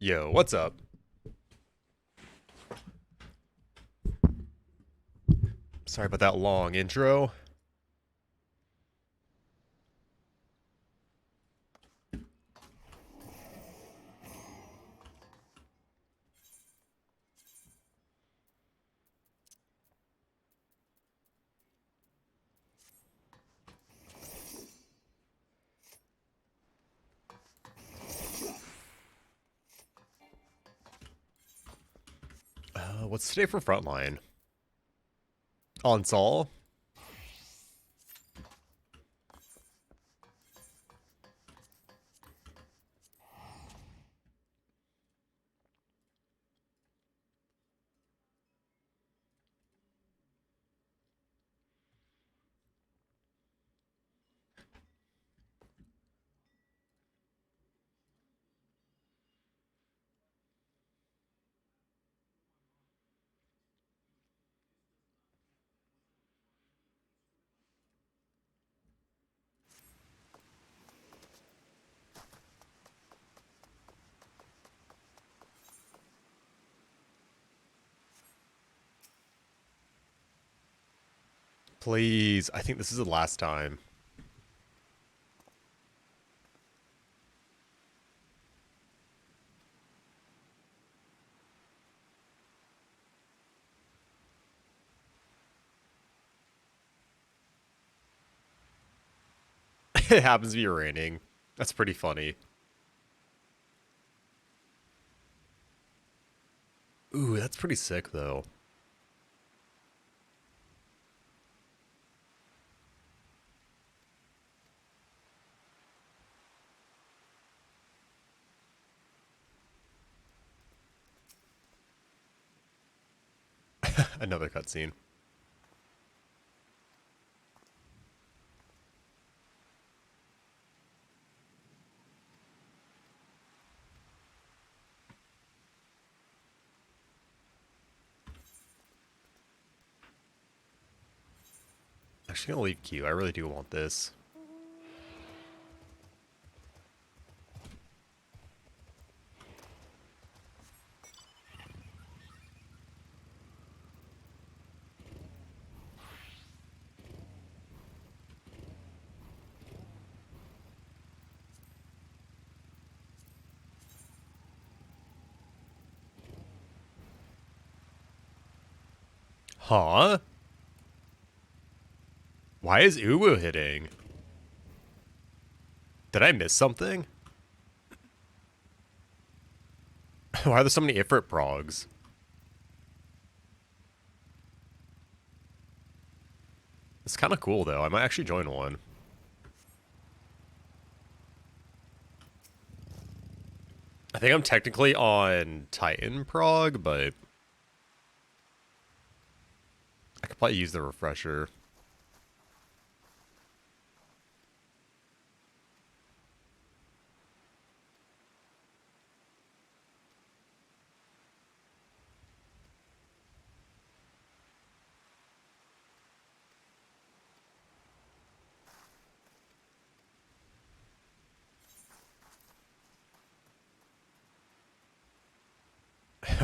Yo, what's up? Sorry about that long intro. What's today for Frontline? On Sol? Please, I think this is the last time. It happens to be raining. That's pretty funny. Ooh, that's pretty sick though. Another cutscene. Actually, gonna leave Q. I really do want this. Huh? Why is Uwu hitting? Did I miss something? Why are there so many Ifrit progs? It's kind of cool though. I might actually join one. I think I'm technically on Titan prog, but I could probably use the refresher.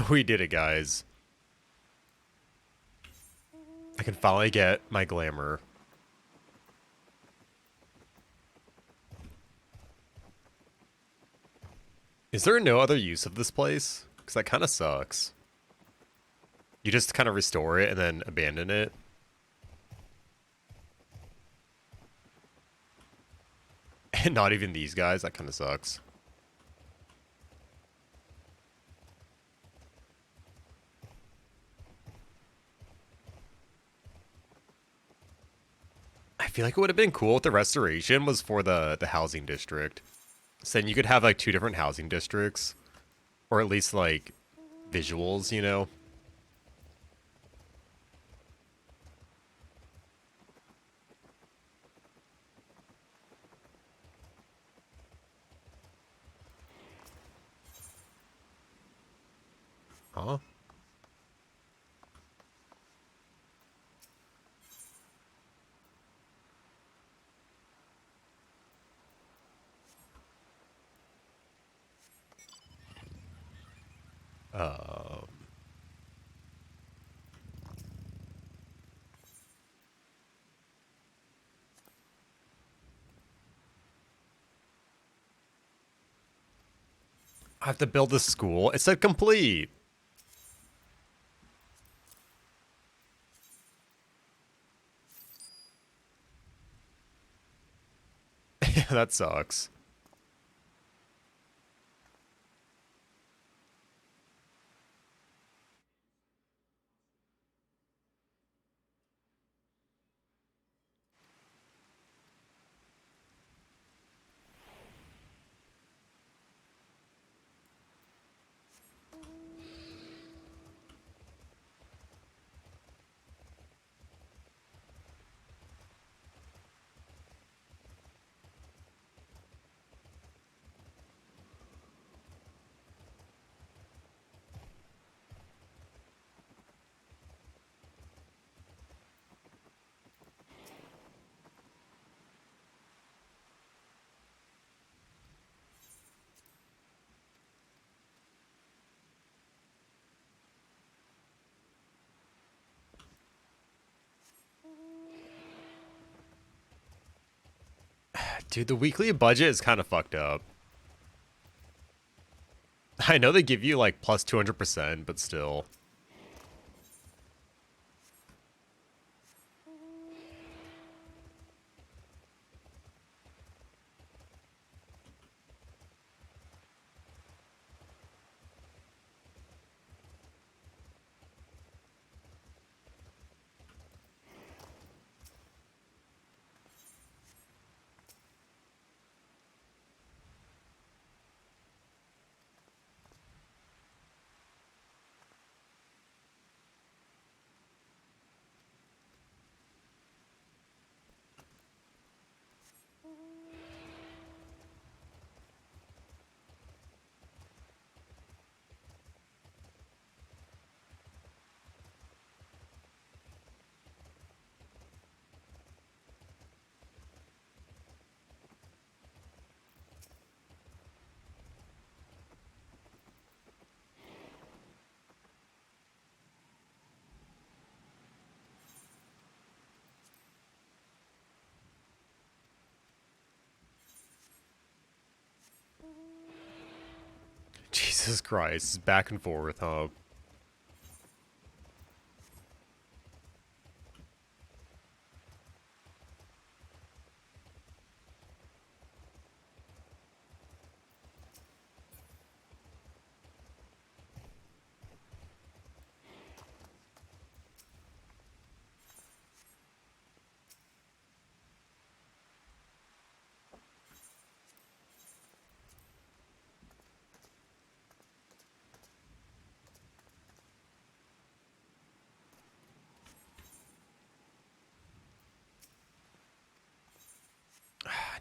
We did it, guys. I can finally get my glamour. Is there no other use of this place? Because that kind of sucks. You just kind of restore it and then abandon it. And not even these guys. That kind of sucks. I feel like it would have been cool if the restoration was for the housing district. So then you could have like two different housing districts. Or at least like visuals, you know? Huh? I have to build a school. It said complete. Yeah, that sucks. Dude, the weekly budget is kind of fucked up. I know they give you like plus 200%, but still. Jesus Christ, back and forth, huh?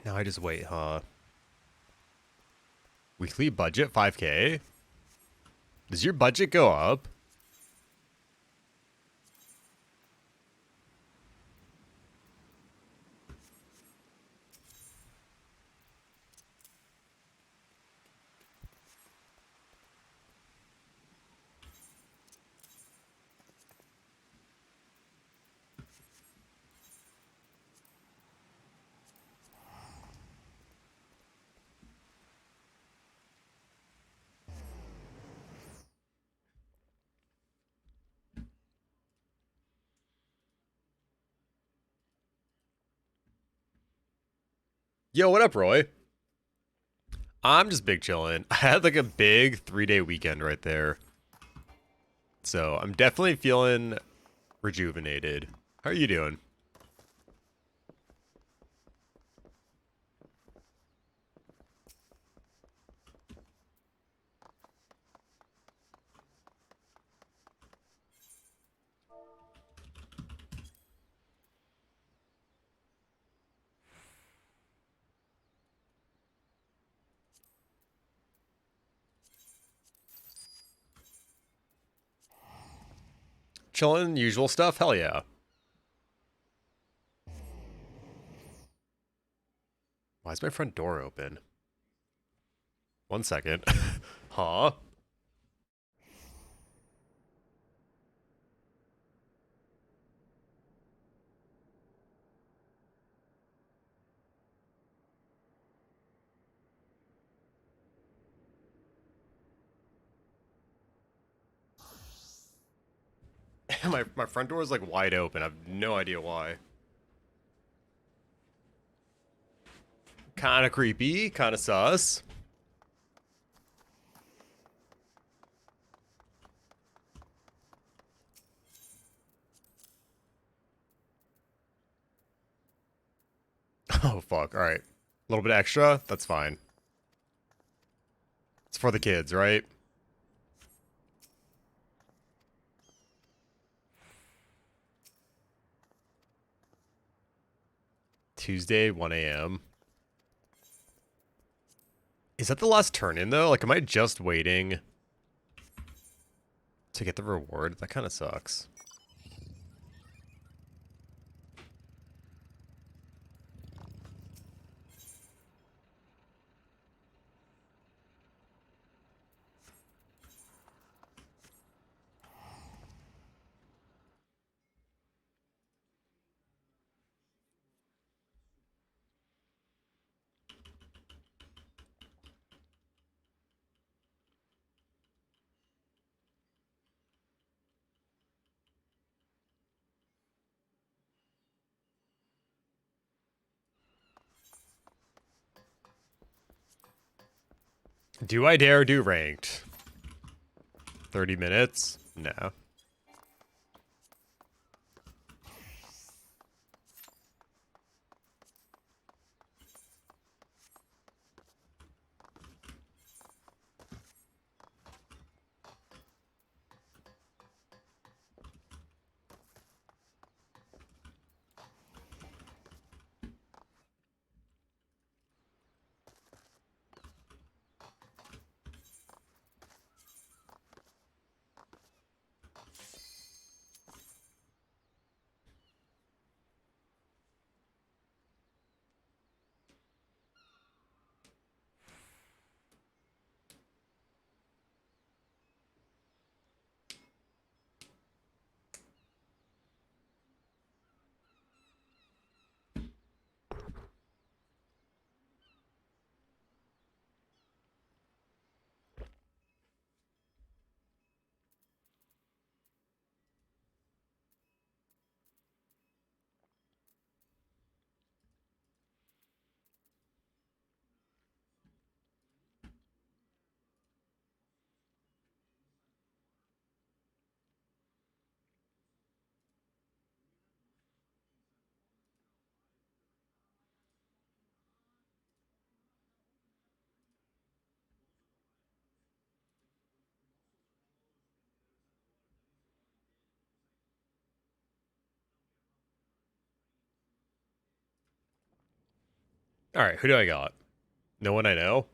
Now I just wait, huh? Weekly budget 5K? Does your budget go up? Yo, what up, Roy? I'm just big chillin'. I had like a big 3-day weekend right there. So I'm definitely feeling rejuvenated. How are you doing? Chillin', usual stuff? Hell yeah. Why is my front door open? 1 second. Huh? My front door is like wide open. I have no idea why. Kind of creepy, kind of sus. Oh fuck, alright. A little bit extra, that's fine. It's for the kids, right? Tuesday, 1 a.m. Is that the last turn in though? Like, am I just waiting to get the reward? That kind of sucks. Do I dare do ranked? 30 minutes? No. Alright, who do I got? No one I know?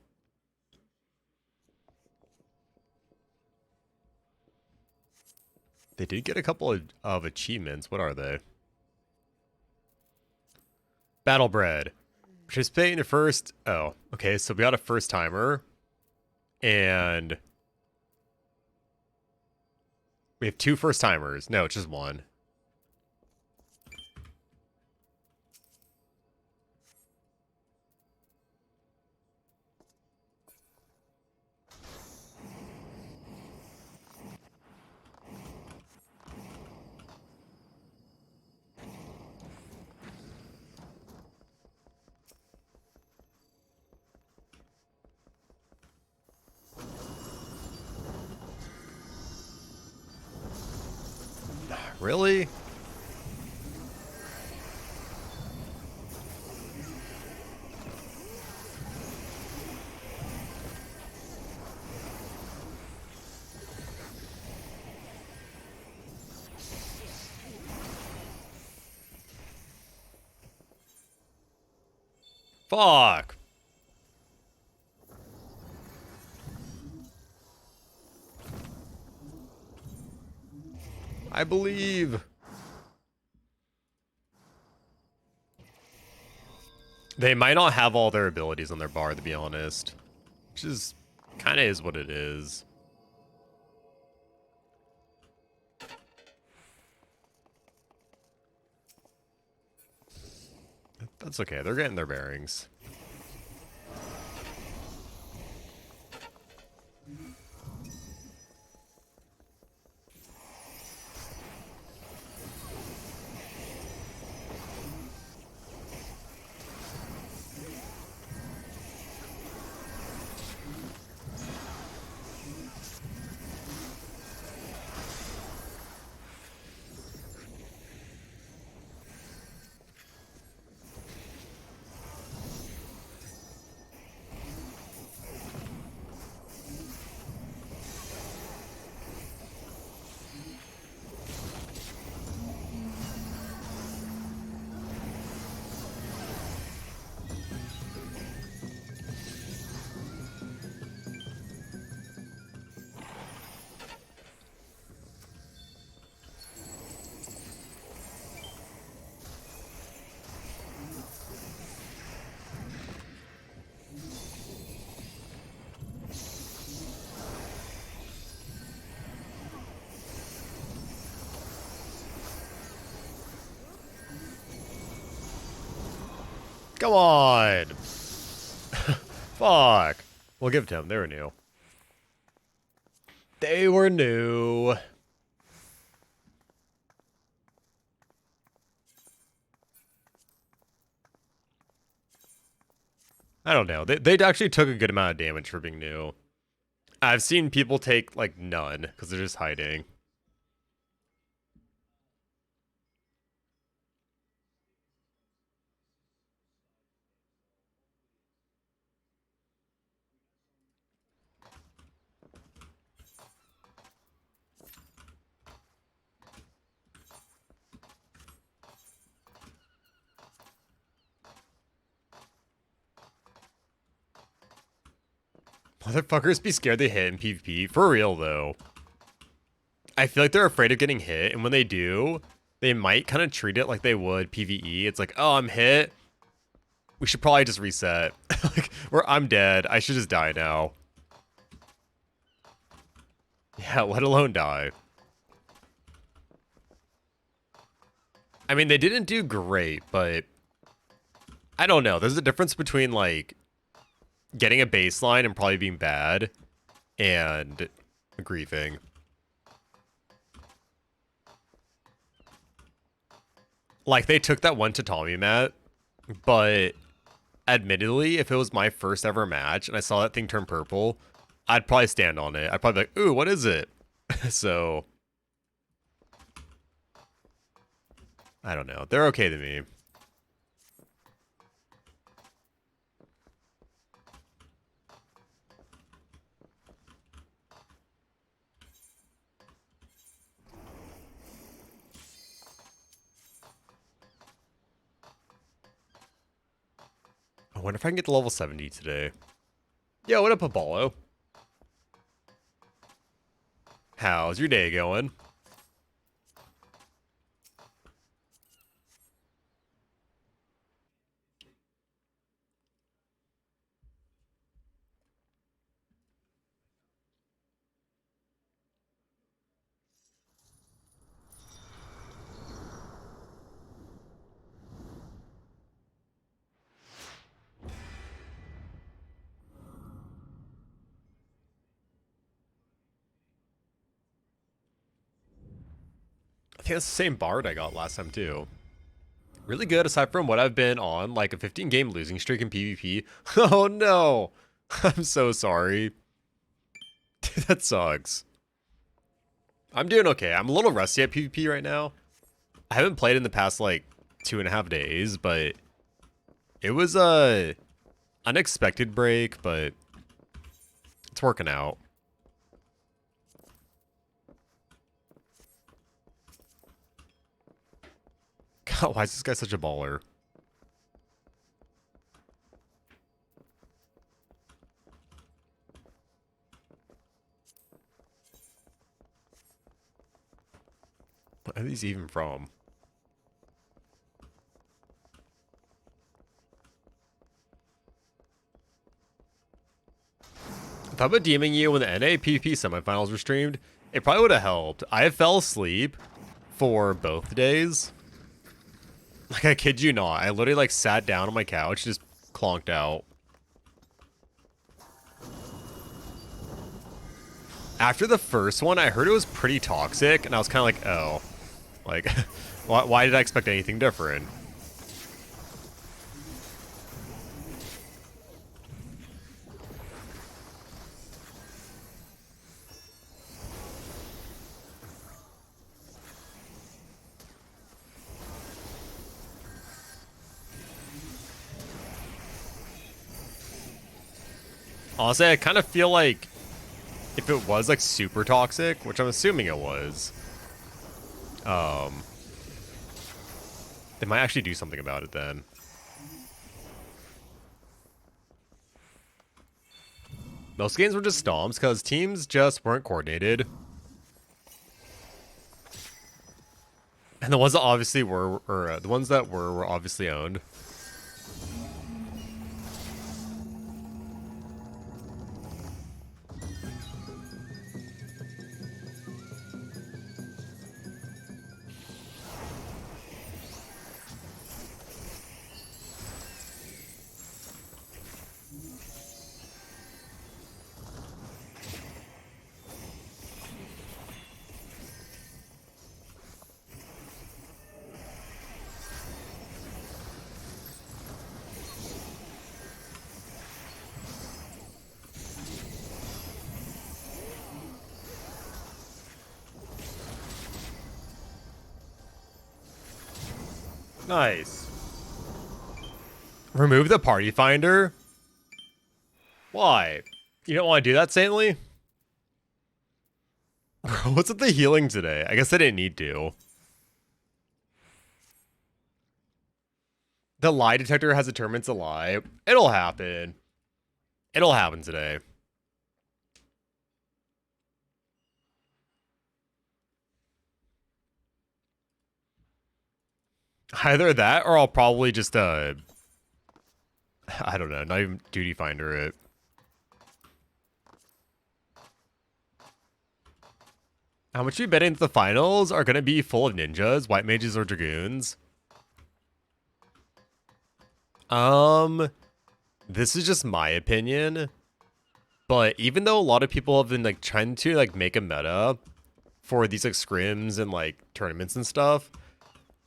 They did get a couple of achievements. What are they? Battlebred. Participate in your first... Oh, okay, so we got a first timer. And... we have 2 first timers. No, it's just 1. Really? Fuck. I believe. They might not have all their abilities on their bar, to be honest. Which is... kind of is what it is. That's okay. They're getting their bearings. Come on. Fuck. We'll give it to them. They were new. They were new. I don't know. They actually took a good amount of damage for being new. I've seen people take, like, none, because they're just hiding. Motherfuckers be scared they hit in PvP. For real, though. I feel like they're afraid of getting hit, and when they do, they might kind of treat it like they would PvE. It's like, oh, I'm hit. We should probably just reset. Like, I'm dead. I should just die now. Yeah, let alone die. I mean, they didn't do great, but I don't know. There's a difference between, like, getting a baseline and probably being bad and griefing. Like, they took that one Tatami mat, but admittedly, if it was my first ever match and I saw that thing turn purple, I'd probably stand on it. I'd probably be like, ooh, what is it? So, I don't know. They're okay to me. I wonder if I can get to level 70 today. Yo, what up, Apollo? How's your day going? I think that's the same Bard I got last time, too. Really good, aside from what I've been on, like a 15-game losing streak in PvP. Oh, no. I'm so sorry. Dude, that sucks. I'm doing okay. I'm a little rusty at PvP right now. I haven't played in the past, like, 2.5 days, but it was a unexpected break, but it's working out. God, why is this guy such a baller? What are these even from? I thought about DMing you when the NA PvP semifinals were streamed. It probably would have helped. I fell asleep for both days. Like, I kid you not. I literally, like, sat down on my couch, just clonked out. After the first one, I heard it was pretty toxic, and I was kind of like, oh. Like, why did I expect anything different? Honestly, I kind of feel like if it was, like, super toxic, which I'm assuming it was, they might actually do something about it then. Most games were just stomps because teams just weren't coordinated. And the ones that obviously were, or the ones that were obviously owned. Nice. Remove the party finder? Why? You don't want to do that, Saintly? What's with the healing today? I guess I didn't need to. The lie detector has determined it's a lie. It'll happen. It'll happen today. Either that or I'll probably just, I don't know, not even duty finder it. How much are you betting that the finals are going to be full of ninjas, white mages, or dragoons? This is just my opinion, but even though a lot of people have been like trying to like make a meta for these like scrims and like tournaments and stuff,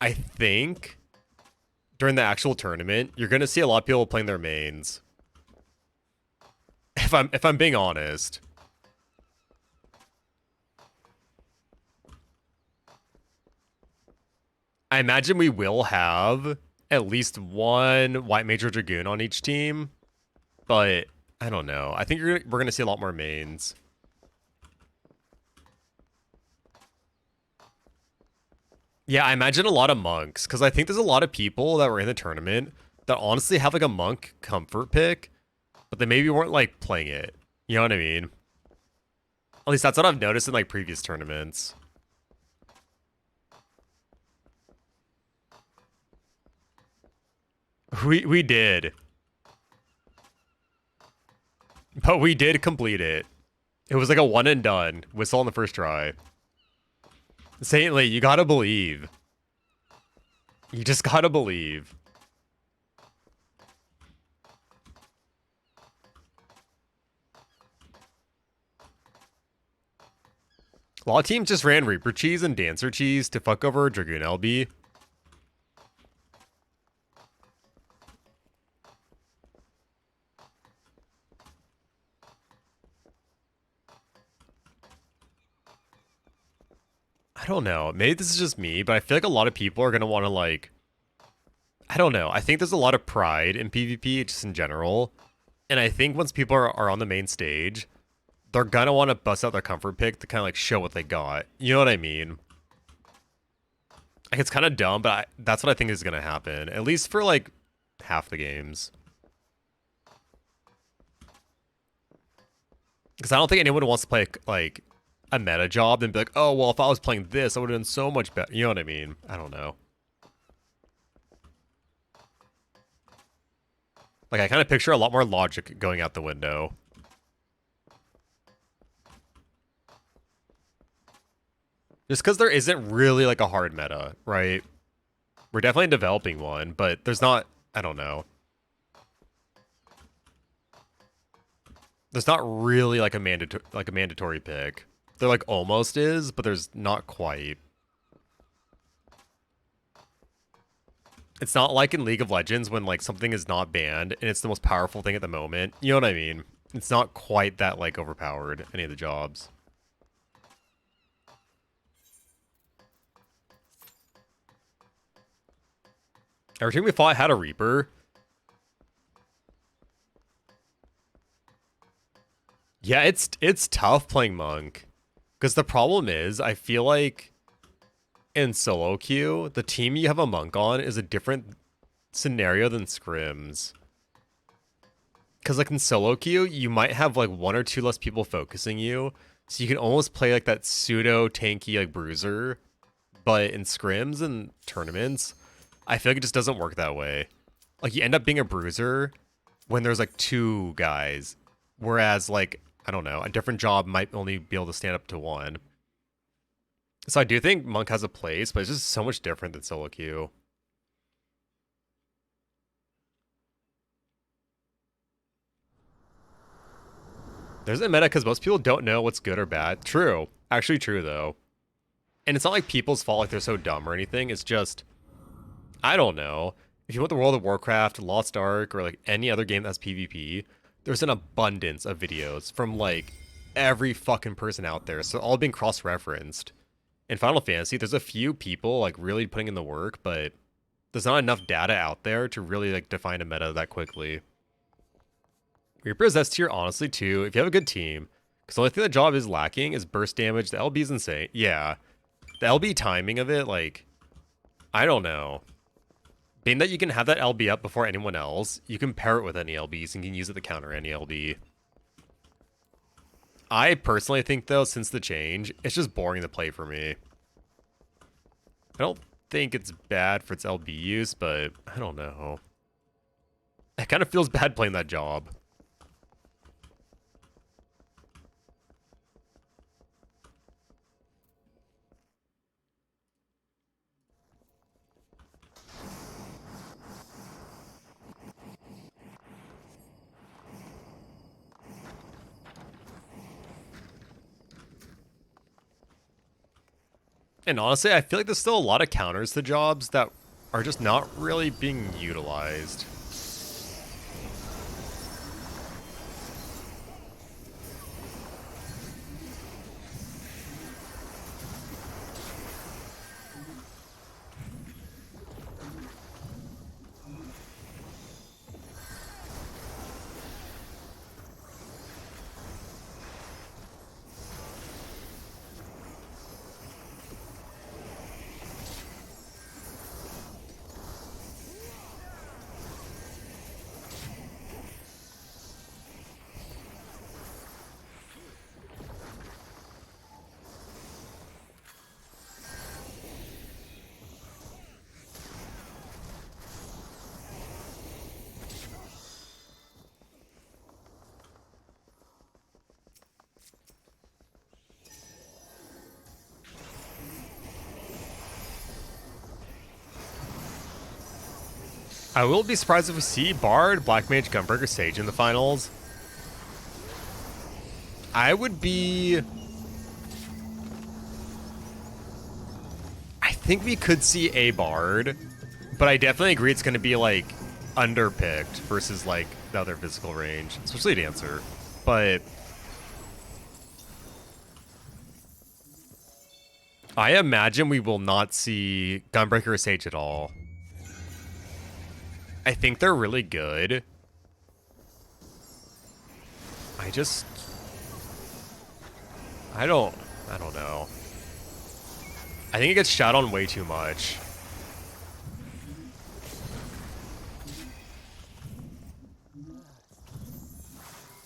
I think during the actual tournament, you're going to see a lot of people playing their mains. If I'm being honest. I imagine we will have at least one white major dragoon on each team, but I don't know. I think we're going to see a lot more mains. Yeah, I imagine a lot of monks, because I think there's a lot of people that were in the tournament that honestly have like a monk comfort pick, but they maybe weren't like playing it. You know what I mean? At least that's what I've noticed in like previous tournaments. We did. But we did complete it. It was like a one and done. Whistle on the first try. Saintly, you gotta believe. You just gotta believe. A lot of teams just ran Reaper Cheese and Dancer Cheese to fuck over Dragoon LB. I don't know. Maybe this is just me, but I feel like a lot of people are going to want to, like... I don't know. I think there's a lot of pride in PvP, just in general. And I think once people are on the main stage, they're going to want to bust out their comfort pick to kind of, like, show what they got. You know what I mean? Like, it's kind of dumb, but that's what I think is going to happen. At least for, like, half the games. Because I don't think anyone wants to play, like... a meta job and be like, oh, well, if I was playing this, I would have done so much better. You know what I mean? I don't know. Like, I kind of picture a lot more logic going out the window. Just because there isn't really, like, a hard meta, right? We're definitely developing one, but there's not, I don't know. There's not really, like, a mandatory pick. There, like, almost is, but there's not quite. It's not like in League of Legends when, like, something is not banned and it's the most powerful thing at the moment. You know what I mean? It's not quite that, like, overpowered, any of the jobs. Every time we fought had a Reaper. Yeah, it's tough playing Monk. Because the problem is, I feel like in solo queue, the team you have a monk on is a different scenario than scrims. Because like in solo queue, you might have like one or two less people focusing you, so you can almost play like that pseudo tanky like bruiser. But in scrims and tournaments, I feel like it just doesn't work that way. Like you end up being a bruiser when there's like two guys, whereas like I don't know, a different job might only be able to stand up to one. So I do think Monk has a place, but it's just so much different than solo queue. There's a meta because most people don't know what's good or bad. True. Actually true, though. And it's not like people's fault like they're so dumb or anything. It's just, I don't know. If you want the World of Warcraft, Lost Ark, or like any other game that's PvP, there's an abundance of videos from like every fucking person out there. So all being cross-referenced. In Final Fantasy, there's a few people like really putting in the work, but there's not enough data out there to really like define a meta that quickly. Reaper is S tier, honestly, too, if you have a good team. Because the only thing the job is lacking is burst damage. The LB is insane. Yeah. The LB timing of it, like, I don't know. Being that you can have that LB up before anyone else, you can pair it with any LBs and can use it to counter any LB. I personally think, though, since the change, it's just boring to play for me. I don't think it's bad for its LB use, but I don't know. It kind of feels bad playing that job. And honestly, I feel like there's still a lot of counters to jobs that are just not really being utilized. I will be surprised if we see Bard, Black Mage, Gunbreaker, Sage in the finals. I would be... I think we could see a Bard, but I definitely agree it's going to be, like, underpicked versus, like, the other physical range, especially Dancer. But... I imagine we will not see Gunbreaker or Sage at all. I think they're really good. I don't know. I think it gets shot on way too much.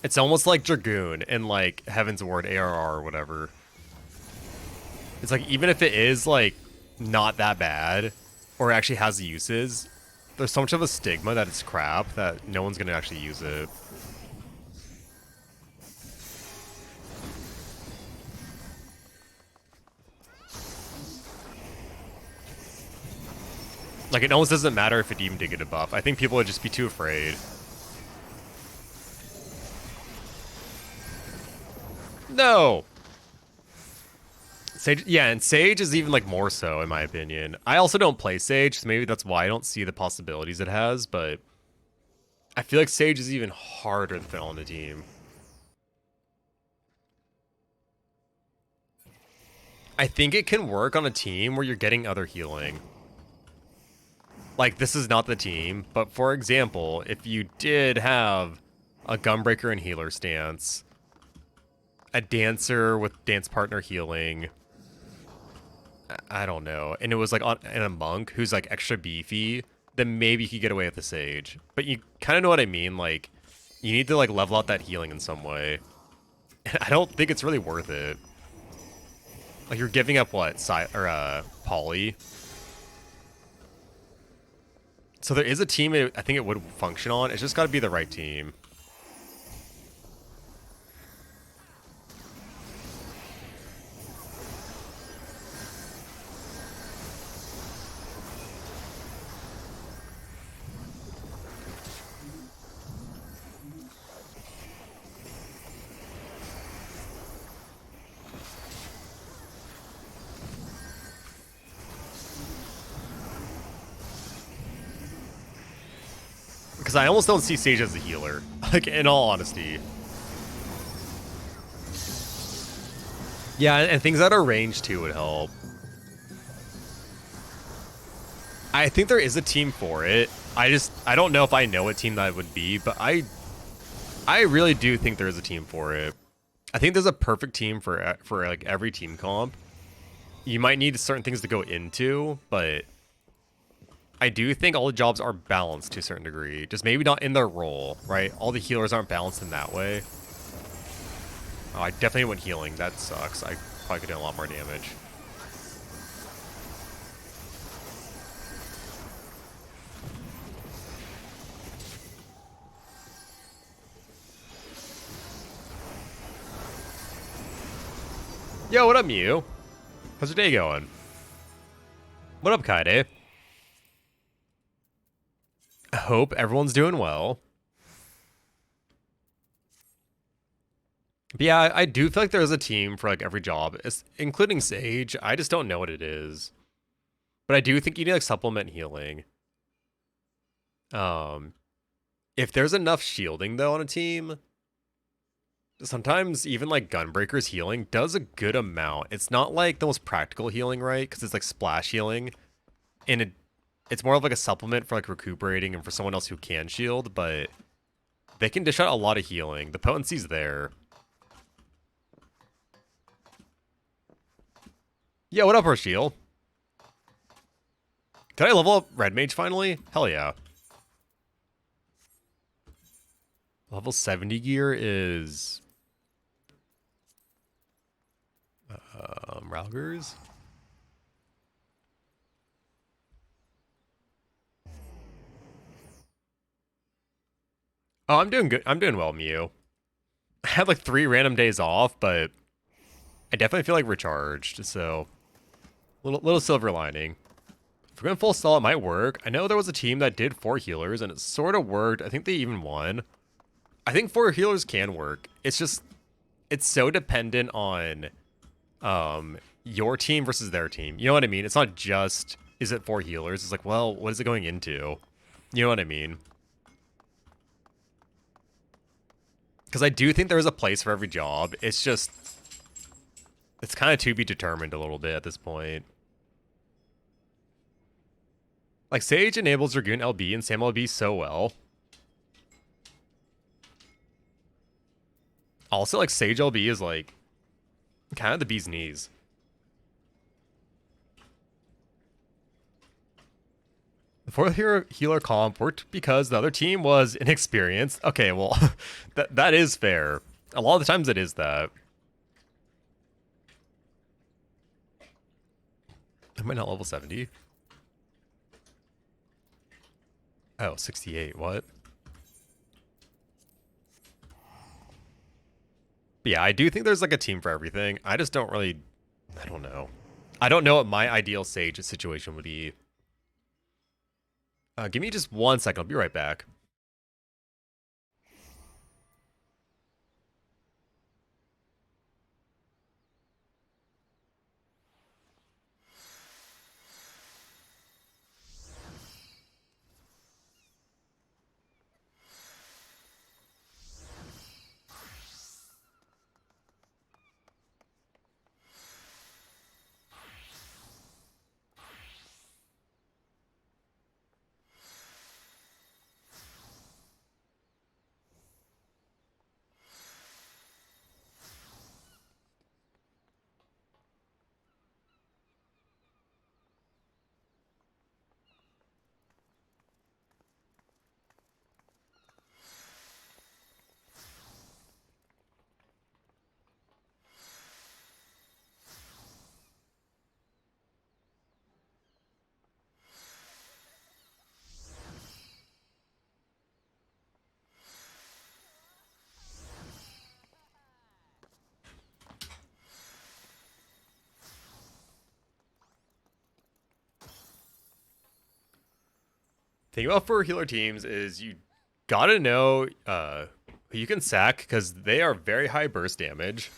It's almost like Dragoon in like Heaven's Ward ARR or whatever. It's like, even if it is like not that bad or actually has uses, there's so much of a stigma that it's crap that no one's gonna actually use it. Like, it almost doesn't matter if it even did get a buff. I think people would just be too afraid. No! Sage, yeah, and Sage is even, like, more so, in my opinion. I also don't play Sage, so maybe that's why I don't see the possibilities it has, but I feel like Sage is even harder to fit on the team. I think it can work on a team where you're getting other healing. Like, this is not the team, but for example, if you did have a Gunbreaker and healer stance, a Dancer with dance partner healing, I don't know, and it was like and a Monk who's like extra beefy, then maybe you could get away with the Sage. But you kind of know what I mean, like, you need to like level out that healing in some way. I don't think it's really worth it. Like, you're giving up what? Poly? So there is a team I think it would function on. It's just got to be the right team. Because I almost don't see Sage as a healer. Like, in all honesty. Yeah, and things that are ranged too would help. I think there is a team for it. I don't know if I know what team that would be, but I really do think there is a team for it. I think there's a perfect team for like every team comp. You might need certain things to go into, but I do think all the jobs are balanced to a certain degree. Just maybe not in their role, right? All the healers aren't balanced in that way. Oh, I definitely went healing. That sucks. I probably could do a lot more damage. Yo, what up, Mew? How's your day going? What up, Kaide? I hope everyone's doing well. But yeah, I do feel like there's a team for like every job, including Sage. I just don't know what it is. But I do think you need like supplement healing. Um, if there's enough shielding though on a team, sometimes even like Gunbreaker's healing does a good amount. It's not like the most practical healing, right? Because it's like splash healing, and it's more of like a supplement for like recuperating and for someone else who can shield. But they can dish out a lot of healing. The potency's there. Yeah, what up, Rochelle? Can I level up Red Mage finally? Hell yeah. Level 70 gear is... Raugers? Oh, I'm doing good. I'm doing well, Mew. I had like 3 random days off, but I definitely feel like recharged, so... Little silver lining. If we're going full stall, it might work. I know there was a team that did 4 healers, and it sort of worked. I think they even won. I think 4 healers can work. It's just... It's so dependent on... your team versus their team. You know what I mean? It's not just, is it 4 healers? It's like, well, what is it going into? You know what I mean? Because I do think there is a place for every job. It's just, it's kind of to be determined a little bit at this point. Like, Sage enables Dragoon LB and Sam LB so well. Also, like, Sage LB is, like, kind of the bee's knees. The 4th healer comp worked because the other team was inexperienced. Okay, well, that is fair. A lot of the times it is that. Am I not level 70? Oh, 68, what? But yeah, I do think there's like a team for everything. I just don't really, I don't know. I don't know what my ideal Sage situation would be. Give me just 1 second, I'll be right back. Thing about for healer teams is you gotta know who you can sack because they are very high burst damage.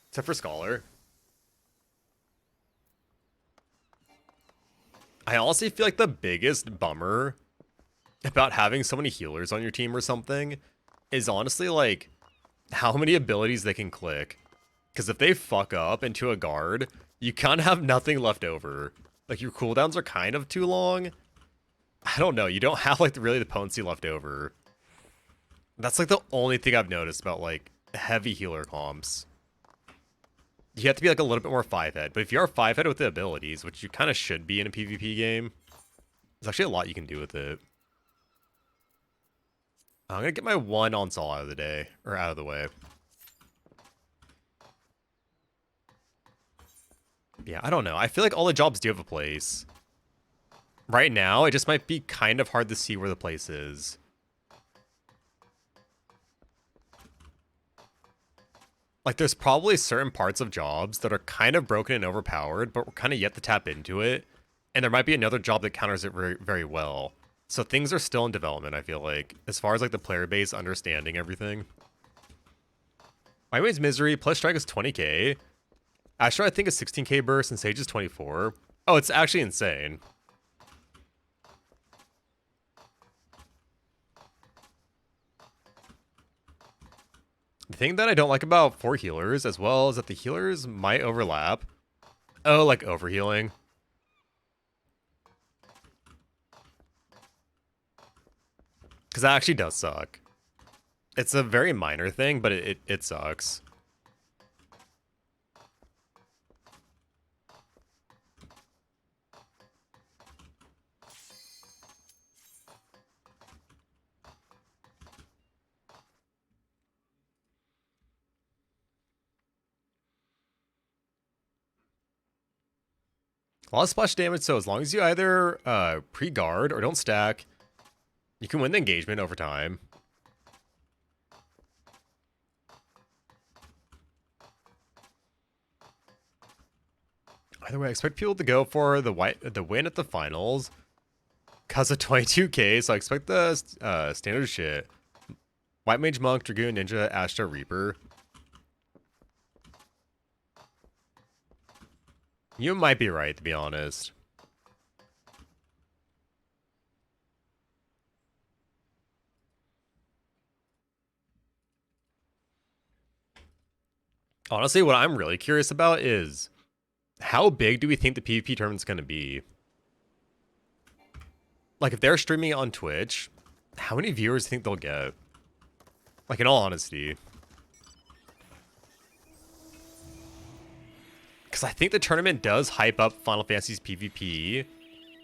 Except for Scholar. I honestly feel like the biggest bummer about having so many healers on your team or something is honestly like how many abilities they can click. Because if they fuck up into a guard, you kind of have nothing left over. Like your cooldowns are kind of too long. I don't know. You don't have like really the potency left over. That's like the only thing I've noticed about like heavy healer comps. You have to be like a little bit more 5-head. But if you are 5-head with the abilities, which you kind of should be in a PvP game, there's actually a lot you can do with it. I'm gonna get my one on Sol out of the day, or out of the way. Yeah, I don't know. I feel like all the jobs do have a place. Right now, it just might be kind of hard to see where the place is. Like, there's probably certain parts of jobs that are kind of broken and overpowered, but we're kind of yet to tap into it. And there might be another job that counters it very, very well. So things are still in development, I feel like, as far as like the player base understanding everything. My Way's Misery plus Strike is 20k. Astro, I think, is 16k burst, and Sage is 24. Oh, it's actually insane. The thing that I don't like about 4 healers as well is that the healers might overlap. Oh, like overhealing. Because that actually does suck. It's a very minor thing, but it sucks. A lot of splash damage, so as long as you either pre-guard or don't stack, you can win the engagement over time. Either way, I expect people to go for the win at the finals because of 22k, so I expect the standard shit. White Mage Monk, Dragoon, Ninja, Astra, Reaper. You might be right, to be honest. Honestly, what I'm really curious about is how big do we think the PvP tournament's going to be? Like, if they're streaming on Twitch, how many viewers do you think they'll get? Like, in all honesty. Because I think the tournament does hype up Final Fantasy's PvP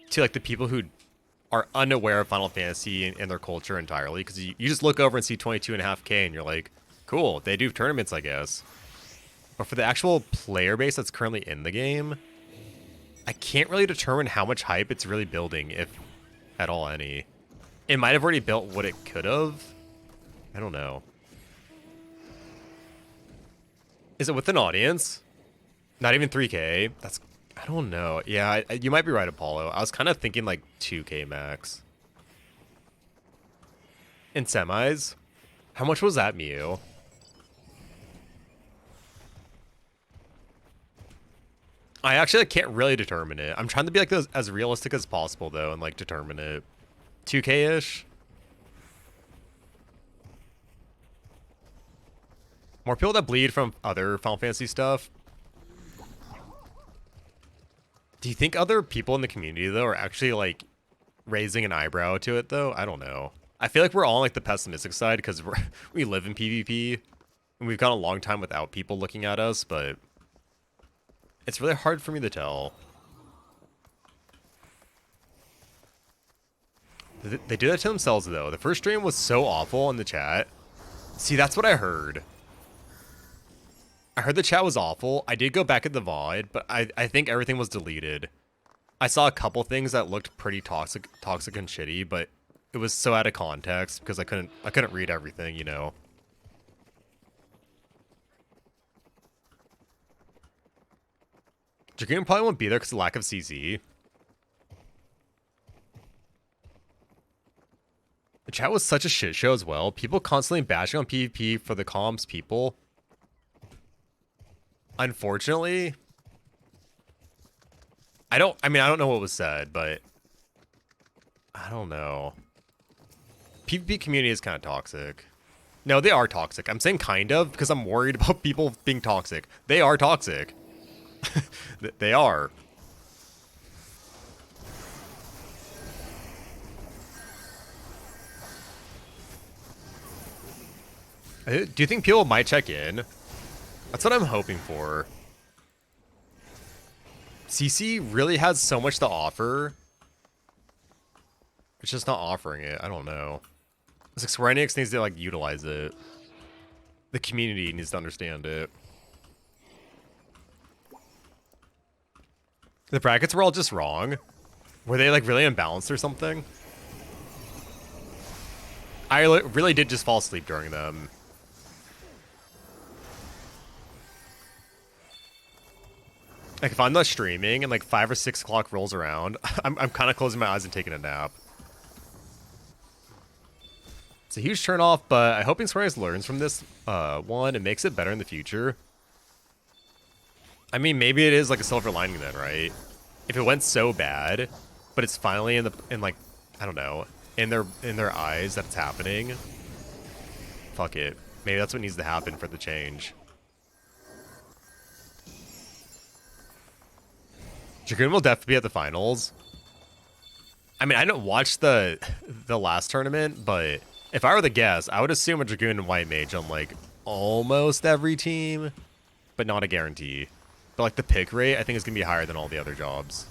to, like, the people who are unaware of Final Fantasy and their culture entirely. Because you just look over and see 22.5k and you're like, cool, they do tournaments, I guess. But for the actual player base that's currently in the game, I can't really determine how much hype it's really building, if at all any. It might have already built what it could have. I don't know. Is it with an audience? Not even 3k? That's... I don't know. Yeah, you might be right, Apollo. I was kind of thinking like 2k max. In semis? How much was that, Mew? I actually can't really determine it. I'm trying to be like as realistic as possible though, and like determine it. 2k-ish? More people that bleed from other Final Fantasy stuff. Do you think other people in the community though are actually like raising an eyebrow to it though? I don't know. I feel like we're all on like the pessimistic side because we live in PvP and we've gone a long time without people looking at us, but it's really hard for me to tell. They do that to themselves, though. The first stream was so awful in the chat. See, that's what I heard. I heard the chat was awful. I did go back at the VOD, but I think everything was deleted. I saw a couple things that looked pretty toxic and shitty, but it was so out of context because I couldn't read everything, you know. Dragoon probably won't be there because of lack of CZ. The chat was such a shit show as well. People constantly bashing on PvP for the comms people. Unfortunately, I don't know what was said, but I don't know. PvP community is kind of toxic. No, they are toxic. I'm saying kind of because I'm worried about people being toxic. They are toxic. They are. Do you think people might check in? That's what I'm hoping for. CC really has so much to offer. It's just not offering it. I don't know. It's like Square Enix needs to like utilize it. The community needs to understand it. The brackets were all just wrong. Were they like really imbalanced or something? I really did just fall asleep during them. Like if I'm not streaming and like 5 or 6 o'clock rolls around, I'm kind of closing my eyes and taking a nap. It's a huge turn off, but I'm hoping Square Enix learns from this one and makes it better in the future. I mean, maybe it is like a silver lining then, right? If it went so bad, but it's finally in like I don't know, in their eyes that it's happening. Fuck it. Maybe that's what needs to happen for the change. Dragoon will definitely be at the finals. I mean, I didn't watch the last tournament, but if I were the guess, I would assume a Dragoon and White Mage on like almost every team, but not a guarantee. But like the pick rate, I think is gonna be higher than all the other jobs.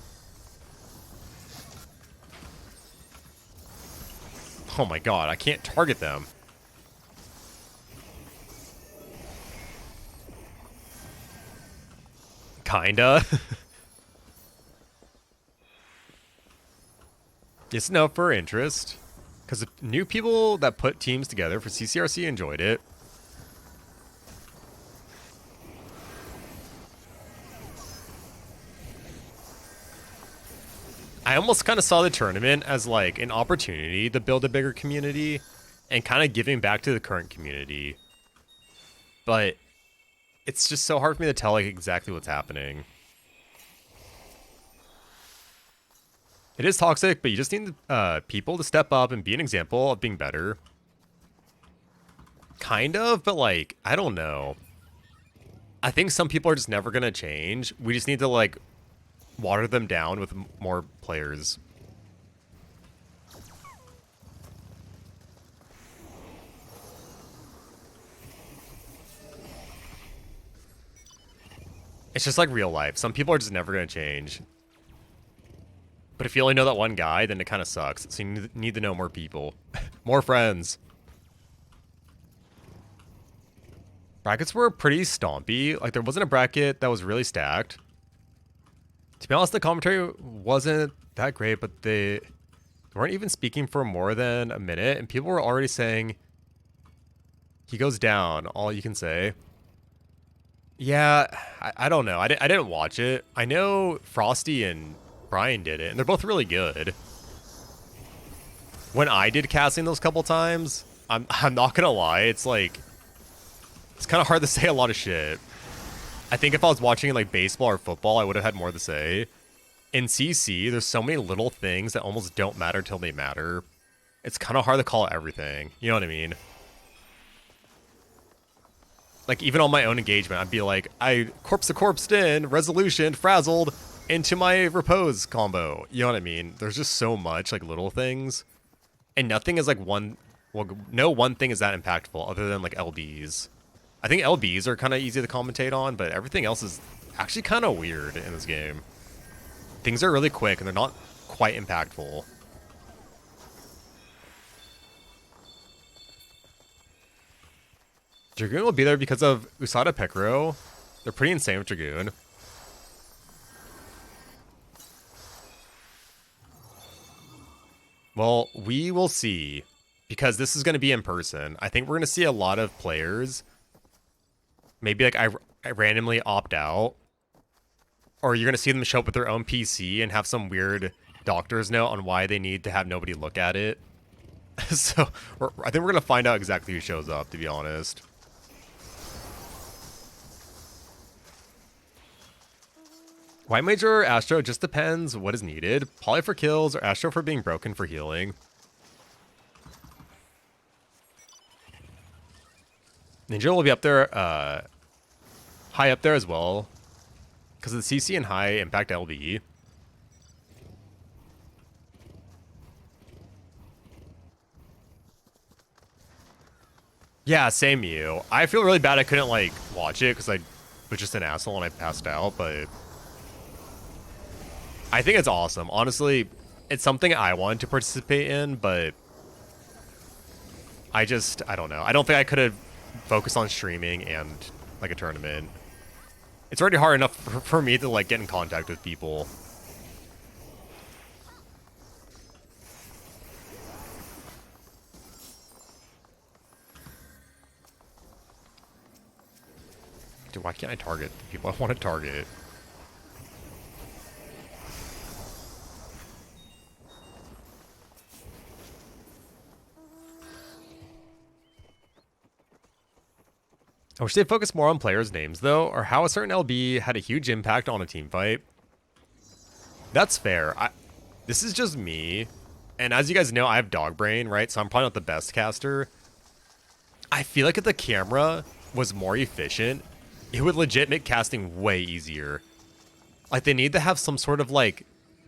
Oh my god, I can't target them. Kinda. It's no for interest. Because new people that put teams together for CCRC enjoyed it. I almost kind of saw the tournament as like an opportunity to build a bigger community and kind of giving back to the current community. But it's just so hard for me to tell like exactly what's happening. It is toxic, but you just need people to step up and be an example of being better. Kind of, but like, I don't know. I think some people are just never going to change. We just need to like water them down with more players. It's just like real life. Some people are just never going to change. But if you only know that one guy, then it kind of sucks. So you need to know more people. More friends. Brackets were pretty stompy. Like, there wasn't a bracket that was really stacked. To be honest, the commentary wasn't that great, but they weren't even speaking for more than a minute, and people were already saying, he goes down, all you can say. Yeah, I don't know. I didn't watch it. I know Frosty and Brian did it, and they're both really good. When I did casting those couple times, I'm not gonna lie, it's like, it's kind of hard to say a lot of shit. I think if I was watching like baseball or football, I would have had more to say. In CC, there's so many little things that almost don't matter till they matter. It's kind of hard to call everything. You know what I mean? Like, even on my own engagement, I'd be like, I corpse to corpsed in, resolution, frazzled, into my repose combo. You know what I mean? There's just so much, like, little things. And nothing is, like, well, no one thing is that impactful other than, like, LBs. I think LBs are kind of easy to commentate on, but everything else is actually kind of weird in this game. Things are really quick, and they're not quite impactful. Dragoon will be there because of Usada Pekro. They're pretty insane with Dragoon. Well, we will see. Because this is going to be in person. I think we're going to see a lot of players. Maybe like I randomly opt out. Or you're going to see them show up with their own PC and have some weird doctor's note on why they need to have nobody look at it. So I think we're going to find out exactly who shows up, to be honest. White Mage or Astro just depends what is needed. Poly for kills or Astro for being broken for healing. Ninja will be up there, high up there as well. Because of the CC and high impact LB. Yeah, same you. I feel really bad I couldn't like watch it because I was just an asshole and I passed out, but I think it's awesome. Honestly, it's something I wanted to participate in, but I don't know. I don't think I could have focused on streaming and like a tournament. It's already hard enough for me to like get in contact with people. Dude, why can't I target the people I want to target? I wish they focused more on players' names, though, or how a certain LB had a huge impact on a team fight. That's fair. This is just me. And as you guys know, I have dog brain, right? So I'm probably not the best caster. I feel like if the camera was more efficient, it would legit make casting way easier. Like, they need to have some sort of, like,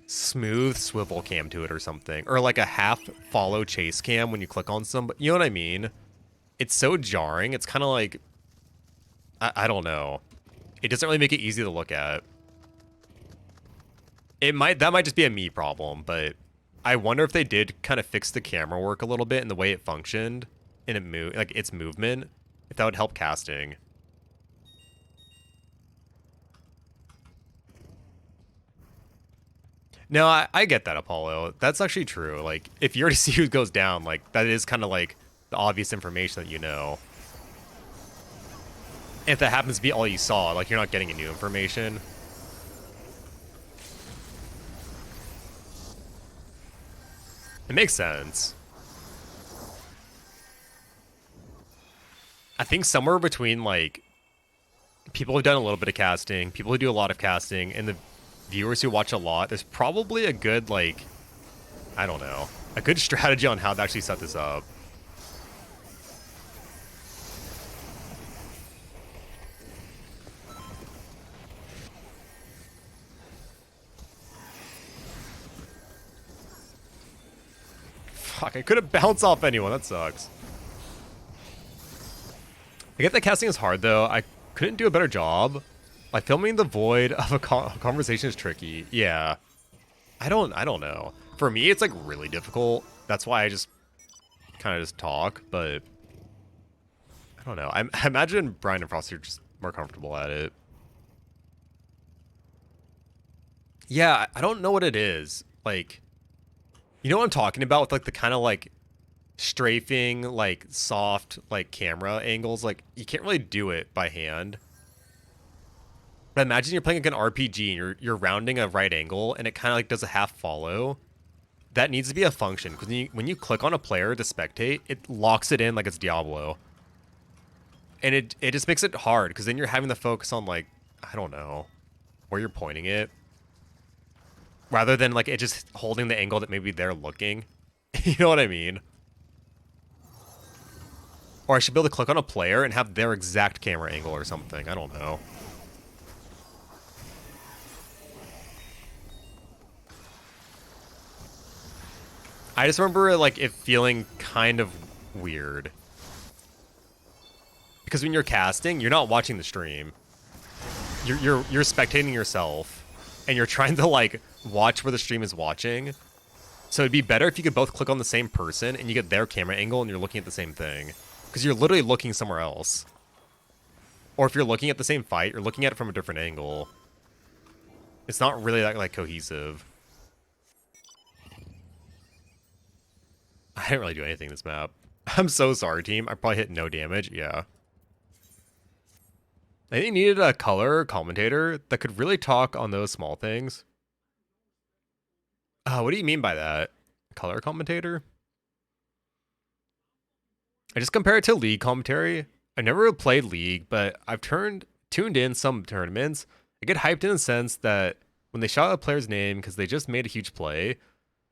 smooth swivel cam to it or something. Or, like, a half follow chase cam when you click on somebody. You know what I mean? It's so jarring. It's kind of like... I don't know. It doesn't really make it easy to look at. That might just be a me problem, but I wonder if they did kind of fix the camera work a little bit and the way it functioned and its movement, if that would help casting. No, I get that, Apollo. That's actually true. Like, if you already see who goes down, like, that is kind of like the obvious information that you know. If that happens to be all you saw, like, you're not getting any new information. It makes sense. I think somewhere between, like, people who've done a little bit of casting, people who do a lot of casting, and the viewers who watch a lot, there's probably a good, like, I don't know, a good strategy on how to actually set this up. Fuck, I couldn't bounce off anyone. That sucks. I get that casting is hard, though. I couldn't do a better job. Like, filming the void of a conversation is tricky. Yeah. I don't know. For me, it's, like, really difficult. That's why I just kind of just talk, but... I don't know. I imagine Brian and Frosty are just more comfortable at it. Yeah, I don't know what it is. Like... You know what I'm talking about with, like, the kind of, like, strafing, like, soft, like, camera angles? Like, you can't really do it by hand. But imagine you're playing, like, an RPG and you're rounding a right angle and it kind of, like, does a half follow. That needs to be a function, because when you click on a player to spectate, it locks it in like it's Diablo. And it just makes it hard, because then you're having to focus on, like, I don't know, where you're pointing it. Rather than, like, it just holding the angle that maybe they're looking. You know what I mean? Or I should be able to click on a player and have their exact camera angle or something. I don't know. I just remember, like, it feeling kind of weird. Because when you're casting, you're not watching the stream. You're spectating yourself. And you're trying to, like, watch where the stream is watching. So it'd be better if you could both click on the same person and you get their camera angle and you're looking at the same thing. Because you're literally looking somewhere else. Or if you're looking at the same fight, you're looking at it from a different angle. It's not really that, like, cohesive. I didn't really do anything this map. I'm so sorry, team. I probably hit no damage. Yeah. I think you needed a color commentator that could really talk on those small things. What do you mean by that? Color commentator? I just compare it to League commentary. I've never really played League, but I've tuned in some tournaments. I get hyped in the sense that when they shout out a player's name because they just made a huge play,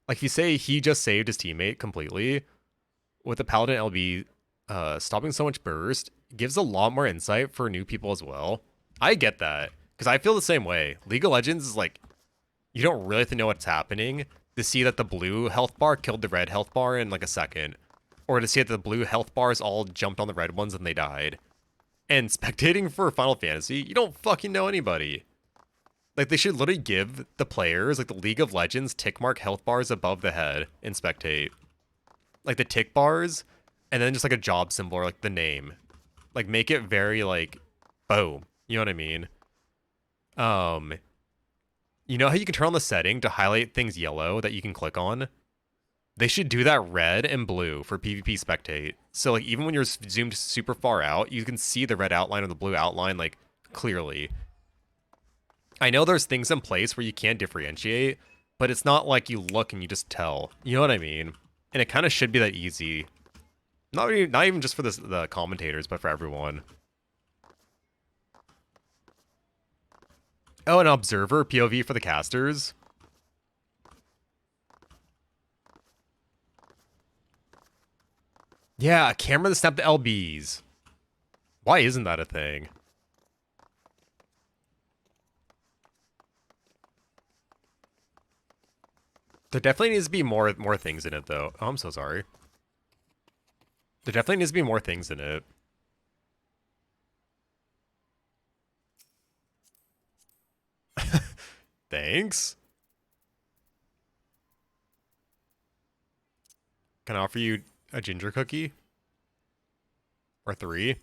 like if you say he just saved his teammate completely, with the Paladin LB stopping so much burst, gives a lot more insight for new people as well. I get that, because I feel the same way. League of Legends is like, you don't really have to know what's happening to see that the blue health bar killed the red health bar in like a second. or to see that the blue health bars all jumped on the red ones and they died. And spectating for Final Fantasy, you don't fucking know anybody. Like, they should literally give the players, like, the League of Legends tick mark health bars above the head in spectate. Like, the tick bars, and then just, like, a job symbol or, like, the name. Like, make it very, like, boom. You know what I mean? You know how you can turn on the setting to highlight things yellow that you can click on? They should do that red and blue for PvP spectate. So, like, even when you're zoomed super far out, you can see the red outline or the blue outline, like, clearly. I know there's things in place where you can't differentiate, but it's not like you look and you just tell. You know what I mean? And it kind of should be that easy. Not even just for the commentators, but for everyone. Oh, an observer POV for the casters. Yeah, a camera that snapped the LBs. Why isn't that a thing? There definitely needs to be more things in it, though. Oh, I'm so sorry. There definitely needs to be more things in it. Thanks. Can I offer you a ginger cookie? Or 3?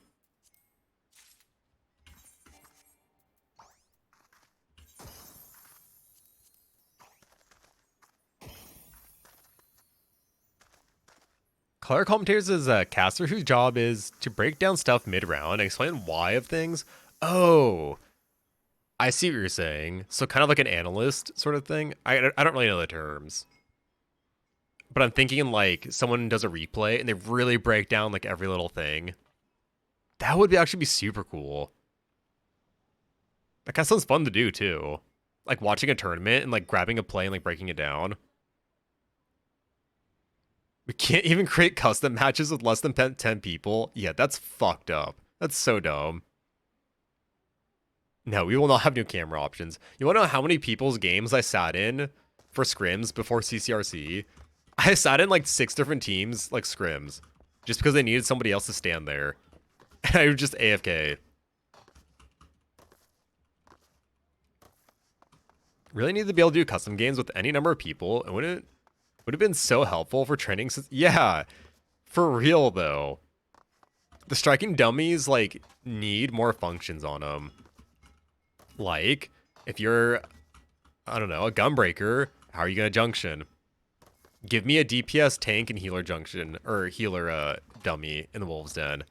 Color Commentators is a caster whose job is to break down stuff mid-round and explain why of things. Oh, I see what you're saying. So kind of like an analyst sort of thing. I don't really know the terms. But I'm thinking like someone does a replay and they really break down like every little thing. That would actually be super cool. That kind of sounds fun to do too. Like watching a tournament and like grabbing a play and like breaking it down. We can't even create custom matches with less than 10 people. Yeah, that's fucked up. That's so dumb. No, we will not have new camera options. You want to know how many people's games I sat in for scrims before CCRC? I sat in like 6 different teams, like scrims, just because they needed somebody else to stand there. And I was just AFK. Really need to be able to do custom games with any number of people. It would have been so helpful for training. Yeah, for real though. The striking dummies like need more functions on them. Like, if you're, I don't know, a gunbreaker, how are you gonna junction? Give me a DPS tank and healer junction, or healer dummy in the Wolves Den.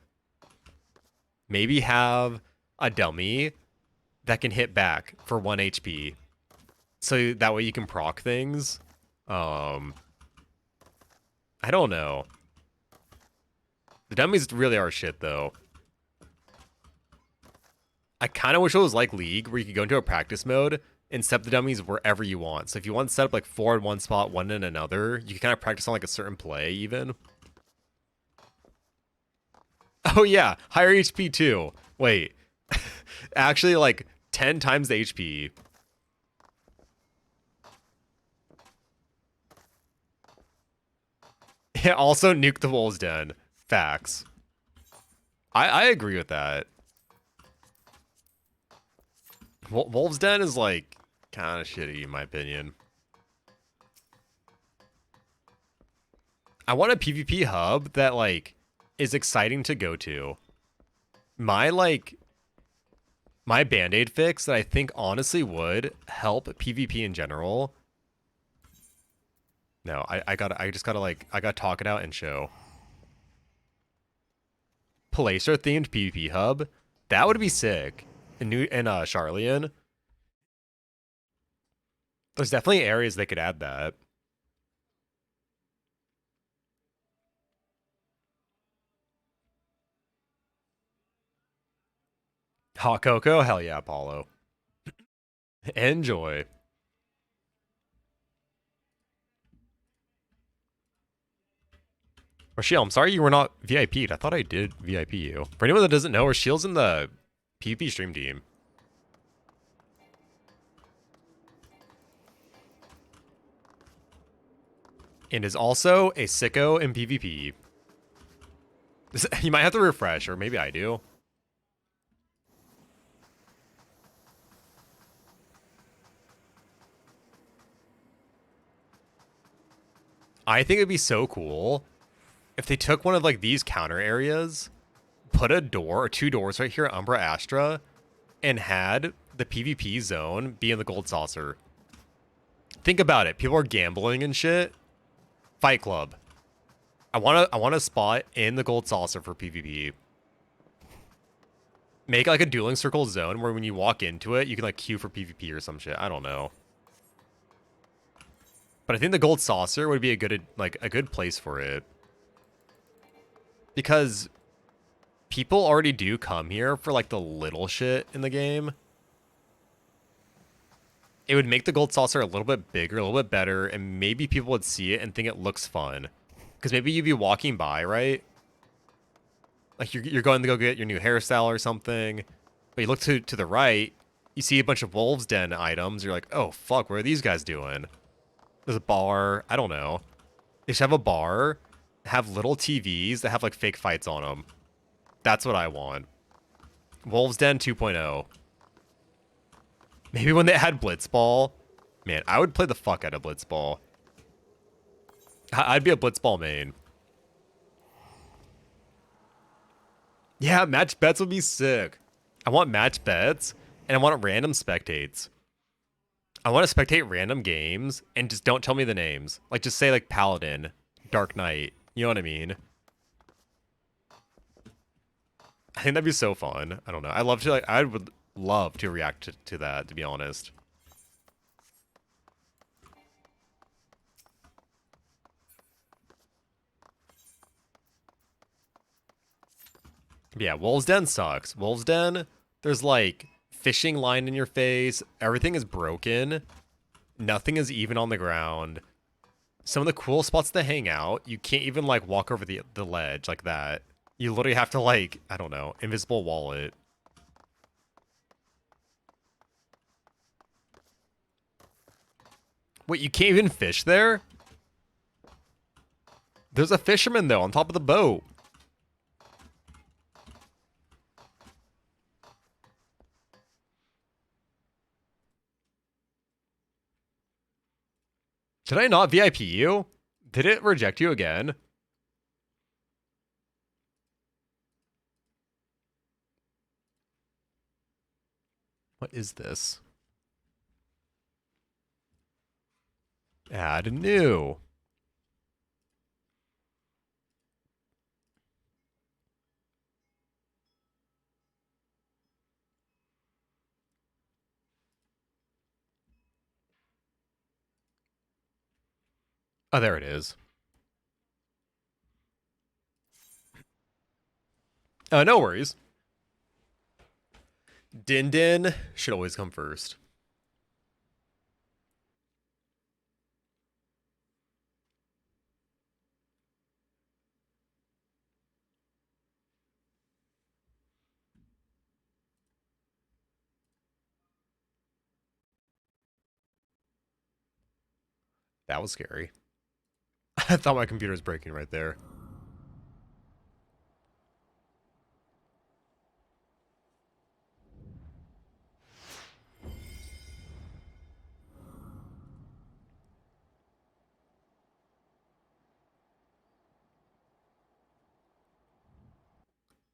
Maybe have a dummy that can hit back for 1 HP. So that way you can proc things. I don't know. The dummies really are shit, though. I kind of wish it was like League, where you could go into a practice mode and set the dummies wherever you want. So if you want to set up like 4 in one spot, 1 in another, you can kind of practice on like a certain play, even. Oh yeah, higher HP too. Wait. Actually, like 10 times the HP. Yeah, also nuke the Wolves Den. Facts. I agree with that. Wolves Den is like kind of shitty in my opinion. I want a PvP hub that like is exciting to go to. My band-aid fix that I think honestly would help PvP in general. No, I gotta talk it out and show. Placer themed PvP hub. That would be sick. In Charlian. There's definitely areas they could add that. Hot cocoa? Hell yeah, Apollo. Enjoy. Rochelle, I'm sorry you were not VIP'd. I thought I did VIP you. For anyone that doesn't know, Rochelle's in the PvP stream team. And is also a sicko in PvP. You might have to refresh, or maybe I do. I think it'd be so cool if they took one of like these counter areas, put a door or two doors right here at Umbra Astra, and had the PvP zone be in the gold saucer. Think about it. People are gambling and shit. Fight Club. I want a spot in the gold saucer for PvP. Make like a dueling circle zone where when you walk into it, you can like queue for PvP or some shit. I don't know. But I think the gold saucer would be a good place for it. Because people already do come here for like the little shit in the game. It would make the gold saucer a little bit bigger, a little bit better, and maybe people would see it and think it looks fun. Because maybe you'd be walking by, right? Like you're going to go get your new hairstyle or something, but you look to the right, you see a bunch of Wolves Den items. You're like, oh fuck, what are these guys doing? There's a bar. I don't know. They should have a bar, have little TVs that have like fake fights on them. That's what I want. Wolves Den 2.0. Maybe when they had Blitzball. Man, I would play the fuck out of Blitzball. I'd be a Blitzball main. Yeah, match bets would be sick. I want match bets, and I want random spectates. I want to spectate random games, and just don't tell me the names. Like, just say, like, Paladin, Dark Knight. You know what I mean? I think that'd be so fun. I don't know. I would love to react to that, to be honest. Yeah, Wolves Den sucks. Wolves Den, there's like fishing line in your face. Everything is broken. Nothing is even on the ground. Some of the cool spots to hang out, you can't even like walk over the ledge like that. You literally have to like, I don't know, invisible wall it. Wait, you can't even fish there? There's a fisherman though on top of the boat. Did I not VIP you? Did it reject you again? What is this? Add new. Oh, there it is. No worries. Din Din should always come first. That was scary. I thought my computer was breaking right there.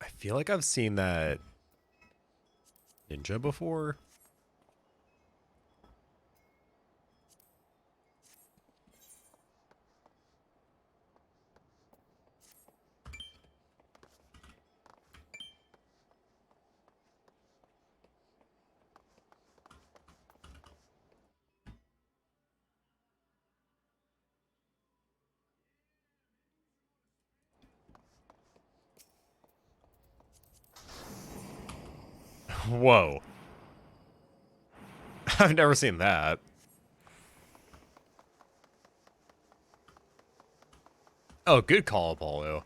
I feel like I've seen that ninja before. Whoa. I've never seen that. Oh, good call, Apollo.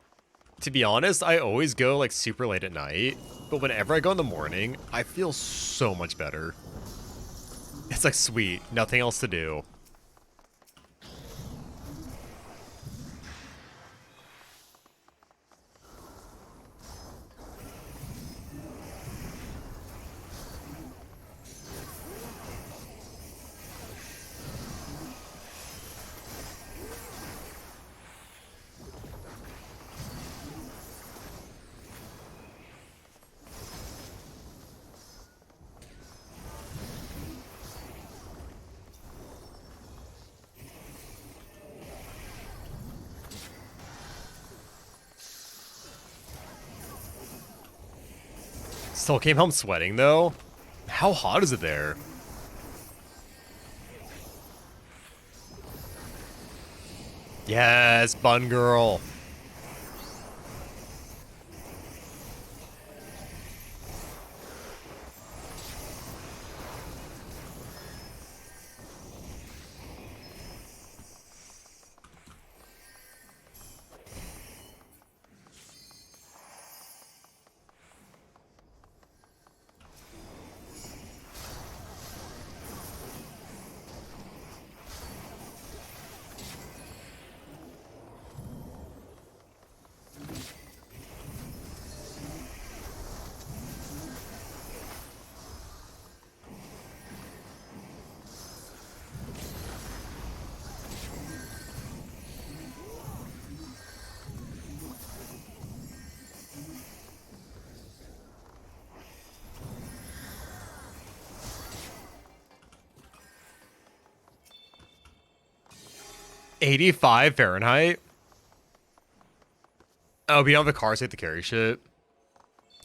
To be honest, I always go like super late at night, but whenever I go in the morning, I feel so much better. It's like sweet, nothing else to do. Still came home sweating though. How hot is it there? Yes, bun girl. $85 Fahrenheit. Oh, we don't have a car, so you have to carry shit.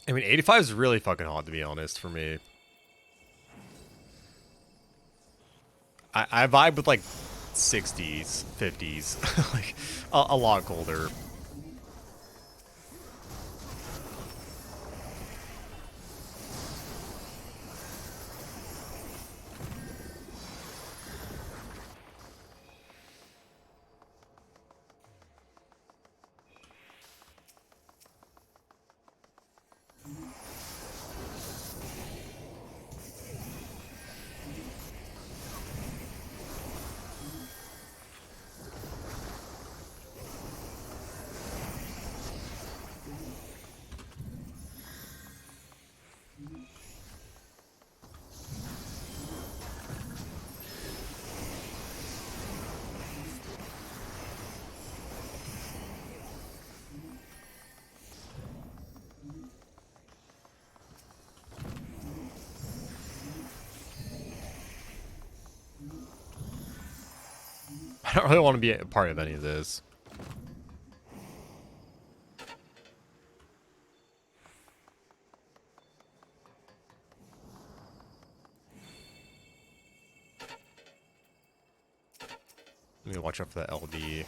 I mean, 85 is really fucking hot, to be honest, for me. I vibe with, like, 60s, 50s. Like, a lot colder. I don't really want to be a part of any of this. Let me watch out for that LD.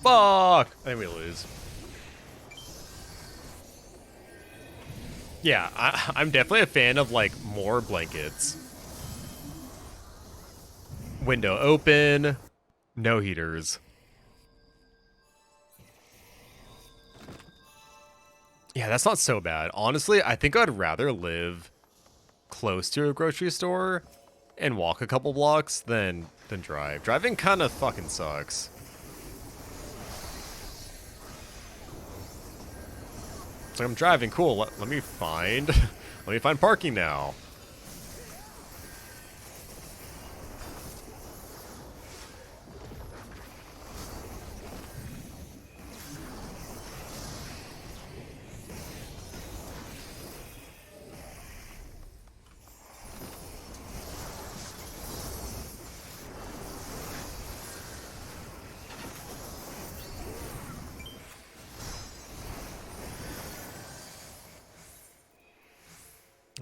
Fuck! I think we lose. Yeah, I'm definitely a fan of, like, more blankets. Window open. No heaters. Yeah, that's not so bad. Honestly, I think I'd rather live close to a grocery store and walk a couple blocks than drive. Driving kind of fucking sucks. It's like I'm driving, cool. Let me find let me find parking now.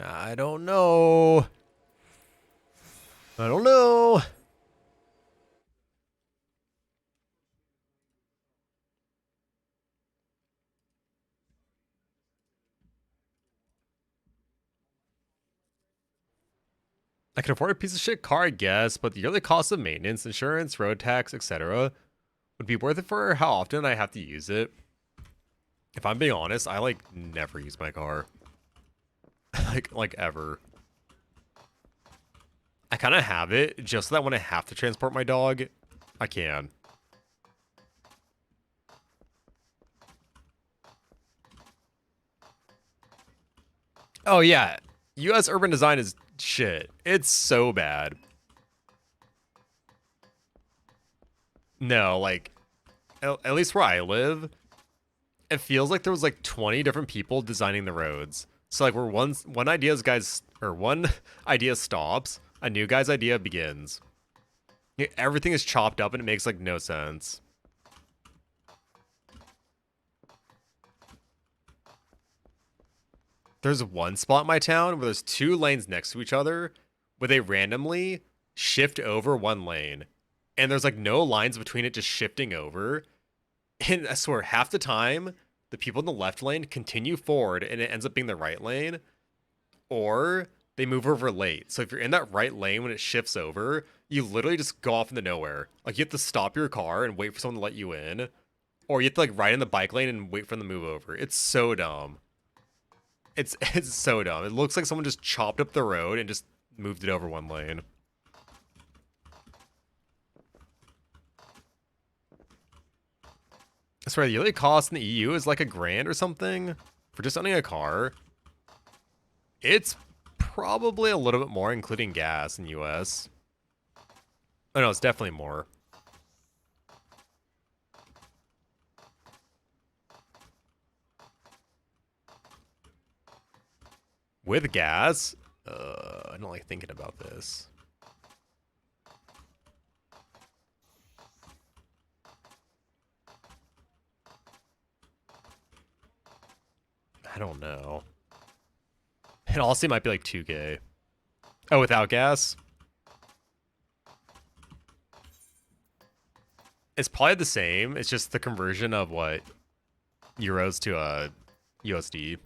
I don't know. I don't know. I can afford a piece of shit car, I guess, but the yearly cost of maintenance, insurance, road tax, etc. would be worth it for how often I have to use it. If I'm being honest, I like never use my car. like ever. I kind of have it just so that when I have to transport my dog, I can. Oh yeah, U.S. urban design is shit. It's so bad. No, like at least where I live, it feels like there was like 20 different people designing the roads. So like where one idea stops, a new guy's idea begins. Everything is chopped up and it makes like no sense. There's one spot in my town where there's two lanes next to each other where they randomly shift over one lane. And there's like no lines between it just shifting over. And I swear, half the time, the people in the left lane continue forward and it ends up being the right lane, or they move over late. So if you're in that right lane when it shifts over, you literally just go off into nowhere. Like you have to stop your car and wait for someone to let you in, or you have to like ride in the bike lane and wait for them to move over. It's so dumb. It's so dumb. It looks like someone just chopped up the road and just moved it over one lane. I swear the yearly cost in the EU is like $1,000 or something for just owning a car. It's probably a little bit more, including gas in the US. Oh no, it's definitely more. With gas? I don't like thinking about this. I don't know. It also might be like 2K. Oh, without gas? It's probably the same. It's just the conversion of what? Euros to USD.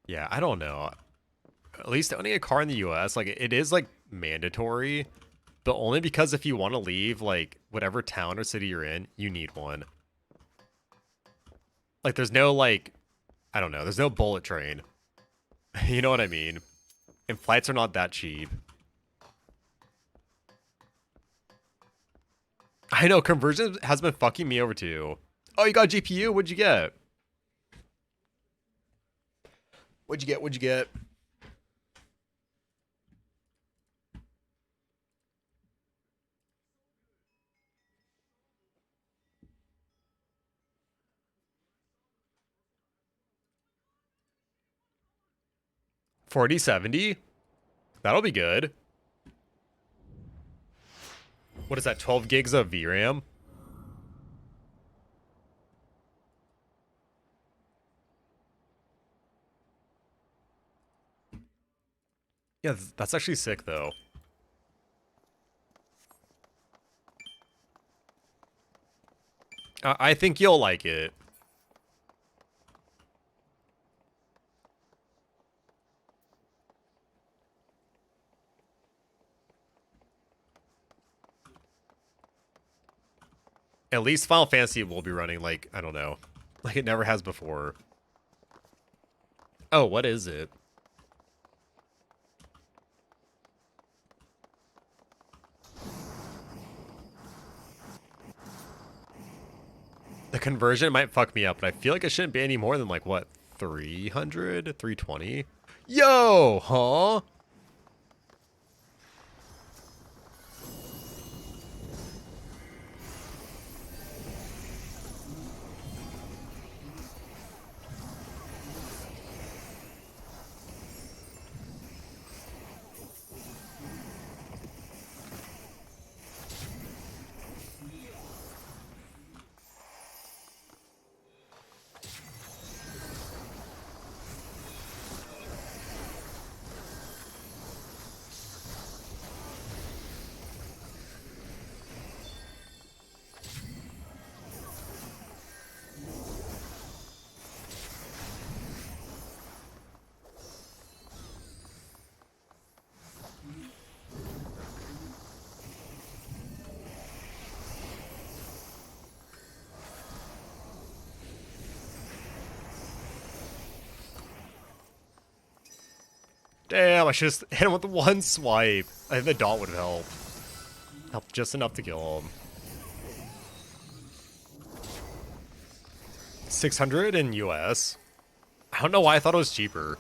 Yeah, I don't know. At least owning a car in the US, like it is like mandatory, but only because if you want to leave like whatever town or city you're in, you need one. Like there's no like, I don't know, there's no bullet train. You know what I mean? And flights are not that cheap. I know conversion has been fucking me over too. Oh, you got GPU? What'd you get? What'd you get? What'd you get? $4070? That'll be good. What is that? 12 gigs of VRAM? Yeah, that's actually sick though. I think you'll like it. At least Final Fantasy will be running like, I don't know, like it never has before. Oh, what is it? The conversion might fuck me up, but I feel like it shouldn't be any more than like, what, 300? 320? Yo, huh? Damn, I should have hit him with the one swipe. I think the dot would have helped. Helped just enough to kill him. 600 in US. I don't know why I thought it was cheaper.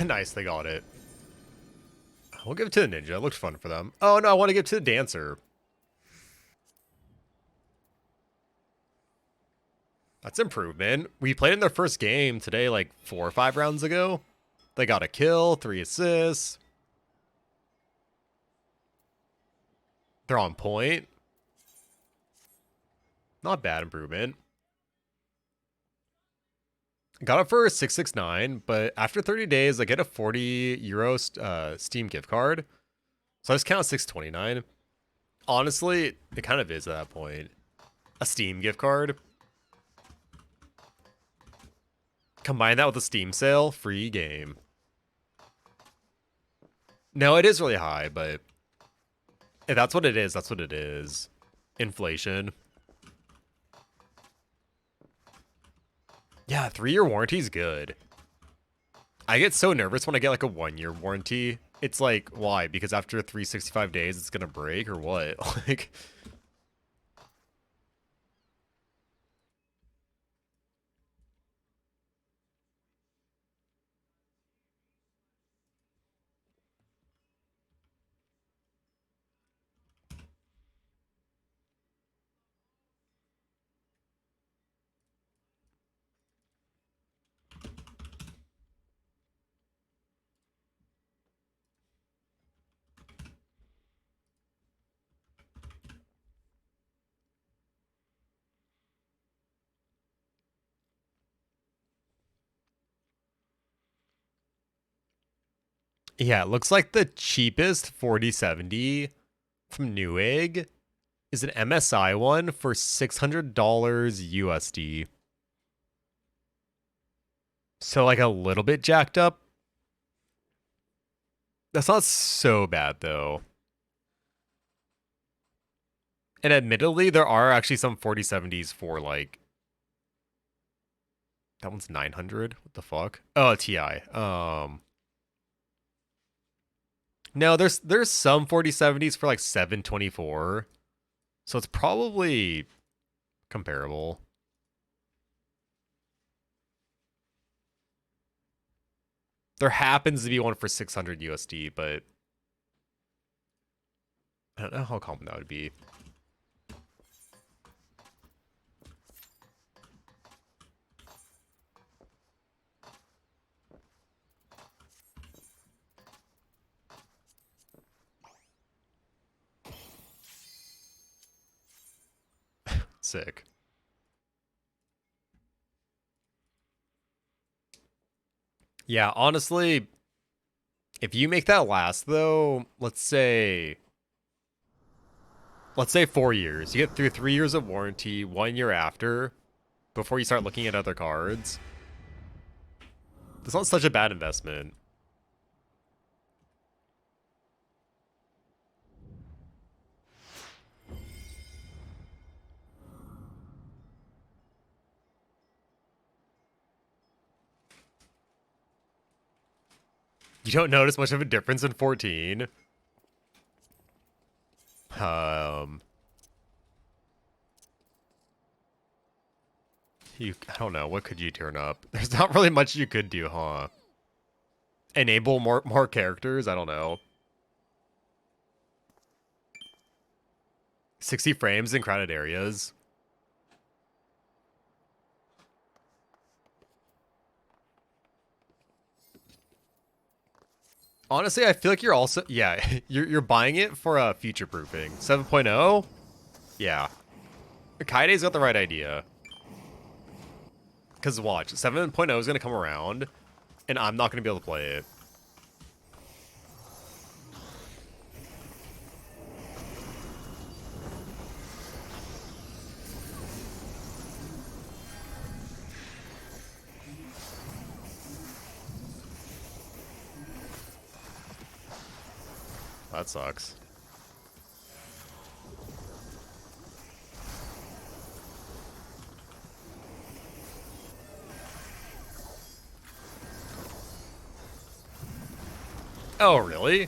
Nice, they got it. We'll give it to the ninja. It looked fun for them. Oh, no, I want to give it to the dancer. That's improvement. We played in their first game today, like 4 or 5 rounds ago. They got a kill, 3 assists. They're on point. Not bad improvement. Got it for 669, but after 30 days, I get a 40 euro Steam gift card. So I just count 629. Honestly, it kind of is at that point. A Steam gift card. Combine that with a Steam sale, free game. No, it is really high, but if that's what it is, that's what it is. Inflation. Yeah, 3-year warranty is good. I get so nervous when I get like a 1-year warranty. It's like, why? Because after 365 days, it's gonna break or what? Like, yeah, it looks like the cheapest 4070 from Newegg is an MSI one for $600 USD. So like a little bit jacked up. That's not so bad though. And admittedly, there are actually some 4070s for like that one's 900. What the fuck? Oh, TI. No, there's some 4070s for like 724. So it's probably comparable. There happens to be one for 600 USD, but I don't know how common that would be. Sick. Yeah, honestly, if you make that last though, let's say 4 years. You get through 3 years of warranty, 1 year after, before you start looking at other cards. That's not such a bad investment. You don't notice much of a difference in 14. Um, I don't know. What could you turn up? There's not really much you could do, huh? Enable more characters? I don't know. 60 frames in crowded areas. Honestly, I feel like you're also, yeah, you're buying it for future proofing. 7.0, Yeah. Kaide's got the right idea. Because watch, 7.0 is going to come around, and I'm not going to be able to play it. That sucks. Oh, really?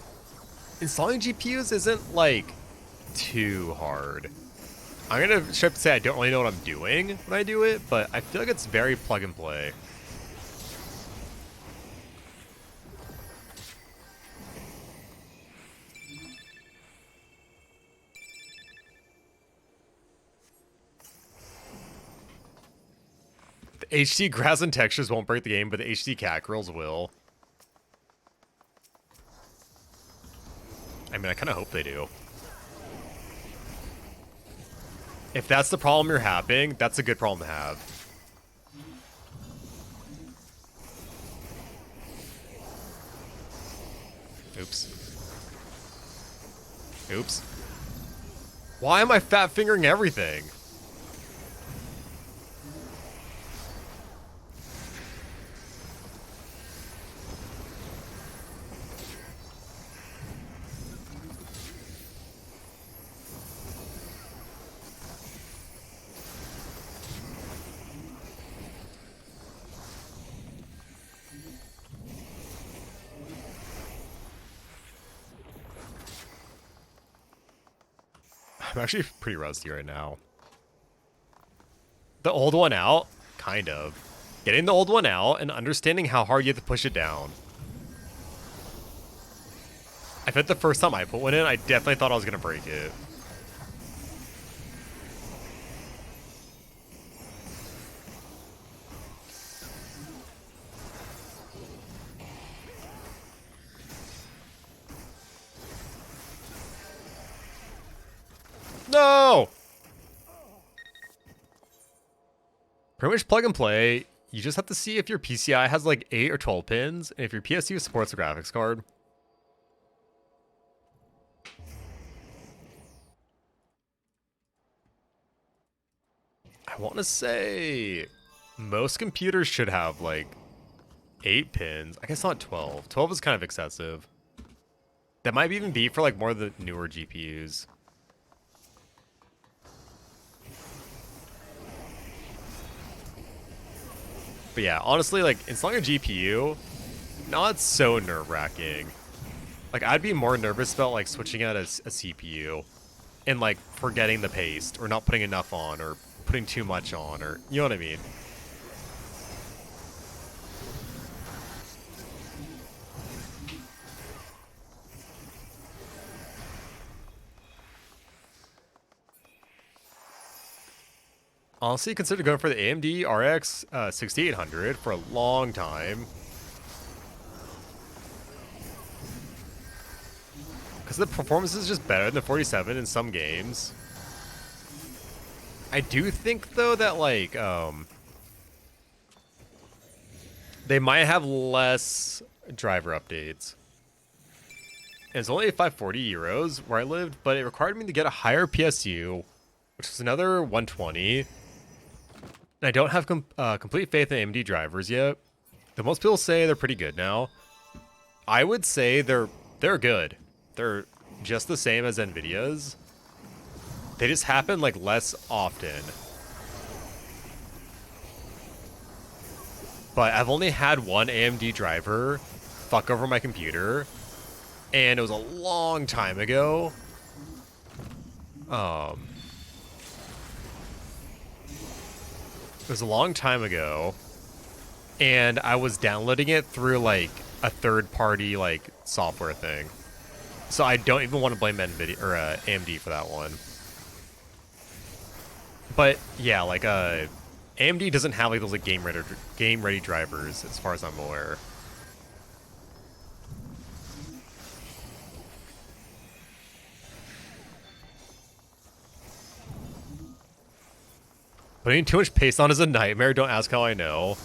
Installing GPUs isn't, like, too hard. I'm going to straight up say I don't really know what I'm doing when I do it, but I feel like it's very plug and play. The HD grass and textures won't break the game, but the HD cat girls will. I mean, I kind of hope they do. If that's the problem you're having, that's a good problem to have. Oops. Oops. Why am I fat fingering everything? I'm actually pretty rusty right now. The old one out? Kind of. Getting the old one out and understanding how hard you have to push it down. I bet the first time I put one in, I definitely thought I was going to break it. No! Pretty much plug and play. You just have to see if your PCI has like 8 or 12 pins, and if your PSU supports a graphics card. I want to say most computers should have like 8 pins. I guess not 12. 12 is kind of excessive. That might even be for like more of the newer GPUs. But yeah, honestly, like, installing a GPU, not so nerve-wracking. Like, I'd be more nervous about, like, switching out a CPU and, like, forgetting the paste or not putting enough on or putting too much on or, you know what I mean? Honestly, consider going for the AMD RX 6800 for a long time. Because the performance is just better than the 47 in some games. I do think, though, that, like, they might have less driver updates. And it's only 540 euros where I lived, but it required me to get a higher PSU, which was another 120. And I don't have complete faith in AMD drivers yet. Though most people say they're pretty good now. I would say they're good. They're just the same as NVIDIA's. They just happen like less often. But I've only had one AMD driver fuck over my computer, and it was a long time ago. It was a long time ago, and I was downloading it through like a third-party like software thing. So I don't even want to blame NVIDIA or AMD for that one. But yeah, like AMD doesn't have like those like game ready drivers as far as I'm aware. Putting too much paste on is a nightmare. Don't ask how I know.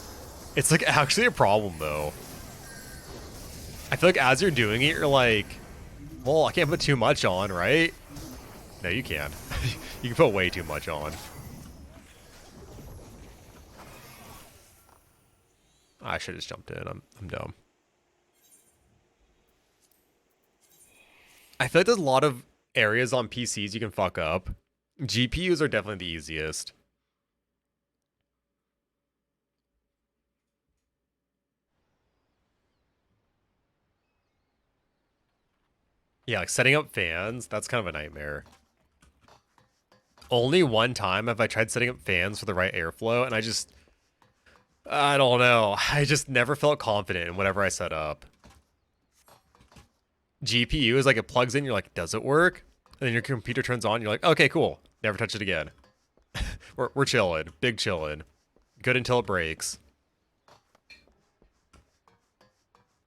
It's like actually a problem though. I feel like as you're doing it, you're like, well, I can't put too much on, right? No, you can. You can put way too much on. I should have just jumped in. I'm dumb. I feel like there's a lot of areas on PCs you can fuck up. GPUs are definitely the easiest. Yeah, like setting up fans, that's kind of a nightmare. Only one time have I tried setting up fans for the right airflow, and I don't know. I just never felt confident in whatever I set up. GPU is like it plugs in, you're like, does it work? And then your computer turns on, you're like, okay, cool. Never touch it again. we're chilling. Big chilling. Good until it breaks.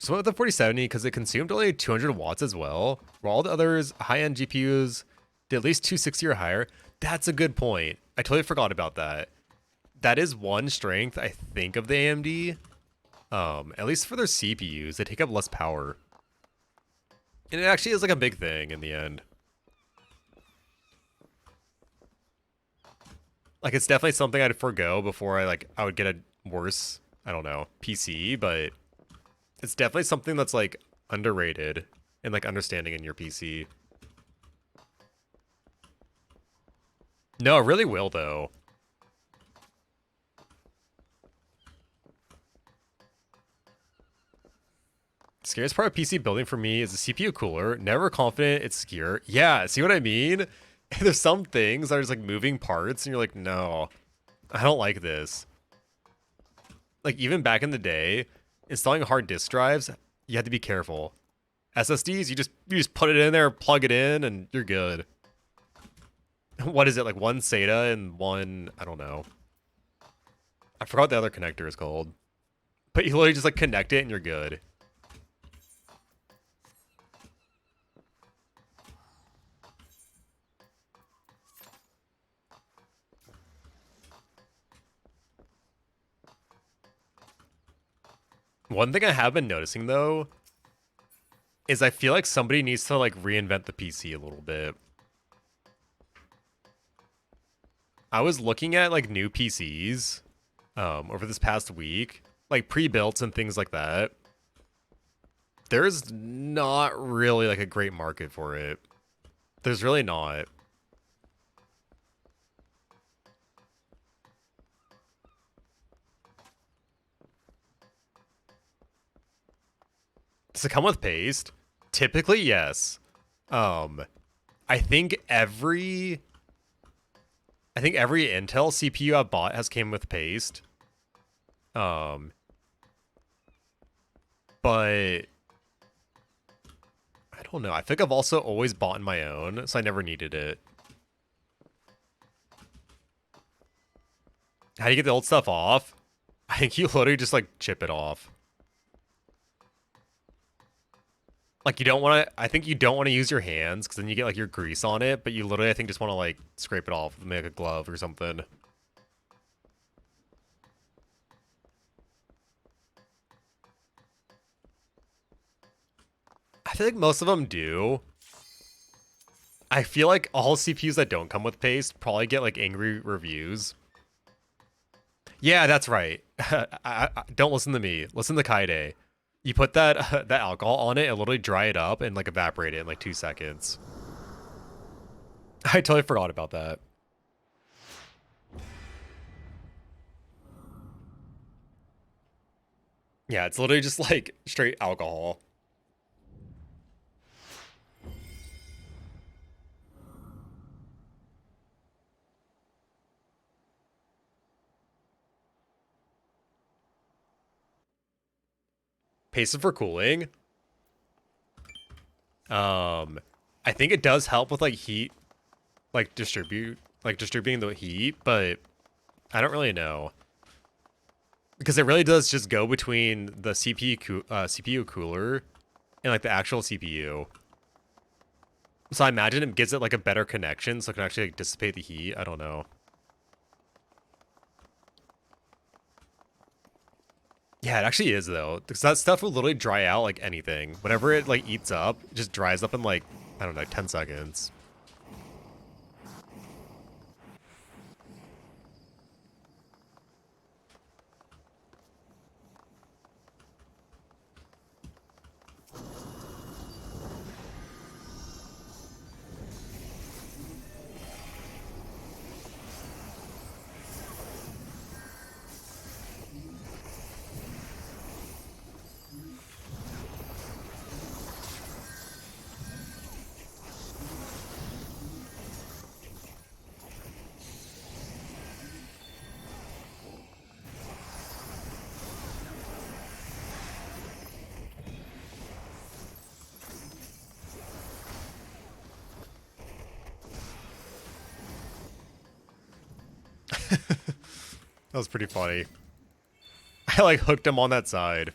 So with the 4070, because it consumed only 200 watts as well, where all the others, high-end GPUs, did at least 260 or higher. That's a good point. I totally forgot about that. That is one strength, I think, of the AMD. At least for their CPUs, they take up less power. And it actually is like a big thing in the end. Like, it's definitely something I'd forego before I would get a worse, I don't know, PC, but it's definitely something that's like underrated and like understanding in your PC. No, it really will though. Scariest part of PC building for me is the CPU cooler. Never confident it's secure. Yeah, see what I mean? There's some things that are just like moving parts and you're like, no, I don't like this. Like even back in the day, installing hard disk drives, you had to be careful. SSDs, you just put it in there, plug it in, and you're good. What is it, like one SATA and one, I don't know. I forgot what the other connector is called. But you literally just like connect it and you're good. One thing I have been noticing though is I feel like somebody needs to like reinvent the PC a little bit. I was looking at like new PCs over this past week, like pre-built and things like that. There's not really like a great market for it. There's really not. Does it come with paste? Typically, yes. Um, I think every Intel CPU I bought has came with paste. But I don't know. I think I've also always bought my own, so I never needed it. How do you get the old stuff off? I think you literally just like chip it off. Like you don't want to, I think you don't want to use your hands because then you get like your grease on it, but you literally, I think, just want to like scrape it off with make a glove or something. I feel like most of them do. I feel like all CPUs that don't come with paste probably get like angry reviews. Yeah, that's right. Don't listen to me. Listen to Kaide. You put that that alcohol on it and literally dry it up and like evaporate it in like 2 seconds. I totally forgot about that. Yeah, it's literally just like straight alcohol. Paste it for cooling. Um, I think it does help with like heat, like distributing the heat, but I don't really know because it really does just go between the CPU cooler and like the actual CPU. So I imagine it gives it like a better connection so it can actually like dissipate the heat. I don't know. Yeah, it actually is though, because that stuff will literally dry out like anything. Whenever it like eats up, it just dries up in like, I don't know, 10 seconds. That was pretty funny. I like hooked him on that side.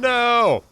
No!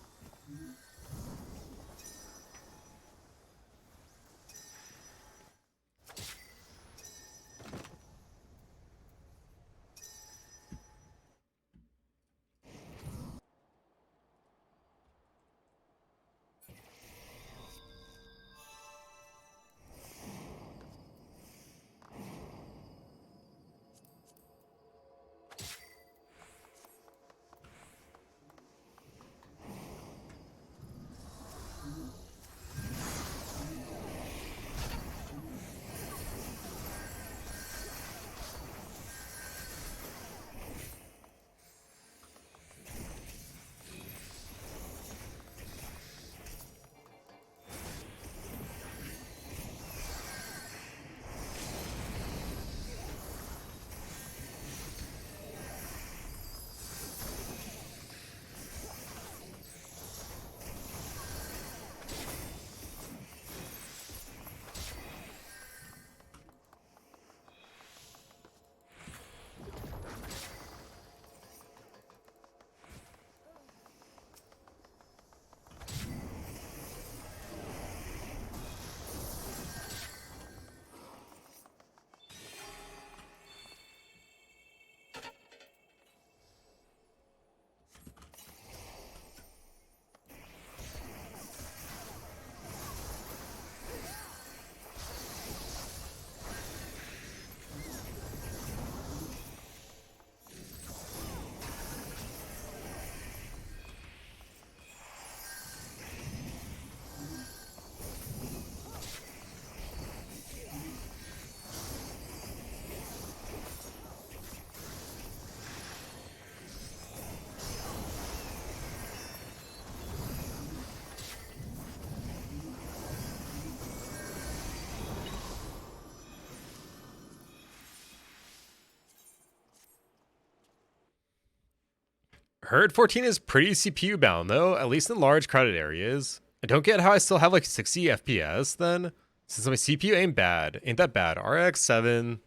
Herd 14 is pretty CPU bound though, at least in large crowded areas. I don't get how I still have like 60 FPS then, since my CPU ain't bad. Ain't that bad. RX 7.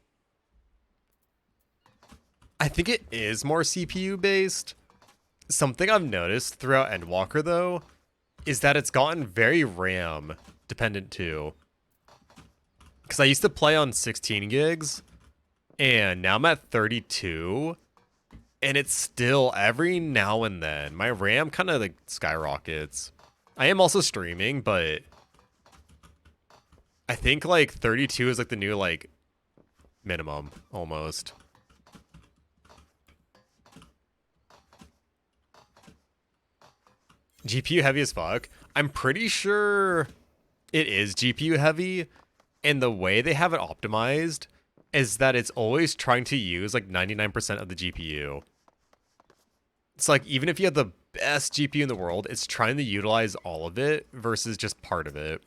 I think it is more CPU based. Something I've noticed throughout Endwalker though, is that it's gotten very RAM dependent too. Because I used to play on 16 gigs, and now I'm at 32, and it's still every now and then my RAM kind of like skyrockets. I am also streaming, but I think like 32 is like the new like minimum almost. GPU heavy as fuck. I'm pretty sure it is GPU heavy, and the way they have it optimized is that it's always trying to use like 99% of the GPU. It's like even if you have the best GPU in the world, it's trying to utilize all of it versus just part of it.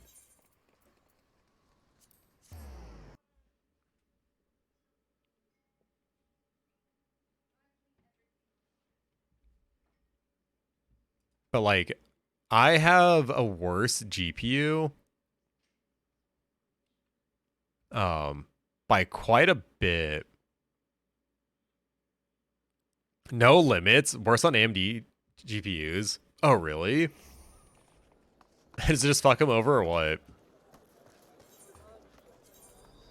But like, I have a worse GPU, by quite a bit. No limits. Worse on AMD GPUs. Oh, really? Does it just fuck them over or what?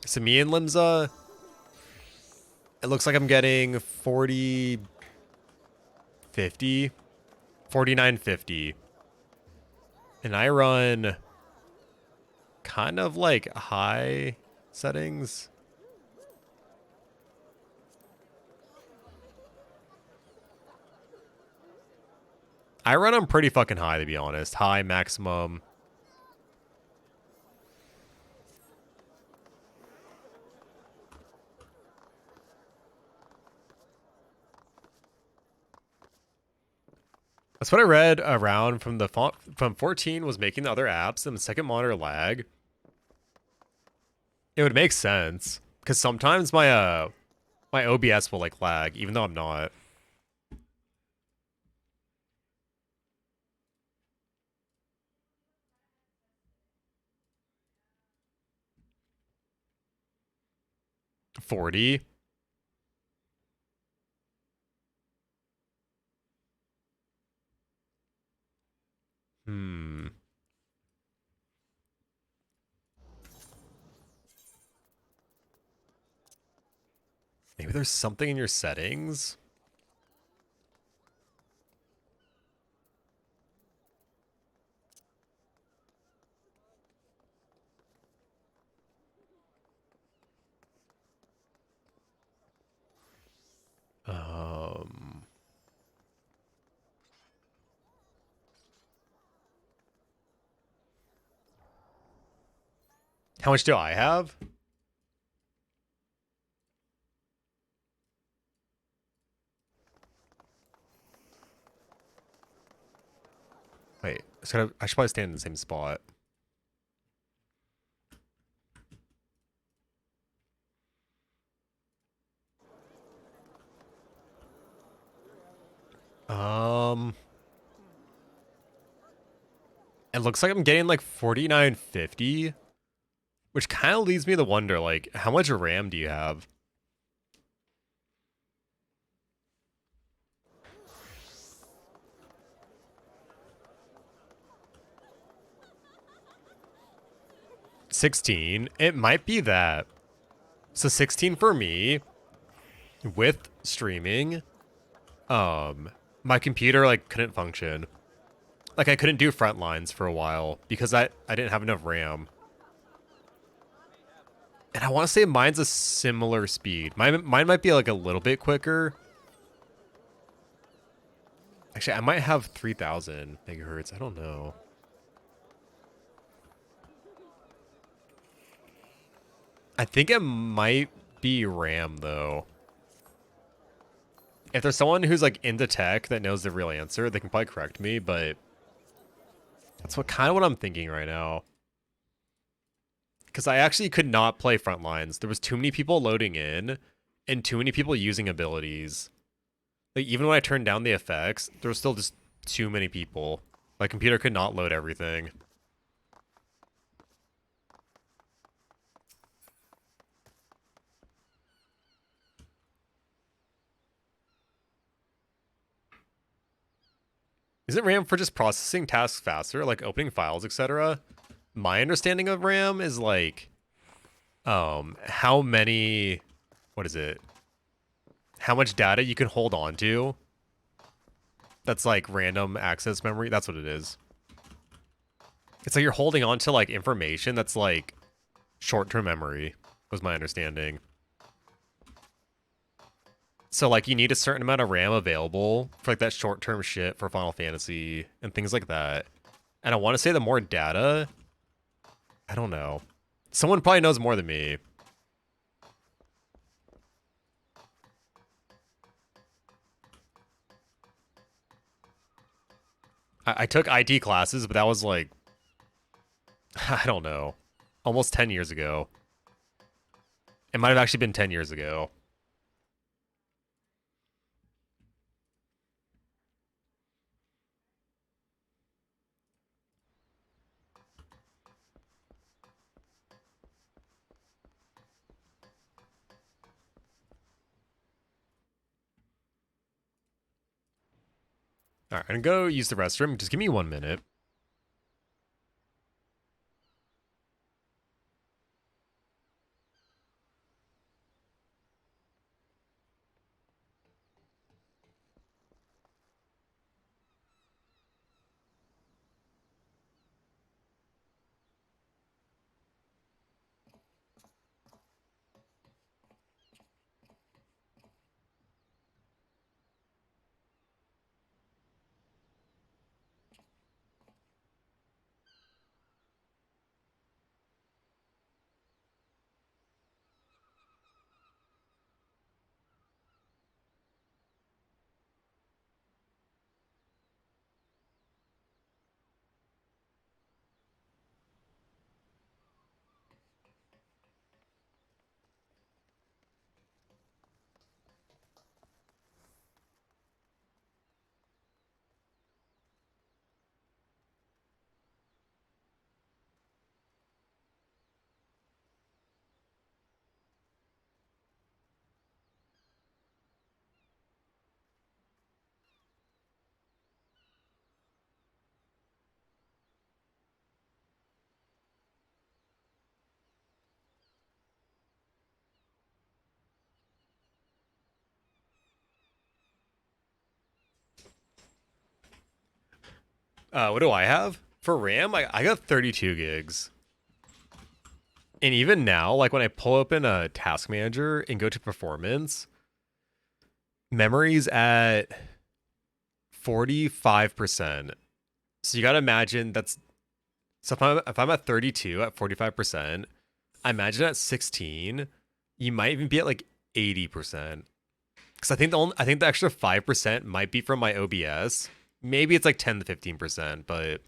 So me and Limza, it looks like I'm getting 40, 50, 4950. And I run kind of like high settings. I run them pretty fucking high, to be honest. High, maximum. That's what I read around from the font from 14 was making the other apps and the second monitor lag. It would make sense because sometimes my OBS will like lag even though I'm not. $40. Hmm. Maybe there's something in your settings. Um. How much do I have? Wait, so I should probably stand in the same spot. Um, it looks like I'm getting like 4950, which kind of leads me to wonder, like, how much RAM do you have? $16. It might be that. So 16 for me with streaming. My computer like couldn't function. Like I couldn't do front lines for a while because I didn't have enough RAM. And I want to say mine's a similar speed. Mine might be like a little bit quicker. Actually, I might have 3000 megahertz. I don't know. I think it might be RAM though. If there's someone who's like into tech that knows the real answer, they can probably correct me, but that's what I'm thinking right now. Because I actually could not play front lines. There was too many people loading in and too many people using abilities. Like even when I turned down the effects, there was still just too many people. My computer could not load everything. Isn't RAM for just processing tasks faster, like opening files, etc.? My understanding of RAM is like, how many, what is it? How much data you can hold on to. That's like random access memory. That's what it is. It's like you're holding on to like information that's like short-term memory, was my understanding. So like you need a certain amount of RAM available for like that short-term shit for Final Fantasy and things like that. And I want to say the more data, I don't know. Someone probably knows more than me. I took IT classes, but that was like, I don't know, almost 10 years ago. It might have actually been 10 years ago. All right, I'm gonna go use the restroom. Just give me 1 minute. What do I have for RAM? I got 32 gigs. And even now, like when I pull open a task manager and go to performance, memory's at 45%. So you gotta imagine that's so if I'm at 32 at 45%, I imagine at 16, you might even be at like 80%. Because I think the extra 5% might be from my OBS. Maybe it's like 10 to 15%, but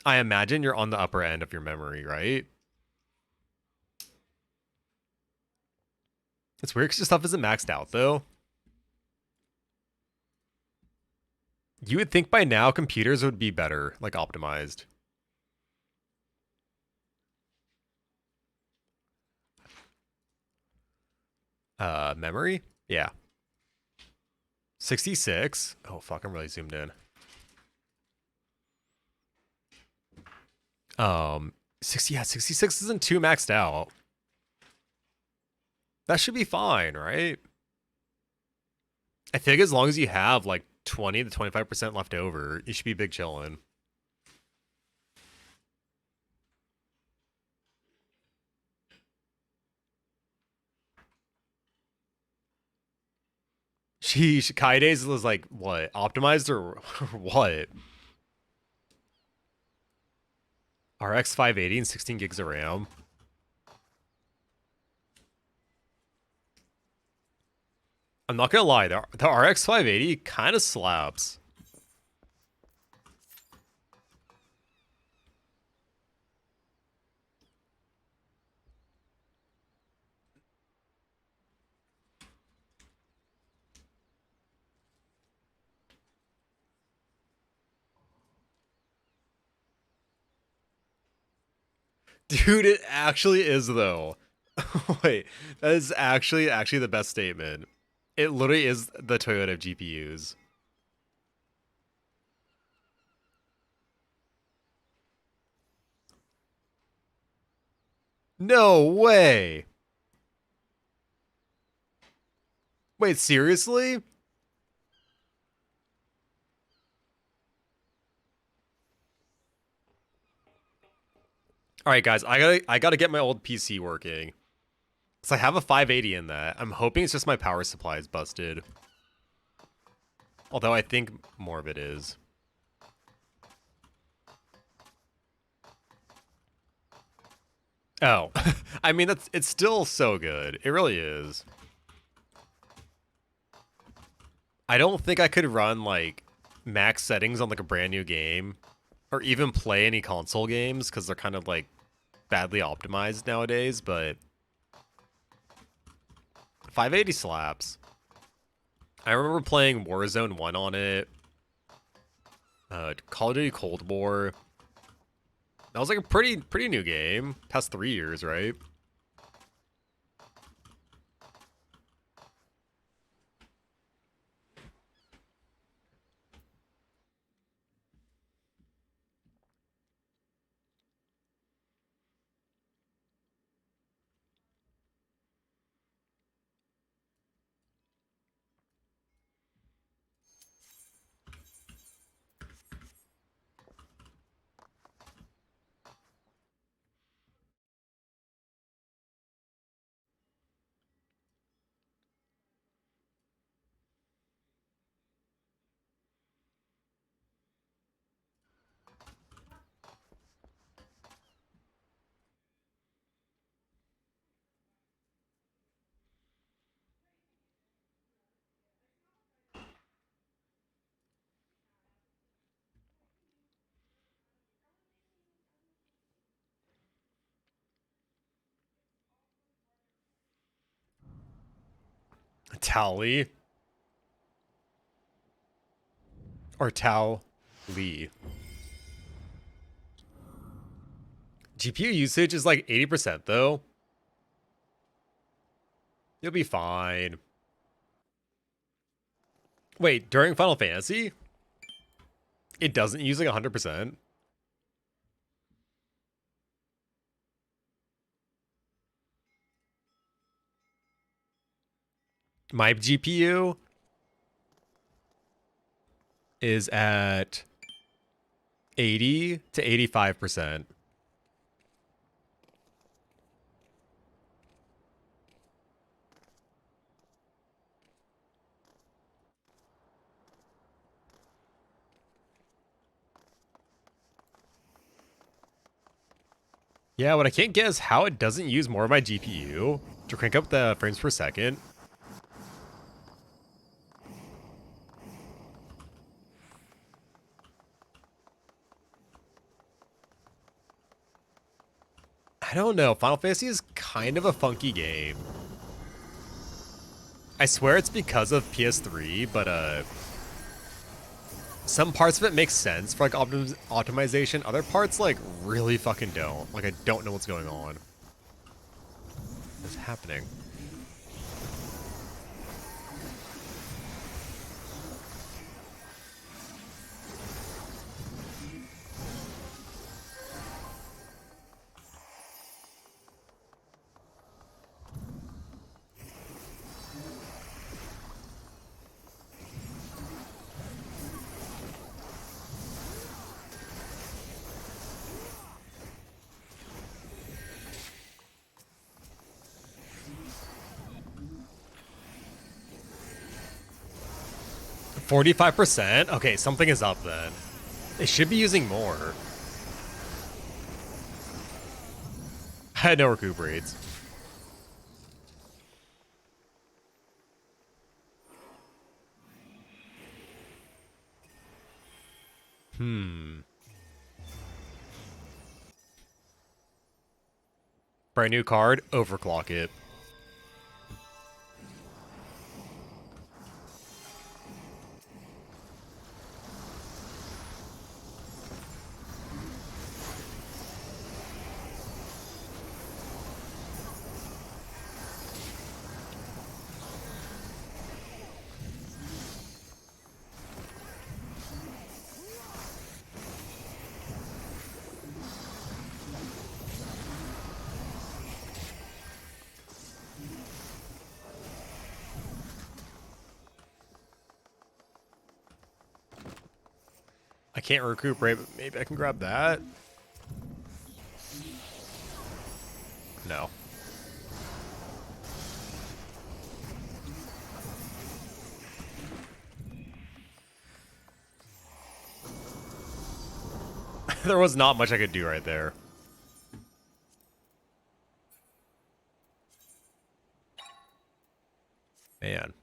I imagine you're on the upper end of your memory, right? It's weird because your stuff isn't maxed out though. You would think by now computers would be better, like optimized. Memory? Yeah. 66. Oh fuck, I'm really zoomed in. 60, yeah, 66 isn't too maxed out. That should be fine, right? I think as long as you have like 20 to 25% left over, you should be big chillin'. Sheesh, Kaide's was like what? Optimized or what? RX 580 and 16 gigs of RAM. I'm not gonna lie, the RX 580 kind of slaps. Dude, it actually is though. Wait, that is actually the best statement. It literally is the Toyota of GPUs. No way. Wait, seriously? All right, guys, I gotta get my old PC working. So I have a 580 in that. I'm hoping it's just my power supply is busted. Although I think more of it is. Oh, I mean it's still so good. It really is. I don't think I could run like max settings on like a brand new game or even play any console games because they're kind of like badly optimized nowadays, but 580 slaps. I remember playing Warzone 1 on it, Call of Duty Cold War. That was like a pretty new game. Past 3 years, right? Tally. Or Tao Lee. GPU usage is like 80% though. You'll be fine. Wait, during Final Fantasy? It doesn't use like 100%? My GPU is at 80 to 85%. Yeah, what I can't get is how it doesn't use more of my GPU to crank up the frames per second. I don't know. Final Fantasy is kind of a funky game. I swear it's because of PS3, but some parts of it make sense for like optimization. Other parts like really fucking don't. Like I don't know what's going on. What's happening? 45%? Okay, something is up then. It should be using more. I had no recuperates. Brand new card, overclock it. I can't recuperate, but maybe I can grab that. No. There was not much I could do right there. Man.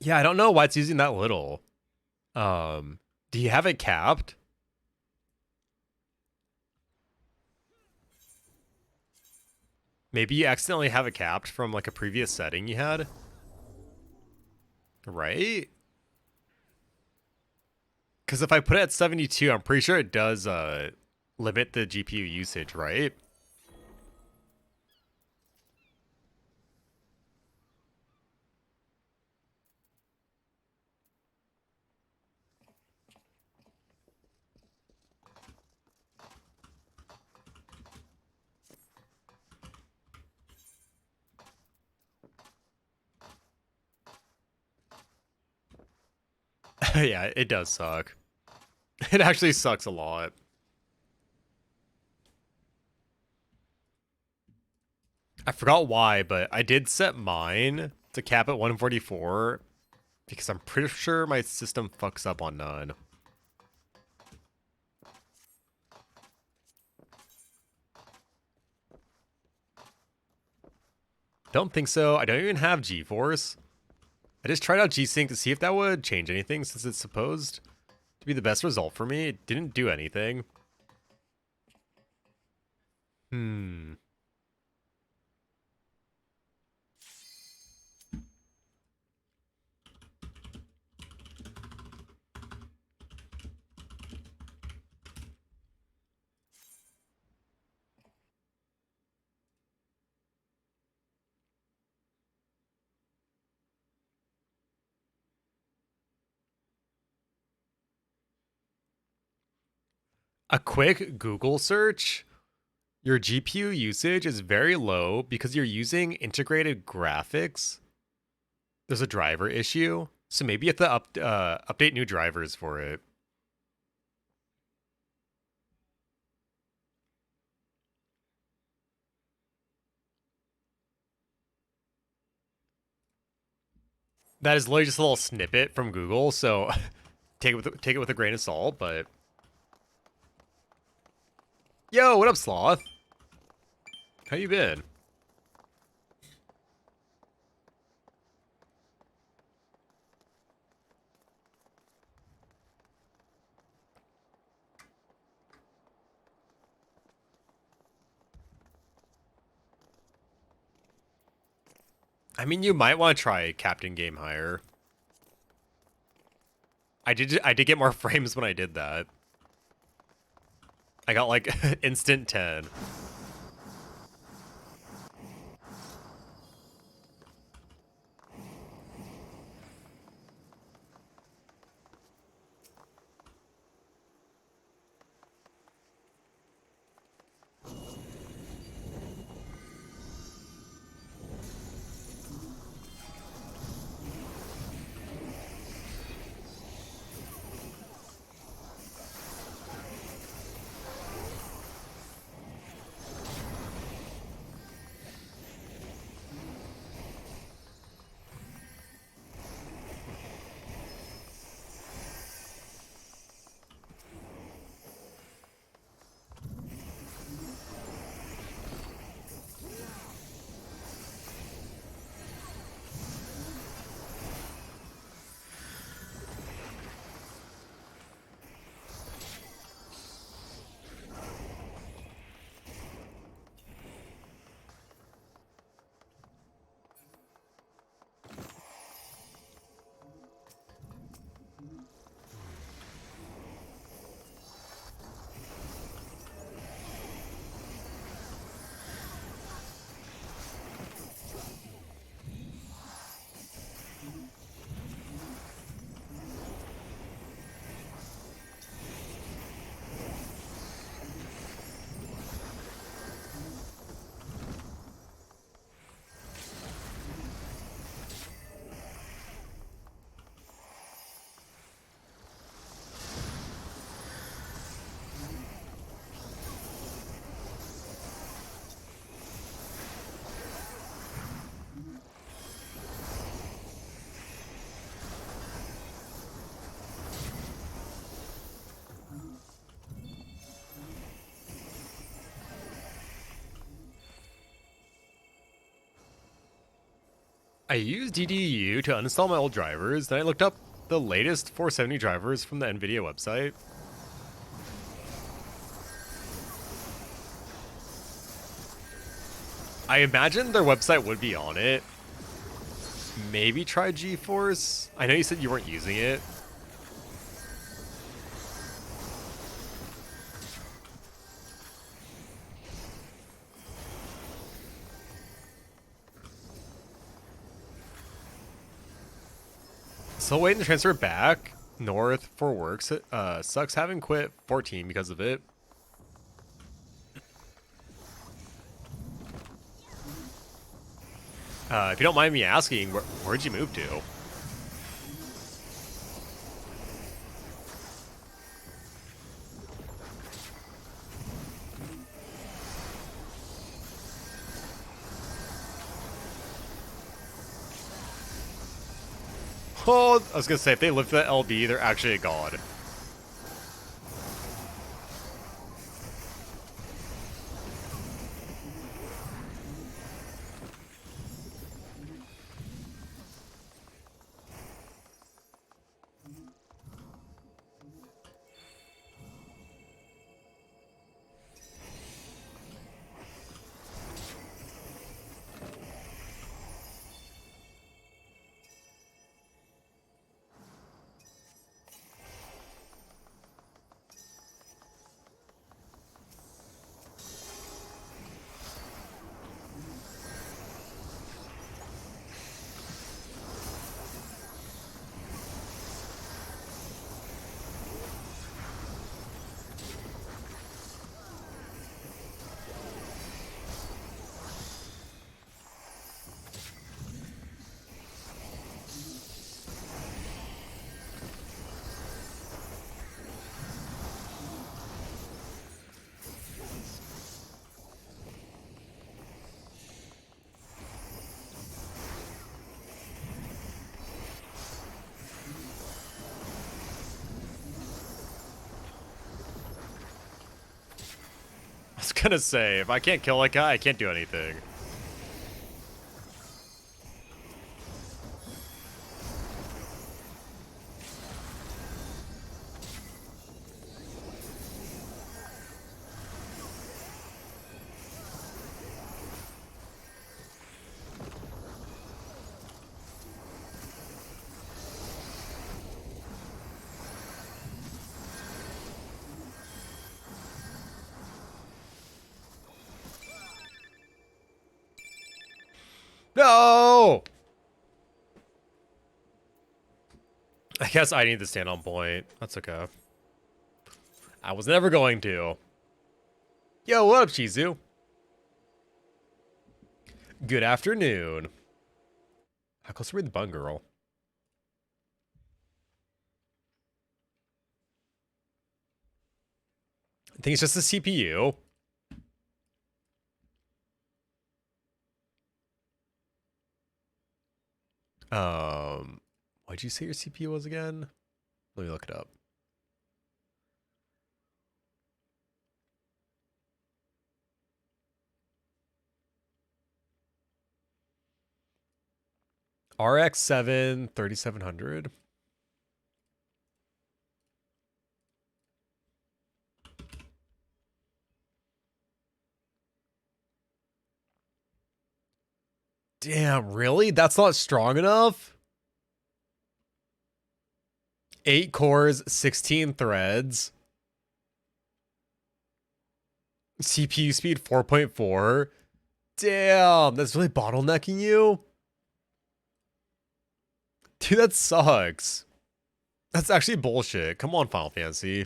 Yeah, I don't know why it's using that little. Do you have it capped? Maybe you accidentally have it capped from like a previous setting you had? Right? Because if I put it at 72, I'm pretty sure it does limit the GPU usage, right? Yeah, it does suck. It actually sucks a lot. I forgot why, but I did set mine to cap at 144 because I'm pretty sure my system fucks up on none. Don't think so. I don't even have GeForce. I just tried out G-Sync to see if that would change anything since it's supposed to be the best result for me. It didn't do anything. Hmm. A quick Google search. Your GPU usage is very low because you're using integrated graphics. There's a driver issue, so maybe you have to update new drivers for it. That is literally just a little snippet from Google, so take it with a grain of salt. But yo, what up, Sloth? How you been? I mean, you might want to try Captain Game Higher. I did get more frames when I did that. I got like instant 10. I used DDU to uninstall my old drivers, then I looked up the latest 470 drivers from the NVIDIA website. I imagine their website would be on it. Maybe try GeForce. I know you said you weren't using it. Still waiting to transfer back north for work. Sucks having quit 14 because of it. If you don't mind me asking, where'd you move to? Oh, I was gonna say, if they live to that LB, they're actually a god. gonna say, if I can't kill that guy, I can't do anything. No! I guess I need to stand on point. That's okay. I was never going to. Yo, what up, Shizu? Good afternoon. How close are we to the bun girl? I think it's just the CPU. What'd you say your CPU was again? Let me look it up. RX7 3700. Damn, really? That's not strong enough? 8 cores, 16 threads. CPU speed 4.4. Damn, that's really bottlenecking you? Dude, that sucks. That's actually bullshit. Come on, Final Fantasy.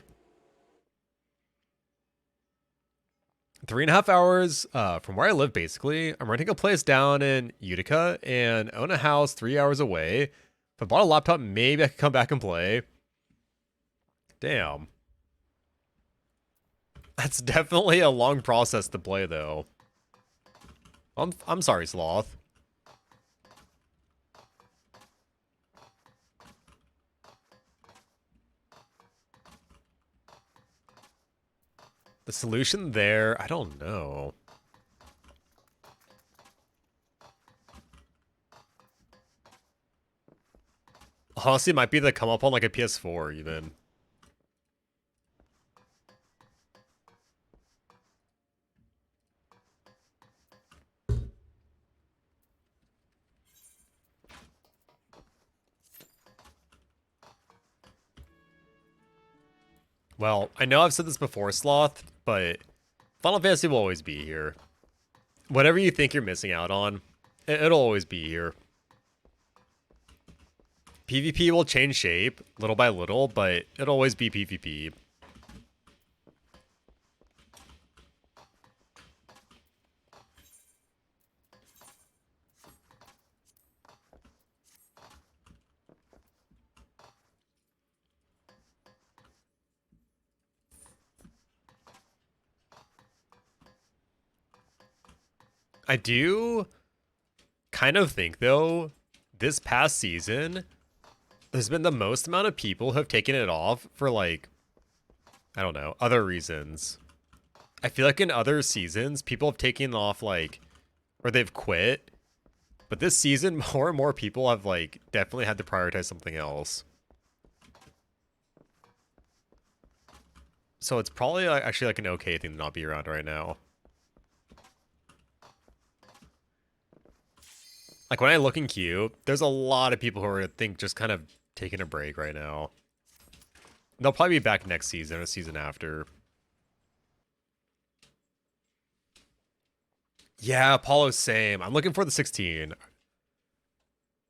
3.5 hours from where I live, basically. I'm renting a place down in Utica and own a house 3 hours away. If I bought a laptop, maybe I could come back and play. Damn. That's definitely a long process to play, though. I'm sorry, Sloth. The solution there, I don't know. Honestly, it might be to come up on like a PS4 even. Well, I know I've said this before, Sloth, but Final Fantasy will always be here. Whatever you think you're missing out on, it'll always be here. PvP will change shape little by little, but it'll always be PvP. I do kind of think, though, this past season, there's been the most amount of people who have taken it off for, like, I don't know, other reasons. I feel like in other seasons, people have taken off, like, or they've quit. But this season, more and more people have, like, definitely had to prioritize something else. So it's probably like, actually like an okay thing to not be around right now. Like when I look in queue, there's a lot of people who are, I think, just kind of taking a break right now. They'll probably be back next season or the season after. Yeah, Apollo, same. I'm looking for the 16.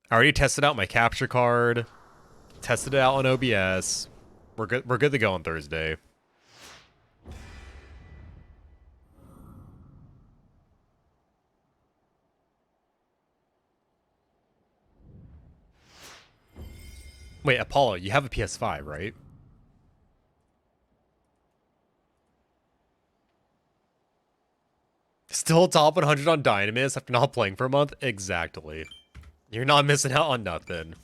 I already tested out my capture card. Tested it out on OBS. We're good. We're good to go on Thursday. Wait, Apollo, you have a PS5, right? Still top 100 on Dynamis after not playing for a month? Exactly. You're not missing out on nothing.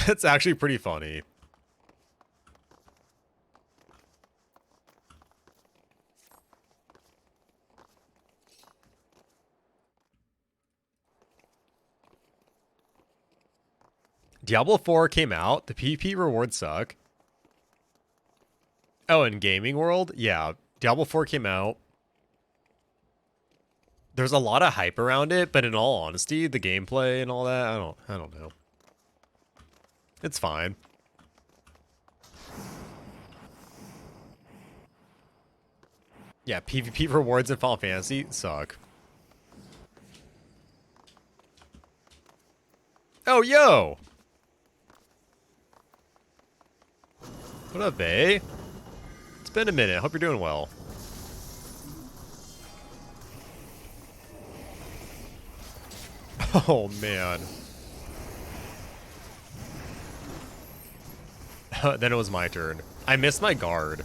That's actually pretty funny. Diablo 4 came out. The PvP rewards suck. Oh, in gaming world? Yeah. Diablo 4 came out. There's a lot of hype around it, but in all honesty, the gameplay and all that, I don't know. It's fine. Yeah, PvP rewards in Final Fantasy suck. Oh, yo! What up, Bay? It's been a minute. Hope you're doing well. Oh, man. Then it was my turn. I missed my guard.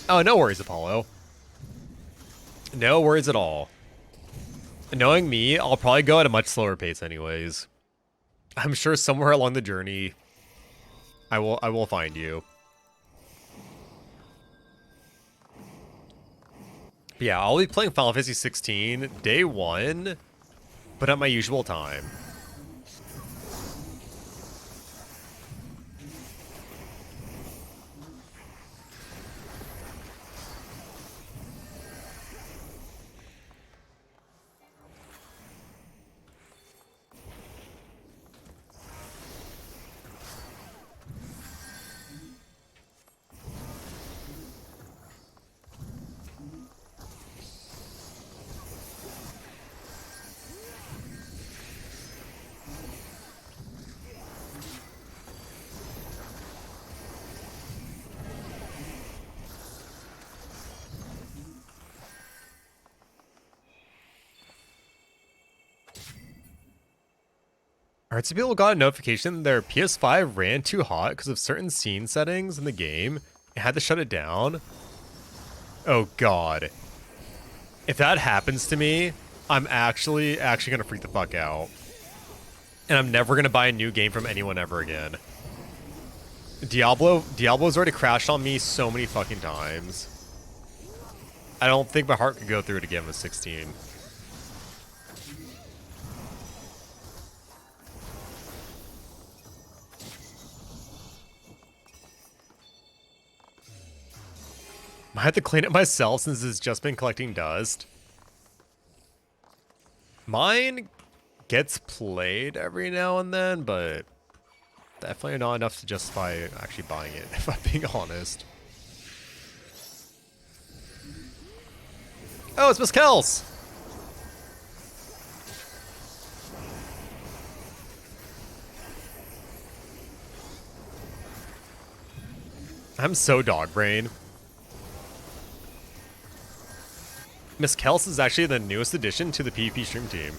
Oh, no worries, Apollo. No worries at all. Knowing me, I'll probably go at a much slower pace anyways. I'm sure somewhere along the journey, I will find you. But yeah, I'll be playing Final Fantasy 16 day 1, but at my usual time. Alright, so people got a notification their PS5 ran too hot because of certain scene settings in the game. It had to shut it down. Oh god. If that happens to me, I'm actually gonna freak the fuck out. And I'm never gonna buy a new game from anyone ever again. Diablo's already crashed on me so many fucking times. I don't think my heart could go through it again with 16. I have to clean it myself since it's just been collecting dust. Mine gets played every now and then, but definitely not enough to justify actually buying it, if I'm being honest. Oh, it's Miss Kels! I'm so dog brain. Miss Kels is actually the newest addition to the PvP stream team.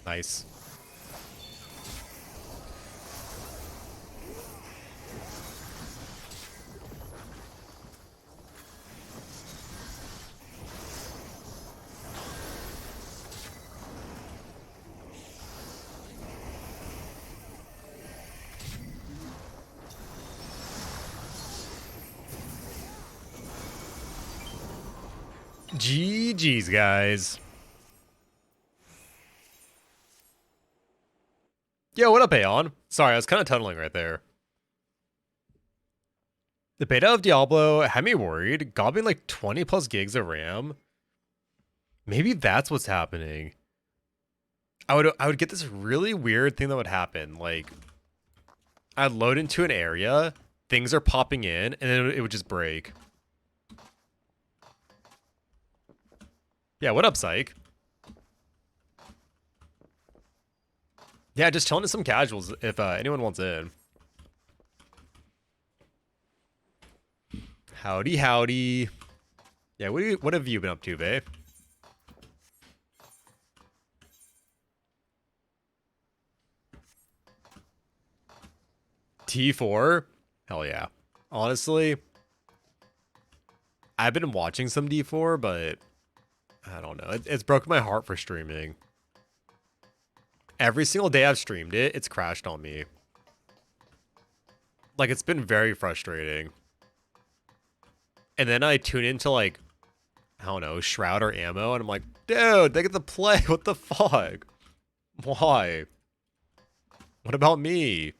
Nice. GG's, guys. Yo, what up, Aeon? Sorry, I was kind of tunneling right there. The beta of Diablo had me worried. Got me like 20 plus gigs of RAM. Maybe that's what's happening. I would get this really weird thing that would happen. Like, I'd load into an area, things are popping in, and then it would just break. Yeah, what up, Psych? Yeah, just chilling to some casuals if anyone wants in. Howdy, howdy. Yeah, what have you been up to, babe? T4? Hell yeah. Honestly, I've been watching some D4, but I don't know. It's broken my heart for streaming. Every single day I've streamed it, it's crashed on me. Like, it's been very frustrating. And then I tune into, like, I don't know, Shroud or Ammo, and I'm like, dude, they get to play. What the fuck? Why? What about me?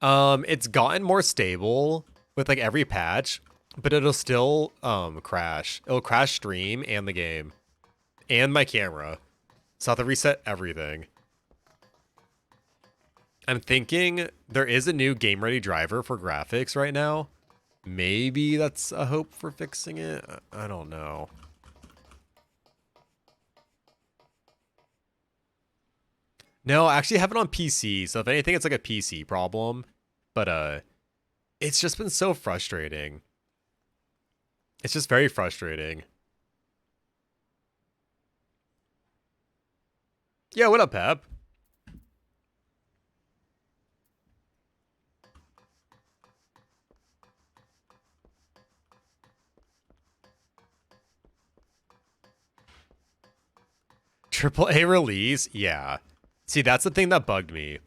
It's gotten more stable with like every patch, but it'll still crash. It'll crash stream and the game and my camera. So I have to reset everything. I'm thinking there is a new game ready driver for graphics right now. Maybe that's a hope for fixing it. I don't know. No, I actually have it on PC. So if anything, it's like a PC problem. But it's just been so frustrating. It's just very frustrating. Yeah, what up, Pep? Triple A release? Yeah. See, that's the thing that bugged me.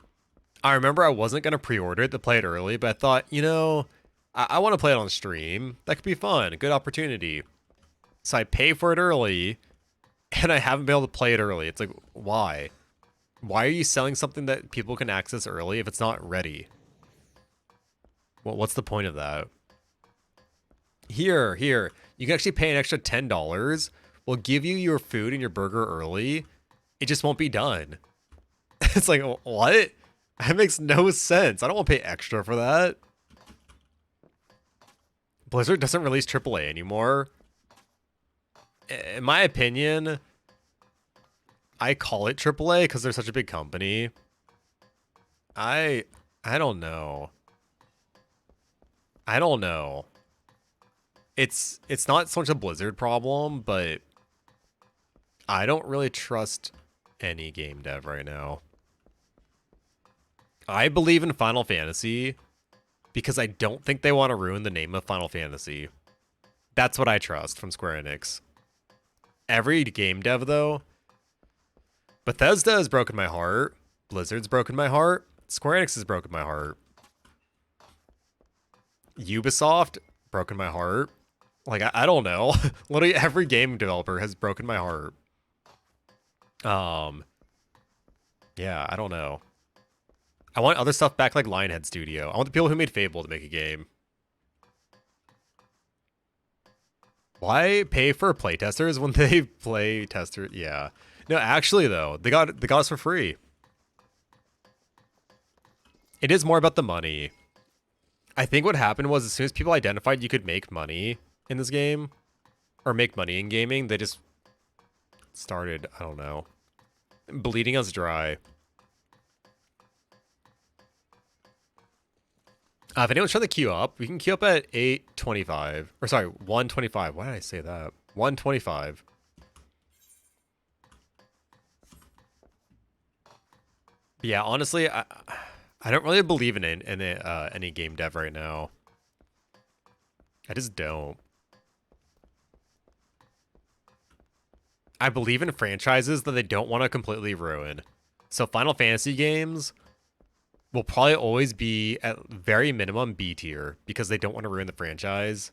I remember I wasn't going to pre-order it to play it early, but I thought, you know, I want to play it on stream. That could be fun. A good opportunity. So I pay for it early, and I haven't been able to play it early. It's like, why? Why are you selling something that people can access early if it's not ready? Well, what's the point of that? Here. You can actually pay an extra $10. We'll give you your food and your burger early. It just won't be done. It's like, what? That makes no sense. I don't want to pay extra for that. Blizzard doesn't release AAA anymore. In my opinion, I call it AAA because they're such a big company. I don't know. I don't know. It's not so much a Blizzard problem, but I don't really trust any game dev right now. I believe in Final Fantasy because I don't think they want to ruin the name of Final Fantasy. That's what I trust from Square Enix. Every game dev, though, Bethesda has broken my heart. Blizzard's broken my heart. Square Enix has broken my heart. Ubisoft broken my heart. Like, I don't know. Literally every game developer has broken my heart. Yeah, I don't know. I want other stuff back like Lionhead Studio. I want the people who made Fable to make a game. Why pay for playtesters when they play tester? Yeah. No, actually though, they got us for free. It is more about the money. I think what happened was as soon as people identified you could make money in this game, or make money in gaming, they just started, I don't know, bleeding us dry. If anyone's trying to queue up, we can queue up at 8:25. Or sorry, 1:25. Why did I say that? 1:25. Yeah, honestly, I don't really believe in any game dev right now. I just don't. I believe in franchises that they don't want to completely ruin. So Final Fantasy games will probably always be at very minimum B tier because they don't want to ruin the franchise.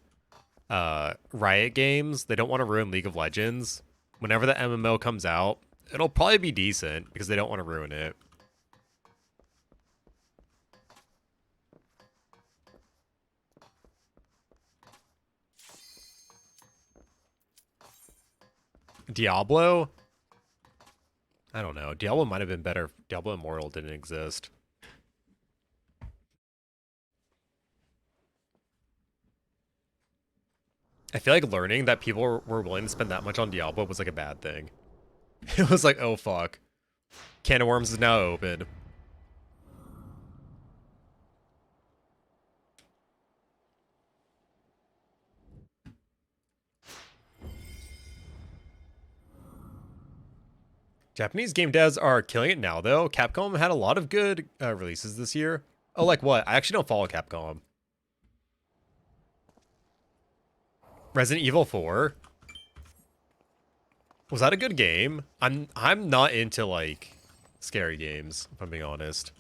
Riot games, they don't want to ruin League of Legends. Whenever the MMO comes out, it'll probably be decent because they don't want to ruin it. Diablo? I don't know. Diablo might have been better if Diablo Immortal didn't exist. I feel like learning that people were willing to spend that much on Diablo was like a bad thing. It was like, oh fuck. Can of Worms is now open. Japanese game devs are killing it now, though. Capcom had a lot of good releases this year. Oh, like what? I actually don't follow Capcom. Resident Evil 4. Was that a good game? I'm not into like scary games, if I'm being honest.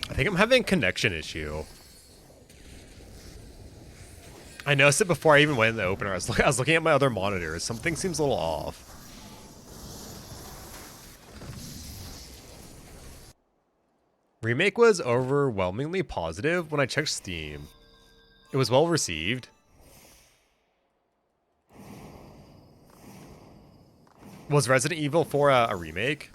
I think I'm having a connection issue. I noticed it before I even went in the opener. I was looking at my other monitors. Something seems a little off. Remake was overwhelmingly positive when I checked Steam. It was well received. Was Resident Evil 4 a remake?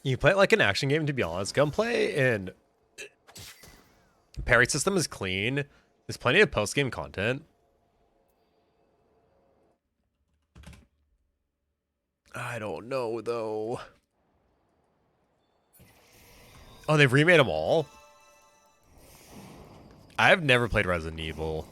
You play it like an action game, to be honest. Gunplay and parry system is clean. There's plenty of post-game content. I don't know, though. Oh, they've remade them all? I've never played Resident Evil.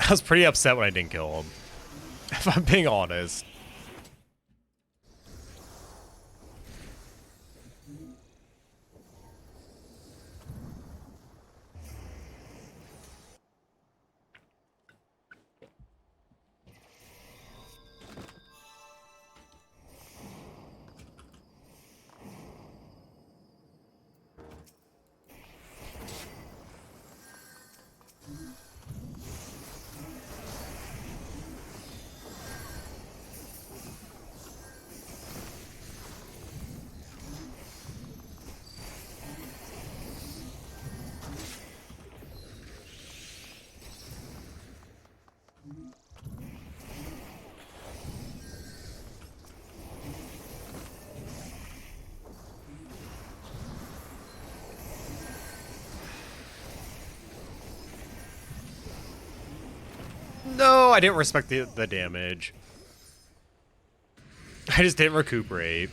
I was pretty upset when I didn't kill him, if I'm being honest. I didn't respect the damage. I just didn't recuperate.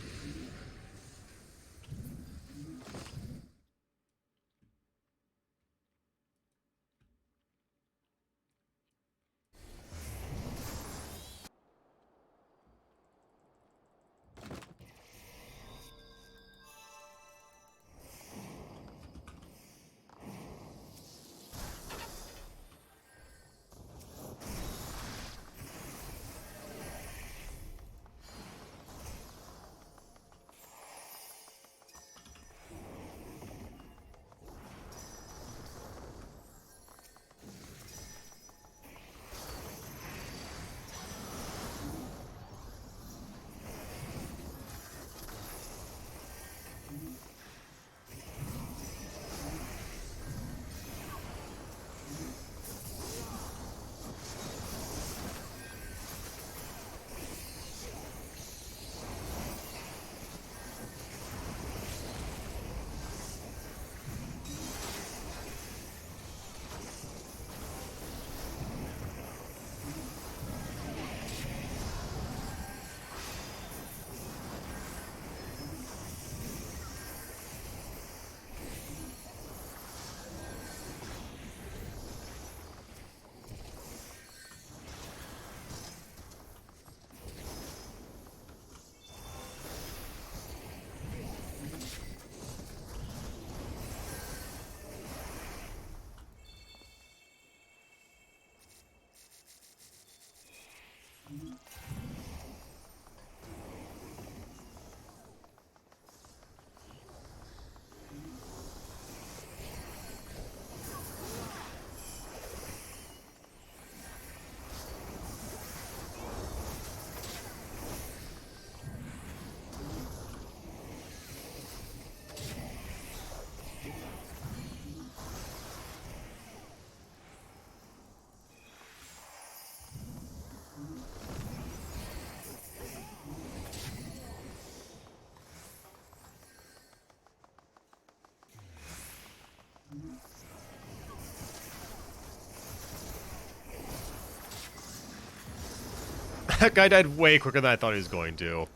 That guy died way quicker than I thought he was going to.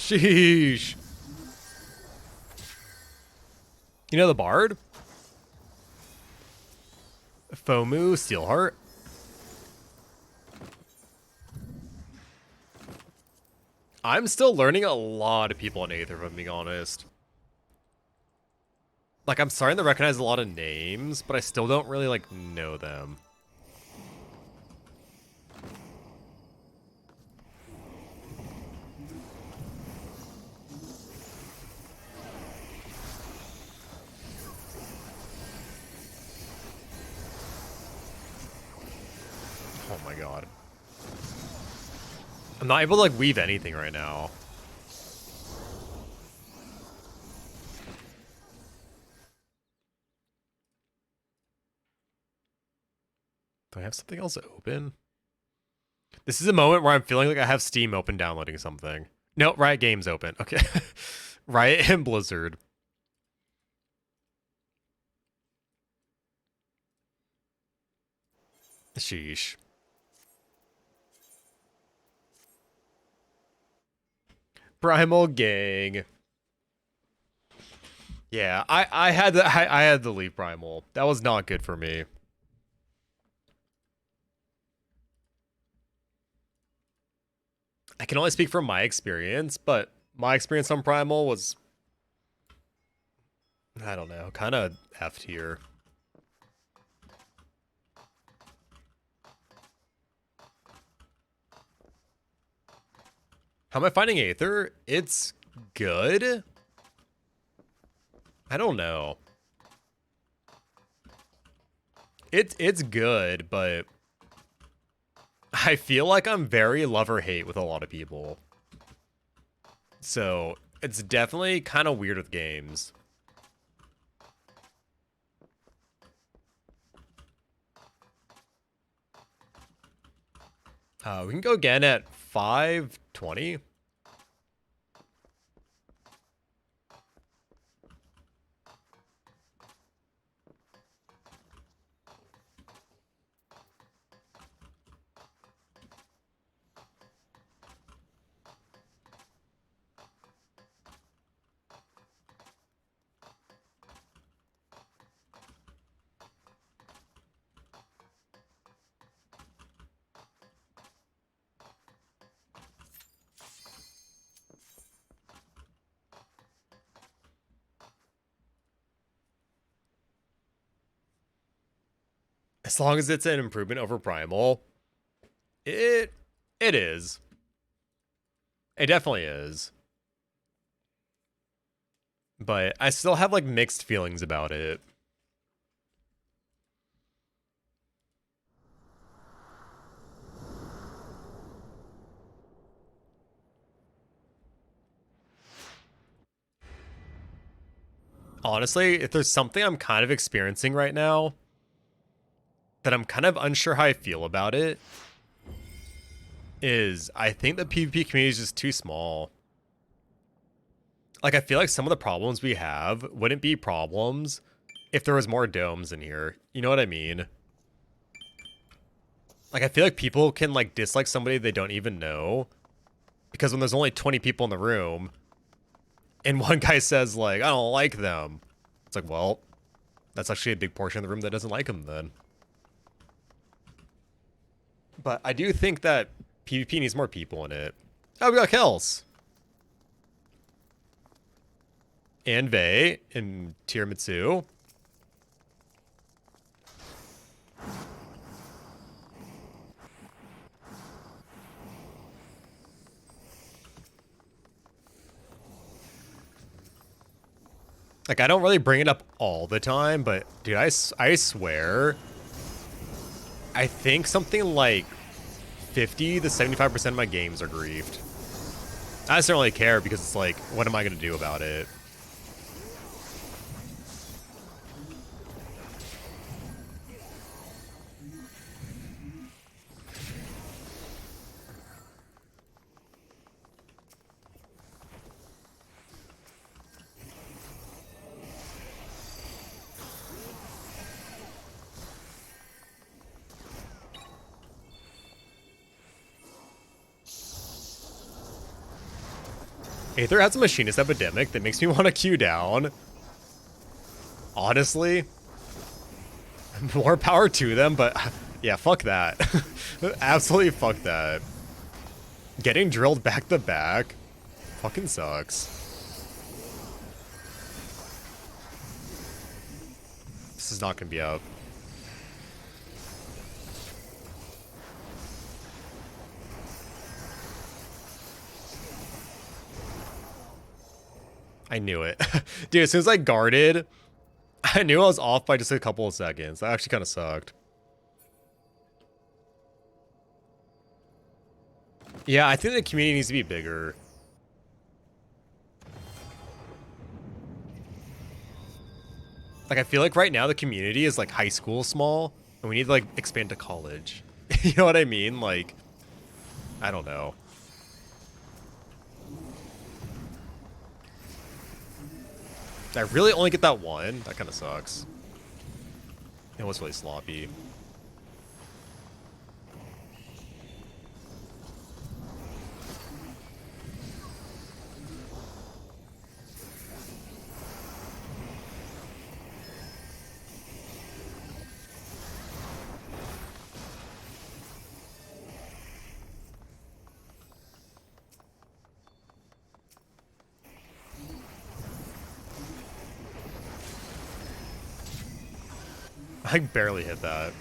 Sheesh. You know the bard? Fomu, Steelheart. I'm still learning a lot of people in Aether, if I'm being honest. Like, I'm starting to recognize a lot of names, but I still don't really, like, know them. Oh my god. I'm not able to, like, weave anything right now. Do I have something else open? This is a moment where I'm feeling like I have Steam open downloading something. No, Riot Games open. Okay. Riot and Blizzard. Sheesh. Primal Gang. Yeah, I had to leave Primal. That was not good for me. I can only speak from my experience, but my experience on Primal was, I don't know, kind of F tier. How am I finding Aether? It's good. I don't know. It's good, but I feel like I'm very love or hate with a lot of people. So it's definitely kind of weird with games. We can go again at 5:20. As long as it's an improvement over Primal, it is. It definitely is. But I still have like mixed feelings about it. Honestly, if there's something I'm kind of experiencing right now that I'm kind of unsure how I feel about it, is I think the PvP community is just too small. Like, I feel like some of the problems we have wouldn't be problems if there was more domes in here. You know what I mean? Like, I feel like people can, like, dislike somebody they don't even know because when there's only 20 people in the room and one guy says, like, I don't like them, it's like, well, that's actually a big portion of the room that doesn't like them then. But I do think that PvP needs more people in it. Oh, we got kills. And Vei and Tiramisu. Like, I don't really bring it up all the time, but dude, I swear, I think something like 50 to 75% of my games are griefed. I just don't really care because it's like, what am I going to do about it? Aether has a machinist epidemic that makes me want to queue down. Honestly, more power to them, but yeah, fuck that. Absolutely fuck that. Getting drilled back to back fucking sucks. This is not gonna be up. I knew it. Dude, as soon as I guarded, I knew I was off by just a couple of seconds. That actually kind of sucked. Yeah, I think the community needs to be bigger. Like, I feel like right now the community is like high school small, and we need to like expand to college. You know what I mean? Like, I don't know. Did I really only get that one? That kind of sucks. It was really sloppy. I barely hit that.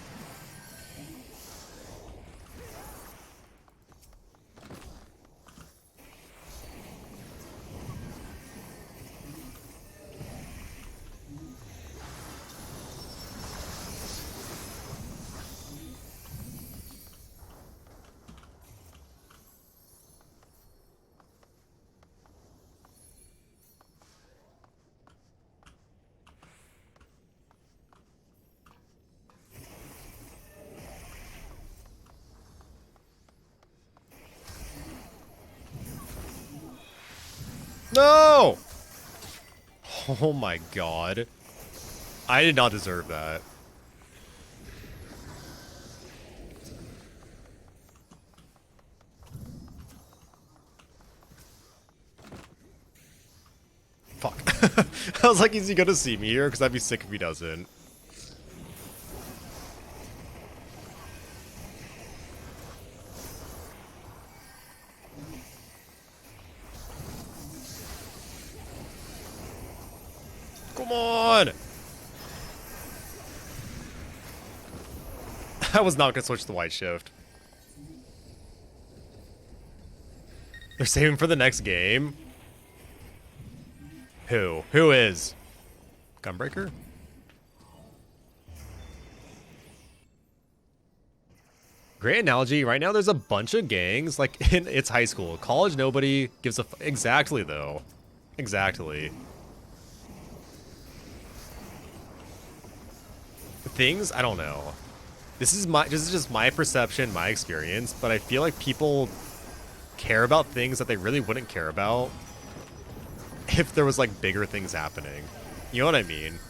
No! Oh my god. I did not deserve that. Fuck. I was like, is he gonna see me here? Because I'd be sick if he doesn't. Come on! I was not gonna switch the white shift. They're saving for the next game? Who? Who is? Gunbreaker? Great analogy. Right now there's a bunch of gangs, like, it's high school. College, nobody gives a exactly, though. Exactly. Things, I don't know. This is just my perception, my experience, but I feel like people care about things that they really wouldn't care about if there was, like, bigger things happening. You know what I mean?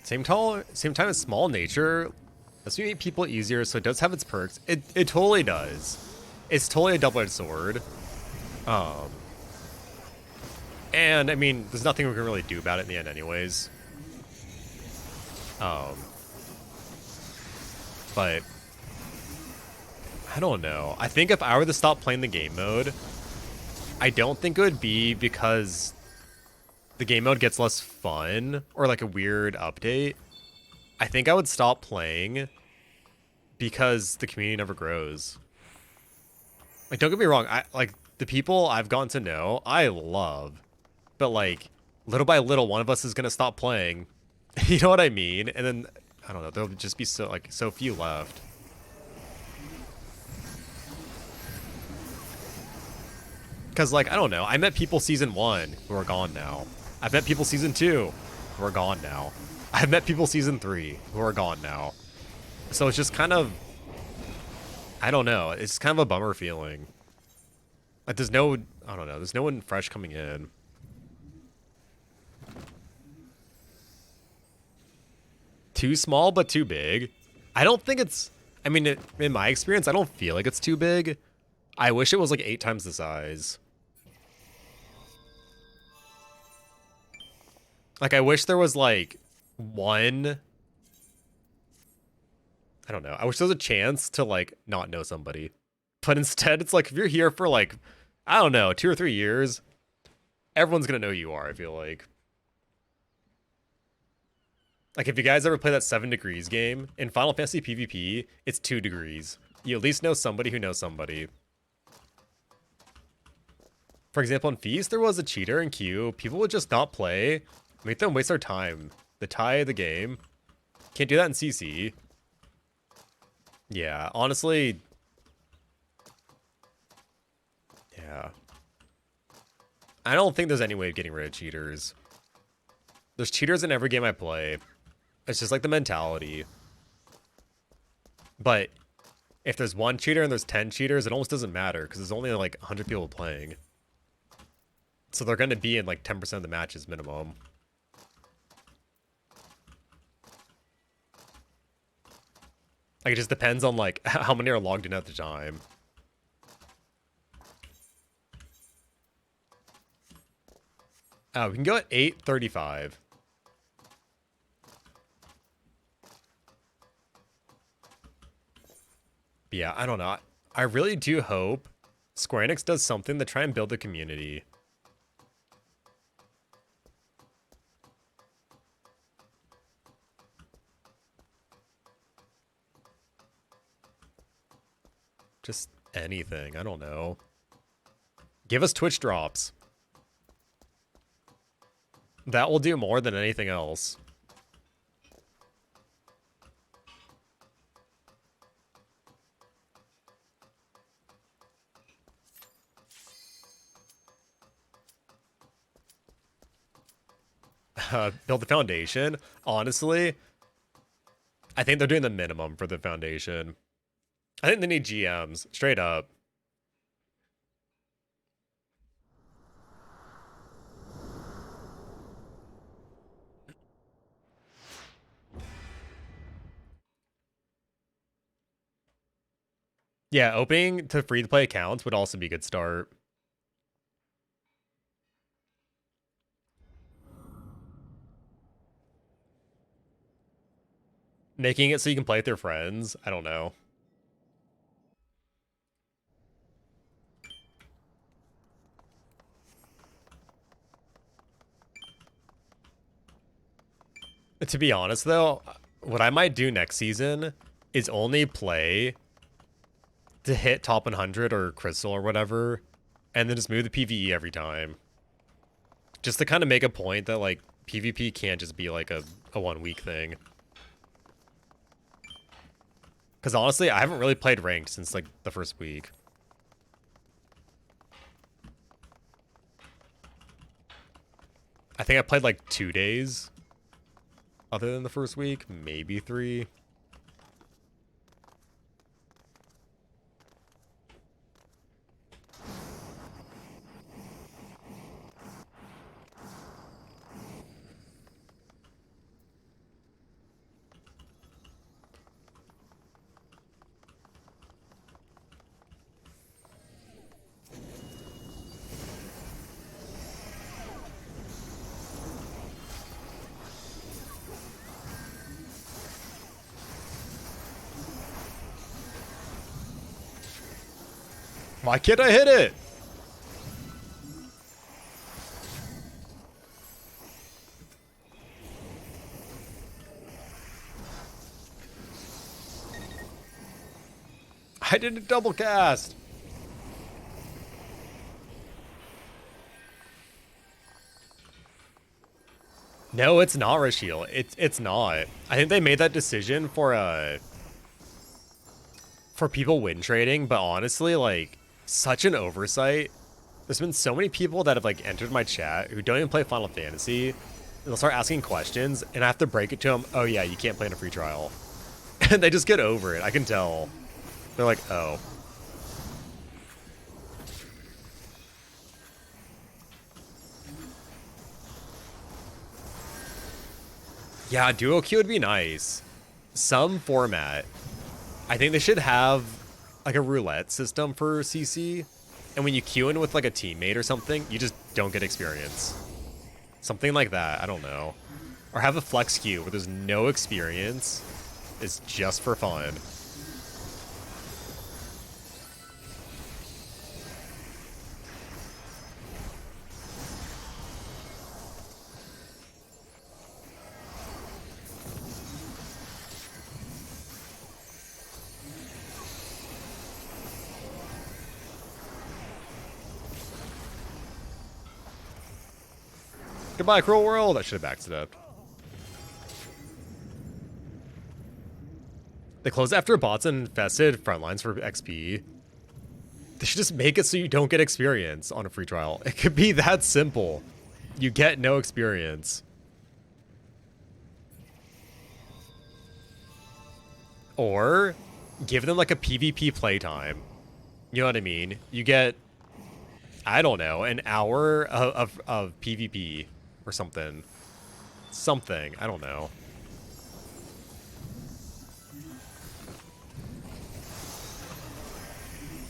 Same time as small nature lets me meet people easier, so it does have its perks. It totally does. It's totally a double-edged sword. And I mean, there's nothing we can really do about it in the end, anyways. But I don't know. I think if I were to stop playing the game mode, I don't think it would be because the game mode gets less fun or like a weird update. I think I would stop playing because the community never grows. Like, don't get me wrong, I like the people I've gotten to know, I love. But like, little by little, one of us is gonna stop playing. You know what I mean? And then I don't know, there'll just be so few left. Cause like, I don't know, I met people season 1 who are gone now. I've met people season 2 who are gone now. I've met people season 3 who are gone now. So it's just kind of, I don't know, it's kind of a bummer feeling. Like there's no, I don't know, there's no one fresh coming in. Too small, but too big. I don't think it's, I mean, in my experience, I don't feel like it's too big. I wish it was like 8 times the size. Like, I wish there was like one, I don't know. I wish there was a chance to like not know somebody. But instead, it's like if you're here for like, I don't know, 2 or 3 years, everyone's gonna know who you are, I feel like. Like, if you guys ever play that 7 Degrees game, in Final Fantasy PvP, it's 2 degrees. You at least know somebody who knows somebody. For example, in Feast, there was a cheater in queue. People would just not play, make them waste their time. They tie the game. Can't do that in CC. Yeah, honestly. Yeah. I don't think there's any way of getting rid of cheaters. There's cheaters in every game I play. It's just like the mentality. But if there's one cheater and there's 10 cheaters, it almost doesn't matter because there's only like 100 people playing. So they're going to be in like 10% of the matches minimum. Like, it just depends on like how many are logged in at the time. Oh, we can go at 8:35. But yeah, I don't know. I really do hope Square Enix does something to try and build a community. Just anything. I don't know. Give us Twitch drops. That will do more than anything else. build the foundation. Honestly, I think they're doing the minimum for the foundation. I think they need GMs, straight up. Yeah, opening to free-to-play accounts would also be a good start. Making it so you can play with your friends. I don't know. To be honest, though, what I might do next season is only play to hit top 100 or crystal or whatever, and then just move the PvE every time. Just to kind of make a point that, like, PvP can't just be, like, a 1 week thing. Because honestly, I haven't really played ranked since, like, the first week. I think I played, like, 2 days. Other than the first week, maybe 3. Why can't I hit it? I didn't double cast. No, it's not Rashiel. It's not. I think they made that decision for people win trading, but honestly, like, such an oversight. There's been so many people that have, like, entered my chat who don't even play Final Fantasy, and they'll start asking questions, and I have to break it to them, oh yeah, you can't play in a free trial. And they just get over it, I can tell. They're like, oh. Yeah, duo queue would be nice. Some format. I think they should have like a roulette system for CC. And when you queue in with like a teammate or something, you just don't get experience. Something like that, I don't know. Or have a flex queue where there's no experience. It's just for fun. Goodbye, cruel world. I should have backed it up. They closed after bots infested frontlines for XP. They should just make it so you don't get experience on a free trial. It could be that simple. You get no experience. Or give them like a PvP playtime. You know what I mean? You get, I don't know, an hour of PvP or something. Something. I don't know.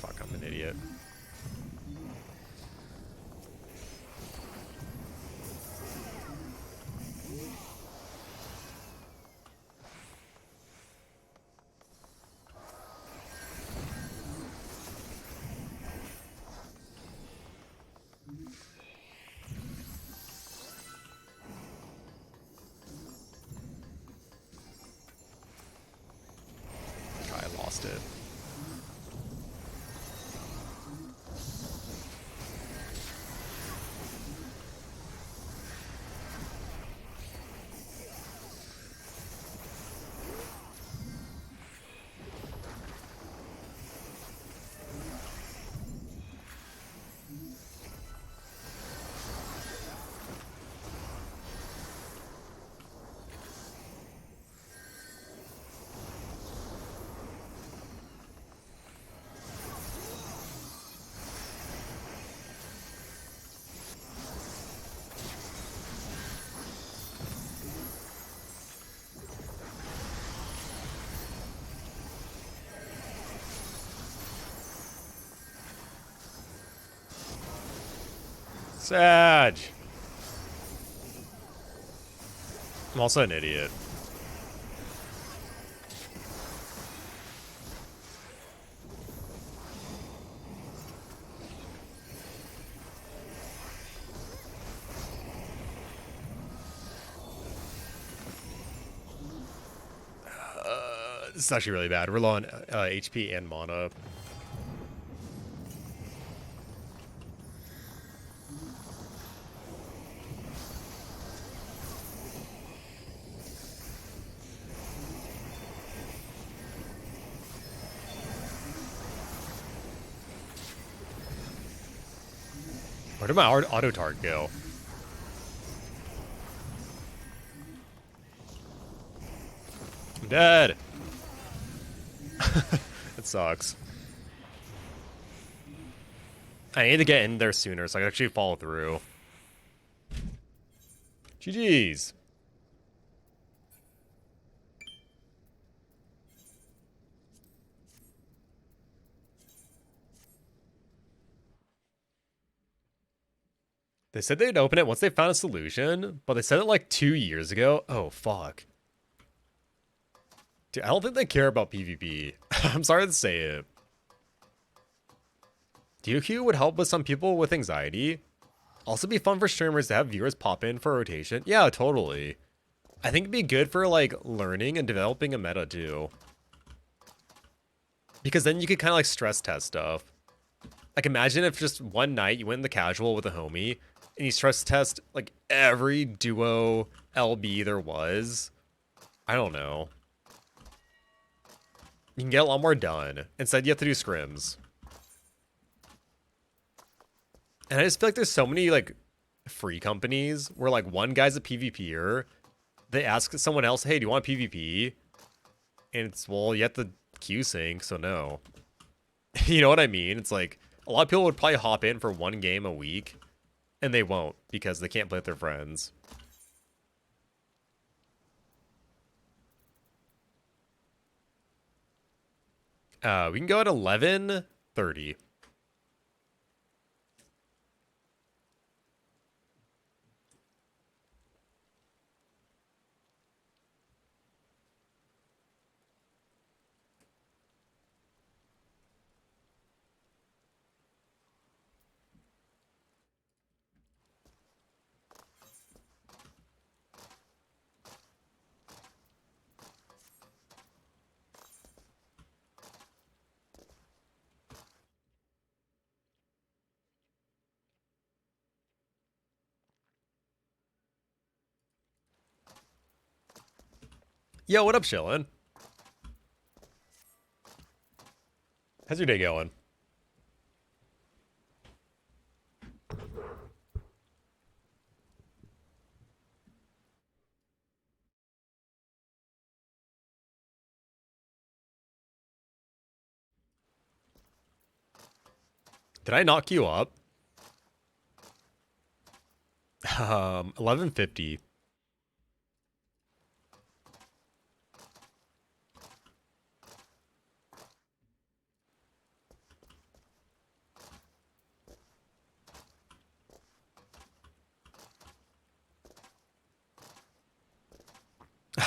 Fuck, I'm an idiot. I lost it. Sag. I'm also an idiot. This is actually really bad. We're low on HP and mana. Where did my auto target go? I'm dead. It sucks. I need to get in there sooner so I can actually follow through. GG's. They said they'd open it once they found a solution, but they said it like 2 years ago. Oh, fuck. Dude, I don't think they care about PvP. I'm sorry to say it. DQ would help with some people with anxiety. Also be fun for streamers to have viewers pop in for rotation. Yeah, totally. I think it'd be good for like learning and developing a meta too. Because then you could kind of like stress test stuff. Like imagine if just one night you went in the casual with a homie and you stress test like every duo LB there was. I don't know. You can get a lot more done. Instead, you have to do scrims. And I just feel like there's so many like free companies where like one guy's a PvPer. They ask someone else, hey, do you want PvP? And it's, well, you have to queue sync, so no. You know what I mean? It's like a lot of people would probably hop in for one game a week and they won't because they can't play with their friends. We can go at 11:30. Yo, what up, chillin'? How's your day going? Did I knock you up? 11:50.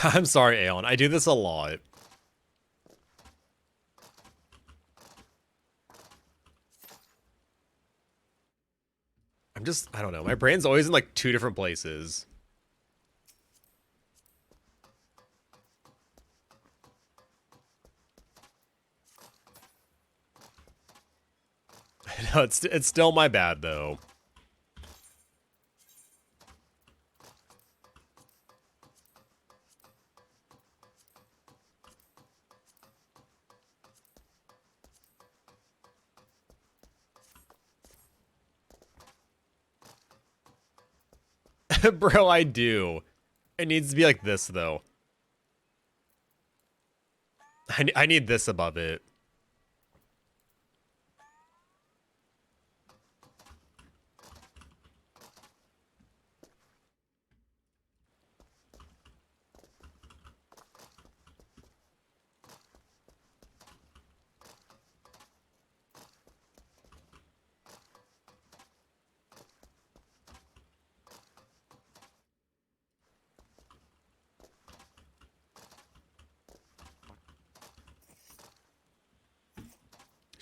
I'm sorry, Aeon. I do this a lot. I don't know. My brain's always in like two different places. No, it's still my bad though. Bro, I do. It needs to be like this though. I need this above it.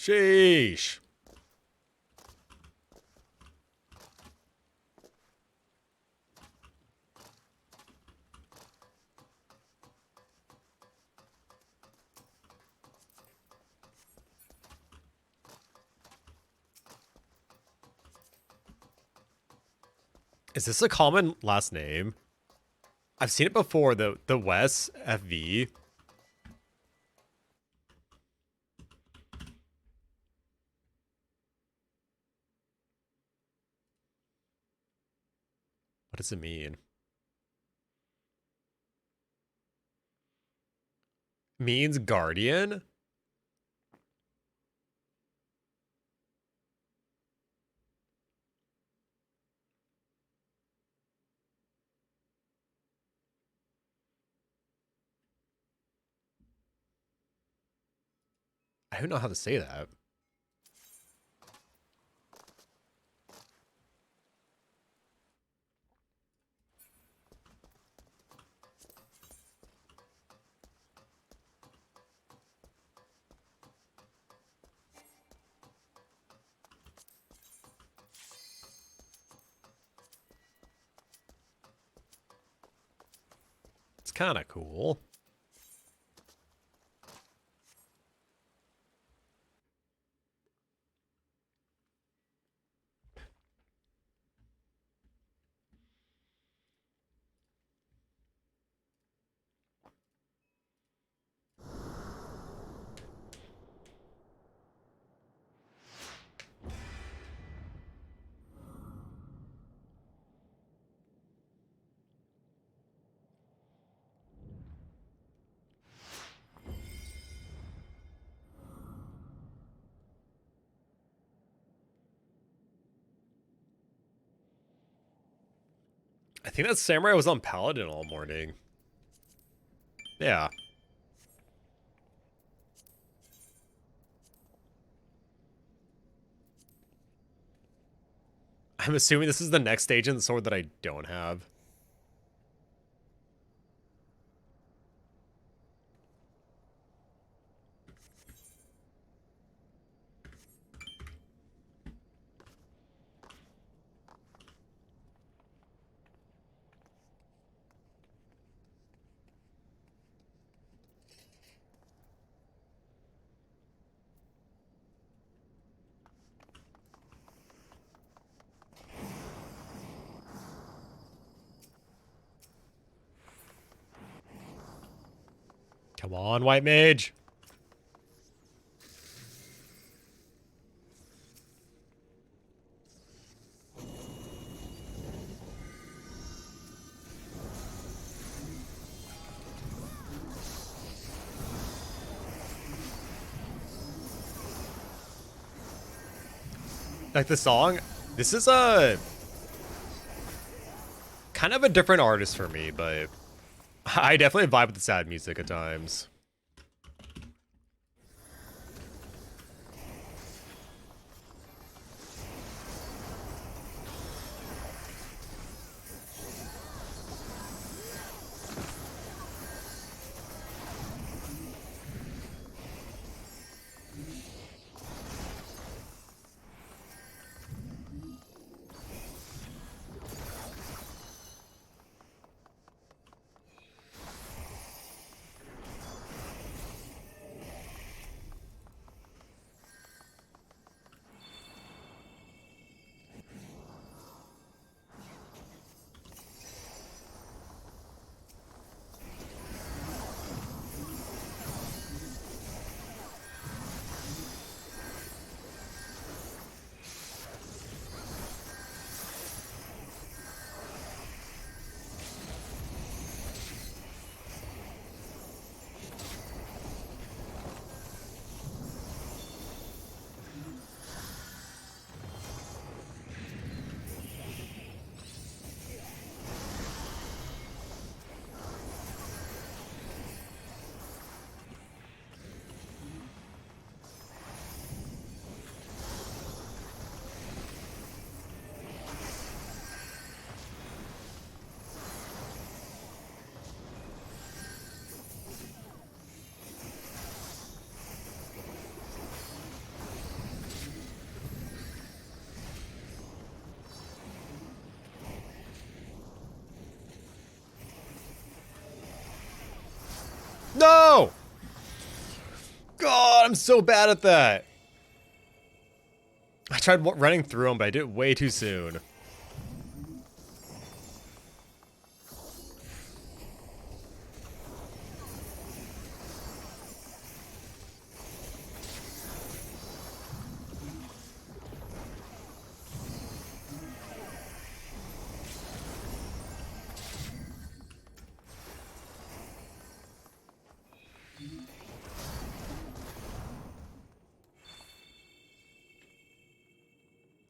Sheesh. Is this a common last name? I've seen it before, the Wes FV. What does it mean? Means guardian? I don't know how to say that. It's kind of cool. I think that samurai was on Paladin all morning. Yeah. I'm assuming this is the next stage in the sword that I don't have. Come on, white mage. Like the song, this is a kind of a different artist for me, but I definitely vibe with the sad music at times. No! God, I'm so bad at that. I tried running through them, but I did it way too soon.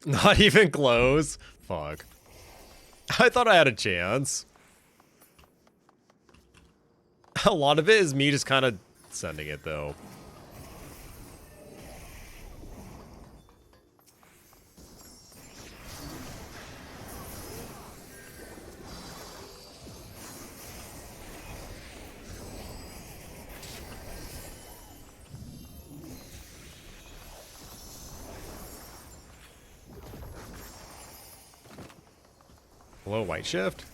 Not even close. Fuck. I thought I had a chance. A lot of it is me just kind of sending it, though. Hello, White Shift?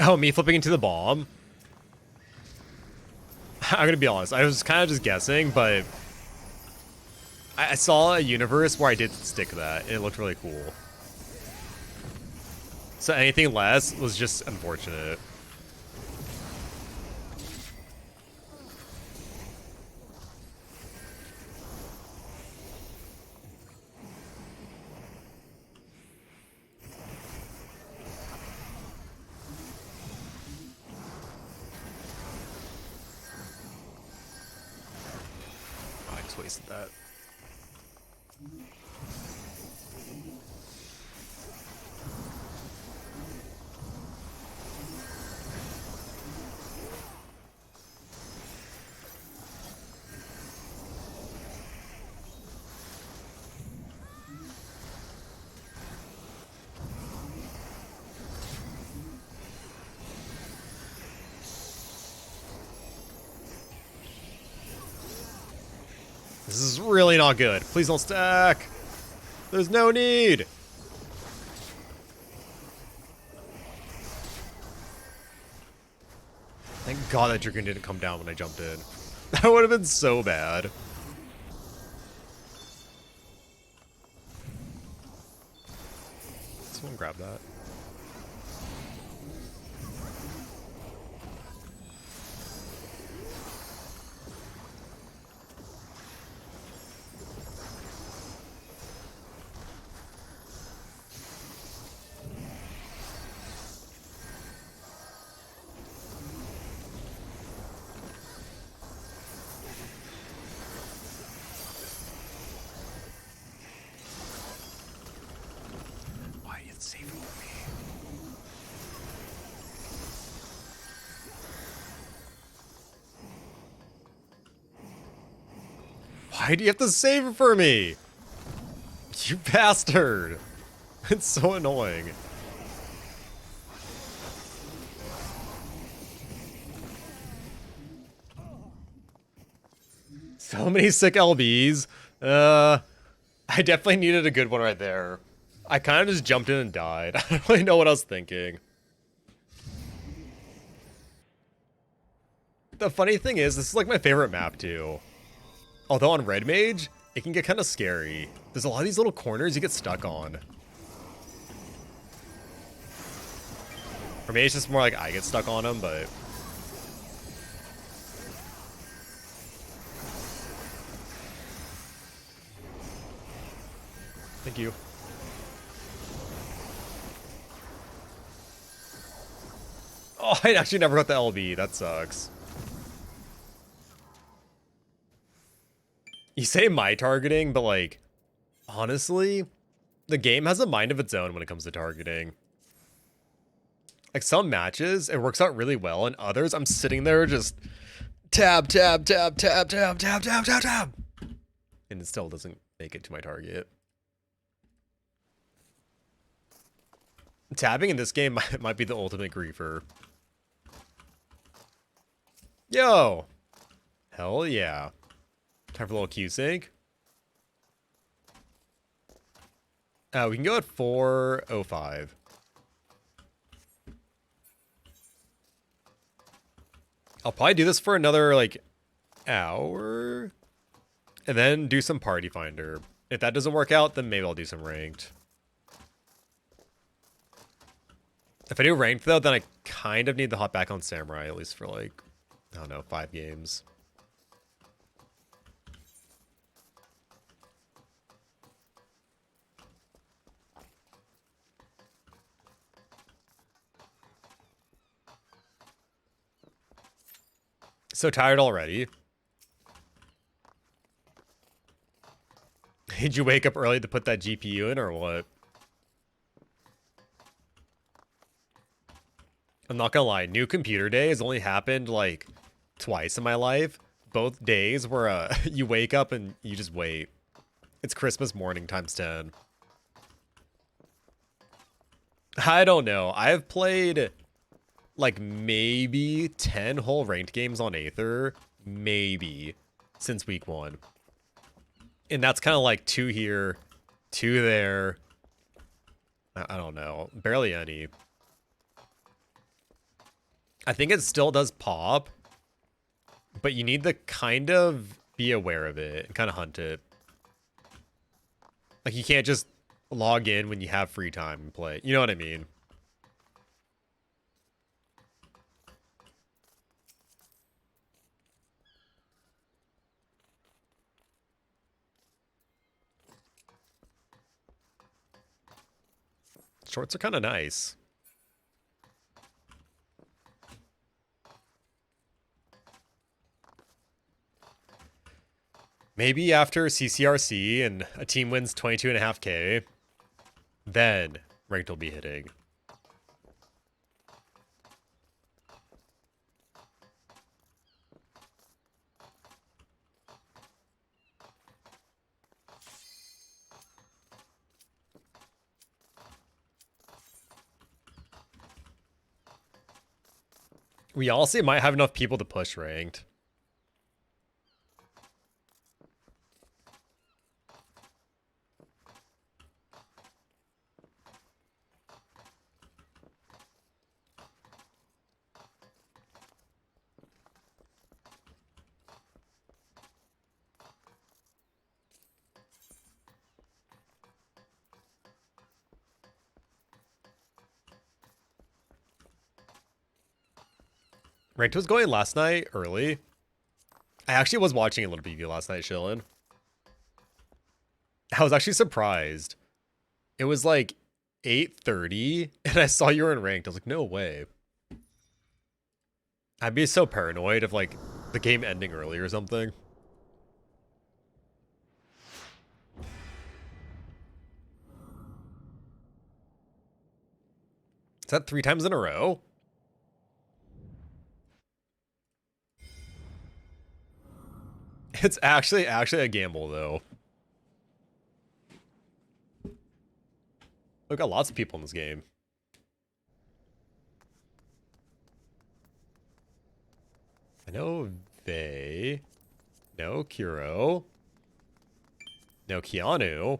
Oh, me flipping into the bomb? I'm gonna be honest, I was kind of just guessing, but I saw a universe where I did stick that, and it looked really cool. So anything less was just unfortunate. Oh, I just wasted that. This is really not good. Please don't stack. There's no need. Thank God that Dragon didn't come down when I jumped in. That would have been so bad. Someone grab that. Why is it saving for me? Why do you have to save it for me? You bastard. It's so annoying. So many sick LBs. I definitely needed a good one right there. I kind of just jumped in and died. I don't really know what I was thinking. The funny thing is, this is like my favorite map too. Although on Red Mage, it can get kind of scary. There's a lot of these little corners you get stuck on. For me, it's just more like I get stuck on them, but... Thank you. Oh, I actually never got the LB. That sucks. You say my targeting, but like, honestly, the game has a mind of its own when it comes to targeting. Like some matches, it works out really well, and others, I'm sitting there just tab, tab, tab, tab, tab, tab, tab, tab, tab, and it still doesn't make it to my target. Tabbing in this game might be the ultimate griefer. Yo! Hell yeah. Time for a little Q-sync. We can go at 4:05. I'll probably do this for another, like, hour. And then do some Party Finder. If that doesn't work out, then maybe I'll do some ranked. If I do ranked, though, then I kind of need to hop back on Samurai, at least for, like, I don't know, 5 games. So tired already. Did you wake up early to put that GPU in, or what? I'm not gonna lie, new computer day has only happened, like, twice in my life. Both days where you wake up and you just wait. It's Christmas morning times 10. I don't know. I've played, like, maybe 10 whole ranked games on Aether. Maybe. Since week 1. And that's kind of like 2 here, 2 there. I don't know. Barely any. I think it still does pop, but you need to kind of be aware of it and kind of hunt it. Like, you can't just log in when you have free time and play. You know what I mean? Shorts are kind of nice. Maybe after CCRC and a team wins 22.5K, then ranked will be hitting. We also might have enough people to push ranked. Ranked was going last night early. I actually was watching a little PvP last night, chilling. I was actually surprised. It was like 8:30, and I saw you were in ranked. I was like, no way. I'd be so paranoid of, like, the game ending early or something. Is that 3 times in a row? It's actually a gamble, though. We've got lots of people in this game. I know Vey. No Kuro. No Keanu.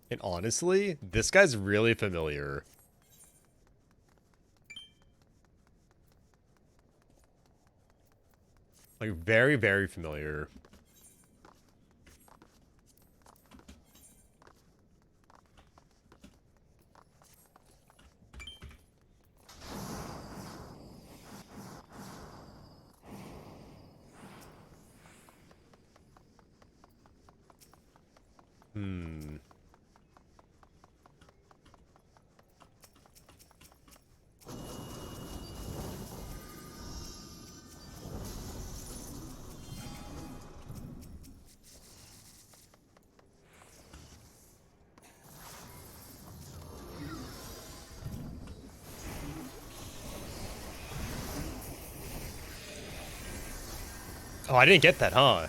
And honestly, this guy's really familiar. Like, very, very familiar. Hmm. Oh, I didn't get that, huh?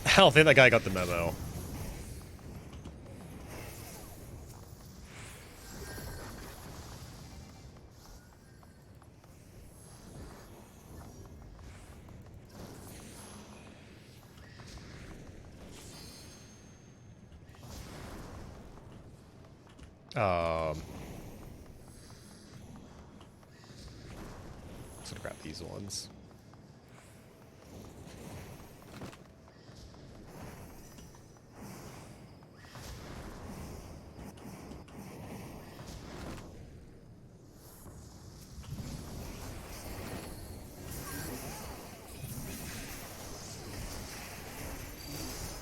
I don't think that guy got the memo. Just gonna grab these ones.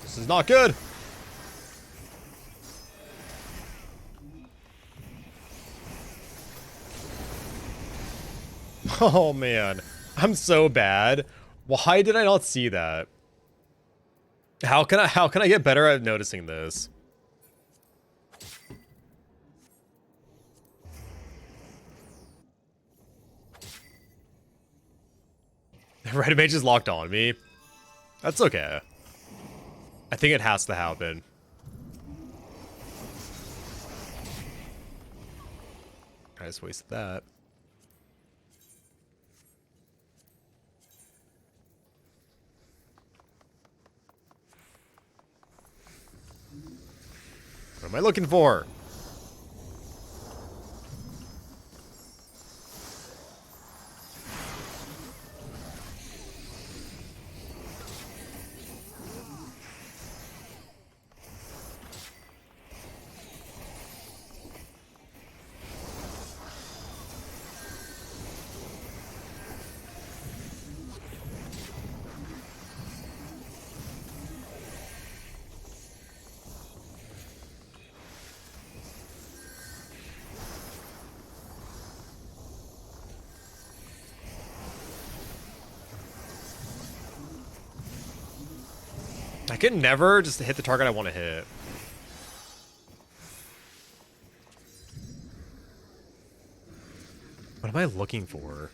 This is not good. Oh man, I'm so bad. Why did I not see that? How can I get better at noticing this? Red mage is locked on me. That's okay. I think it has to happen. I just wasted that. What am I looking for? I can never just hit the target I want to hit. What am I looking for?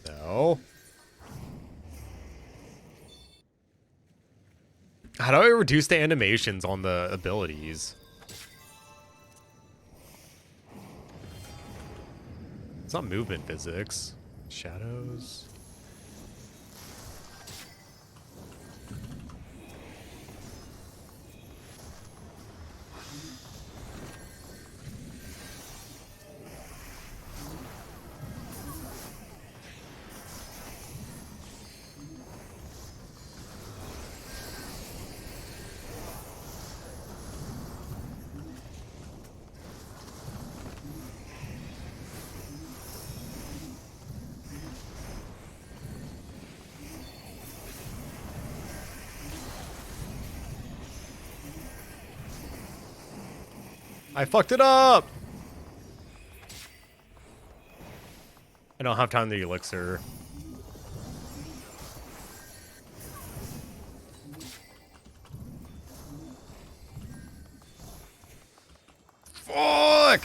No. How do I reduce the animations on the abilities? It's not movement physics. Shadows. I fucked it up! I don't have time to elixir. Fuck!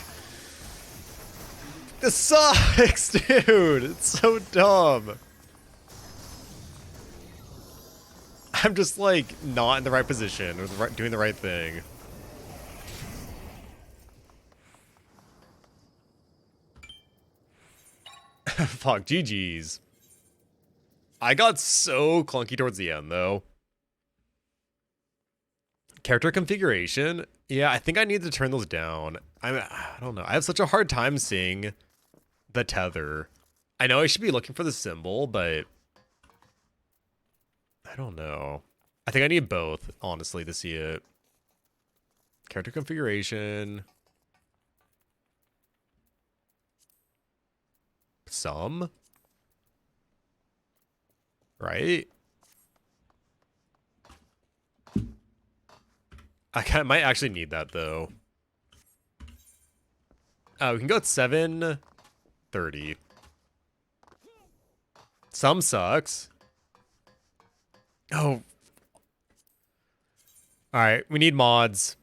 This sucks, dude! It's so dumb. I'm just like not in the right position or doing the right thing. Fuck, GG's. I got so clunky towards the end, though. Character configuration? Yeah, I think I need to turn those down. I don't know. I have such a hard time seeing the tether. I know I should be looking for the symbol, but I don't know. I think I need both, honestly, to see it. Character configuration. Some. Right? Might actually need that though. We can go at 730. Some sucks. Oh. Alright, we need mods.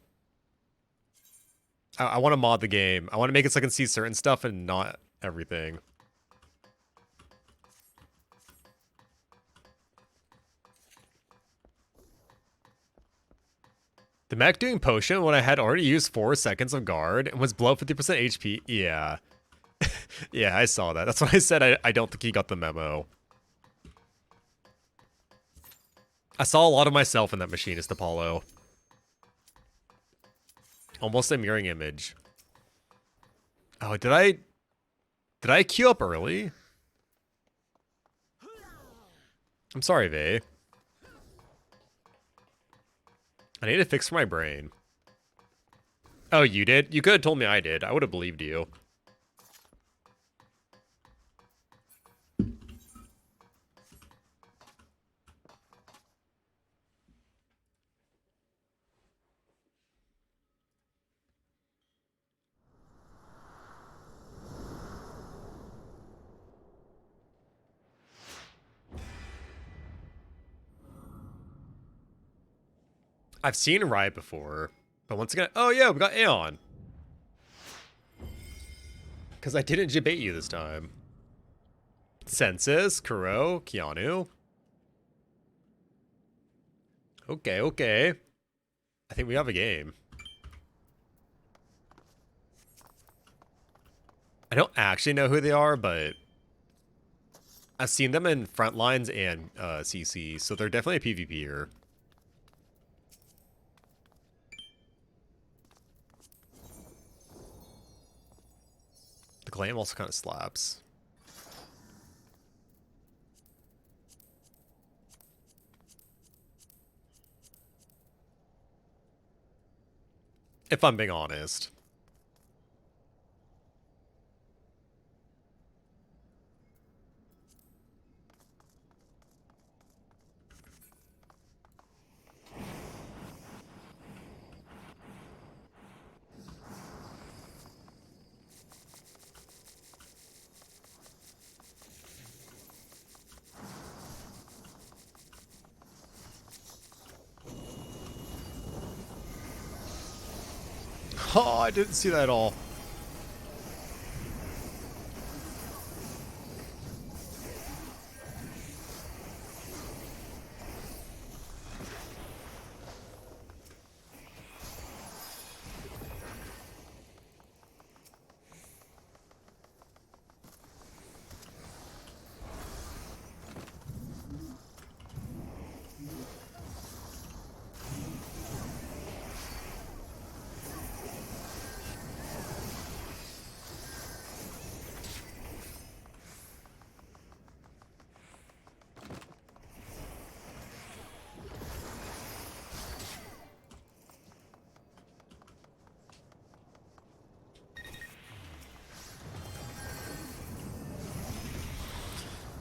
I want to mod the game. I want to make it so I can see certain stuff and not everything. The mech doing potion when I had already used 4 seconds of guard and was below 50% HP. Yeah. Yeah, I saw that. That's why I said I don't think he got the memo. I saw a lot of myself in that machinist Apollo. Almost a mirroring image. Oh, did I queue up early? I'm sorry, Vay. I need to fix my brain. Oh, you did? You could have told me I did. I would have believed you. I've seen Riot before, but once again, oh yeah, we got Aeon. Because I didn't debate you this time. Census, Kuro, Keanu. Okay, okay. I think we have a game. I don't actually know who they are, but I've seen them in Frontlines and CC, so they're definitely a PvPer. The claim also kind of slaps. If I'm being honest. Oh, I didn't see that at all.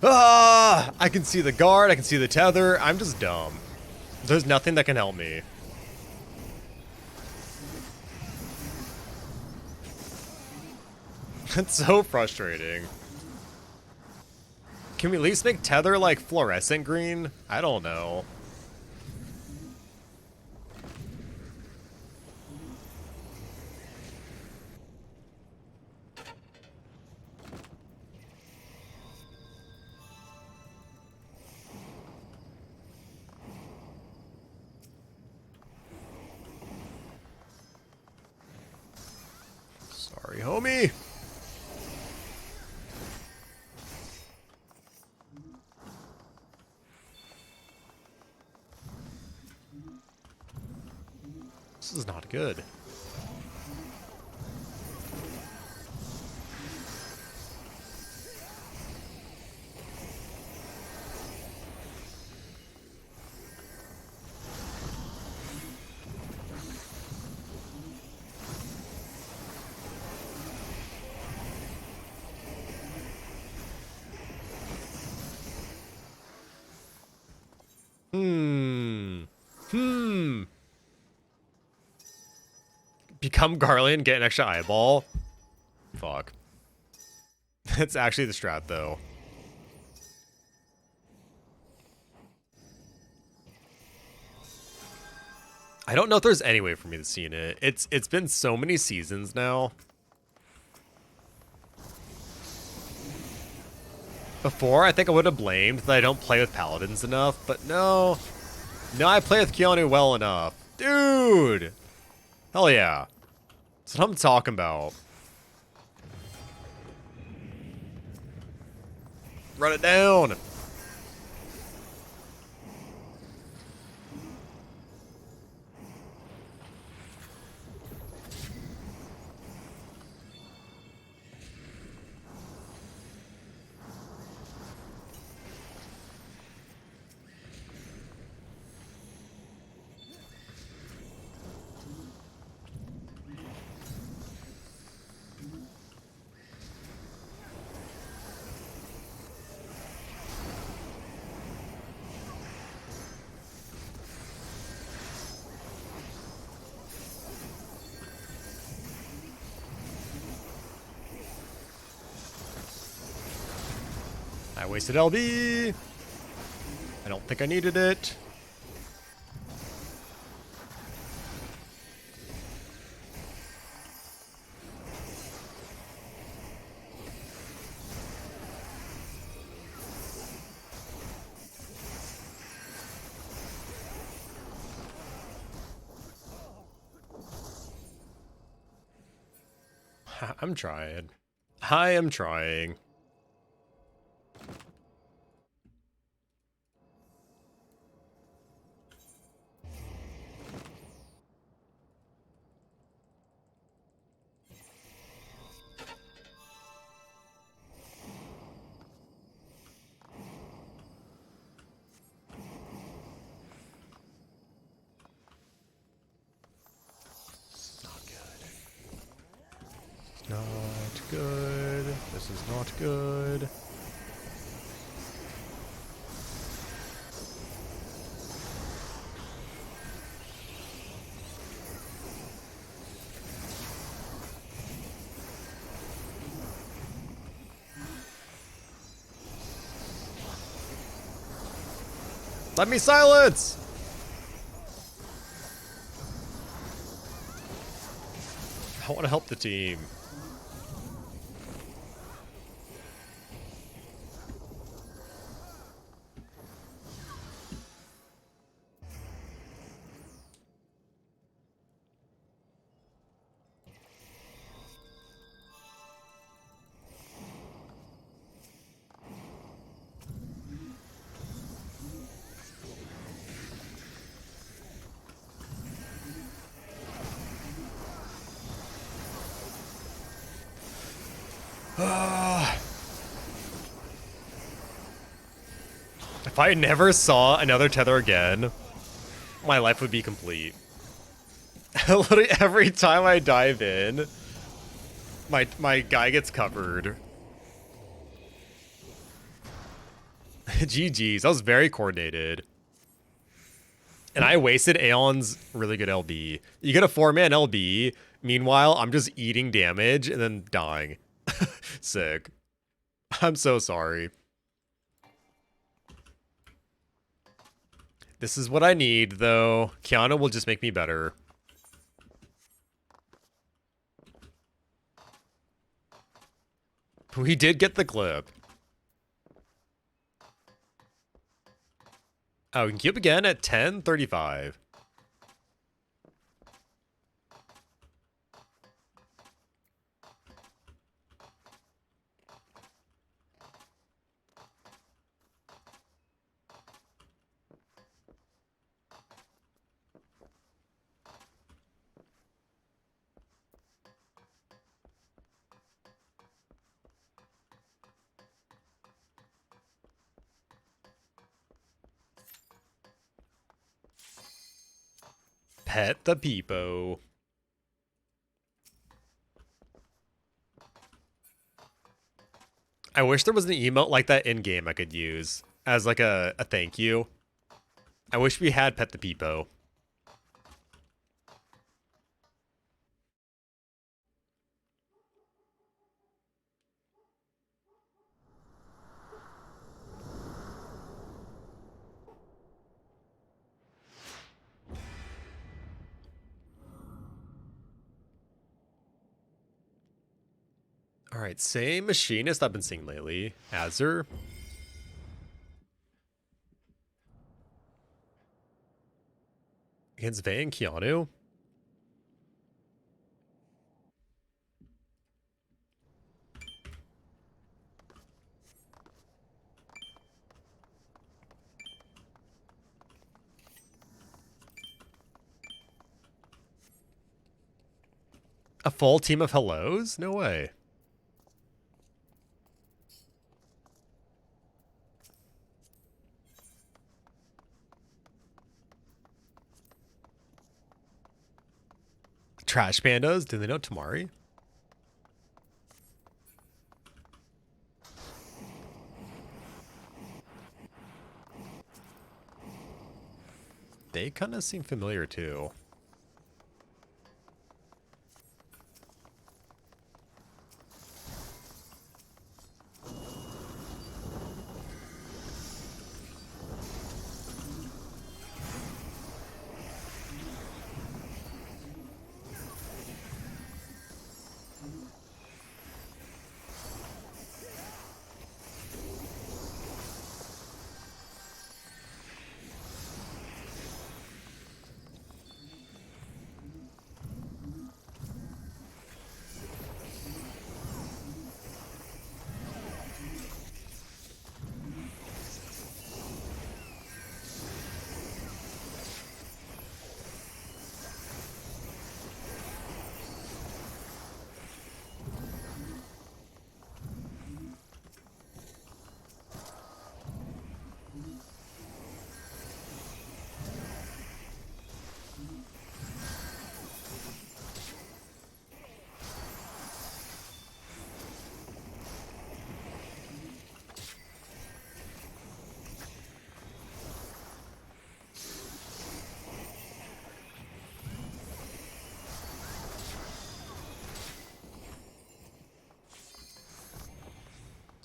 Ah! I can see the guard, I can see the tether. I'm just dumb. There's nothing that can help me. It's so frustrating. Can we at least make tether like fluorescent green? I don't know. Sorry, homie. This is not good. become Garland, get an extra eyeball. Fuck. That's actually the strat, though. I don't know if there's any way for me to see it. It's been so many seasons now. Before, I think I would have blamed that I don't play with paladins enough, but no. No, I play with Keanu well enough. Dude! Hell yeah. That's what I'm talking about. Run it down! I wasted LB. I don't think I needed it. I'm trying. I am trying. Not good. This is not good. Let me silence! I want to help the team. If I never saw another tether again, my life would be complete. Literally every time I dive in, my guy gets covered. GG's, that was very coordinated. And I wasted Aeon's really good LB. You get a 4-man LB, meanwhile, I'm just eating damage and then dying. Sick. I'm so sorry. This is what I need, though. Kiana will just make me better. We did get the clip. Oh, we can keep again at 10:35. Pet the peepo. I wish there was an emote like that in-game I could use as like a thank you. I wish we had Pet the Peepo. All right, same machinist I've been seeing lately. Azur. Against Vey and Keanu. A full team of hellos? No way. Trash pandas? Do they know Tamari? They kind of seem familiar too.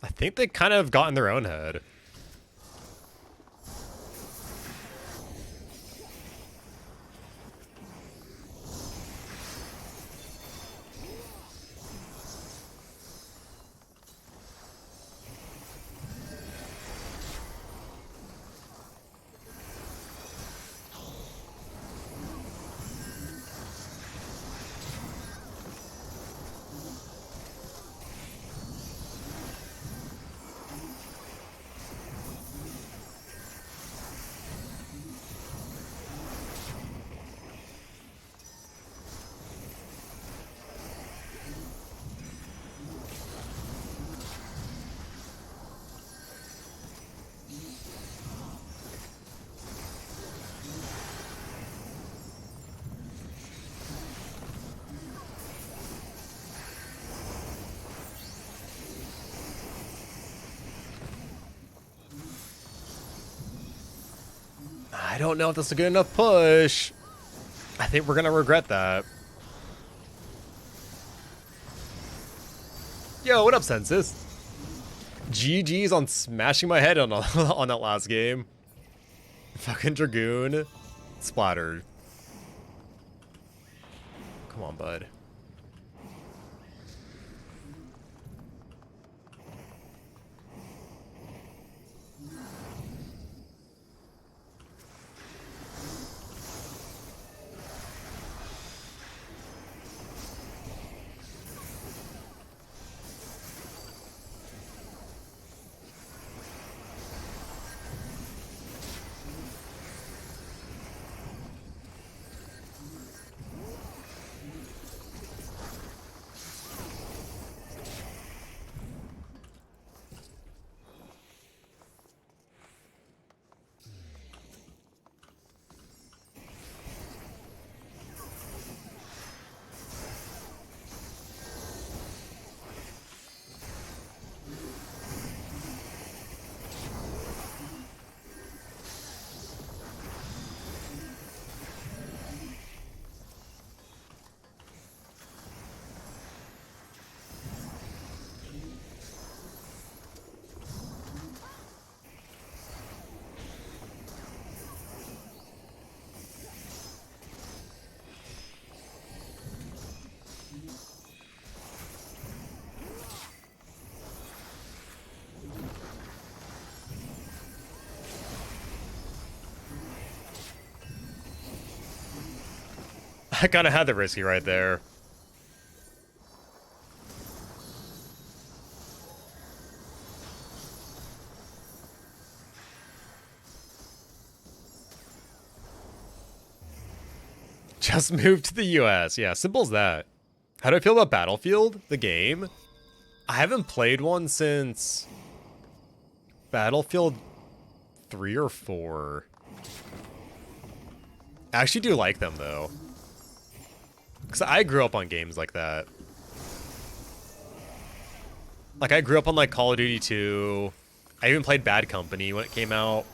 I think they kind of got in their own head. I don't know if that's a good enough push. I think we're going to regret that. Yo, what up, Census? GG's on smashing my head on, on that last game. Fucking Dragoon. Splattered. Come on, bud. I kind of had the risky right there. Just moved to the US. Yeah, simple as that. How do I feel about Battlefield, the game? I haven't played one since Battlefield 3 or 4. I actually do like them, though. Because I grew up on games like that. Like, I grew up on, like, Call of Duty 2. I even played Bad Company when it came out.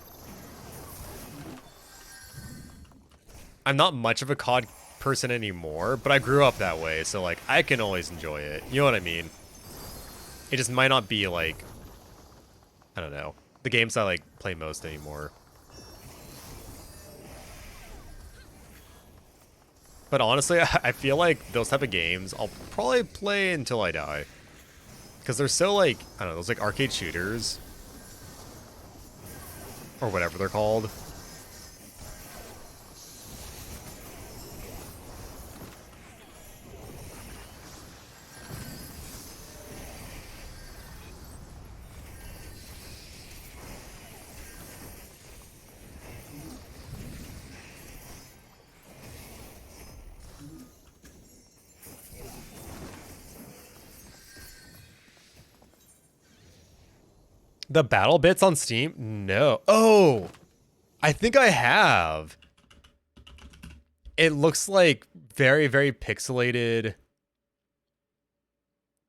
I'm not much of a COD person anymore, but I grew up that way, so, like, I can always enjoy it. You know what I mean? It just might not be, like, I don't know, the games I, like, play most anymore. But honestly, I feel like those type of games I'll probably play until I die. Because they're so, like, I don't know, those, like, arcade shooters. Or whatever they're called. The battle bits on Steam? No. Oh! I think I have. It looks like very, very pixelated.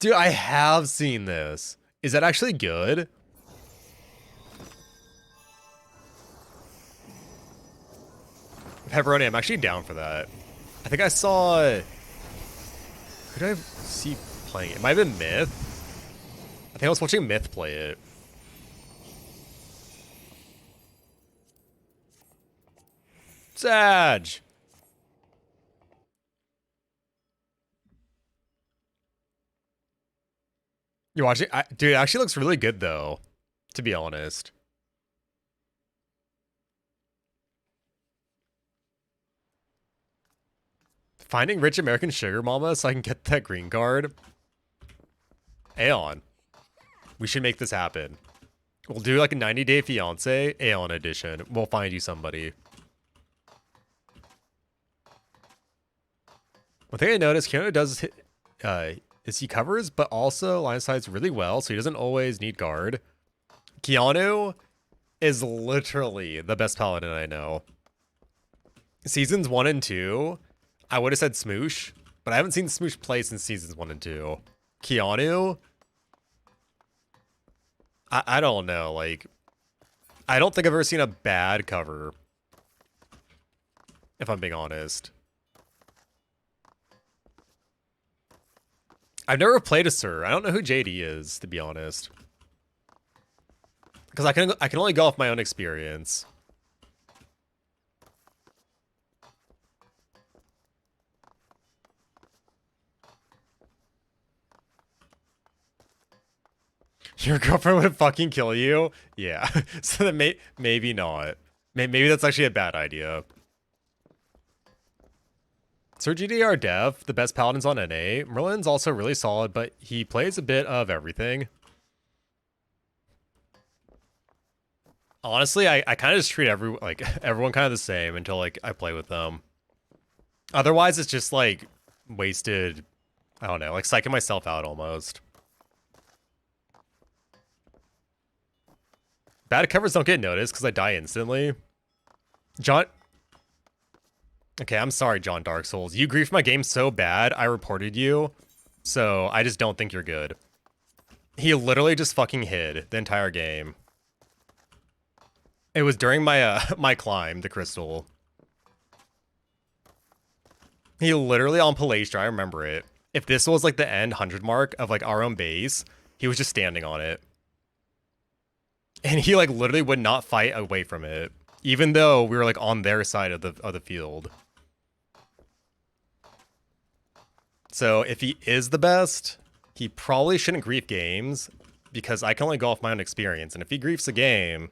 Dude, I have seen this. Is that actually good? Pepperoni, I'm actually down for that. I think I saw... Who did I see playing it? It might have been Myth. I think I was watching Myth play it. Sag! You're watching? Dude, it actually looks really good, though. To be honest. Finding rich American sugar mama so I can get that green card. Aeon. We should make this happen. We'll do like a 90-day fiance Aeon edition. We'll find you somebody. One thing I noticed, Keanu does is he covers, but also line sides really well, so he doesn't always need guard. Keanu is literally the best paladin I know. Seasons 1 and 2, I would have said Smoosh, but I haven't seen Smoosh play since seasons 1 and 2. Keanu, I don't know, like, I don't think I've ever seen a bad cover, if I'm being honest. I've never played a Sir. I don't know who JD is, to be honest. Because I can only go off my own experience. Your girlfriend would fucking kill you? Yeah. So then maybe not. Maybe that's actually a bad idea. Sir GDR Dev, the best paladins on NA. Merlin's also really solid, but he plays a bit of everything. Honestly, I kind of just treat everyone kind of the same until like I play with them. Otherwise, it's just like wasted, I don't know, like psyching myself out almost. Bad covers don't get noticed because I die instantly. John... Okay, I'm sorry, John Dark Souls. You griefed my game so bad, I reported you. So, I just don't think you're good. He literally just fucking hid the entire game. It was during my my climb, the crystal. He literally on Palestra, I remember it. If this was like the end 100 mark of like our own base, he was just standing on it. And he like literally would not fight away from it. Even though we were like on their side of the field. So if he is the best, he probably shouldn't grief games because I can only go off my own experience. And if he griefs a game,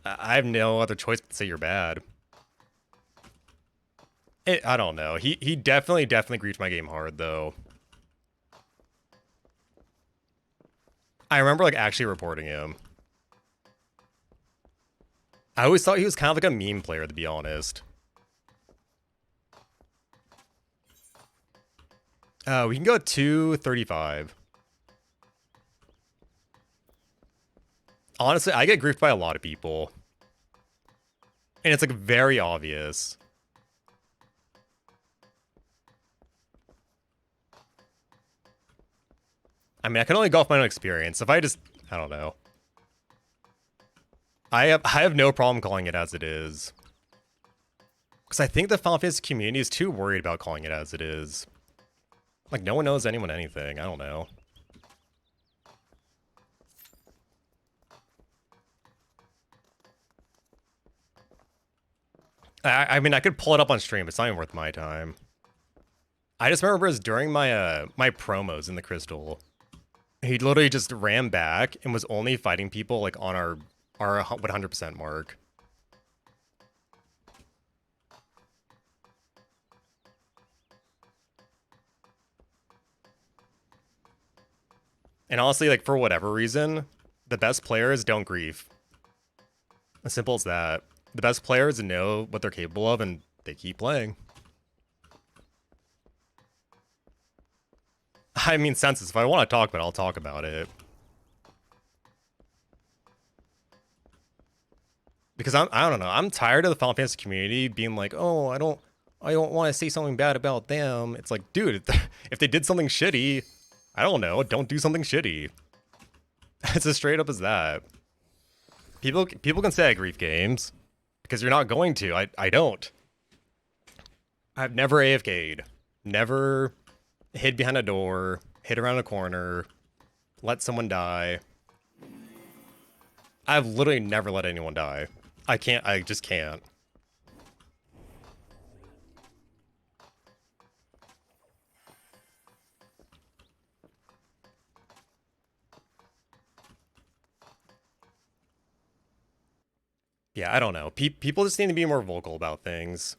I have no other choice but to say you're bad. I don't know. He definitely griefed my game hard though. I remember like actually reporting him. I always thought he was kind of like a meme player, to be honest. We can go 235. Honestly, I get griefed by a lot of people. And it's like very obvious. I mean, I can only go off my own experience. If I just, I don't know. I have no problem calling it as it is. Because I think the Final Fantasy community is too worried about calling it as it is. Like, no one knows anyone anything. I don't know. I mean, I could pull it up on stream. It's not even worth my time. I just remember it was during my my promos in the Crystal. He literally just ran back and was only fighting people like on our 100% mark. And honestly, like for whatever reason, the best players don't grief. As simple as that. The best players know what they're capable of and they keep playing. I mean, senses. If I want to talk about it, I'll talk about it. Because I don't know. I'm tired of the Final Fantasy community being like, oh, I don't want to say something bad about them. It's like, dude, if they did something shitty, I don't know, don't do something shitty. It's as straight up as that. People can say I grief games because you're not going to. I don't. I've never AFK'd. Never hid behind a door, hid around a corner, let someone die. I've literally never let anyone die. I just can't. Yeah, I don't know. People just need to be more vocal about things.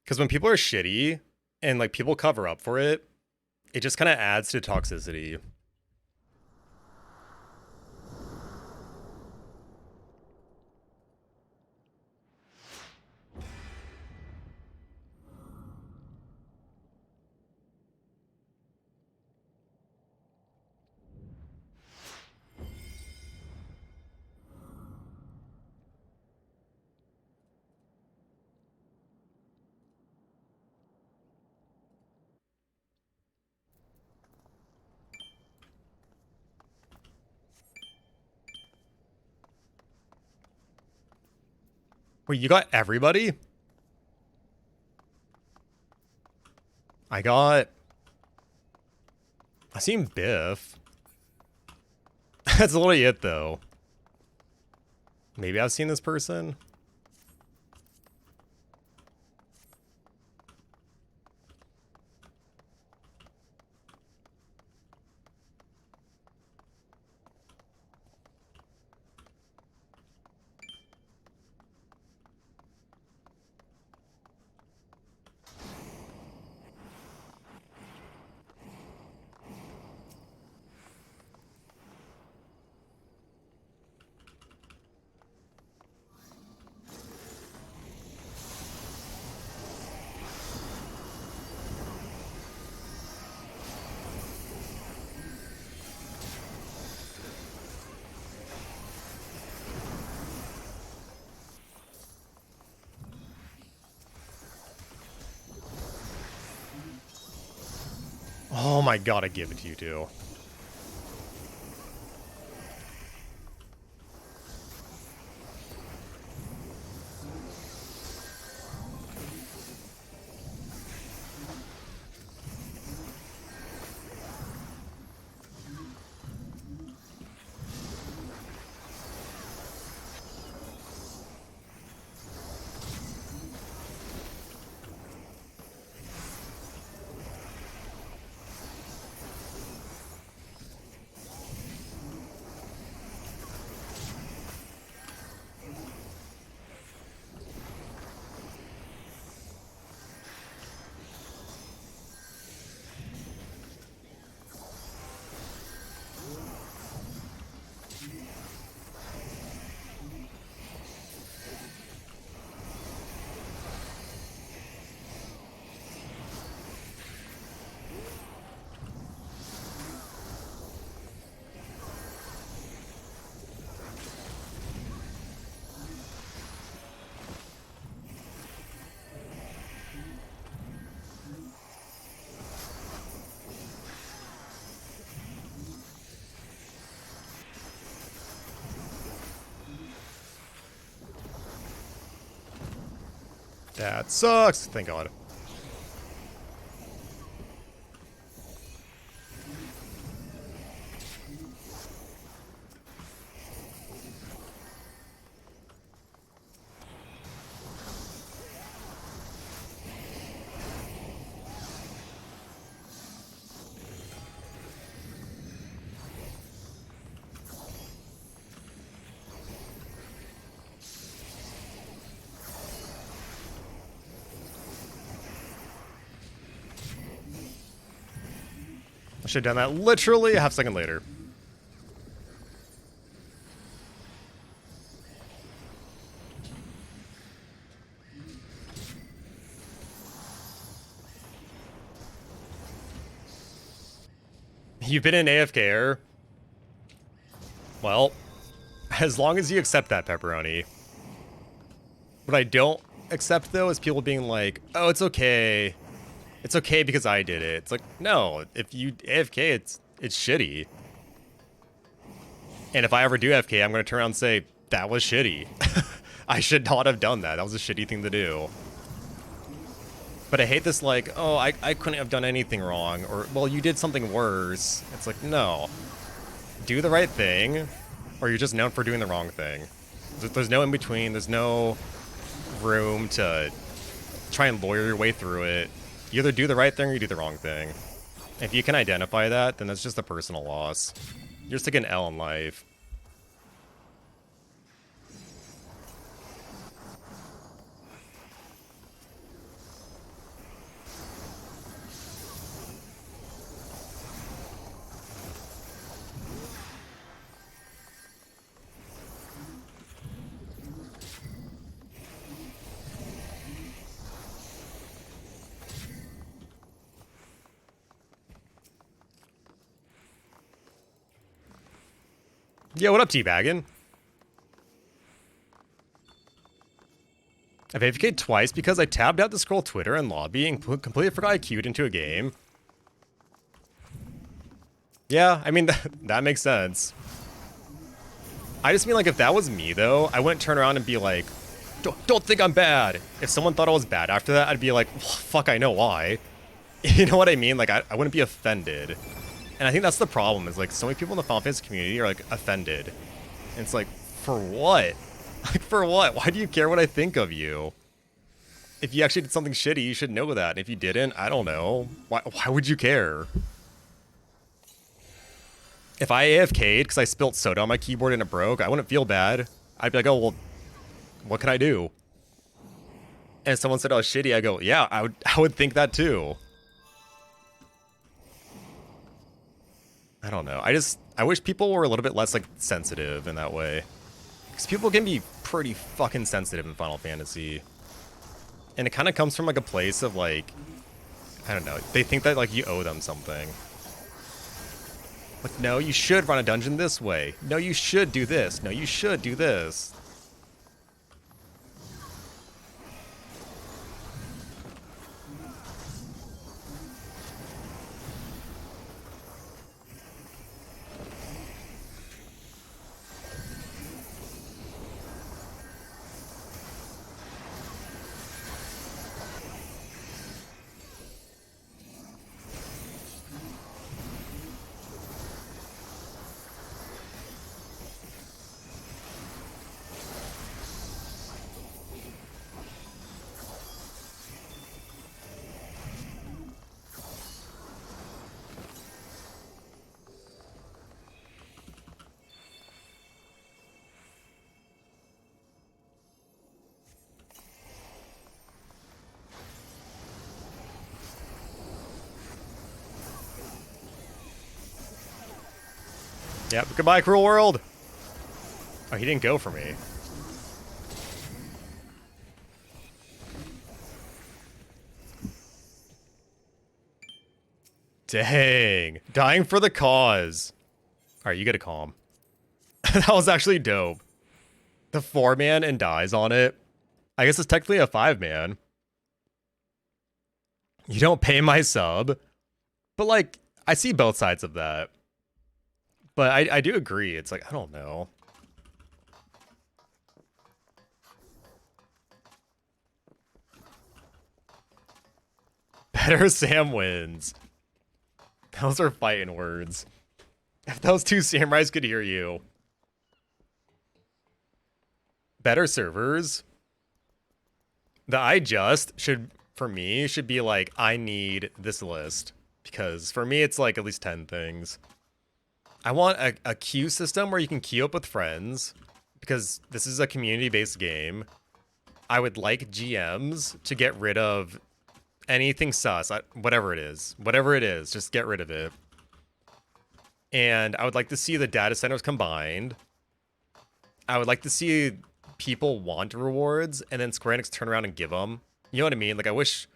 Because when people are shitty and like people cover up for it, it just kind of adds to toxicity. Wait, you got everybody? I seen Biff. That's literally it though. Maybe I've seen this person. Oh my god, I give it to you too. That sucks. Thank God. I should have done that literally a half second later. You've been in AFK. Well, as long as you accept that, Pepperoni. What I don't accept, though, is people being like, oh, it's okay. It's okay because I did it. It's like, no, if you AFK, it's shitty. And if I ever do AFK, I'm going to turn around and say, that was shitty. I should not have done that. That was a shitty thing to do. But I hate this, like, oh, I couldn't have done anything wrong. Or, well, you did something worse. It's like, no. Do the right thing, or you're just known for doing the wrong thing. There's no in-between. There's no room to try and lawyer your way through it. You either do the right thing or you do the wrong thing. If you can identify that, then that's just a personal loss. You're just taking an L in life. Yo, what up, Teabaggin? I've AFK'd twice because I tabbed out to scroll Twitter and lobby and completely forgot I queued into a game. Yeah, I mean, that makes sense. I just mean, like, if that was me, though, I wouldn't turn around and be like, don't think I'm bad. If someone thought I was bad after that, I'd be like, well, fuck, I know why. You know what I mean? Like, I wouldn't be offended. And I think that's the problem, is, like, so many people in the Final Fantasy community are, like, offended. And it's like, for what? Like, for what? Why do you care what I think of you? If you actually did something shitty, you should know that. And if you didn't, I don't know. Why would you care? If I AFK'd because I spilt soda on my keyboard and it broke, I wouldn't feel bad. I'd be like, oh, well, what can I do? And if someone said I was shitty, I go, yeah, I would think that too. I don't know. I wish people were a little bit less, like, sensitive in that way. Because people can be pretty fucking sensitive in Final Fantasy. And it kind of comes from, like, a place of, like, I don't know. They think that, like, you owe them something. Like, no, you should run a dungeon this way. No, you should do this. No, you should do this. Yep, goodbye, cruel world. Oh, he didn't go for me. Dang. Dying for the cause. Alright, you get a calm. That was actually dope. The 4-man and dies on it. I guess it's technically a 5-man. You don't pay my sub. But, like, I see both sides of that. But I do agree. It's like, I don't know. Better Sam wins. Those are fighting words. If those two samurais could hear you. Better servers. The I just should, for me, should be like, I need this list. Because for me, it's like at least 10 things. I want a queue system where you can queue up with friends. Because this is a community-based game. I would like GMs to get rid of anything sus. Whatever it is. Whatever it is, just get rid of it. And I would like to see the data centers combined. I would like to see people want rewards and then Square Enix turn around and give them. You know what I mean? Like, I wish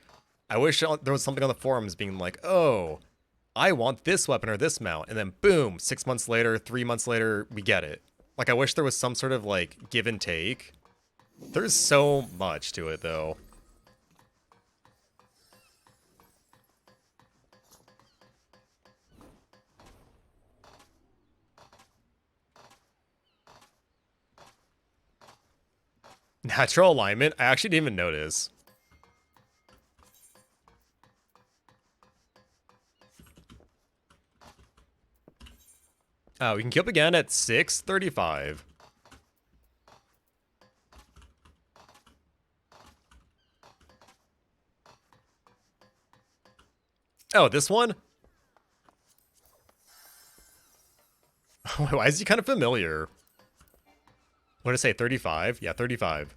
there was something on the forums being like, oh, I want this weapon or this mount. And then boom, 6 months later, 3 months later, we get it. Like, I wish there was some sort of like give and take. There's so much to it though. Natural alignment? I actually didn't even notice. We can queue up again at 6:35. Oh, this one? Why is he kind of familiar? What did I say, 35? Yeah, 35.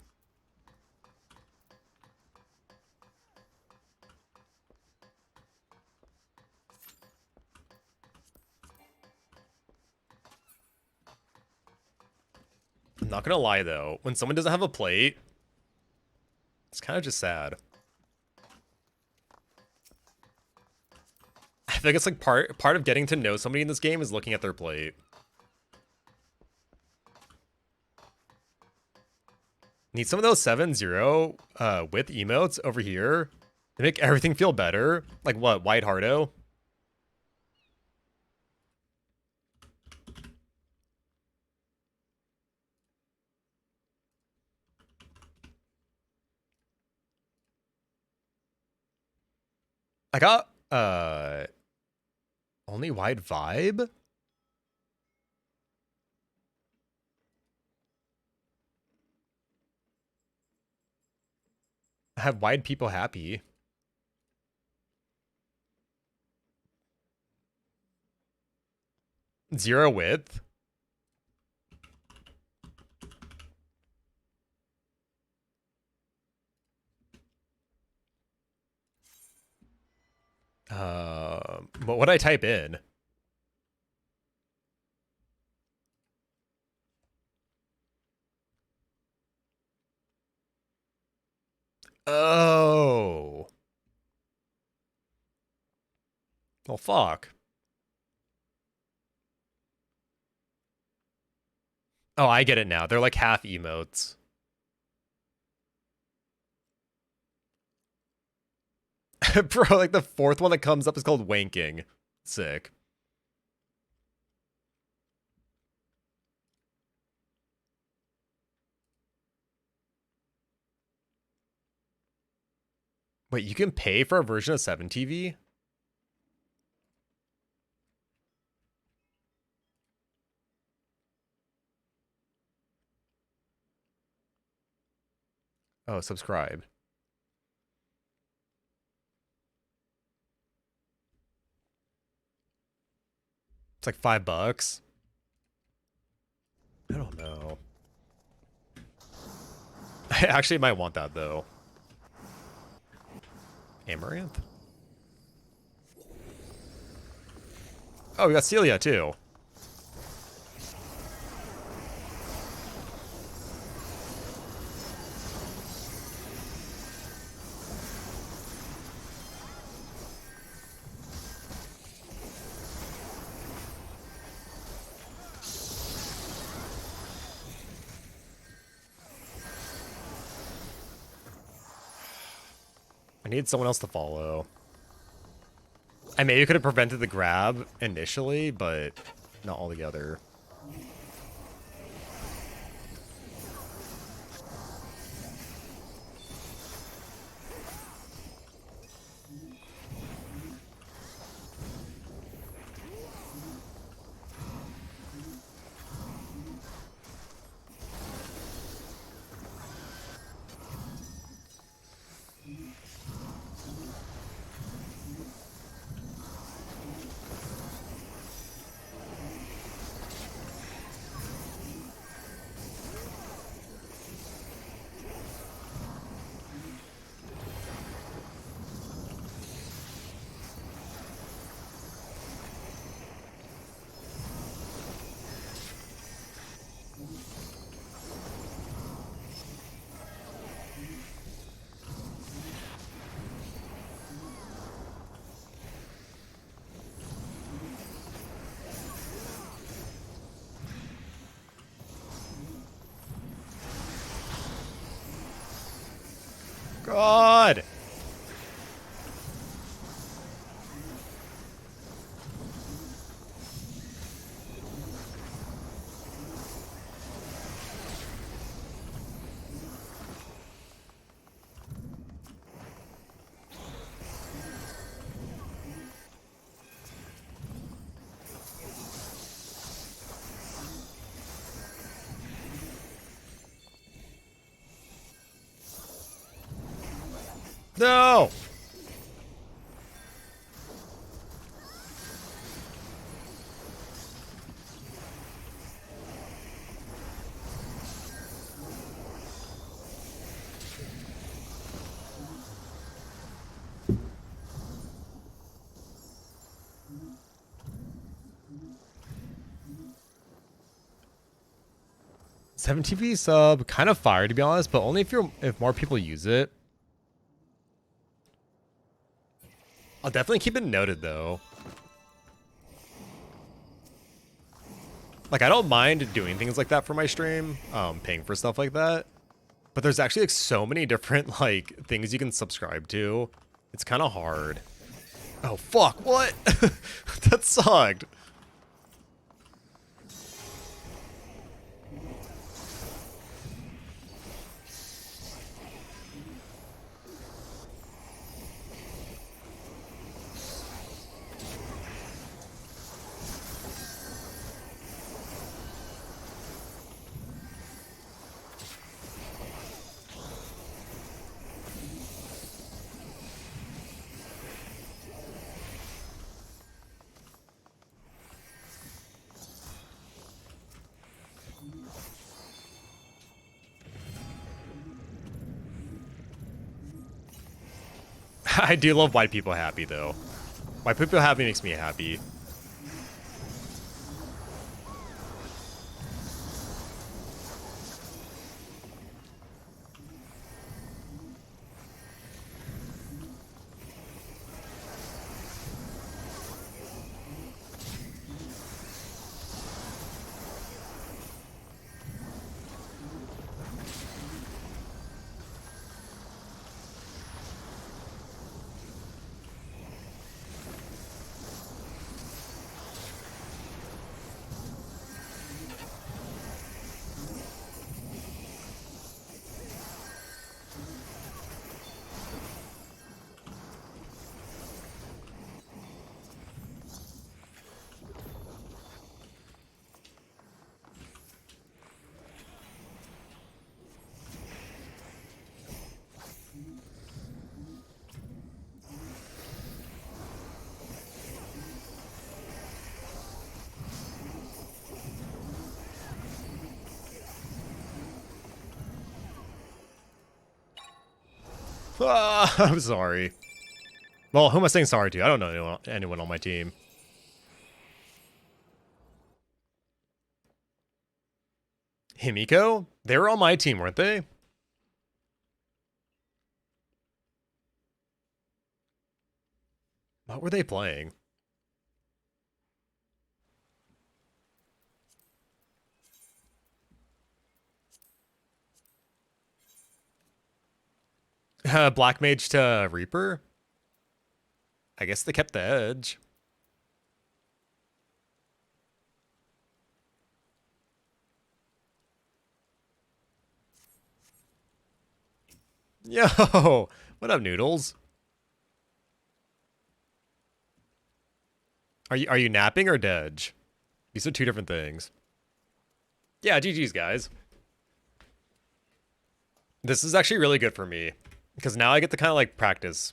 I'm not gonna lie though, when someone doesn't have a plate, it's kind of just sad. I think it's like part of getting to know somebody in this game is looking at their plate. Need some of those 7-0 with emotes over here to make everything feel better. Like what, White Hardo? I got only wide vibe? I have wide people happy. Zero width. What would I type in? Oh. Well, fuck. Oh, I get it now. They're like half emotes. Bro, like the fourth one that comes up is called wanking. Sick. Wait, you can pay for a version of 7TV? Oh, subscribe. It's like $5. I don't know. I actually might want that though. Amaranth? Oh, we got Celia too. I need someone else to follow. I maybe could have prevented the grab initially, but not altogether. God. No. $17 sub, kind of fire to be honest, but only if more people use it. I'll definitely keep it noted though. Like I don't mind doing things like that for my stream, paying for stuff like that. But there's actually like so many different like things you can subscribe to. It's kind of hard. Oh fuck, what? That sucked. I do love white people happy though. White people happy makes me happy. I'm sorry. Well, who am I saying sorry to? I don't know anyone on my team. Himiko? They were on my team, weren't they? What were they playing? Black Mage to Reaper? I guess they kept the edge. Yo! What up, Noodles? Are you napping or Dedge? These are two different things. Yeah, GG's, guys. This is actually really good for me. Because now I get to kind of like practice.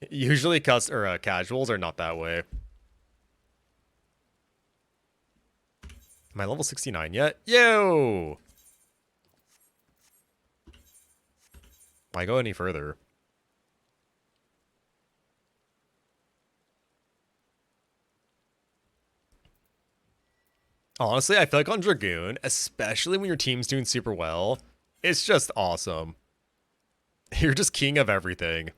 Usually casuals are not that way. Am I level 69 yet? Yo! Why go any further? Honestly, I feel like on Dragoon, especially when your team's doing super well, it's just awesome. You're just king of everything.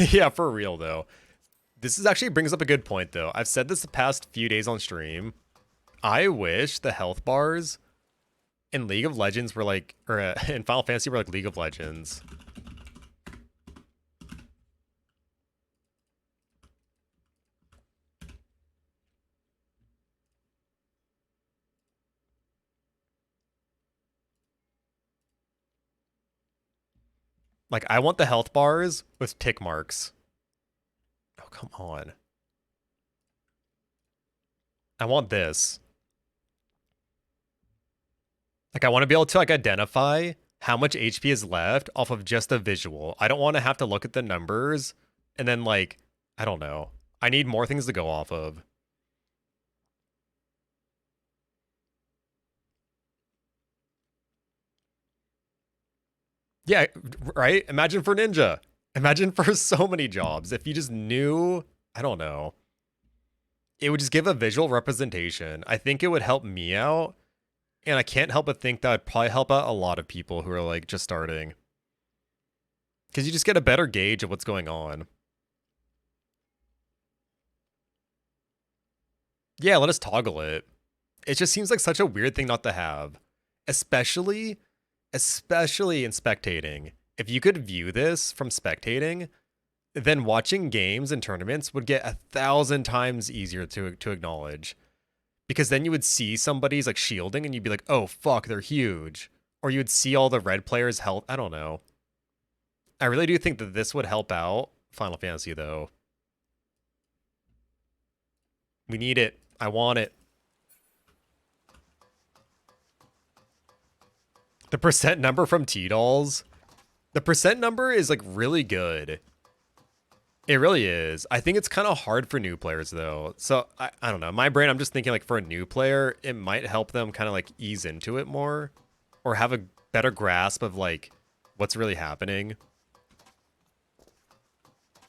Yeah, for real though. This is actually brings up a good point, though. I've said this the past few days on stream. I wish the health bars in League of Legends were like, or in Final Fantasy were like League of Legends. Like, I want the health bars with tick marks. Oh, come on. I want this. Like, I want to be able to, like, identify how much HP is left off of just a visual. I don't want to have to look at the numbers and then, like, I don't know. I need more things to go off of. Yeah, right? Imagine for Ninja. Imagine for so many jobs. If you just knew, I don't know. It would just give a visual representation. I think it would help me out. And I can't help but think that would probably help out a lot of people who are like just starting. Because you just get a better gauge of what's going on. Yeah, let us toggle it. It just seems like such a weird thing not to have. Especially in spectating. If you could view this from spectating, then watching games and tournaments would get 1,000 times easier to acknowledge. Because then you would see somebody's like shielding and you'd be like, oh fuck, they're huge. Or you would see all the red players' health. I don't know. I really do think that this would help out Final Fantasy though. We need it. I want it. The percent number from T-Dolls. The percent number is like really good. It really is. I think it's kind of hard for new players though. So I don't know. My brain, I'm just thinking like for a new player, it might help them kind of like ease into it more or have a better grasp of like what's really happening.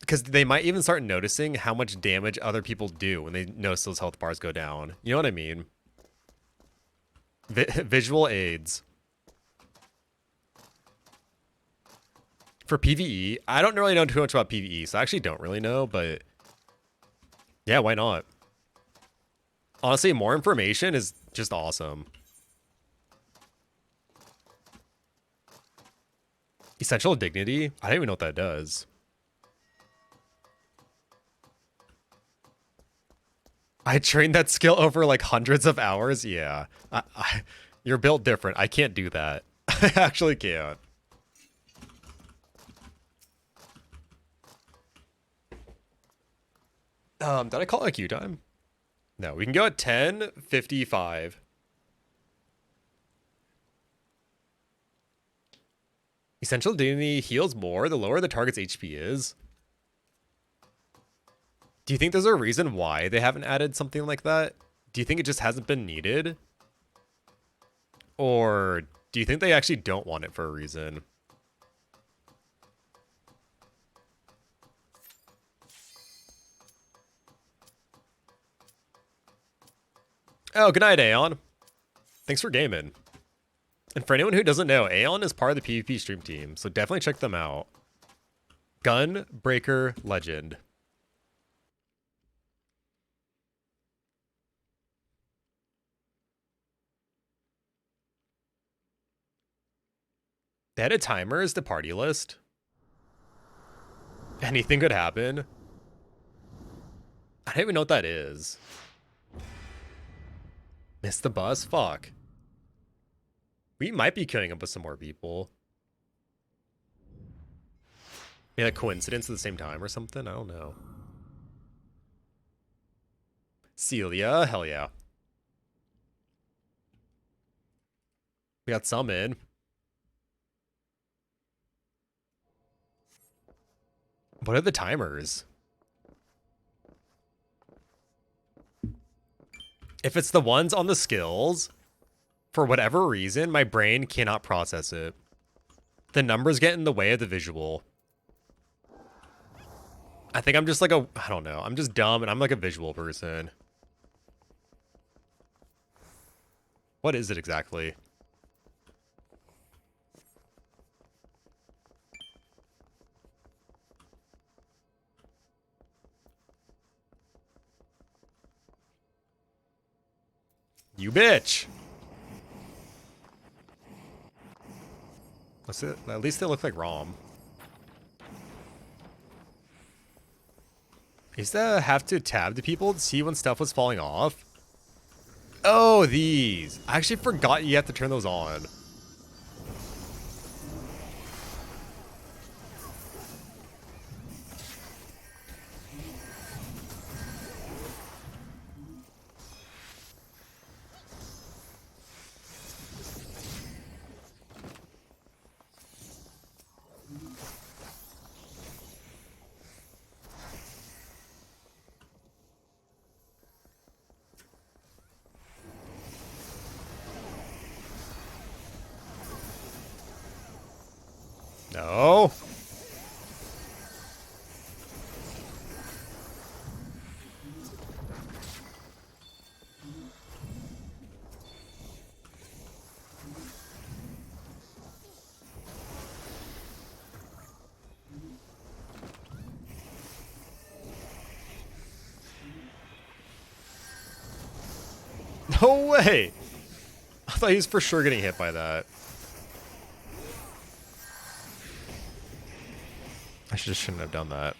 Because they might even start noticing how much damage other people do when they notice those health bars go down. You know what I mean? Visual aids. For PvE, I don't really know too much about PvE, so I actually don't really know, but yeah, why not? Honestly, more information is just awesome. Essential dignity? I don't even know what that does. I trained that skill over like hundreds of hours. Yeah, you're built different. I can't do that. I actually can't. Did I call it queue time? No, we can go at 10:55. Essential dignity heals more the lower the target's HP is. Do you think there's a reason why they haven't added something like that? Do you think it just hasn't been needed? Or do you think they actually don't want it for a reason? Oh, good night, Aeon. Thanks for gaming. And for anyone who doesn't know, Aeon is part of the PvP stream team, so definitely check them out. Gunbreaker Legend. They added timers to party list. Anything could happen. I don't even know what that is. Missed the bus? Fuck. We might be queuing up with some more people. Maybe like coincidence at the same time or something? I don't know. Celia? Hell yeah. We got some in. What are the timers? If it's the ones on the skills, for whatever reason, my brain cannot process it. The numbers get in the way of the visual. I think I'm just like I don't know. I'm just dumb and I'm like a visual person. What is it exactly? You bitch! At least they look like ROM. I used to have to tab to people to see when stuff was falling off. Oh, these. I actually forgot you have to turn those on. No. No way! I thought he was for sure getting hit by that. I just shouldn't have done that.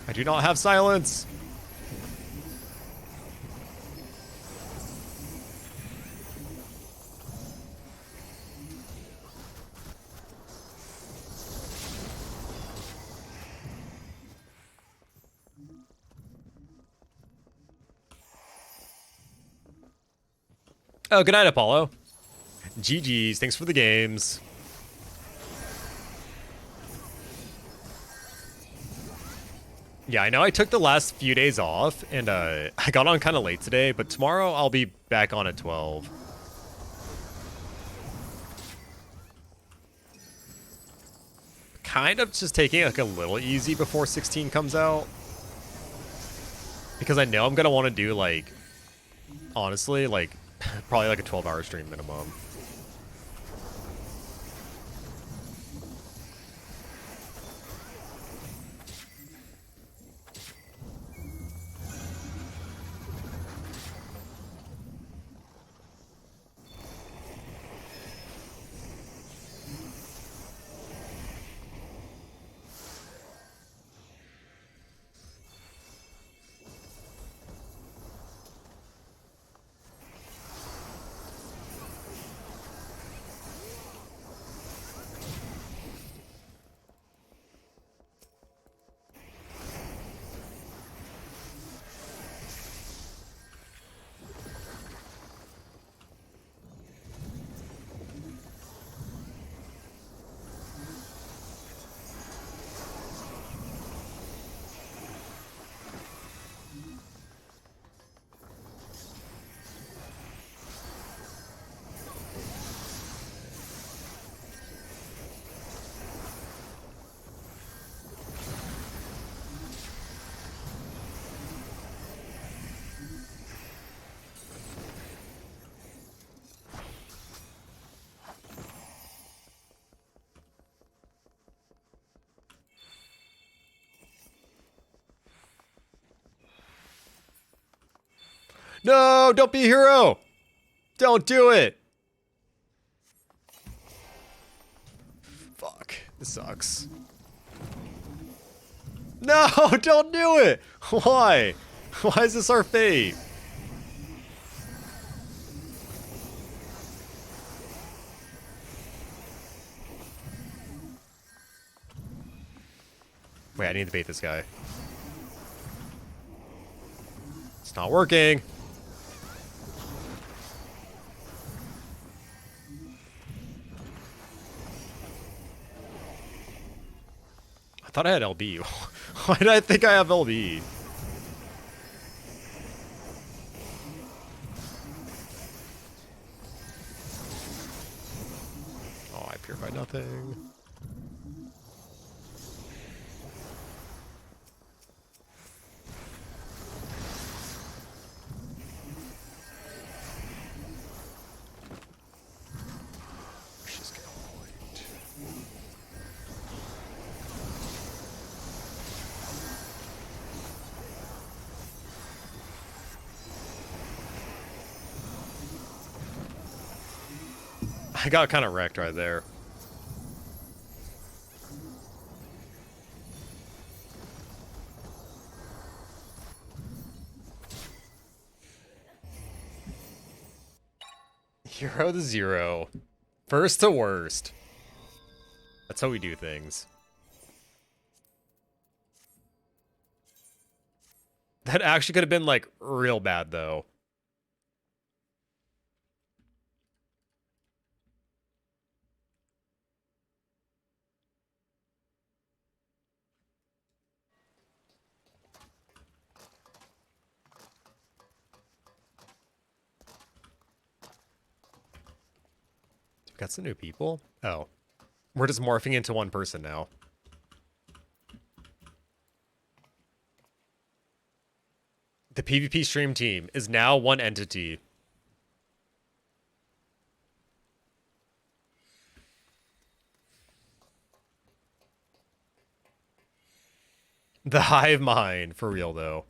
I do not have silence. Oh, good night, Apollo. GG's. Thanks for the games. Yeah, I know I took the last few days off, and I got on kind of late today, but tomorrow I'll be back on at 12. Kind of just taking it like a little easy before 16 comes out. Because I know I'm going to want to do, like, honestly, like, probably like a 12-hour stream minimum. No, don't be a hero. Don't do it. Fuck, this sucks. No, don't do it. Why? Why is this our fate? Wait, I need to bait this guy. It's not working. I thought I had LB. Why did I think I have LB? Oh, I purified nothing. I got kind of wrecked right there. Hero to zero. First to worst. That's how we do things. That actually could have been, like, real bad, though. We got some new people? Oh. We're just morphing into one person now. The PvP stream team is now one entity. The hive mind, for real, though.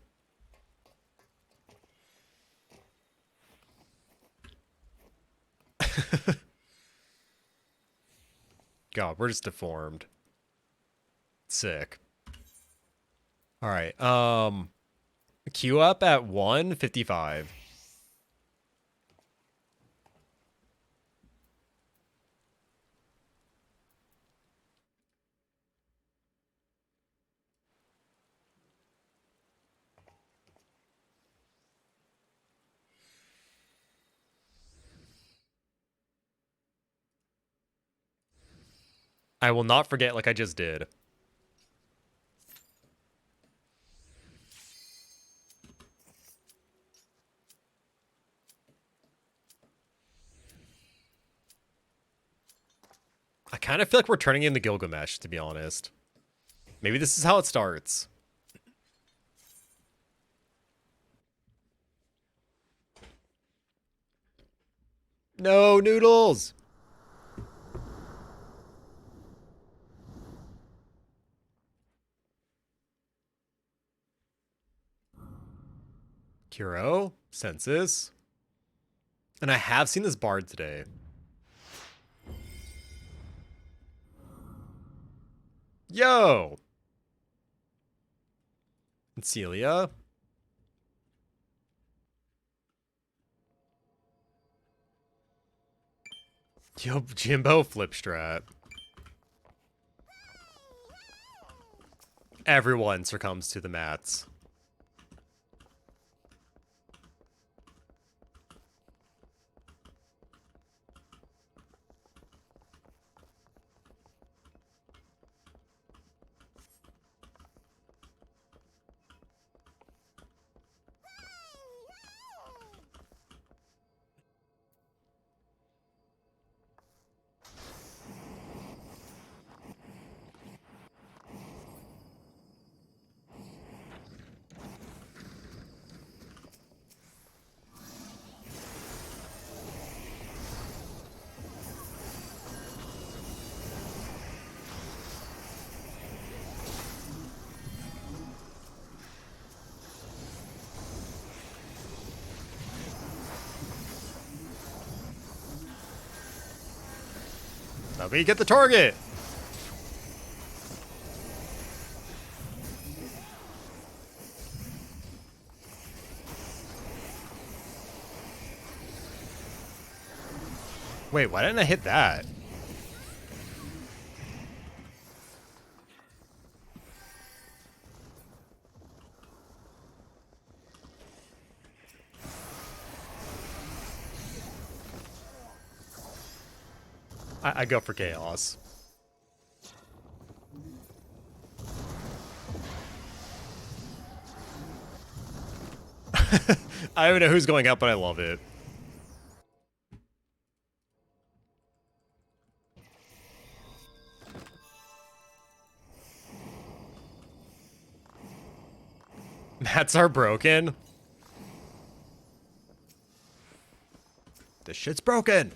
God, we're just deformed. Sick. Alright, queue up at 1:55. I will not forget like I just did. I kind of feel like we're turning into Gilgamesh, to be honest. Maybe this is how it starts. No, noodles! Kuro, Census. And I have seen this bard today. Yo! And Celia. Yo, Jimbo flip strat. Everyone succumbs to the mats. Let me get the target! Wait, why didn't I hit that? I go for chaos. I don't know who's going up, but I love it. Mats are broken. This shit's broken.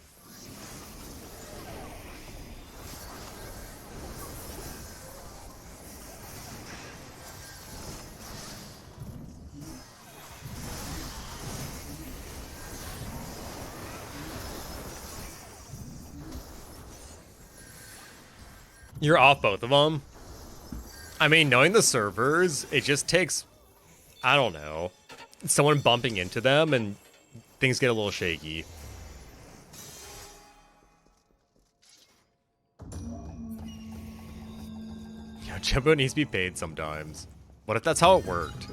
You're off both of them. I mean, knowing the servers, it just takes, I don't know, someone bumping into them and things get a little shaky. Yeah, Jumbo needs to be paid sometimes. What if that's how it worked?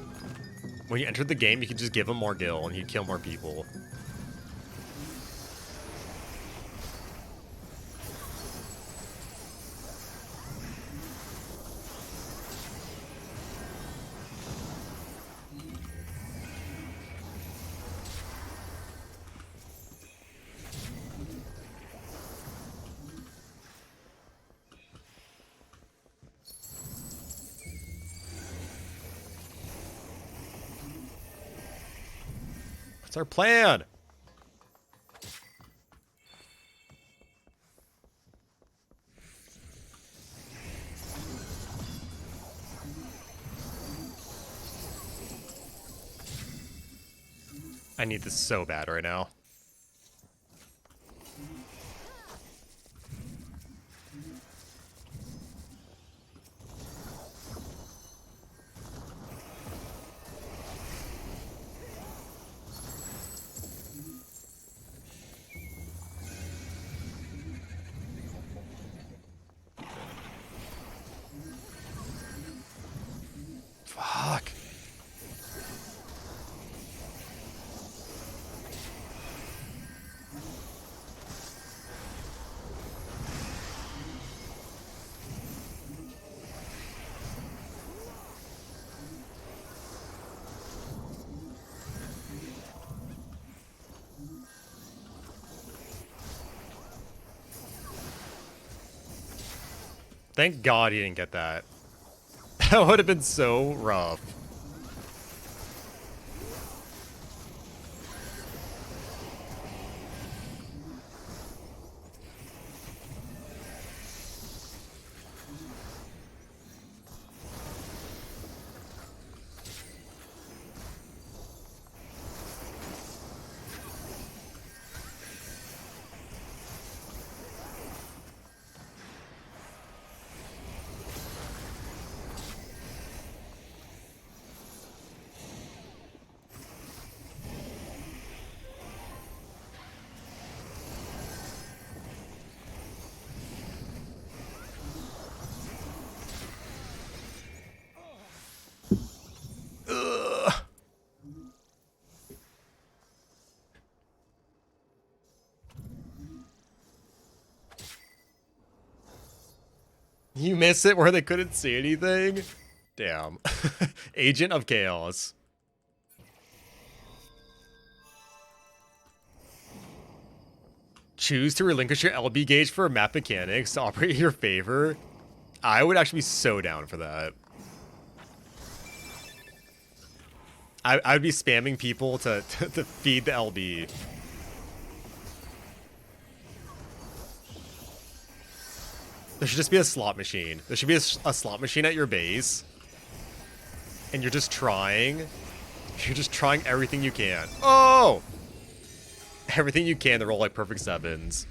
When you entered the game, you could just give him more gil and he'd kill more people. What's our plan? I need this so bad right now. Fuck. Thank God he didn't get that. That would have been so rough. Ugh. You miss it where they couldn't see anything? Damn. Agent of Chaos. Choose to relinquish your LB gauge for map mechanics to operate in your favor. I would actually be so down for that. I would be spamming people to feed the LB. There should just be a slot machine. There should be a slot machine at your base. And you're just trying everything you can. Oh! Everything you can to roll like perfect sevens.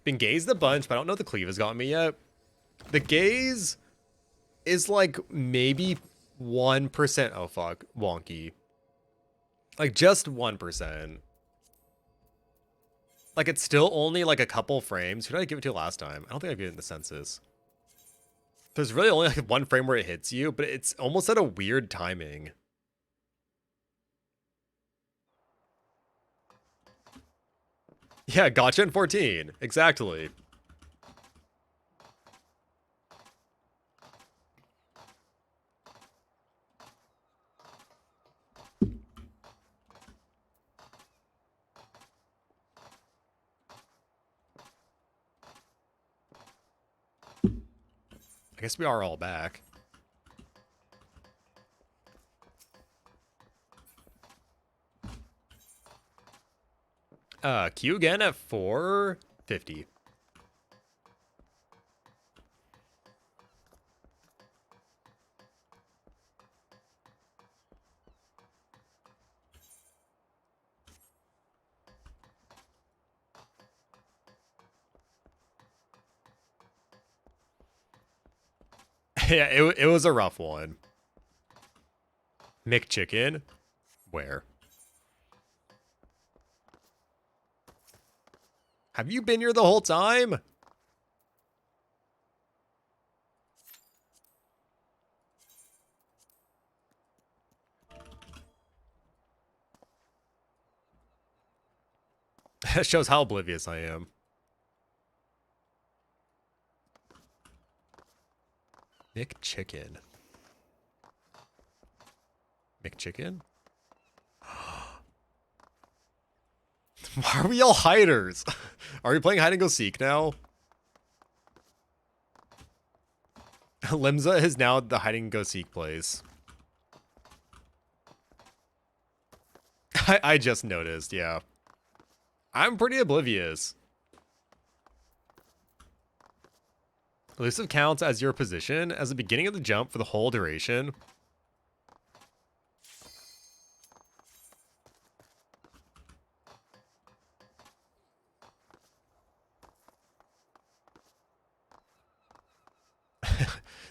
Been gazed a bunch, but I don't know if the cleave has gotten me yet. The gaze is like maybe 1%. Oh fuck, wonky. Like just 1%. Like it's still only like a couple frames. Who did I give it to last time? I don't think I gave it in the census. There's really only like one frame where it hits you, but it's almost at a weird timing. Yeah, gotcha in 14. Exactly. I guess we are all back. Q again at 450. Yeah, it was a rough one. McChicken? Where? Have you been here the whole time? That shows how oblivious I am. McChicken. McChicken? Why are we all hiders? Are we playing hide and go seek now? Limza is now the hide and go seek place. I just noticed, yeah. I'm pretty oblivious. Elusive counts as your position as the beginning of the jump for the whole duration.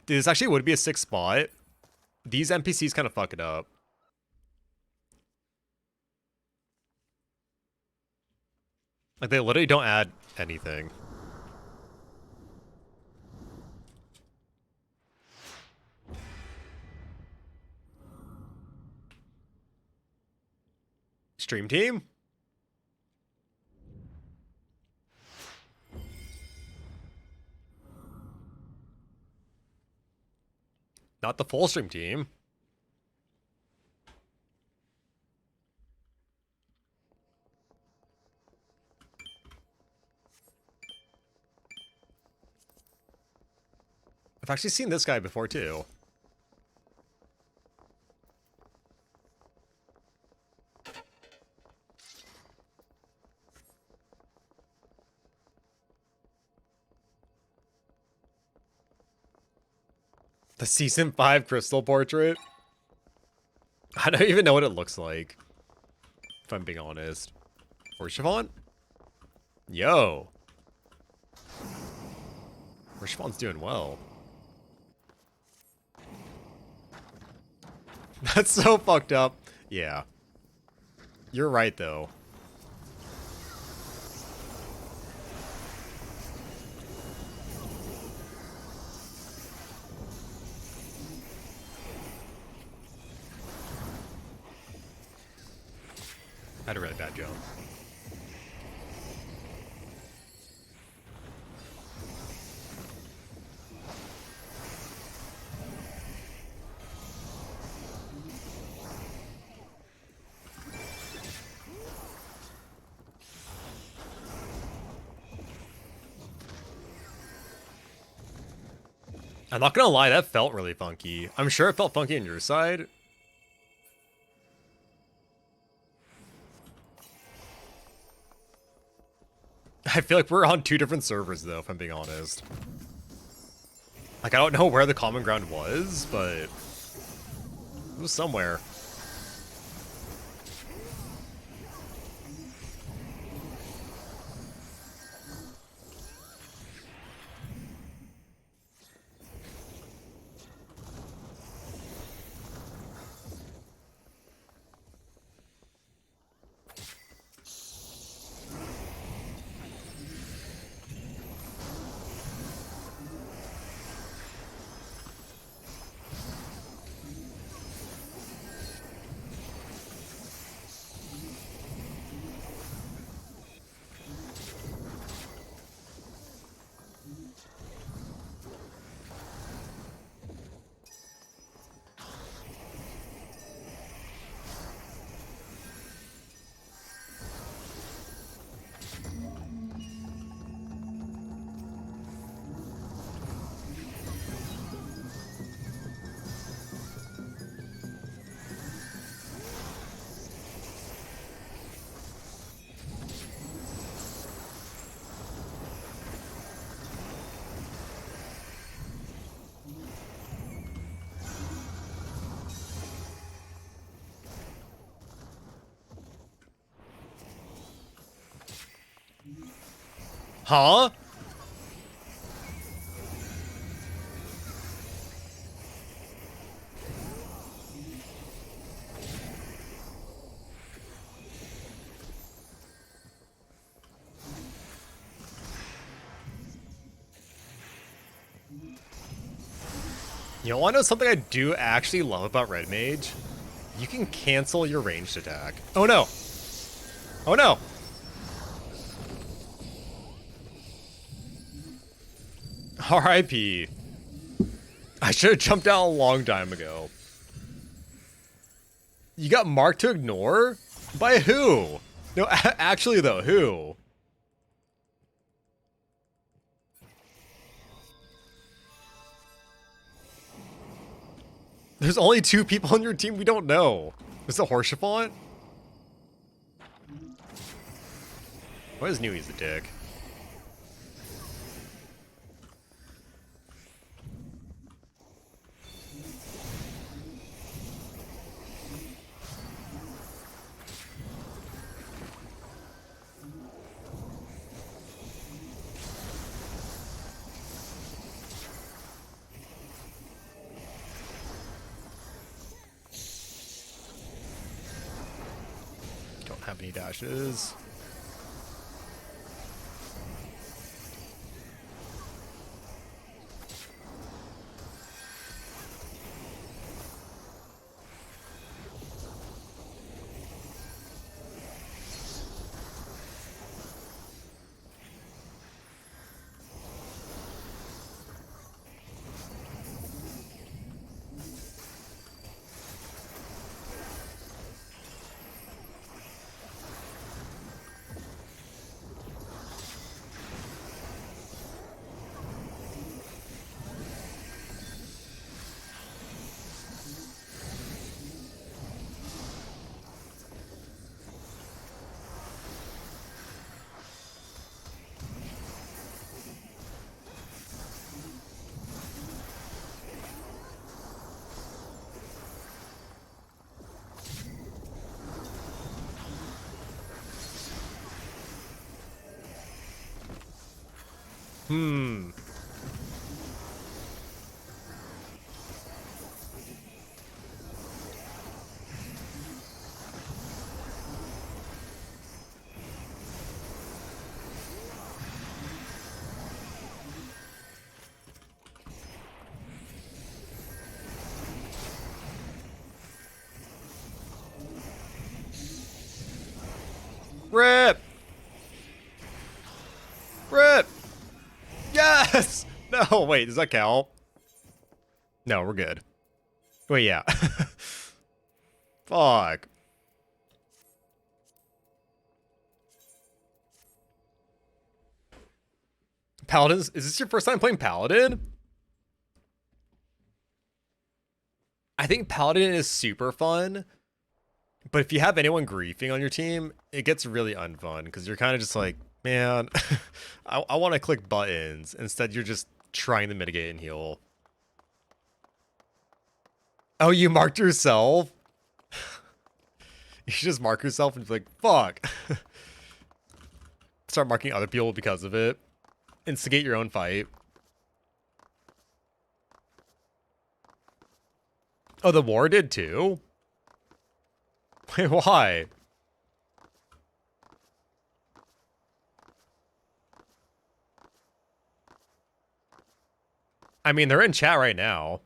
Dude, this actually would be a 6 spot. These NPCs kind of fuck it up. Like, they literally don't add anything. Stream team? Not the full stream team. I've actually seen this guy before too. The season 5 crystal portrait? I don't even know what it looks like, if I'm being honest. Orchivant? Yo. Orchivant's doing well. That's so fucked up. Yeah. You're right, though. I had a really bad jump. I'm not gonna lie, that felt really funky. I'm sure it felt funky on your side. I feel like we're on 2 different servers, though, if I'm being honest. Like, I don't know where the common ground was, but it was somewhere. Huh? You want to know something I do actually love about Red Mage? You can cancel your ranged attack. Oh no! Oh no! RIP. I should have jumped out a long time ago. You got marked to ignore? By who? No, actually though, who? There's only 2 people on your team we don't know. Is it Horsefont? Why is Newey's the dick? Don't have any dashes. Rip! Rip! Yes! No, wait, does that count? No, we're good. Wait, yeah. Fuck. Paladins, is this your first time playing Paladin? I think Paladin is super fun, but if you have anyone griefing on your team, it gets really unfun because you're kind of just like, man, I want to click buttons. Instead, you're just trying to mitigate and heal. Oh, you marked yourself? You should just mark yourself and be like, fuck. Start marking other people because of it. Instigate your own fight. Oh, the war did too? Wait, why? I mean, they're in chat right now.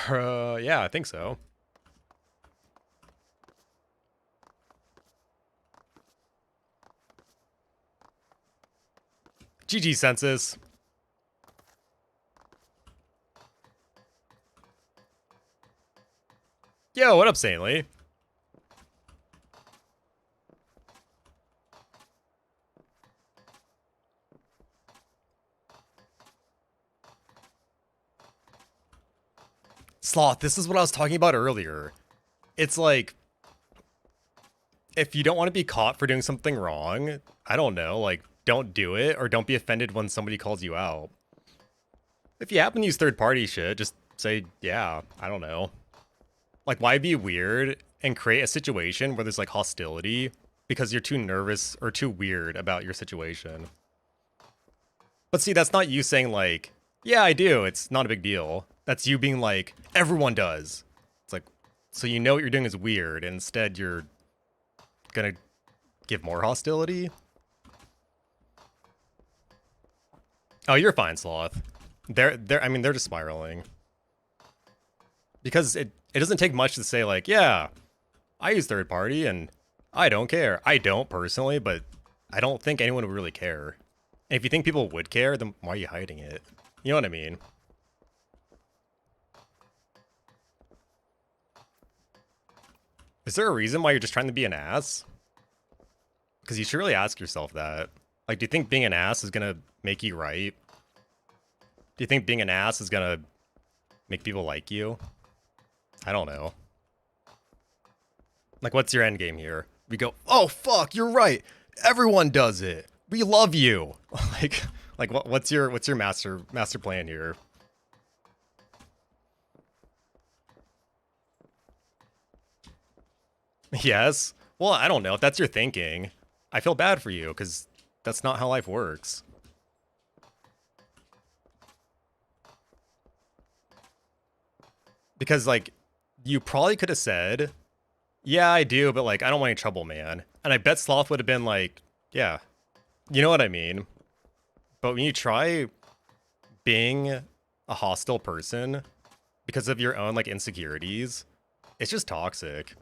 Yeah, I think so. GG census. Yo, what up, Saintly? Sloth, this is what I was talking about earlier. It's like, if you don't want to be caught for doing something wrong, I don't know, like, don't do it, or don't be offended when somebody calls you out. If you happen to use third-party shit, just say, yeah, I don't know. Like, why be weird and create a situation where there's, like, hostility because you're too nervous or too weird about your situation? But see, that's not you saying, like, yeah, I do, it's not a big deal. That's you being like, everyone does. It's like, so you know what you're doing is weird, and instead you're gonna give more hostility? Oh, you're fine, Sloth. I mean, they're just spiraling. Because it doesn't take much to say, like, yeah, I use third party and I don't care. I don't personally, but I don't think anyone would really care. And if you think people would care, then why are you hiding it? You know what I mean? Is there a reason why you're just trying to be an ass? Because you should really ask yourself that. Like, do you think being an ass is gonna make you right? Do you think being an ass is gonna make people like you? I don't know. Like, what's your end game here? We go, oh fuck, you're right. Everyone does it. We love you. like, what's your master plan here? Yes. Well, I don't know if that's your thinking. I feel bad for you because that's not how life works. Because like, you probably could have said, "Yeah, I do," but like, I don't want any trouble, man. And I bet Sloth would have been like, "Yeah, you know what I mean." But when you try being a hostile person because of your own like insecurities, it's just toxic.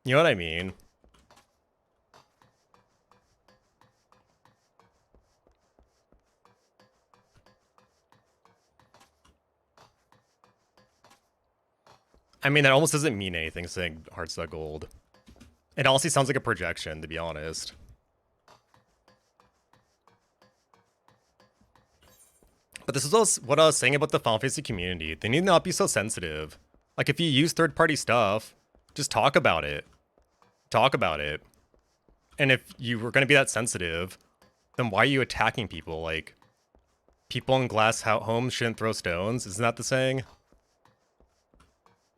You know what I mean? I mean, that almost doesn't mean anything saying Heartstuck Gold. It honestly sounds like a projection, to be honest. But this is what I was saying about the Final Fantasy community. They need to not be so sensitive. Like, if you use third-party stuff, just talk about it. Talk about it. And if you were going to be that sensitive, then why are you attacking people? Like, people in glass homes shouldn't throw stones. Isn't that the saying?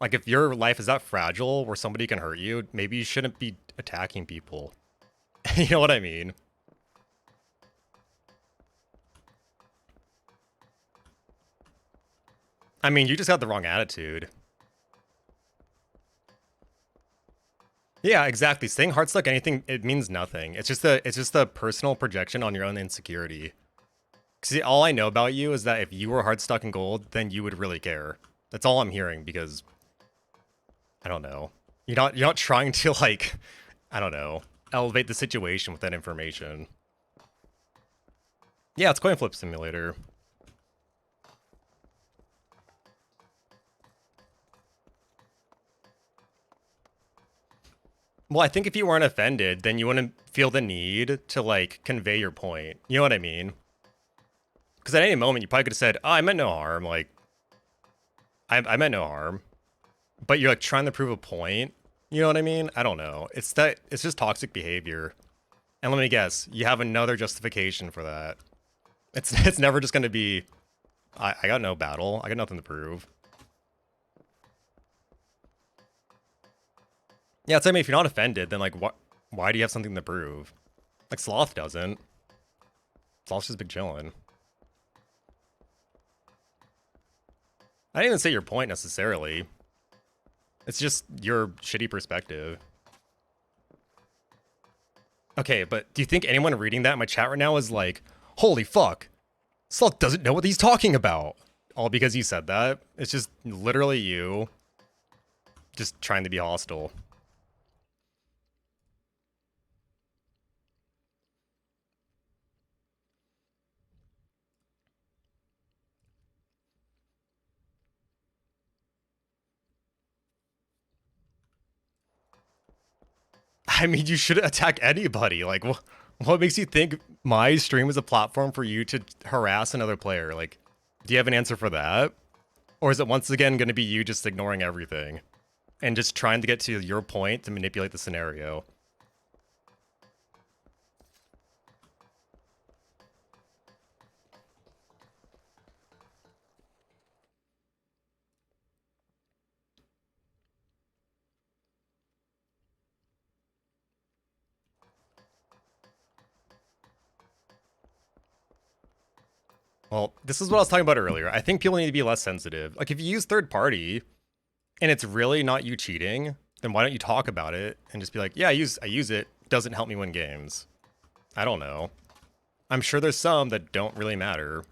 Like, if your life is that fragile where somebody can hurt you, maybe you shouldn't be attacking people. You know what I mean? I mean, you just got the wrong attitude. Yeah, exactly. Saying Heartstuck anything, it means nothing. It's just a personal projection on your own insecurity. See, all I know about you is that if you were Heartstuck in gold, then you would really care. That's all I'm hearing because I don't know. You're not trying to like, I don't know, elevate the situation with that information. Yeah, it's coin flip simulator. Well, I think if you weren't offended, then you wouldn't feel the need to like convey your point. You know what I mean? Because at any moment you probably could have said, "Oh, I meant no harm." Like, I meant no harm, but you're like trying to prove a point. You know what I mean? I don't know. It's just toxic behavior. And let me guess, you have another justification for that. It's never just gonna be, I got no battle. I got nothing to prove. Yeah, it's like, I mean, if you're not offended, then like, why do you have something to prove? Like Sloth doesn't. Sloth's just big chillin'. I didn't even say your point necessarily. It's just your shitty perspective. Okay, but do you think anyone reading that in my chat right now is like, holy fuck, Sloth doesn't know what he's talking about? All because you said that? It's just literally you just trying to be hostile. I mean, you shouldn't attack anybody. Like, what makes you think my stream is a platform for you to harass another player? Like, do you have an answer for that? Or is it once again going to be you just ignoring everything and just trying to get to your point to manipulate the scenario? Well, this is what I was talking about earlier. I think people need to be less sensitive. Like, if you use third party and it's really not you cheating, then why don't you talk about it and just be like, yeah, I use it. Doesn't help me win games. I don't know. I'm sure there's some that don't really matter.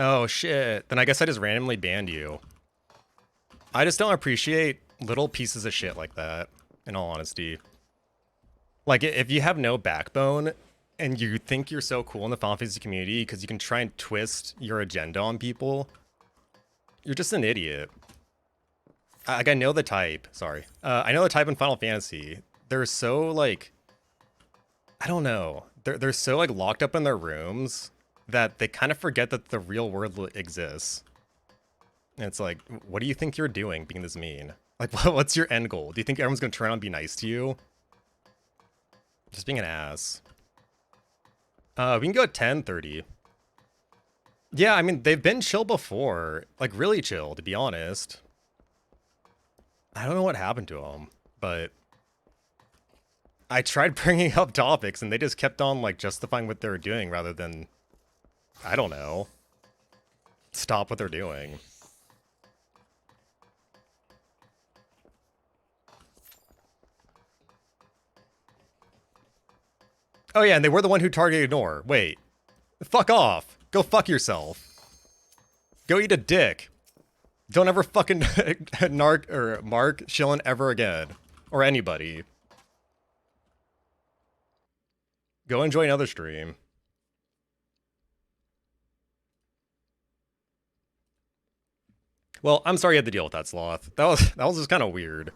Oh shit. Then I guess I just randomly banned you. I just don't appreciate little pieces of shit like that, in all honesty. Like, if you have no backbone and you think you're so cool in the Final Fantasy community because you can try and twist your agenda on people, you're just an idiot. Like, I know the type. Sorry. I know the type in Final Fantasy. They're so, like... I don't know. They're so, like, locked up in their rooms that they kind of forget that the real world exists. And it's like, what do you think you're doing being this mean? Like, what's your end goal? Do you think everyone's going to turn around and be nice to you? Just being an ass. We can go at 10:30. Yeah, I mean, they've been chill before. Like, really chill, to be honest. I don't know what happened to them, but... I tried bringing up topics, and they just kept on, like, justifying what they were doing rather than... I don't know. Stop what they're doing. Oh yeah, and they were the one who targeted Ignore. Wait. Fuck off. Go fuck yourself. Go eat a dick. Don't ever fucking narc or Mark Shillin ever again. Or anybody. Go enjoy another stream. Well, I'm sorry you had to deal with that, Sloth. That was just kind of weird.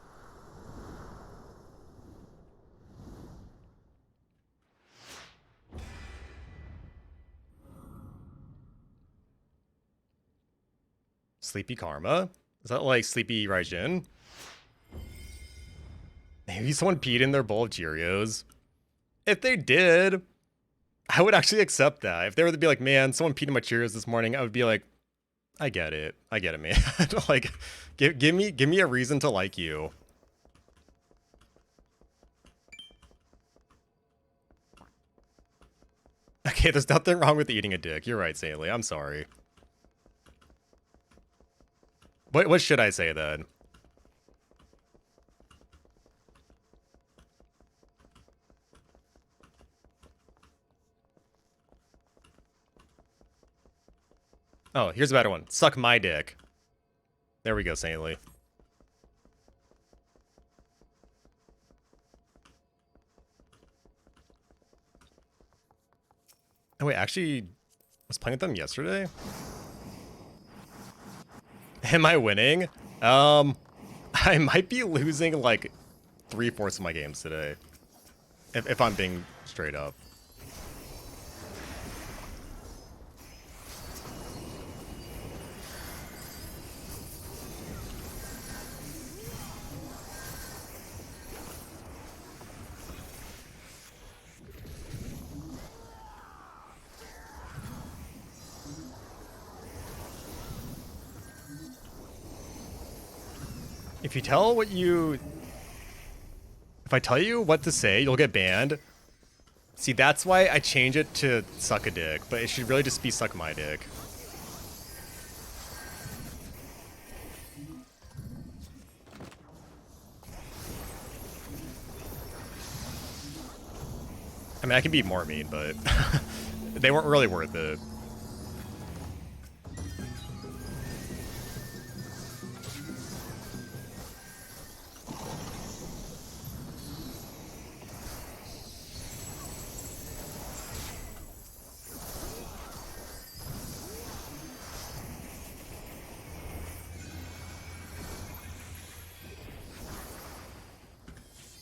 Sleepy Karma? Is that like Sleepy Raijin? Maybe someone peed in their bowl of Cheerios. If they did, I would actually accept that. If they were to be like, man, someone peed in my Cheerios this morning, I would be like, I get it, man. Like, give me a reason to like you. Okay, there's nothing wrong with eating a dick. You're right, Saley. I'm sorry. What should I say then? Oh, here's a better one. Suck my dick. There we go, Saley. Oh wait, actually, I was playing with them yesterday. Am I winning? I might be losing like 3/4 of my games today. If I'm being straight up. If I tell you what to say, you'll get banned. See, that's why I change it to suck a dick, but it should really just be suck my dick. I mean, I can be more mean, but they weren't really worth it.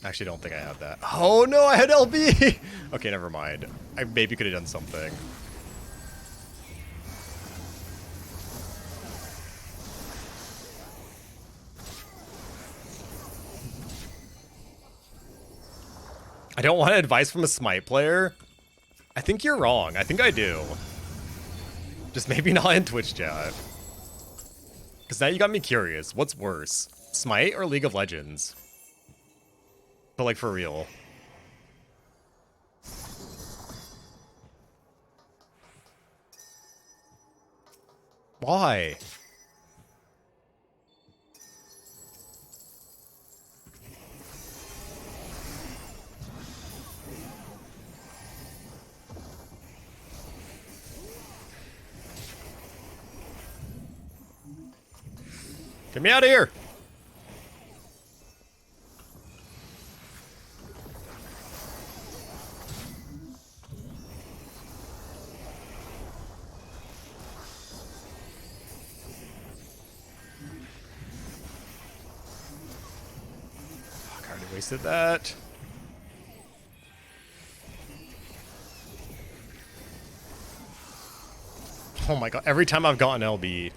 Actually, don't think I have that. Oh no, I had LB! Okay, never mind. I maybe could have done something. I don't want advice from a Smite player. I think you're wrong. I think I do. Just maybe not in Twitch chat. Because now you got me curious. What's worse? Smite or League of Legends? But like for real. Why? Get me out of here! Fuck, I already wasted that. Oh my god, every time I've gotten LB,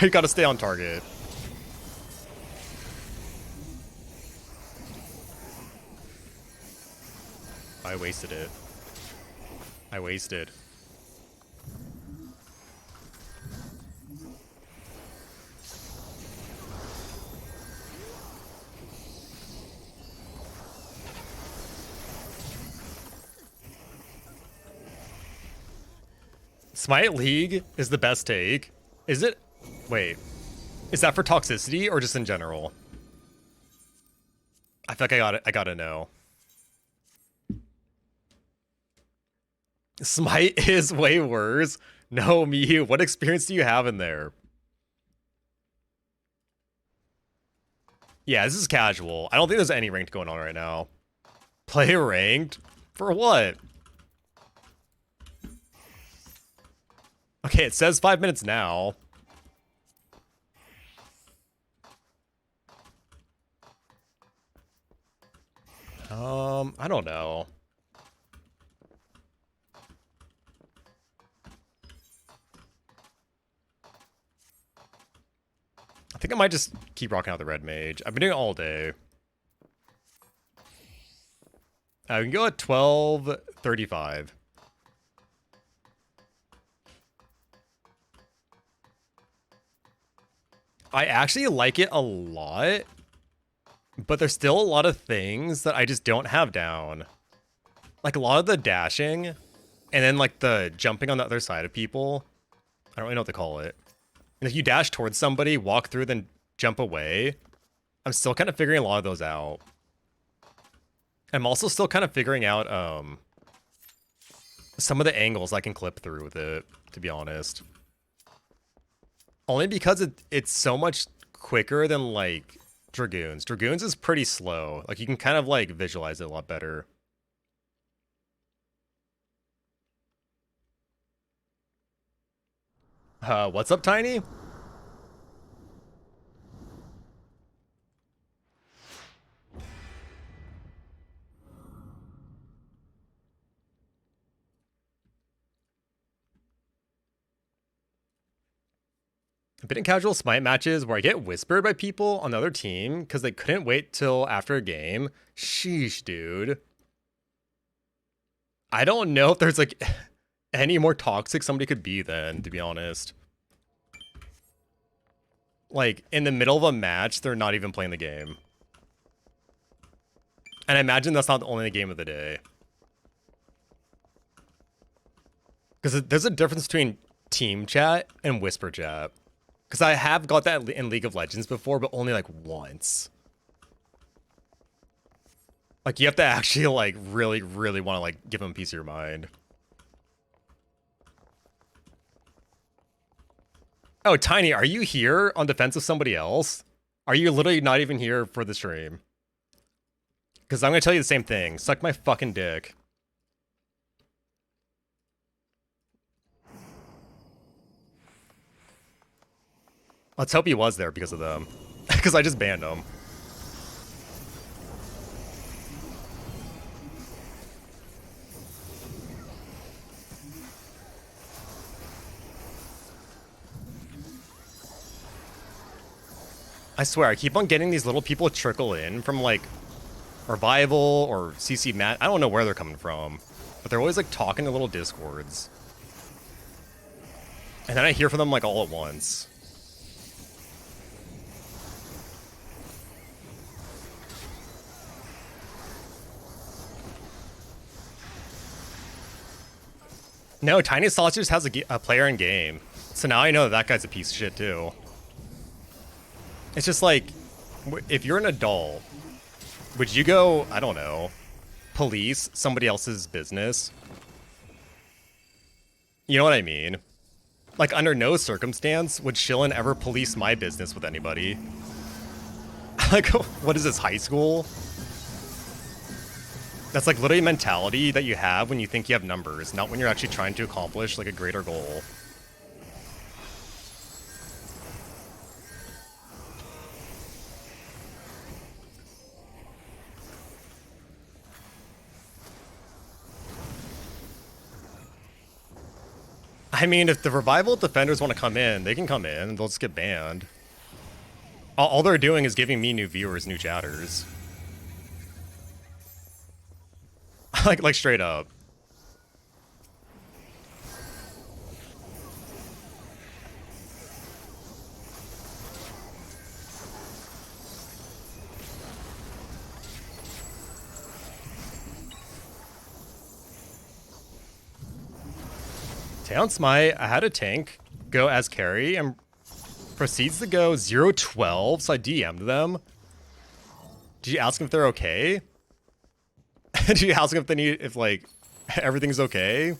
I gotta stay on target. I wasted it. I wasted. Smite League is the best take. Is it? Wait. Is that for toxicity or just in general? I feel like I gotta know. Smite is way worse. No, Miyu, what experience do you have in there? Yeah, this is casual. I don't think there's any ranked going on right now. Play ranked? For what? Okay, it says 5 minutes now. I don't know. I think I might just keep rocking out the red mage. I've been doing it all day. We can go at 12:35. I actually like it a lot, but there's still a lot of things that I just don't have down. Like a lot of the dashing, and then like the jumping on the other side of people. I don't really know what to call it. And if you dash towards somebody, walk through, then jump away, I'm still kind of figuring a lot of those out. I'm also still kind of figuring out some of the angles I can clip through with it, to be honest. Only because it's so much quicker than, like, Dragoons. Dragoons is pretty slow. Like, you can kind of, like, visualize it a lot better. What's up, Tiny? I've been in casual smite matches where I get whispered by people on the other team because they couldn't wait till after a game. Sheesh, dude. I don't know if there's, like, any more toxic somebody could be then, to be honest. Like, in the middle of a match, they're not even playing the game. And I imagine that's not the only game of the day. Because there's a difference between team chat and whisper chat. Because I have got that in League of Legends before, but only, like, once. Like, you have to actually, like, really, really want to, like, give them a piece of your mind. Oh, Tiny, are you here on defense of somebody else? Are you literally not even here for the stream? Because I'm going to tell you the same thing. Suck my fucking dick. Let's hope he was there because of them. Because I just banned him. I swear, I keep on getting these little people trickle in from, like, Revival or CC Matt. I don't know where they're coming from. But they're always, like, talking in little discords. And then I hear from them, like, all at once. No, Tiny Sausage has a player in game. So now I know that guy's a piece of shit, too. It's just like, if you're an adult, would you go, I don't know, police somebody else's business? You know what I mean? Like, under no circumstance would Chillin ever police my business with anybody. Like, what is this, high school? That's like literally a mentality that you have when you think you have numbers, not when you're actually trying to accomplish like a greater goal. I mean, if the revival defenders want to come in, they can come in. They'll just get banned. All they're doing is giving me new viewers, new chatters. like straight up. Town Smite, I had a tank go as carry and proceeds to go 0-12, so I DM'd them. Did you ask them if they're okay? Did you ask them if they need, if like, everything's okay?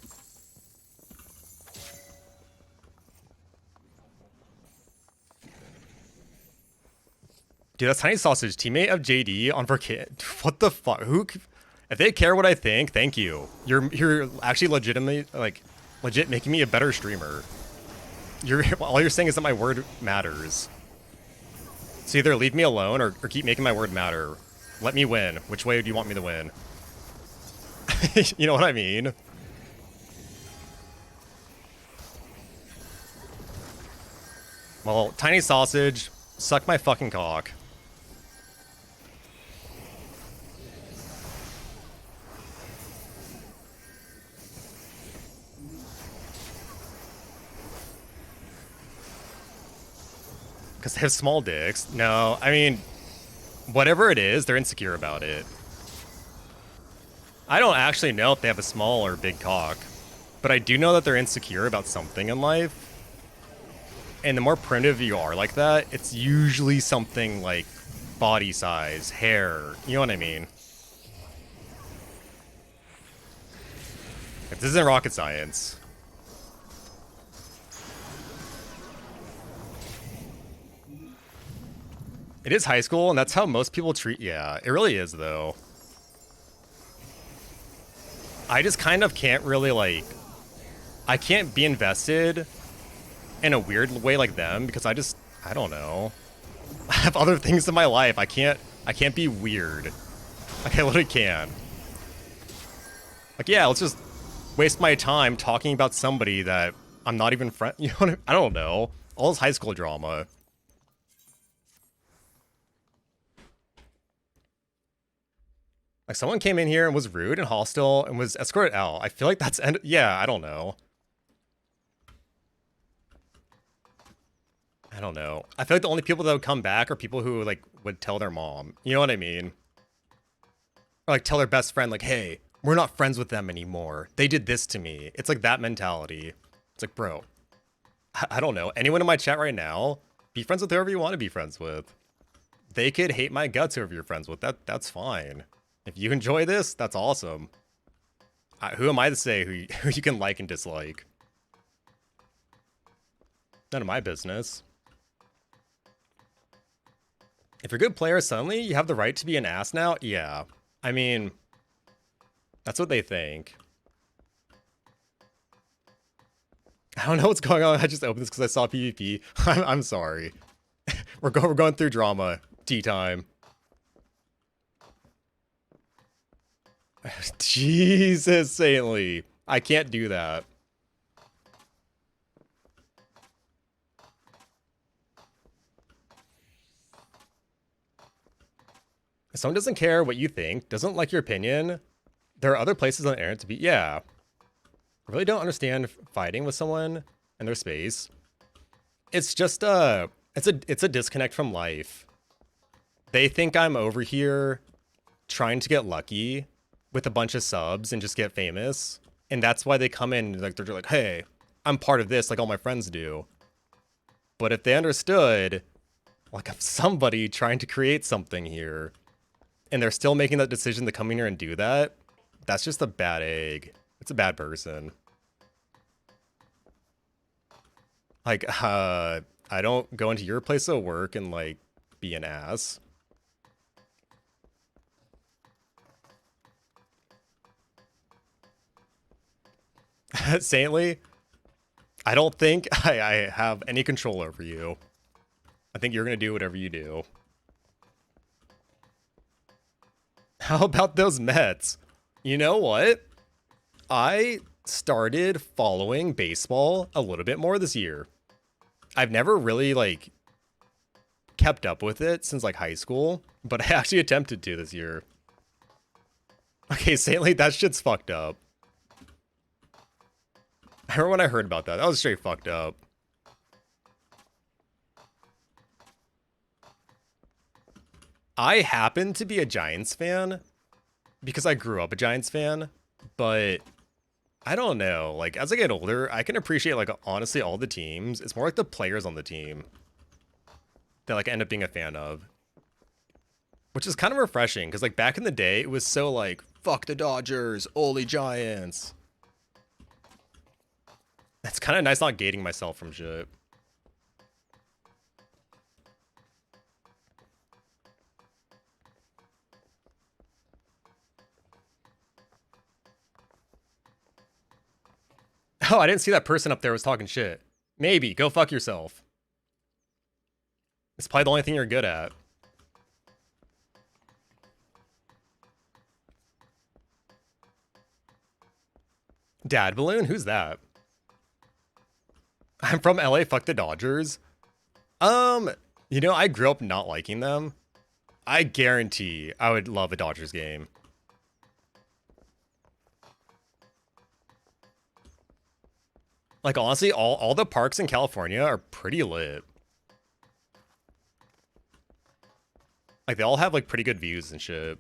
Dude, that's Tiny Sausage, teammate of JD on What the fuck? Who? If they care what I think, thank you. You're actually legitimately like legit making me a better streamer. All you're saying is that my word matters. So either leave me alone or keep making my word matter. Let me win. Which way do you want me to win? You know what I mean? Well, Tiny Sausage, suck my fucking cock. Because they have small dicks. No, I mean, whatever it is, they're insecure about it. I don't actually know if they have a small or big cock, but I do know that they're insecure about something in life. And the more primitive you are like that, it's usually something like body size, hair, you know what I mean? This isn't rocket science. It is high school, and that's how most people treat... Yeah, it really is, though. I just kind of can't really, like... I can't be invested in a weird way like them, because I don't know. I have other things in my life. I can't be weird. Like, I literally can. Like, yeah, let's just waste my time talking about somebody that I'm not even friend... You know what I don't know. All this high school drama. Like, someone came in here and was rude and hostile and was escorted out. I feel like that's... Yeah, I don't know. I don't know. I feel like the only people that would come back are people who, like, would tell their mom. You know what I mean? Or, like, tell their best friend, like, hey, we're not friends with them anymore. They did this to me. It's like that mentality. It's like, bro, I don't know. Anyone in my chat right now, be friends with whoever you want to be friends with. They could hate my guts whoever you're friends with. That's fine. If you enjoy this, that's awesome. Who am I to say who you can like and dislike? None of my business. If you're a good player, suddenly you have the right to be an ass now? Yeah. I mean, that's what they think. I don't know what's going on. I just opened this because I saw PvP. I'm sorry. We're going through drama. Tea time. Jesus, Saintly. I can't do that. If someone doesn't care what you think, doesn't like your opinion, there are other places on the internet to be. Yeah. I really don't understand fighting with someone in their space. It's just it's a disconnect from life. They think I'm over here trying to get lucky with a bunch of subs and just get famous. And that's why they come in, like, they're like, hey, I'm part of this, like all my friends do. But if they understood, like, I'm somebody trying to create something here, and they're still making that decision to come in here and do that, that's just a bad egg. It's a bad person. Like, I don't go into your place of work and like be an ass. Saintly, I don't think I have any control over you. I think you're gonna do whatever you do. How about those Mets? You know what? I started following baseball a little bit more this year. I've never really like kept up with it since like high school, but I actually attempted to this year. Okay, Saintly, that shit's fucked up. I remember when I heard about that. That was straight fucked up. I happen to be a Giants fan because I grew up a Giants fan, but I don't know. Like, as I get older, I can appreciate, like, honestly, all the teams. It's more like the players on the team that, like, I end up being a fan of. Which is kind of refreshing, because, like, back in the day, it was so, like, fuck the Dodgers, only Giants. It's kind of nice not gating myself from shit. Oh, I didn't see that person up there was talking shit. Maybe. Go fuck yourself. It's probably the only thing you're good at. Dad Balloon? Who's that? I'm from LA, fuck the Dodgers. You know, I grew up not liking them. I guarantee I would love a Dodgers game. Like, honestly, all the parks in California are pretty lit. Like, they all have, like, pretty good views and shit.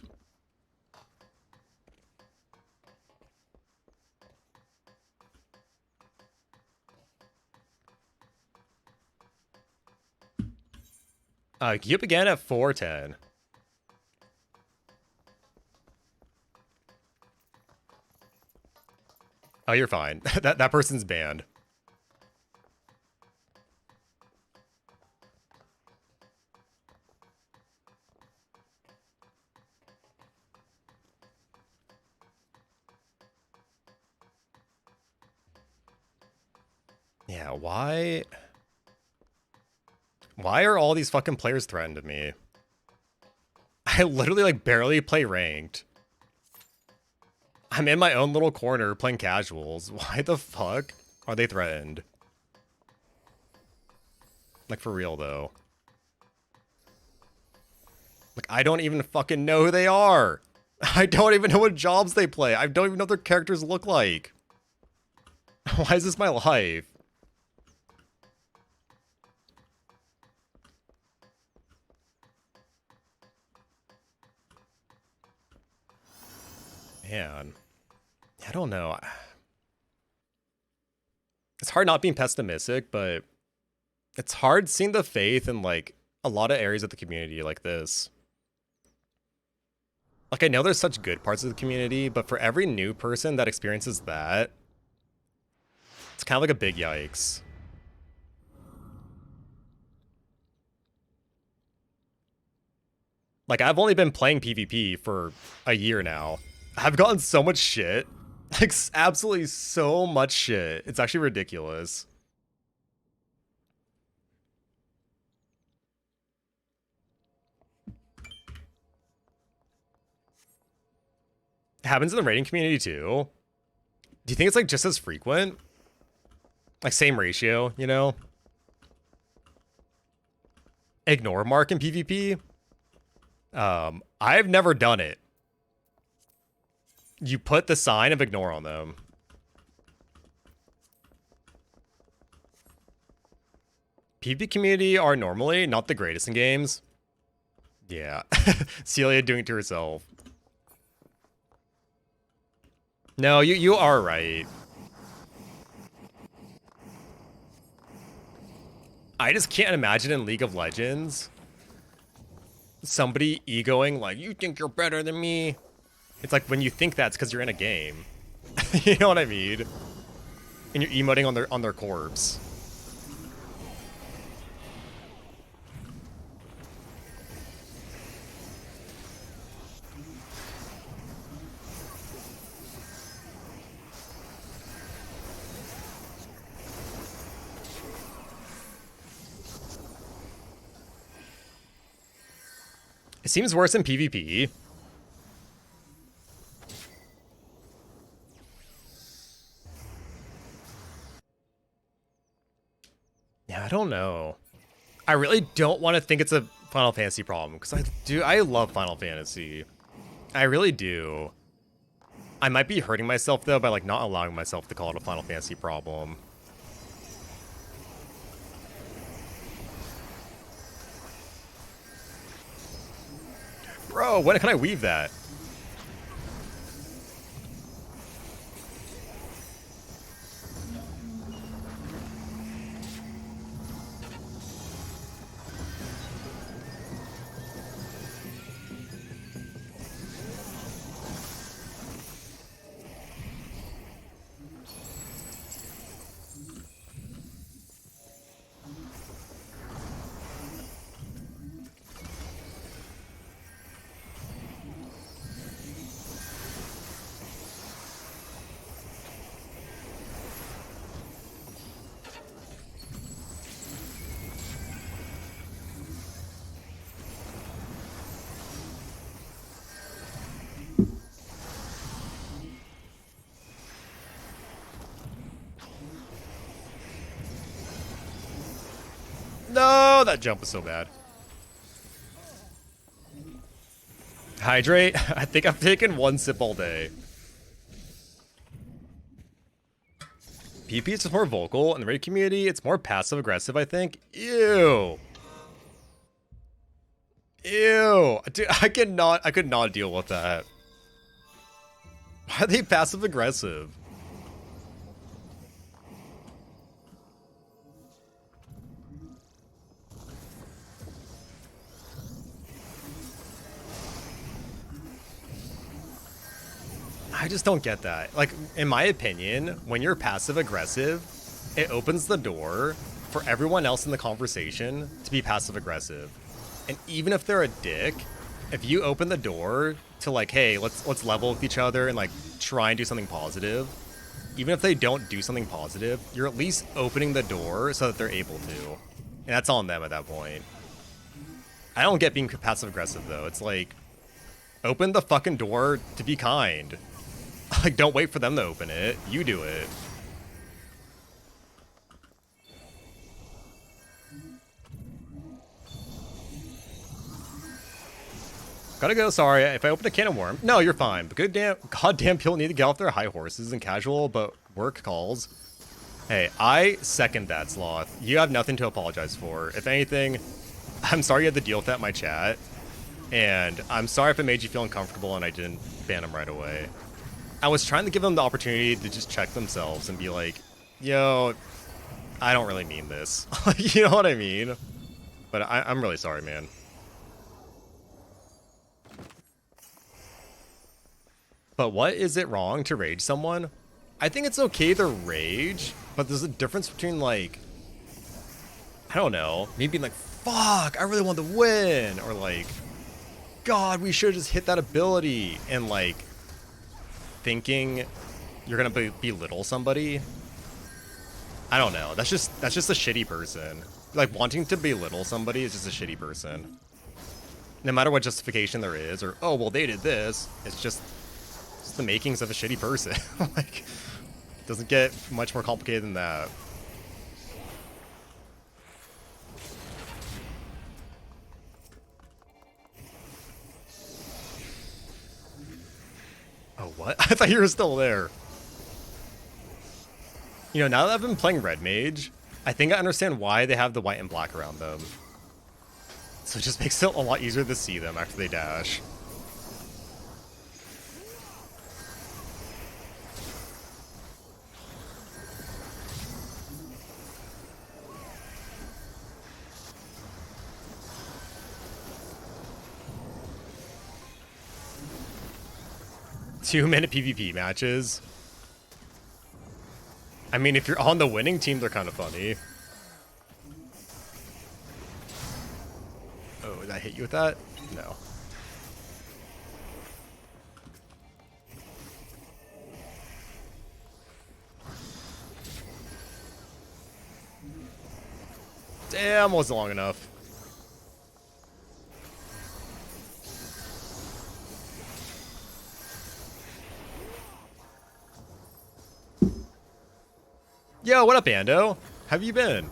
Yep again at 410. Oh, you're fine. That person's banned. Yeah, why? Why are all these fucking players threatened to me? I literally, like, barely play ranked. I'm in my own little corner playing casuals. Why the fuck are they threatened? Like, for real, though. Like, I don't even fucking know who they are. I don't even know what jobs they play. I don't even know what their characters look like. Why is this my life? Man. I don't know. It's hard not being pessimistic, but it's hard seeing the faith in, like, a lot of areas of the community like this. Like, I know there's such good parts of the community, but for every new person that experiences that, it's kind of like a big yikes. Like, I've only been playing PvP for a year now. I've gotten so much shit. Like, absolutely so much shit. It's actually ridiculous. It happens in the raiding community too. Do you think it's like just as frequent? Like same ratio, you know? Ignore mark in PvP? I've never done it. You put the sign of ignore on them. PvP community are normally not the greatest in games. Yeah. Celia doing it to herself. No, you are right. I just can't imagine in League of Legends somebody egoing like, you think you're better than me. It's like when you think that's because you're in a game. You know what I mean? And you're emoting on their corpse. It seems worse in PvP. Yeah, I don't know. I really don't want to think it's a Final Fantasy problem, because I love Final Fantasy. I really do. I might be hurting myself though by like not allowing myself to call it a Final Fantasy problem. Bro, when can I weave that? No, that jump was so bad. Hydrate? I think I've taken one sip all day. PP is just more vocal. In the raid community, it's more passive-aggressive, I think. Ew. Ew. Dude, I could not deal with that. Why are they passive-aggressive? I just don't get that. Like, in my opinion, when you're passive aggressive, it opens the door for everyone else in the conversation to be passive aggressive. And even if they're a dick, if you open the door to like, hey, let's level with each other and like try and do something positive, even if they don't do something positive, you're at least opening the door so that they're able to. And that's on them at that point. I don't get being passive aggressive though. It's like, open the fucking door to be kind. Like, don't wait for them to open it. You do it. Gotta go, sorry. If I open a can of worm... No, you're fine. But goddamn people need to get off their high horses and casual, but work calls. Hey, I second that, Sloth. You have nothing to apologize for. If anything, I'm sorry you had to deal with that in my chat. And I'm sorry if it made you feel uncomfortable and I didn't ban them right away. I was trying to give them the opportunity to just check themselves and be like, yo, I don't really mean this. You know what I mean? But I'm really sorry, man. But what is it wrong to rage someone? I think it's okay to rage, but there's a difference between like, I don't know, me being like, fuck, I really want to win. Or like, God, we should have just hit that ability. And like, thinking you're gonna belittle somebody. I don't know. That's just a shitty person. Like, wanting to belittle somebody is just a shitty person. No matter what justification there is, or oh well they did this, it's just the makings of a shitty person. Like, it doesn't get much more complicated than that. Oh, what? I thought you were still there. You know, now that I've been playing Red Mage, I think I understand why they have the white and black around them. So it just makes it a lot easier to see them after they dash. Two-minute PvP matches. I mean, if you're on the winning team, they're kind of funny. Oh, did I hit you with that? No. Damn, wasn't long enough. Yo, what up, Ando? How have you been?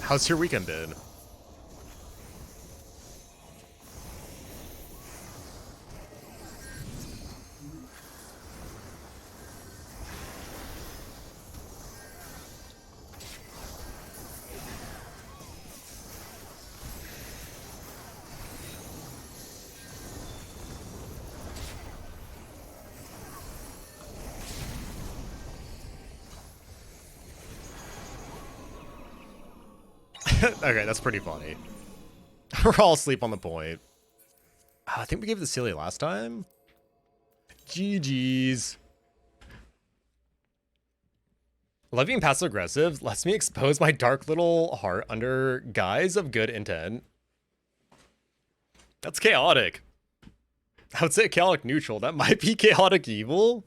How's your weekend been? Okay, that's pretty funny. We're all asleep on the point. I think we gave the silly last time. GG's. Love being passive aggressive lets me expose my dark little heart under guise of good intent. That's chaotic. I would say chaotic neutral. That might be chaotic evil.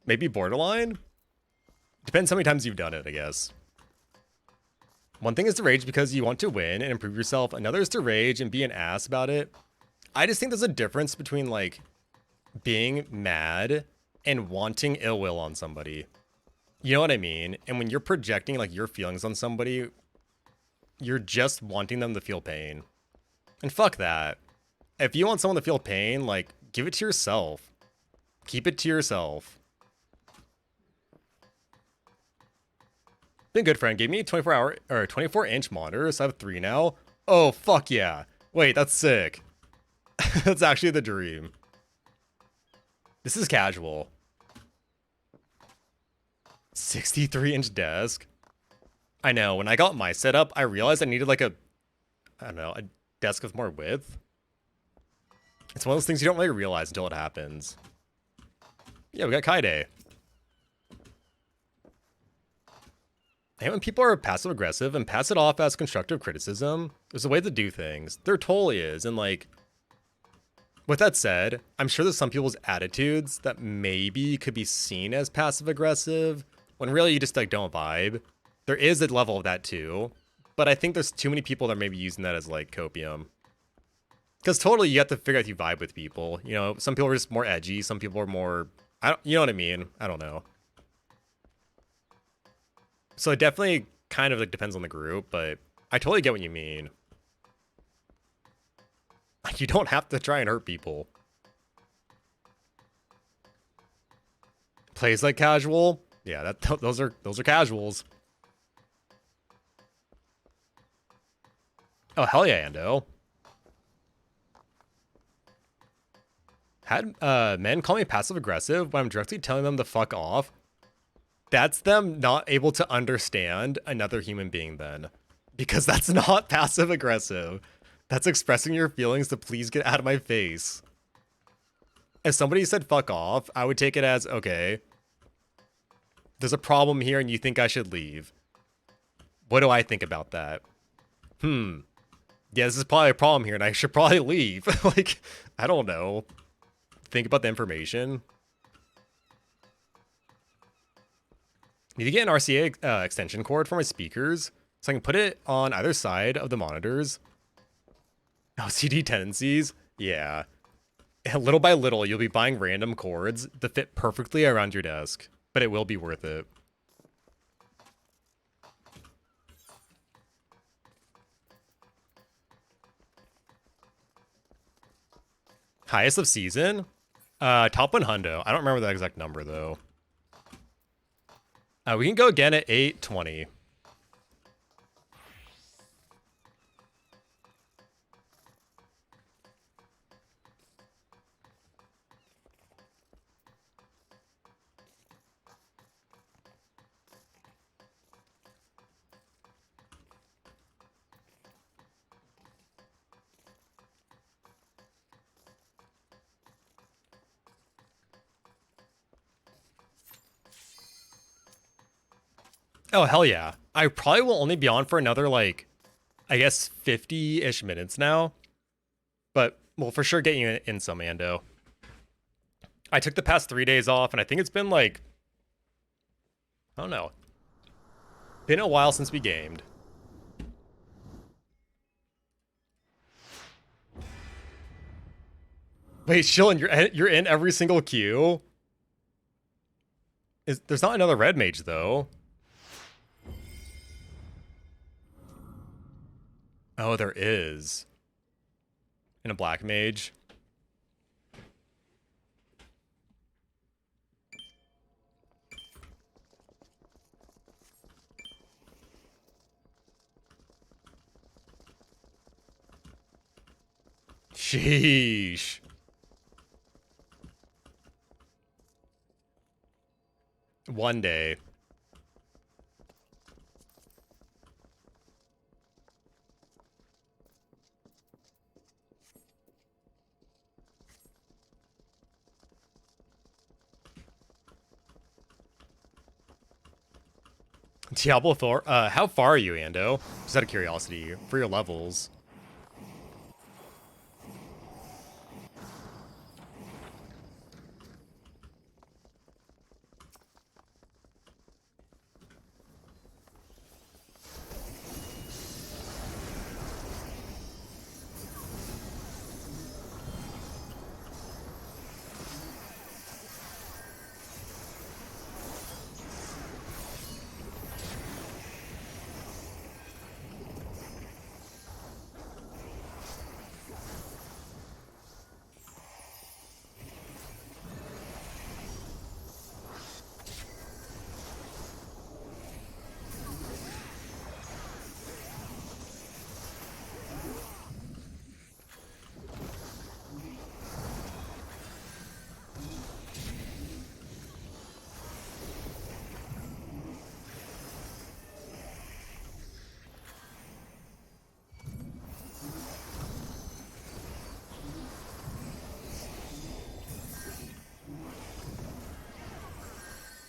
Maybe borderline. Depends how many times you've done it, I guess. One thing is to rage because you want to win and improve yourself. Another is to rage and be an ass about it. I just think there's a difference between like being mad and wanting ill will on somebody. You know what I mean? And when you're projecting like your feelings on somebody, you're just wanting them to feel pain. And fuck that. If you want someone to feel pain, like give it to yourself. Keep it to yourself. Been good, friend. Gave me a 24-inch monitor, so I have 3 now. Oh, fuck yeah. Wait, that's sick. That's actually the dream. This is casual. 63-inch desk. I know, when I got my setup, I realized I needed like a desk with more width. It's one of those things you don't really realize until it happens. Yeah, we got Kaide. I hate when people are passive aggressive and pass it off as constructive criticism. There's a way to do things. There totally is. And like, with that said, I'm sure there's some people's attitudes that maybe could be seen as passive aggressive when really you just like don't vibe. There is a level of that too. But I think there's too many people that are maybe using that as like copium. Because totally you have to figure out if you vibe with people. You know, some people are just more edgy. Some people are more, you know what I mean? I don't know. So it definitely kind of like depends on the group, but I totally get what you mean. You don't have to try and hurt people. Plays like casual. Yeah, those are casuals. Oh hell yeah, Ando. Had men call me passive aggressive when I'm directly telling them to fuck off. That's them not able to understand another human being then. Because that's not passive aggressive. That's expressing your feelings to please get out of my face. If somebody said fuck off, I would take it as, okay, there's a problem here and you think I should leave. What do I think about that? Yeah, this is probably a problem here and I should probably leave. Like, I don't know. Think about the information. Need to get an RCA extension cord for my speakers so I can put it on either side of the monitors. OCD tendencies? Yeah. And little by little, you'll be buying random cords that fit perfectly around your desk, but it will be worth it. Highest of season? Top 100. I don't remember the exact number, though. We can go again at 820. Oh, hell yeah. I probably will only be on for another, like, I guess 50-ish minutes now. But we'll for sure get you in some, Ando. I took the past 3 days off, and I think it's been, like, I don't know. Been a while since we gamed. Wait, Shilin, you're in every single queue? There's not another red mage, though. Oh, there is. And a black mage. Sheesh. One day. Diablo 4. How far are you, Ando? Just out of curiosity, for your levels.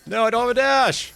No, I don't have a dash!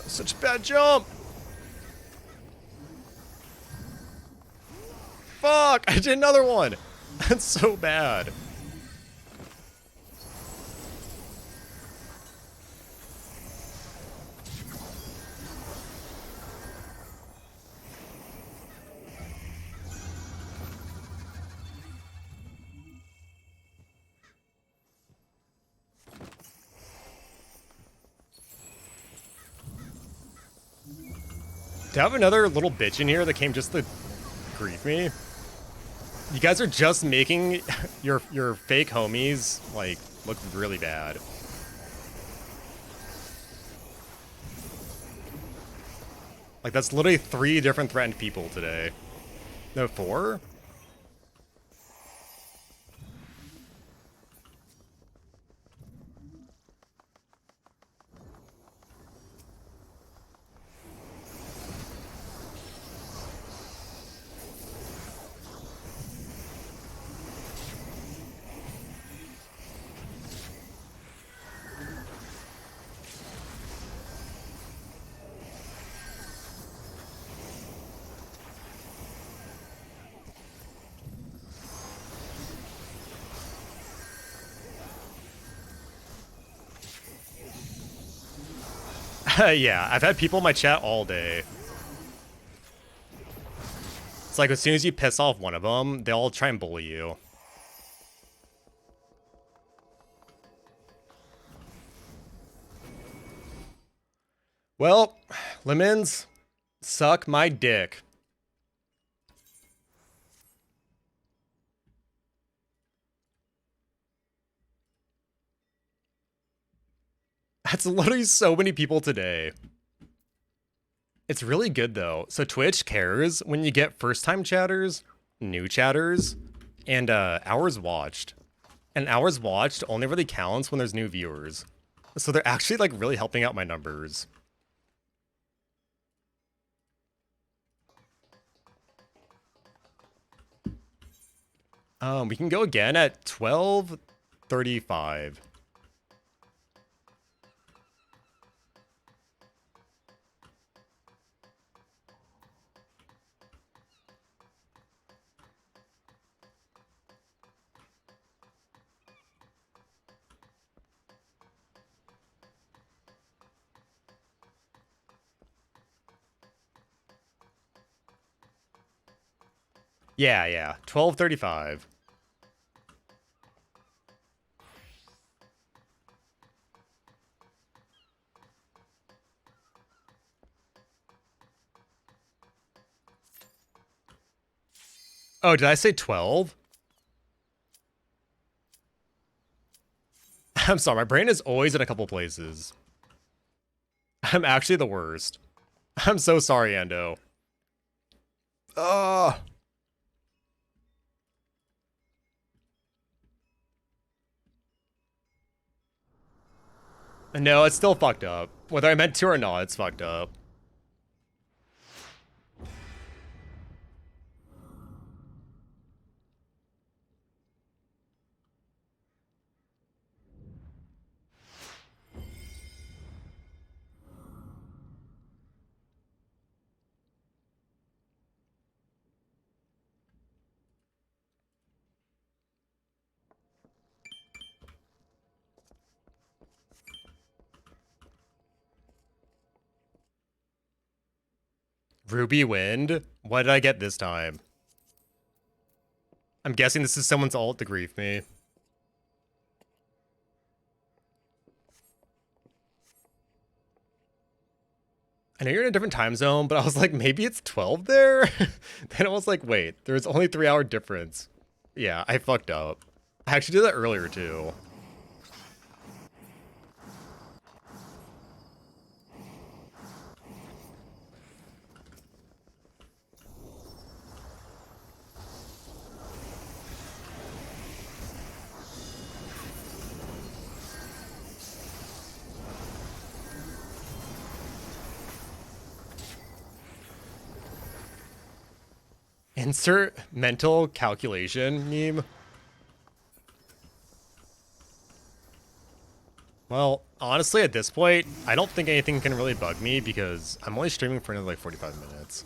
Such a bad jump! Fuck! I did another one! That's so bad. Do I have another little bitch in here that came just to grief me? You guys are just making your fake homies, like, look really bad. Like, that's literally 3 different threatened people today. No, 4? Yeah, I've had people in my chat all day. It's like as soon as you piss off one of them, they all try and bully you. Well, lemons, suck my dick. That's literally so many people today. It's really good though. So Twitch cares when you get first-time chatters, new chatters, and hours watched. And hours watched only really counts when there's new viewers. So they're actually like really helping out my numbers. We can go again at 12:35. Yeah, 12:35. Oh, did I say 12? I'm sorry, my brain is always in a couple places. I'm actually the worst. I'm so sorry, Endo. Ugh. No, it's still fucked up. Whether I meant to or not, it's fucked up. Ruby Wind? What did I get this time? I'm guessing this is someone's ult to grief me. I know you're in a different time zone, but I was like, maybe it's 12 there? Then I was like, wait, there's only 3-hour difference. Yeah, I fucked up. I actually did that earlier too. Insert mental calculation meme. Well, honestly, at this point, I don't think anything can really bug me because I'm only streaming for another like 45 minutes.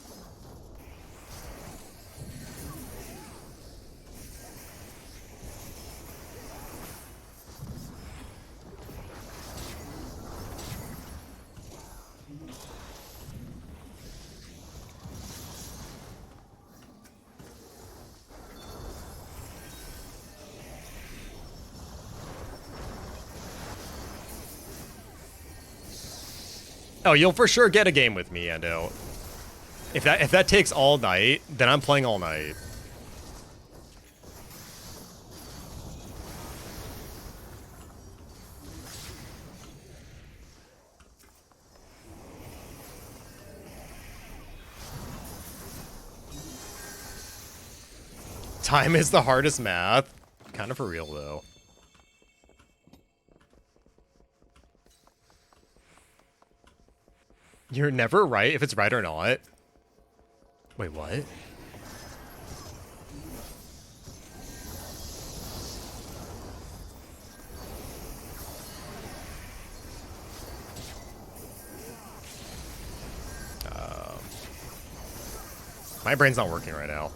Oh, you'll for sure get a game with me, Endo. If that takes all night, then I'm playing all night. Time is the hardest math. Kind of for real, though. You're never right if it's right or not. Wait, what? My brain's not working right now.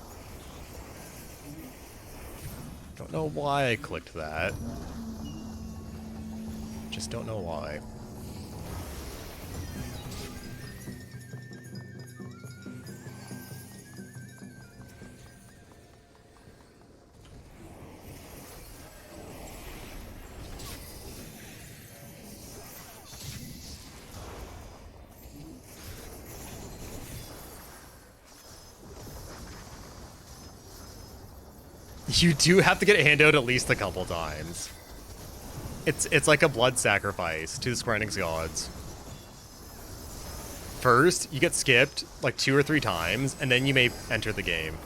Don't know why I clicked that. Just don't know why. You do have to get Handoed at least a couple times. It's like a blood sacrifice to the Square Enix gods. First, you get skipped like 2 or 3 times, and then you may enter the game.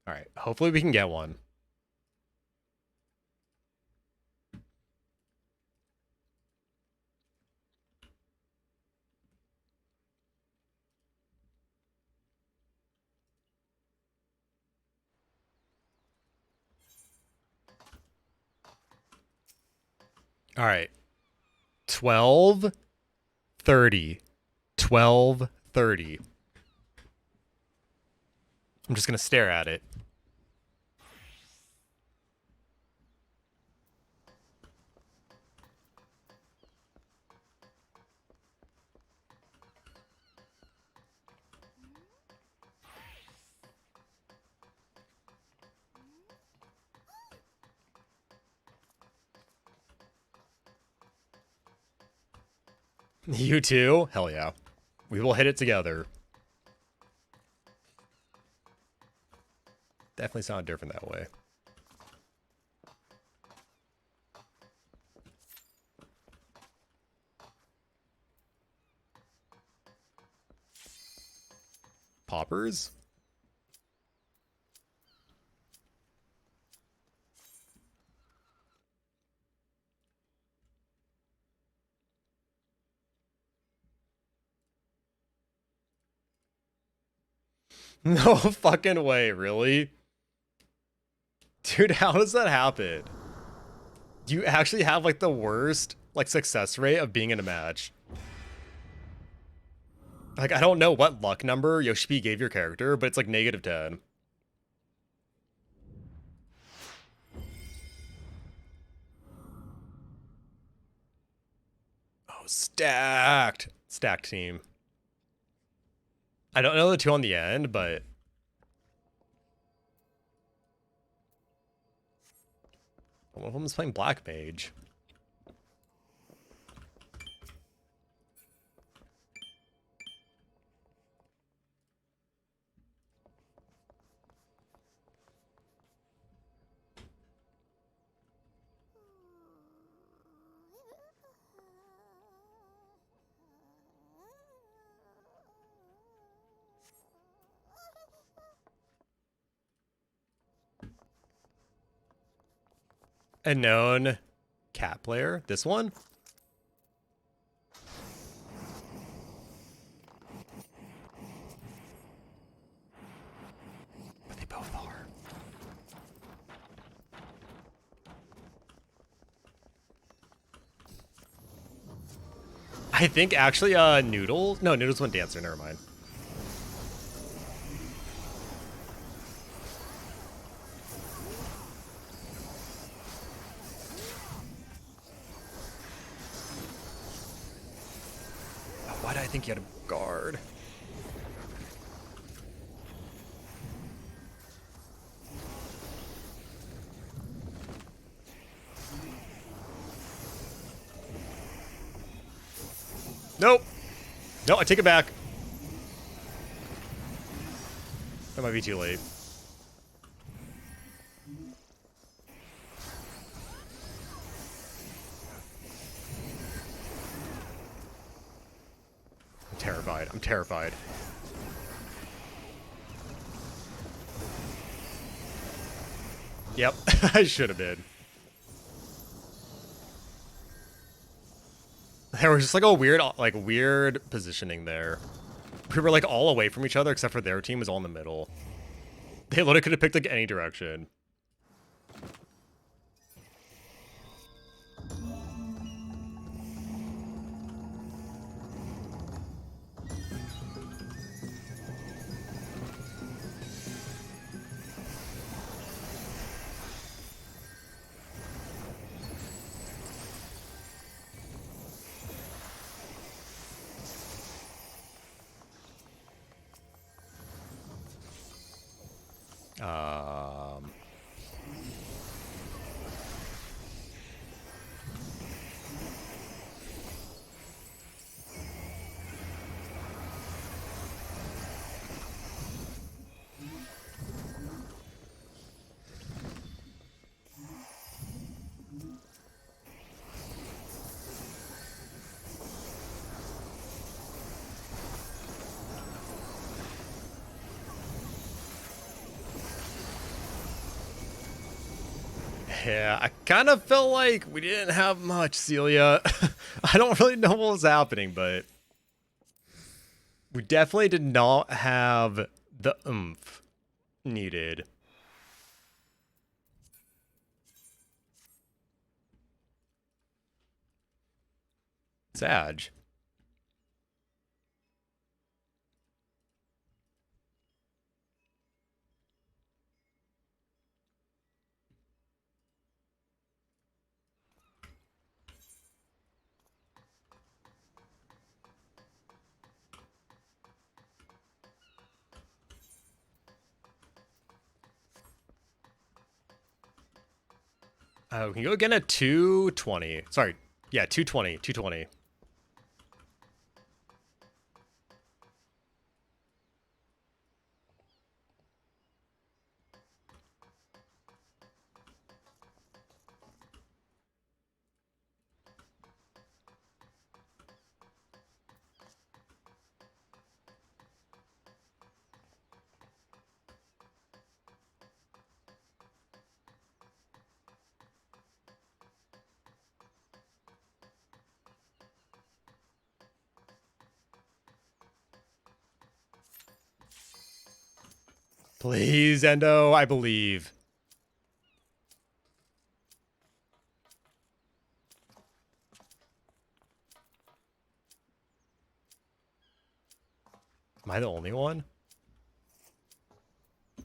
All right, hopefully we can get one. All right. 12:30. 12:30. I'm just going to stare at it. You too? Hell yeah. We will hit it together. Definitely sound different that way. Poppers? No fucking way, really? Dude, how does that happen? Do you actually have like the worst like success rate of being in a match? Like, I don't know what luck number Yoshi P gave your character, but it's like -10. Oh, stacked. Stacked team. I don't know the 2 on the end, but one of them is playing Black Mage. A known cat player. This one? But they both are. I think actually Noodles. No, Noodles went dancer, never mind. Why did I think you had a guard? Nope. No, I take it back. That might be too late. I'm terrified. I'm terrified. Yep, I should have been. There was just like a weird positioning there. We were like all away from each other except for their team was all in the middle. They literally could have picked like any direction. Um, yeah, I kind of felt like we didn't have much, Celia. I don't really know what was happening, but we definitely did not have the oomph needed. Sag. Oh, we can go again at 220. Sorry. Yeah, 220. 220. Please, Endo, I believe. Am I the only one?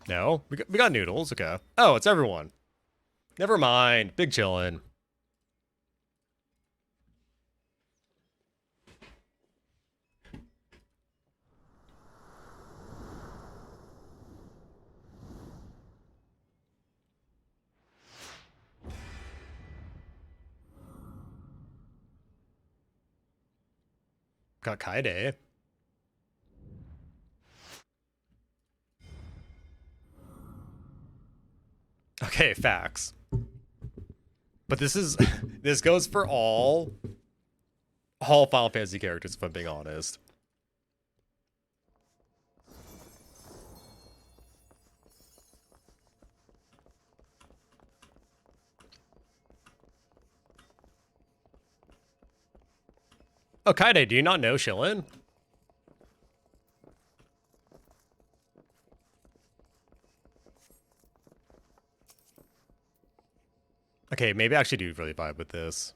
No? We got noodles, okay. Oh, it's everyone. Never mind. Big chillin'. Got Kaide. Okay, facts. But this is this goes for all Final Fantasy characters, if I'm being honest. Oh, Kaide, do you not know Shillin? Okay, maybe I actually do really vibe with this.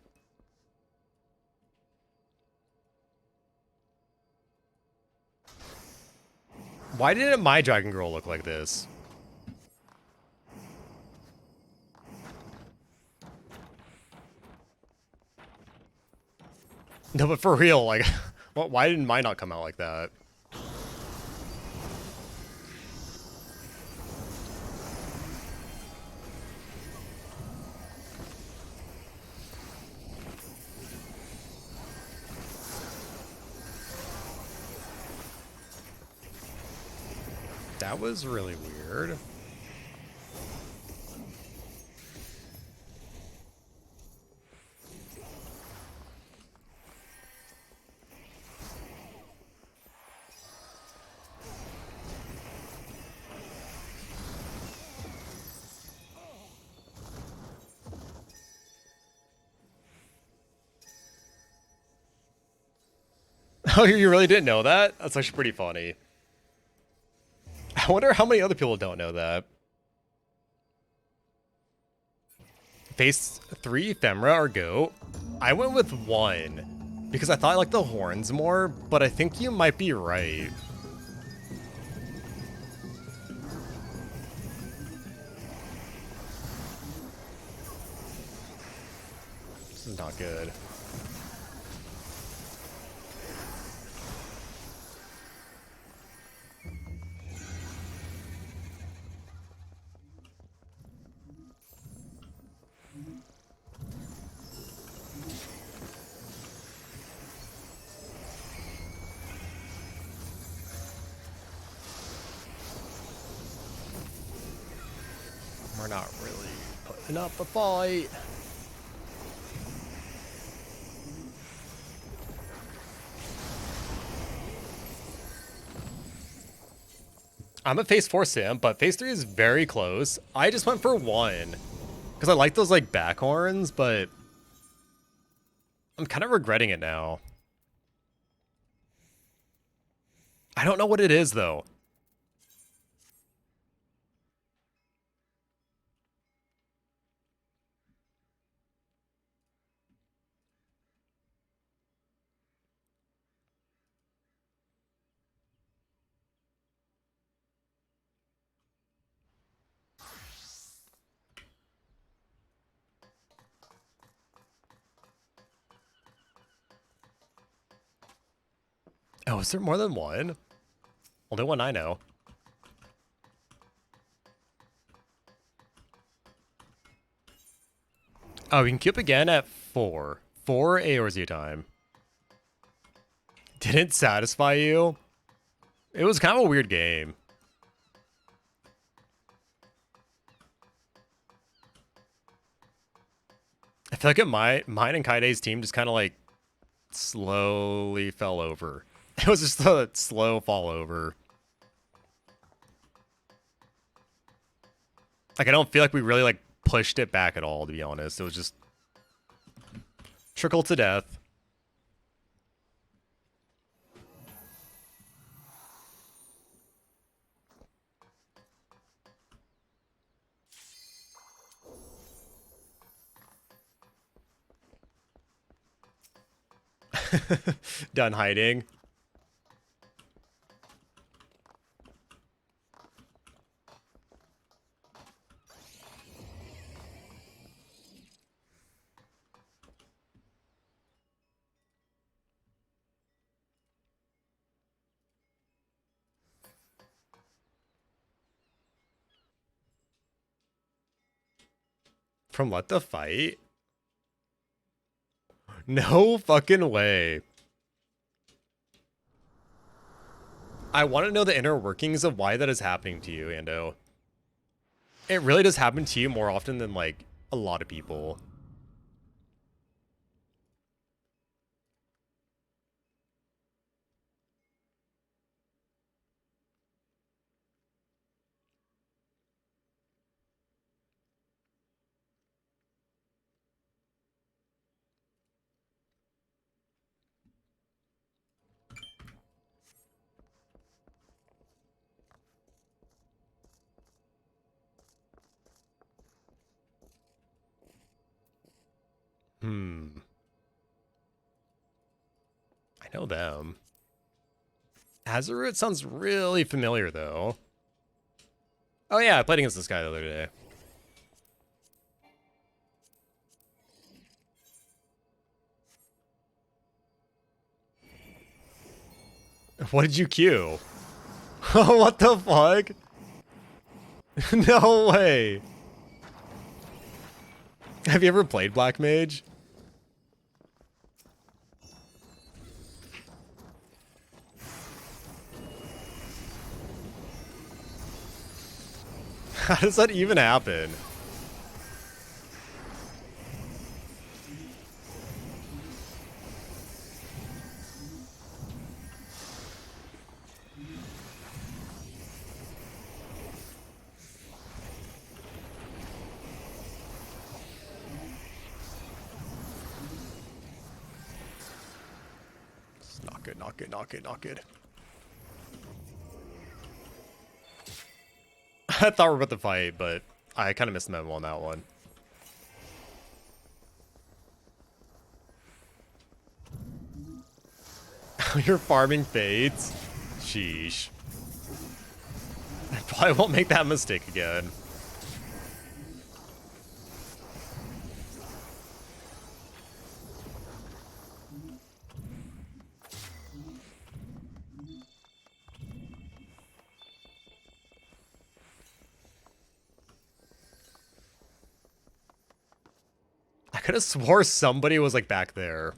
Why didn't my Dragon Girl look like this? No, but for real, like, why didn't mine not come out like that? That was really weird. Oh, you really didn't know that? That's actually pretty funny. I wonder how many other people don't know that. Phase 3 ephemera or goat? I went with 1 because I thought I liked the horns more, but I think you might be right. This is not good. Open up a fight. I'm a phase 4 sim, but phase 3 is very close. I just went for 1. Because I like those like back horns, but I'm kind of regretting it now. I don't know what it is though. Oh, is there more than one? Only one I know. Oh, we can queue up again at 4. 4 AORZ time. Didn't satisfy you? It was kind of a weird game. I feel like mine and Kaide's team just kind of like slowly fell over. It was just a slow fall over. Like, I don't feel like we really like pushed it back at all, to be honest. It was just trickle to death. Done hiding. From Let the Fight? No fucking way. I want to know the inner workings of why that is happening to you, Ando. It really does happen to you more often than, like, a lot of people. I know them. Azurut sounds really familiar, though. Oh yeah, I played against this guy the other day. What did you queue? What the fuck? No way. Have you ever played Black Mage? How does that even happen? Not good, not good, not good, not good. I thought we were about to fight, but I kind of missed the memo on that one. You're farming fades? Sheesh. I probably won't make that mistake again. I could have swore somebody was like back there.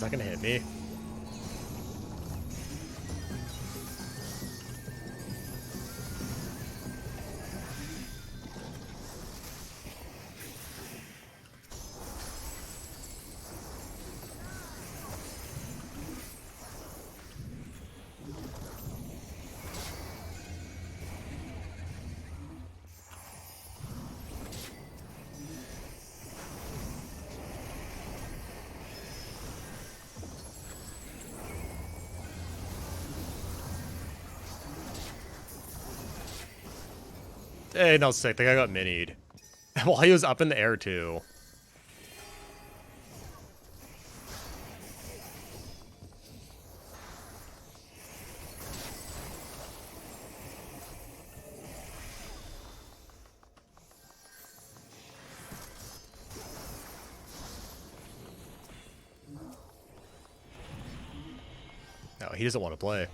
that gonna hit me? Hey, no, sick. The guy got minied. While he was up in the air, too. No, he doesn't want to play.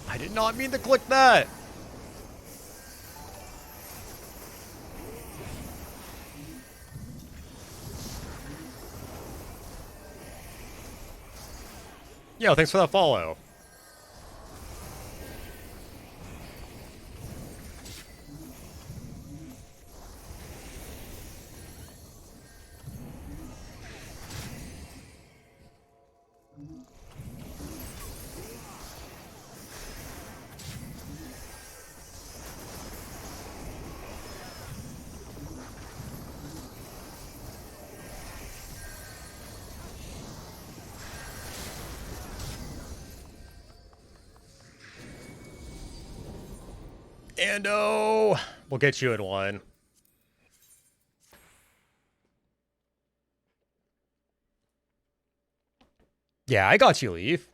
I did not mean to click that. Yo, thanks for that follow. Ando! We'll get you in one. Yeah, I got you, Leaf.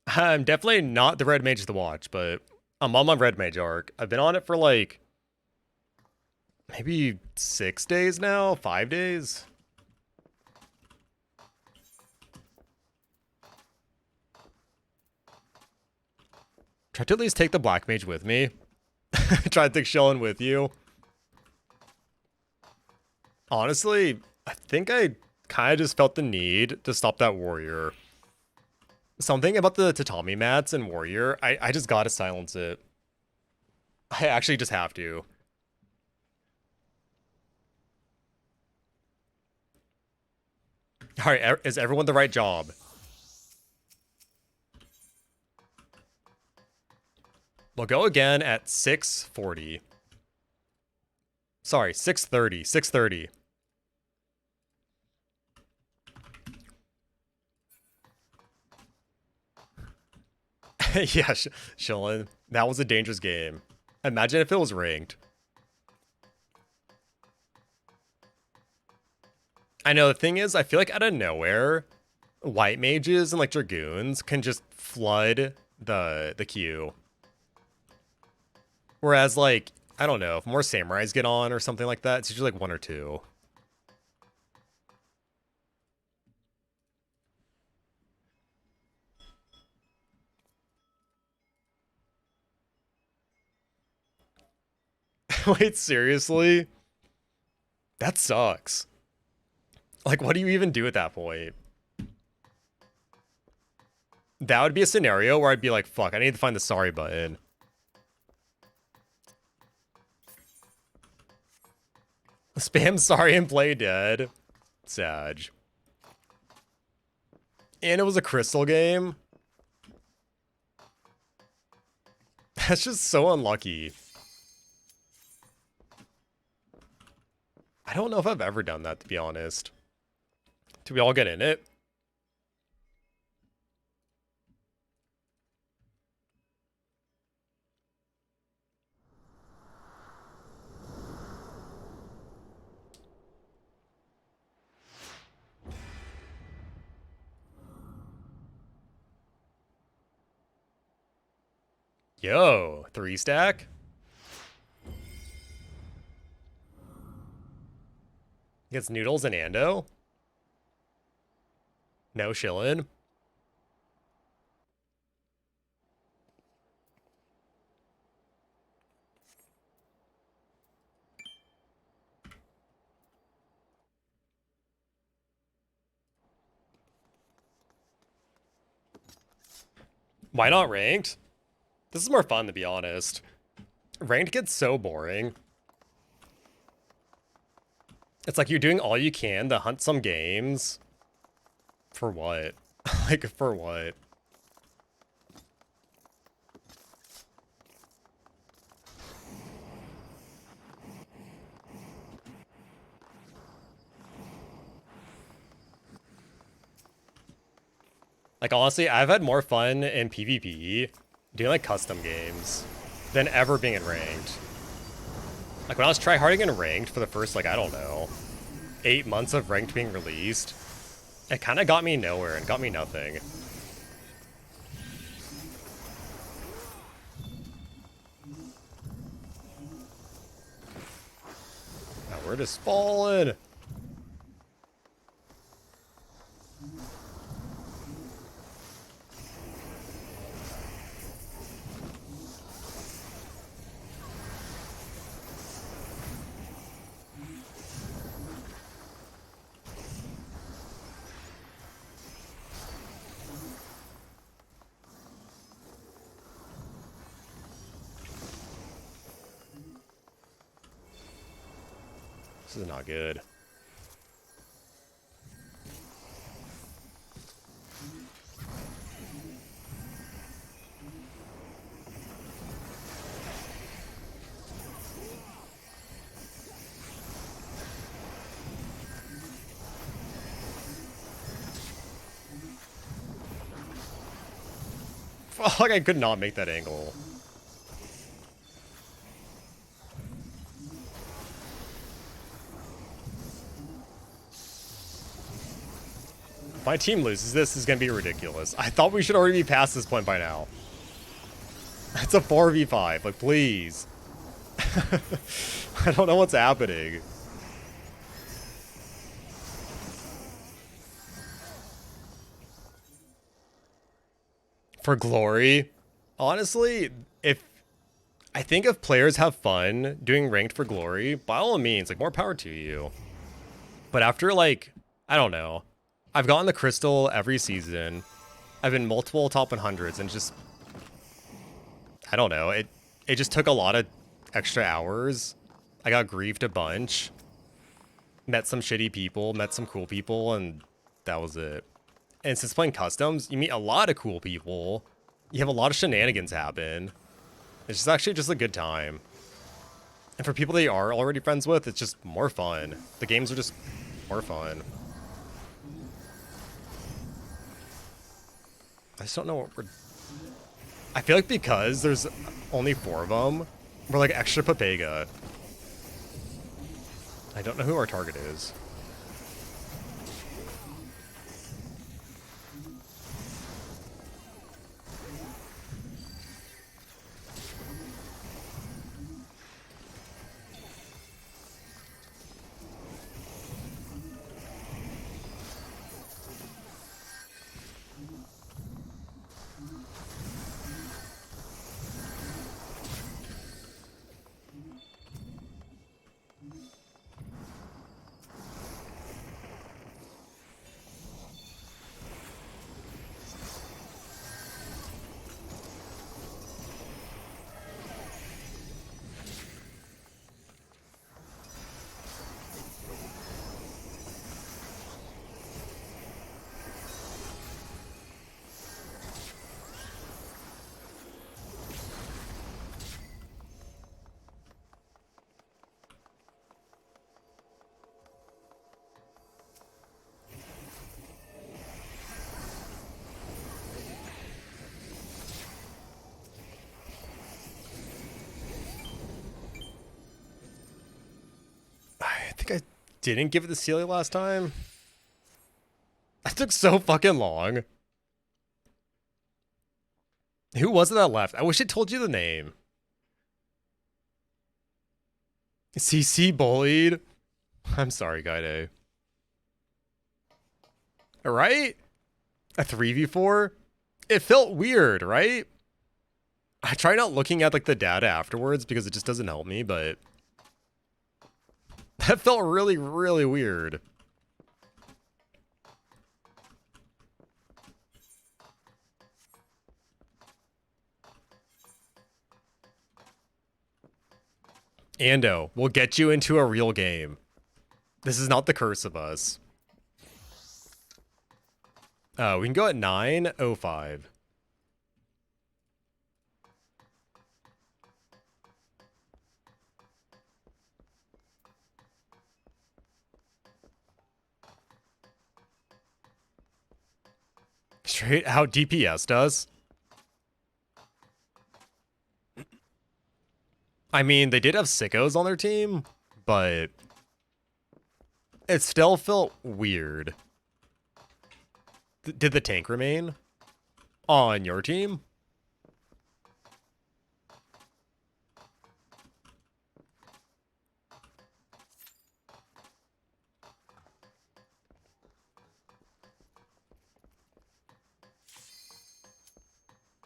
I'm definitely not the red mage to watch, but I'm on my red mage arc. I've been on it for like maybe 6 days now, 5 days. Try to at least take the black mage with me. Try to take Shellin with you. Honestly, I think I kind of just felt the need to stop that warrior. Something about the tatami mats and warrior, I just gotta silence it. I actually just have to. Alright, is everyone the right job? We'll go again at 6:40. Sorry, 6:30. 6:30. Yeah, Shillin. That was a dangerous game. Imagine if it was ranked. I know, the thing is, I feel like out of nowhere, white mages and like dragoons can just flood the queue. Whereas like, I don't know, if more samurais get on or something like that, it's usually like 1 or 2. Wait, seriously? That sucks. Like, what do you even do at that point? That would be a scenario where I'd be like, fuck, I need to find the sorry button. Spam sorry and play dead. Sag. And it was a crystal game. That's just so unlucky. I don't know if I've ever done that, to be honest. Do we all get in it? Yo, 3 stack? Gets noodles and Ando? No shillin'. Why not ranked? This is more fun, to be honest. Ranked gets so boring. It's like you're doing all you can to hunt some games. For what? Like, for what? Like, honestly, I've had more fun in PvP doing, like, custom games than ever being in ranked. Like, when I was tryharding in ranked for the first, like, I don't know, 8 months of ranked being released, it kind of got me nowhere and got me nothing. Now we're just falling. This is not good. Fuck, I could not make that angle. If my team loses this, is gonna be ridiculous. I thought we should already be past this point by now. It's a 4v5, like, please. I don't know what's happening. For glory, honestly, I think if players have fun doing ranked for glory, by all means, like, more power to you. But after, like, I don't know, I've gotten the crystal every season. I've been multiple top 100s, and just, I don't know, it just took a lot of extra hours. I got griefed a bunch, met some shitty people, met some cool people, and that was it. And since playing customs, you meet a lot of cool people. You have a lot of shenanigans happen. It's just actually just a good time. And for people that you are already friends with, it's just more fun. The games are just more fun. I just don't know what we're... I feel like because there's only 4 of them, we're like extra Papega. I don't know who our target is. I think I didn't give it to Celia last time. That took so fucking long. Who was it that left? I wish it told you the name. CC bullied. I'm sorry, Guide. Right? A 3v4? It felt weird, right? I try not looking at like the data afterwards because it just doesn't help me, but that felt really, really weird. Ando, we'll get you into a real game. This is not the curse of us. We can go at 9:05. Straight out DPS does. I mean, they did have sickos on their team, but it still felt weird. Did the tank remain on your team?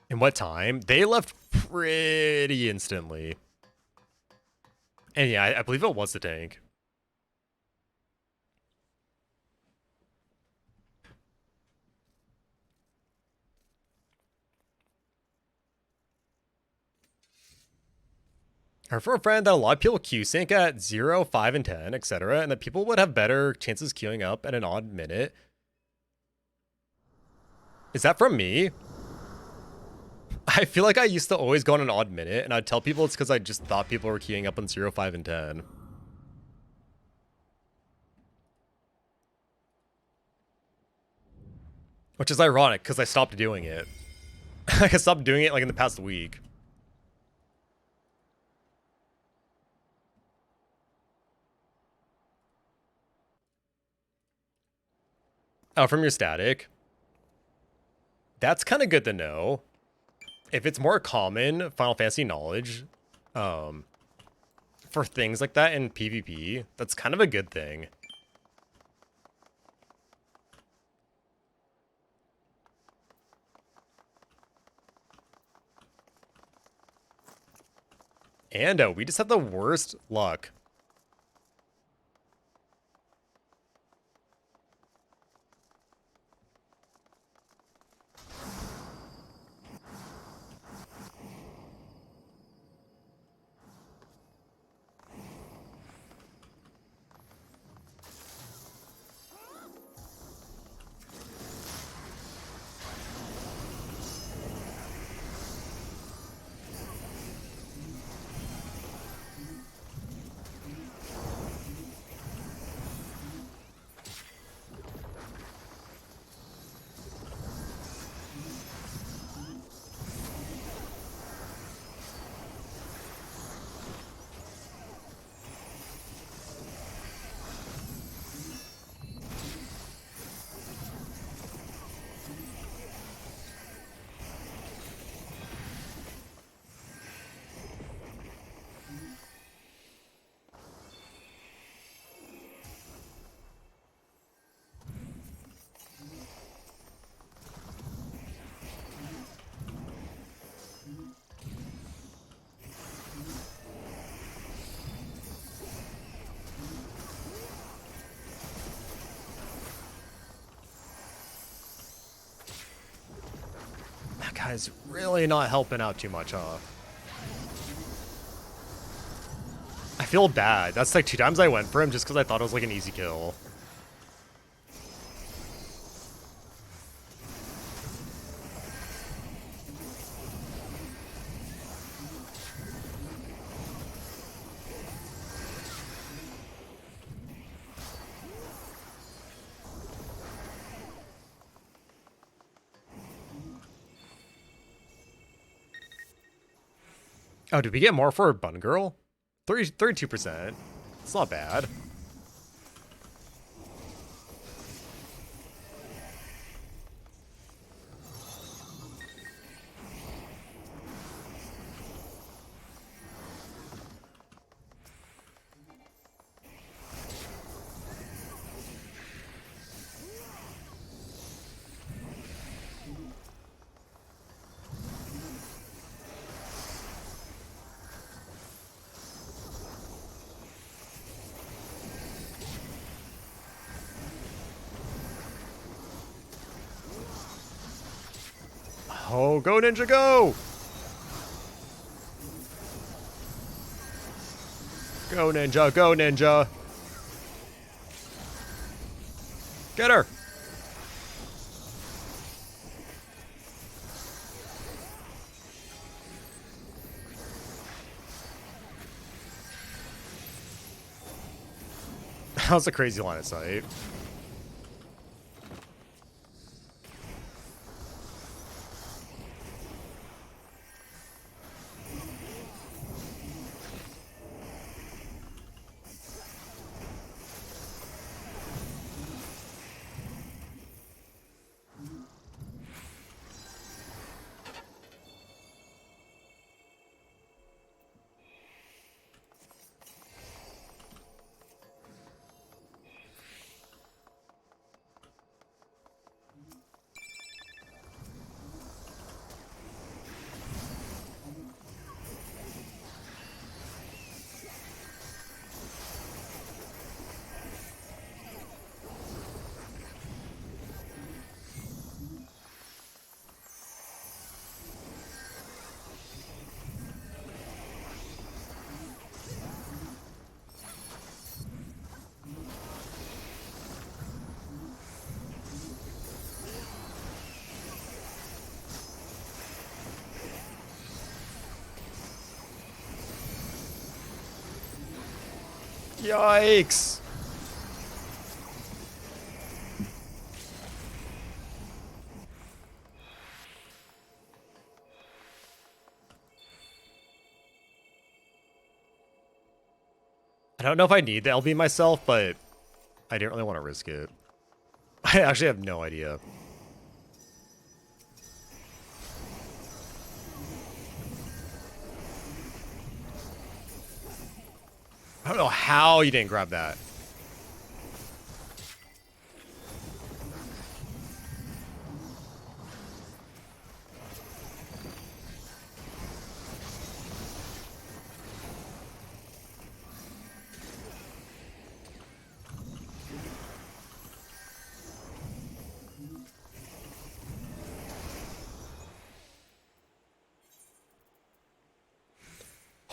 In what time? They left pretty instantly. And yeah, I believe it was the tank. I heard from a friend that a lot of people Q sync at 0, 5, and 10, etc., and that people would have better chances queuing up at an odd minute. Is that from me? I feel like I used to always go on an odd minute, and I'd tell people it's because I just thought people were queuing up on 0, 5, and 10. Which is ironic, because I stopped doing it. I stopped doing it like in the past week. Oh, from your static? That's kind of good to know. If it's more common Final Fantasy knowledge, for things like that in PvP, that's kind of a good thing. And we just have the worst luck. That guy's really not helping out too much, huh? I feel bad. That's like 2 times I went for him just because I thought it was like an easy kill. Oh, did we get more for Bun Girl? 32%. It's not bad. Oh, go Ninja, go! Go, Ninja. Go, Ninja. Get her. That was a crazy line of sight. Yikes. I don't know if I need the LB myself, but I didn't really want to risk it. I actually have no idea. I don't know how you didn't grab that.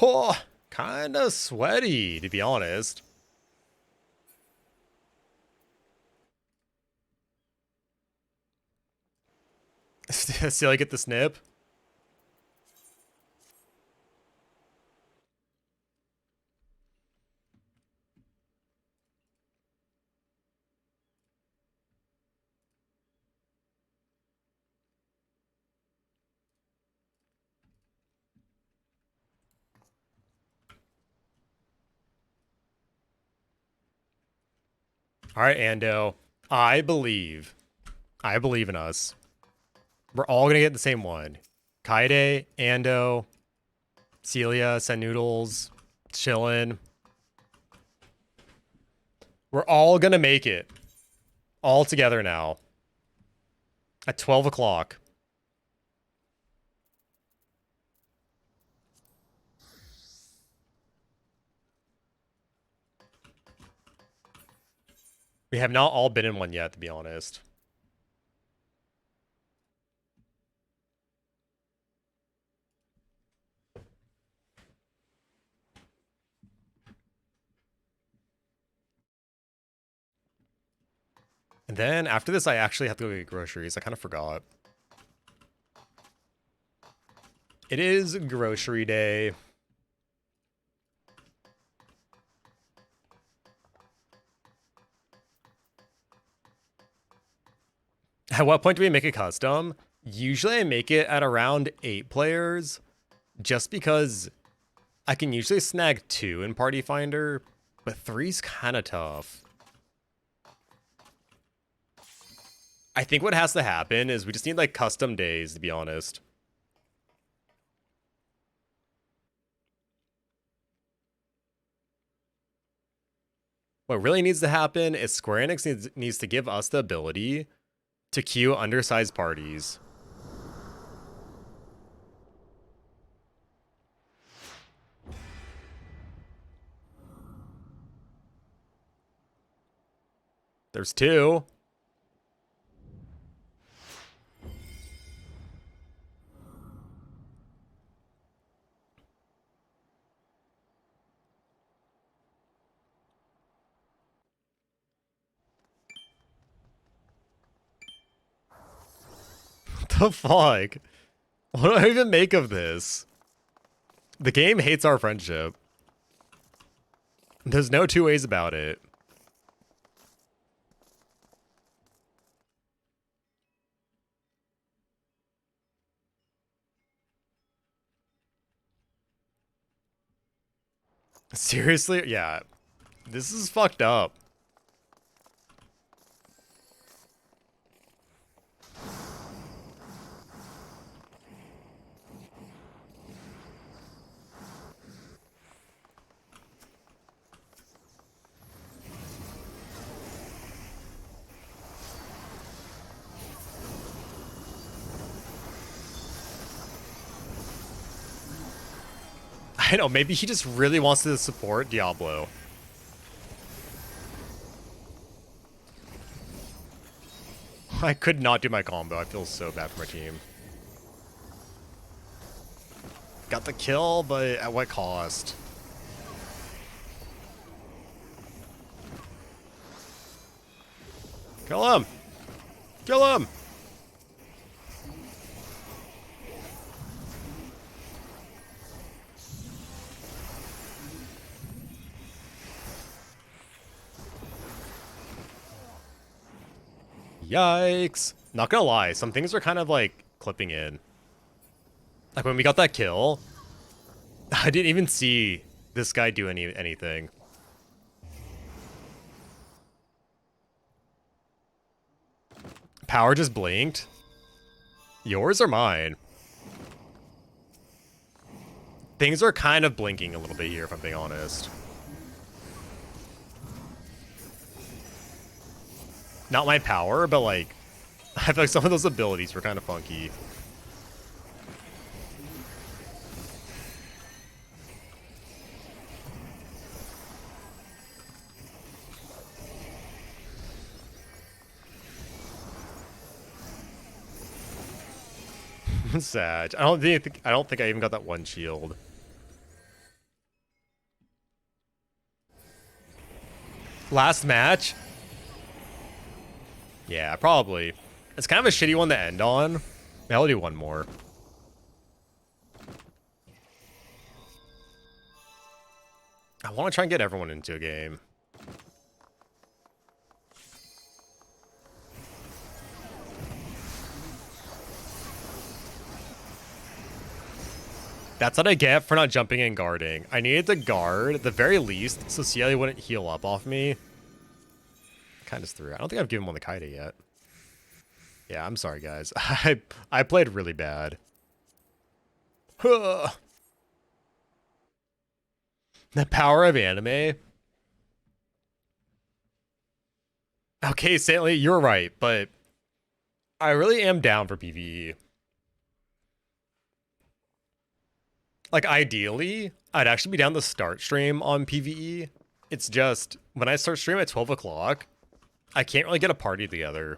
Oh, kind of sweaty, to be honest. Still, I get the snip. All right, Ando. I believe. I believe in us. We're all gonna get the same one. Kaide, Ando, Celia, Send Noodles, Chillin. We're all gonna make it. All together now. At 12 o'clock. We have not all been in one yet, to be honest. And then after this, I actually have to go get groceries. I kind of forgot. It is grocery day. At what point do we make a custom? Usually I make it at around 8 players, just because I can usually snag 2 in Party Finder, but 3's kind of tough. I think what has to happen is we just need like custom days, to be honest. What really needs to happen is Square Enix needs to give us the ability to queue undersized parties. There's 2. the fuck? What do I even make of this? The game hates our friendship. There's no two ways about it. Seriously? Yeah. This is fucked up. I know, maybe he just really wants to support Diablo. I could not do my combo. I feel so bad for my team. Got the kill, but at what cost? Kill him! Kill him! Yikes. Not gonna lie, some things are kind of like clipping in. Like when we got that kill, I didn't even see this guy do anything. Power just blinked. Yours or mine? Things are kind of blinking a little bit here, if I'm being honest. Not my power, but like, I feel like some of those abilities were kind of funky. Sad. I don't think I even got that one shield. Last match? Yeah, probably. It's kind of a shitty one to end on. I'll do one more. I want to try and get everyone into a game. That's what I get for not jumping and guarding. I needed to guard, at the very least, so Cieli wouldn't heal up off me. Kind of threw. I don't think I've given one the Kaida yet. Yeah, I'm sorry, guys. I played really bad. The power of anime. Okay, Stanley, you're right, but I really am down for PvE. Like, ideally, I'd actually be down to start stream on PvE. It's just, when I start stream at 12 o'clock, I can't really get a party together.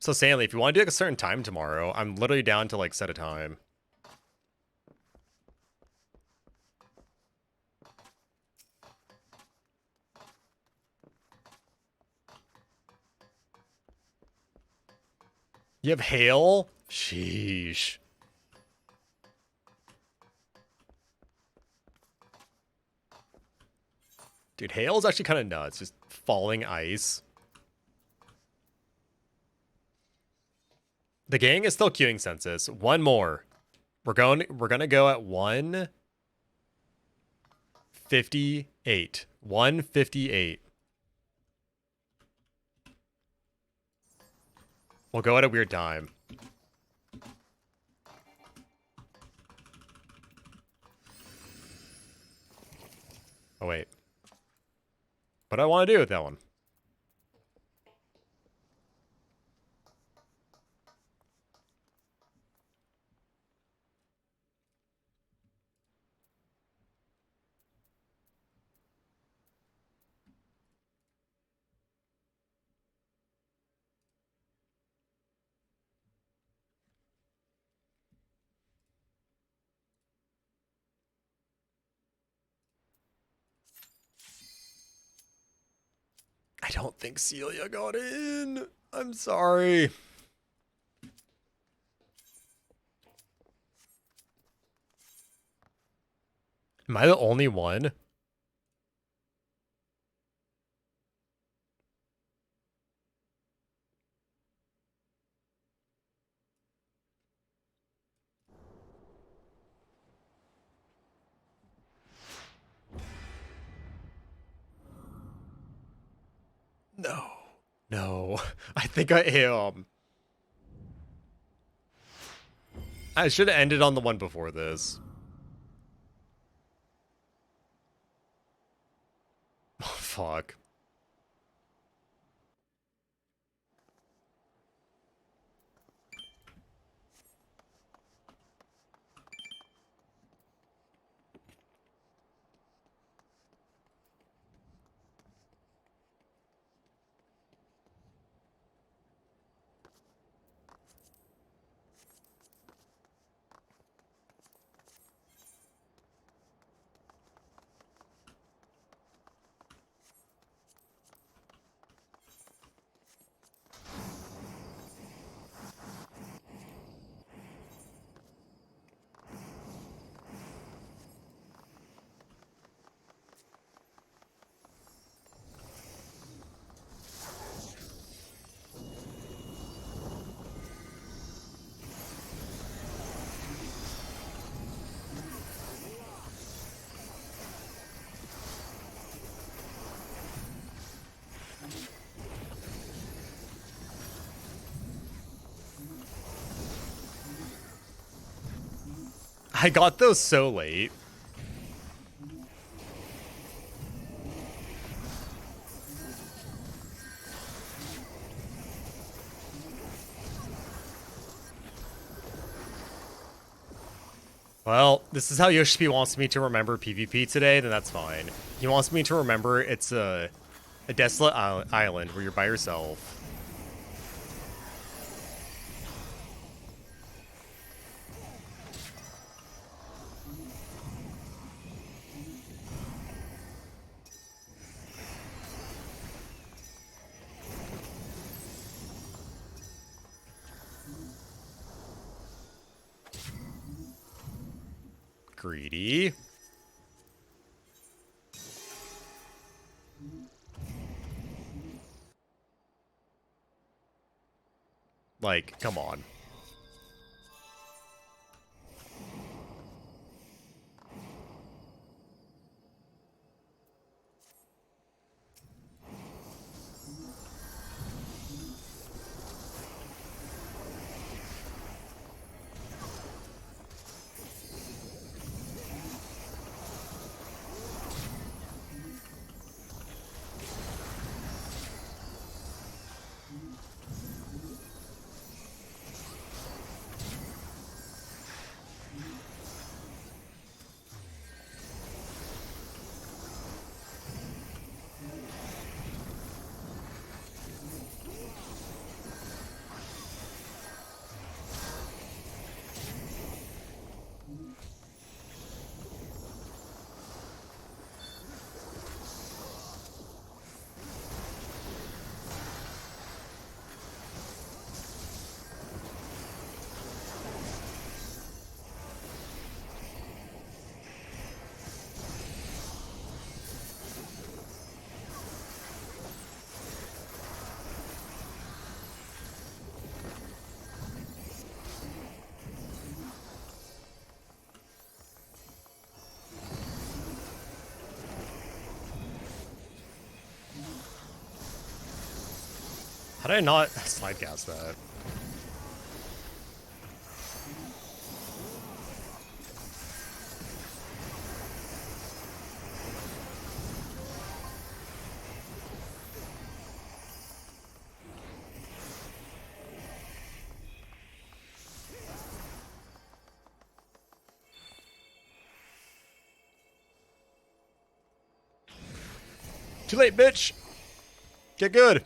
So, Stanley, if you want to do like a certain time tomorrow, I'm literally down to like set a time. You have hail? Sheesh. Dude, hail is actually kind of nuts. Just falling ice. The gang is still queuing census. One more. We're gonna go at 158. 158. We'll go at a weird time. Oh wait. What do I want to do with that one? I don't think Celia got in. I'm sorry. Am I the only one? No. No. I think I am. I should have ended on the one before this. Oh, fuck. I got those so late. Well, this is how Yoshi wants me to remember PvP today, then that's fine. He wants me to remember it's a desolate island where you're by yourself. Greedy. Like, come on. How did I not slide gas that? Too late, bitch! Get good!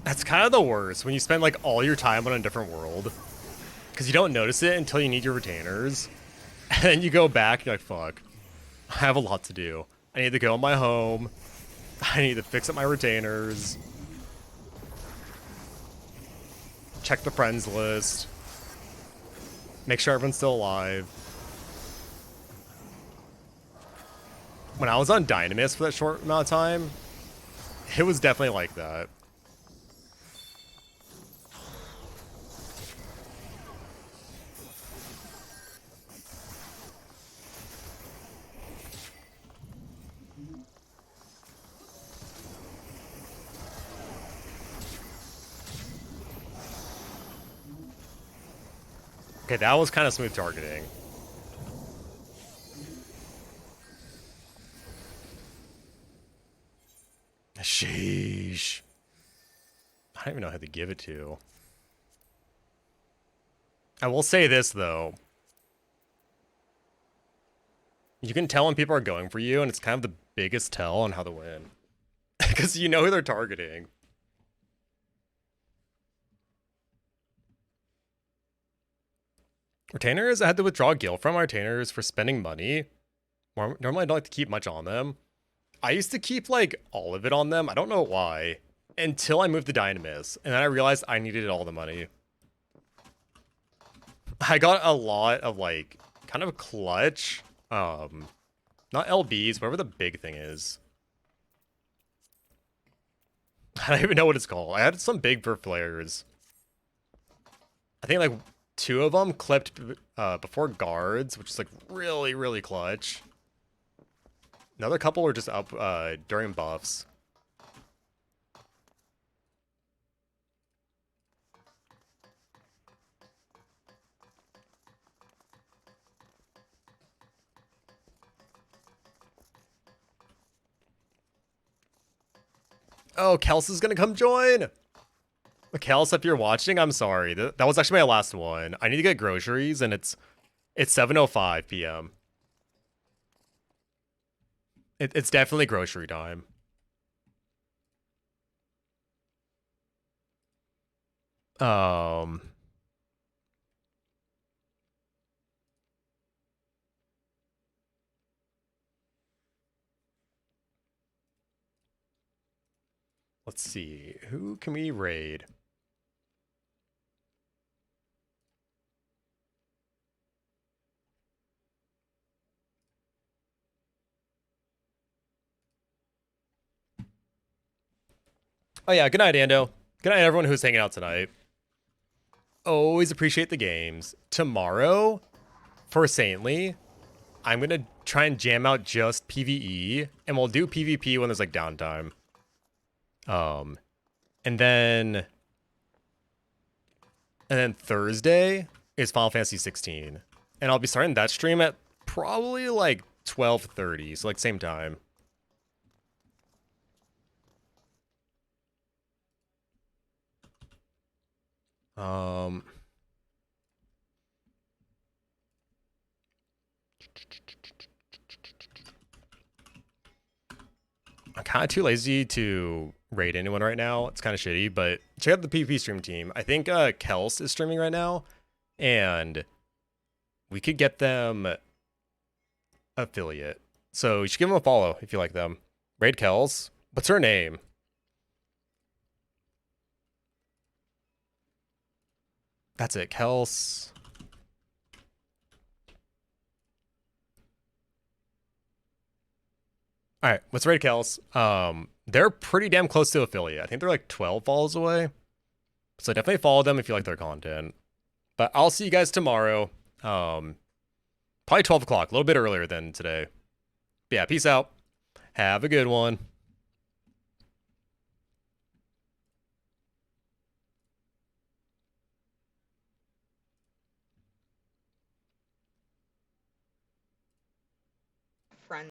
That's kind of the worst when you spend like all your time on a different world because you don't notice it until you need your retainers, and then you go back. You're like, "Fuck, I have a lot to do. I need to go in my home. I need to fix up my retainers, check the friends list, make sure everyone's still alive." When I was on Dynamis for that short amount of time, it was definitely like that. Okay, that was kind of smooth targeting. Sheesh. I don't even know who to give it to. I will say this, though. You can tell when people are going for you, and it's kind of the biggest tell on how to win. Because you know who they're targeting. Retainers, I had to withdraw gil from my retainers for spending money. Normally, I don't like to keep much on them. I used to keep, like, all of it on them. I don't know why. Until I moved to Dynamis. And then I realized I needed all the money. I got a lot of, like, kind of clutch. Not LBs, whatever the big thing is. I don't even know what it's called. I had some big for flares. I think, like, 2 of them clipped before guards, which is like really, really clutch. Another couple were just up during buffs. Oh, Kels is gonna come join. Kels, if you're watching, I'm sorry. That was actually my last one. I need to get groceries, and it's 7:05 p.m. It's definitely grocery time. Um, let's see. Who can we raid? Oh yeah, good night, Ando. Good night, everyone who's hanging out tonight. Always appreciate the games. Tomorrow, for Saintly, I'm gonna try and jam out just PvE, and we'll do PvP when there's like downtime. And then Thursday is Final Fantasy 16, and I'll be starting that stream at probably like 12:30, so like same time. I'm kind of too lazy to raid anyone right now. It's kind of shitty, but check out the PvP stream team. I think Kels is streaming right now, and we could get them affiliate. So you should give them a follow if you like them. Raid Kels. What's her name? That's it, Kels. All right, let's raid Kels. They're pretty damn close to affiliate. I think they're like 12 follows away. So definitely follow them if you like their content. But I'll see you guys tomorrow. Probably 12 o'clock, a little bit earlier than today. But yeah, peace out. Have a good one.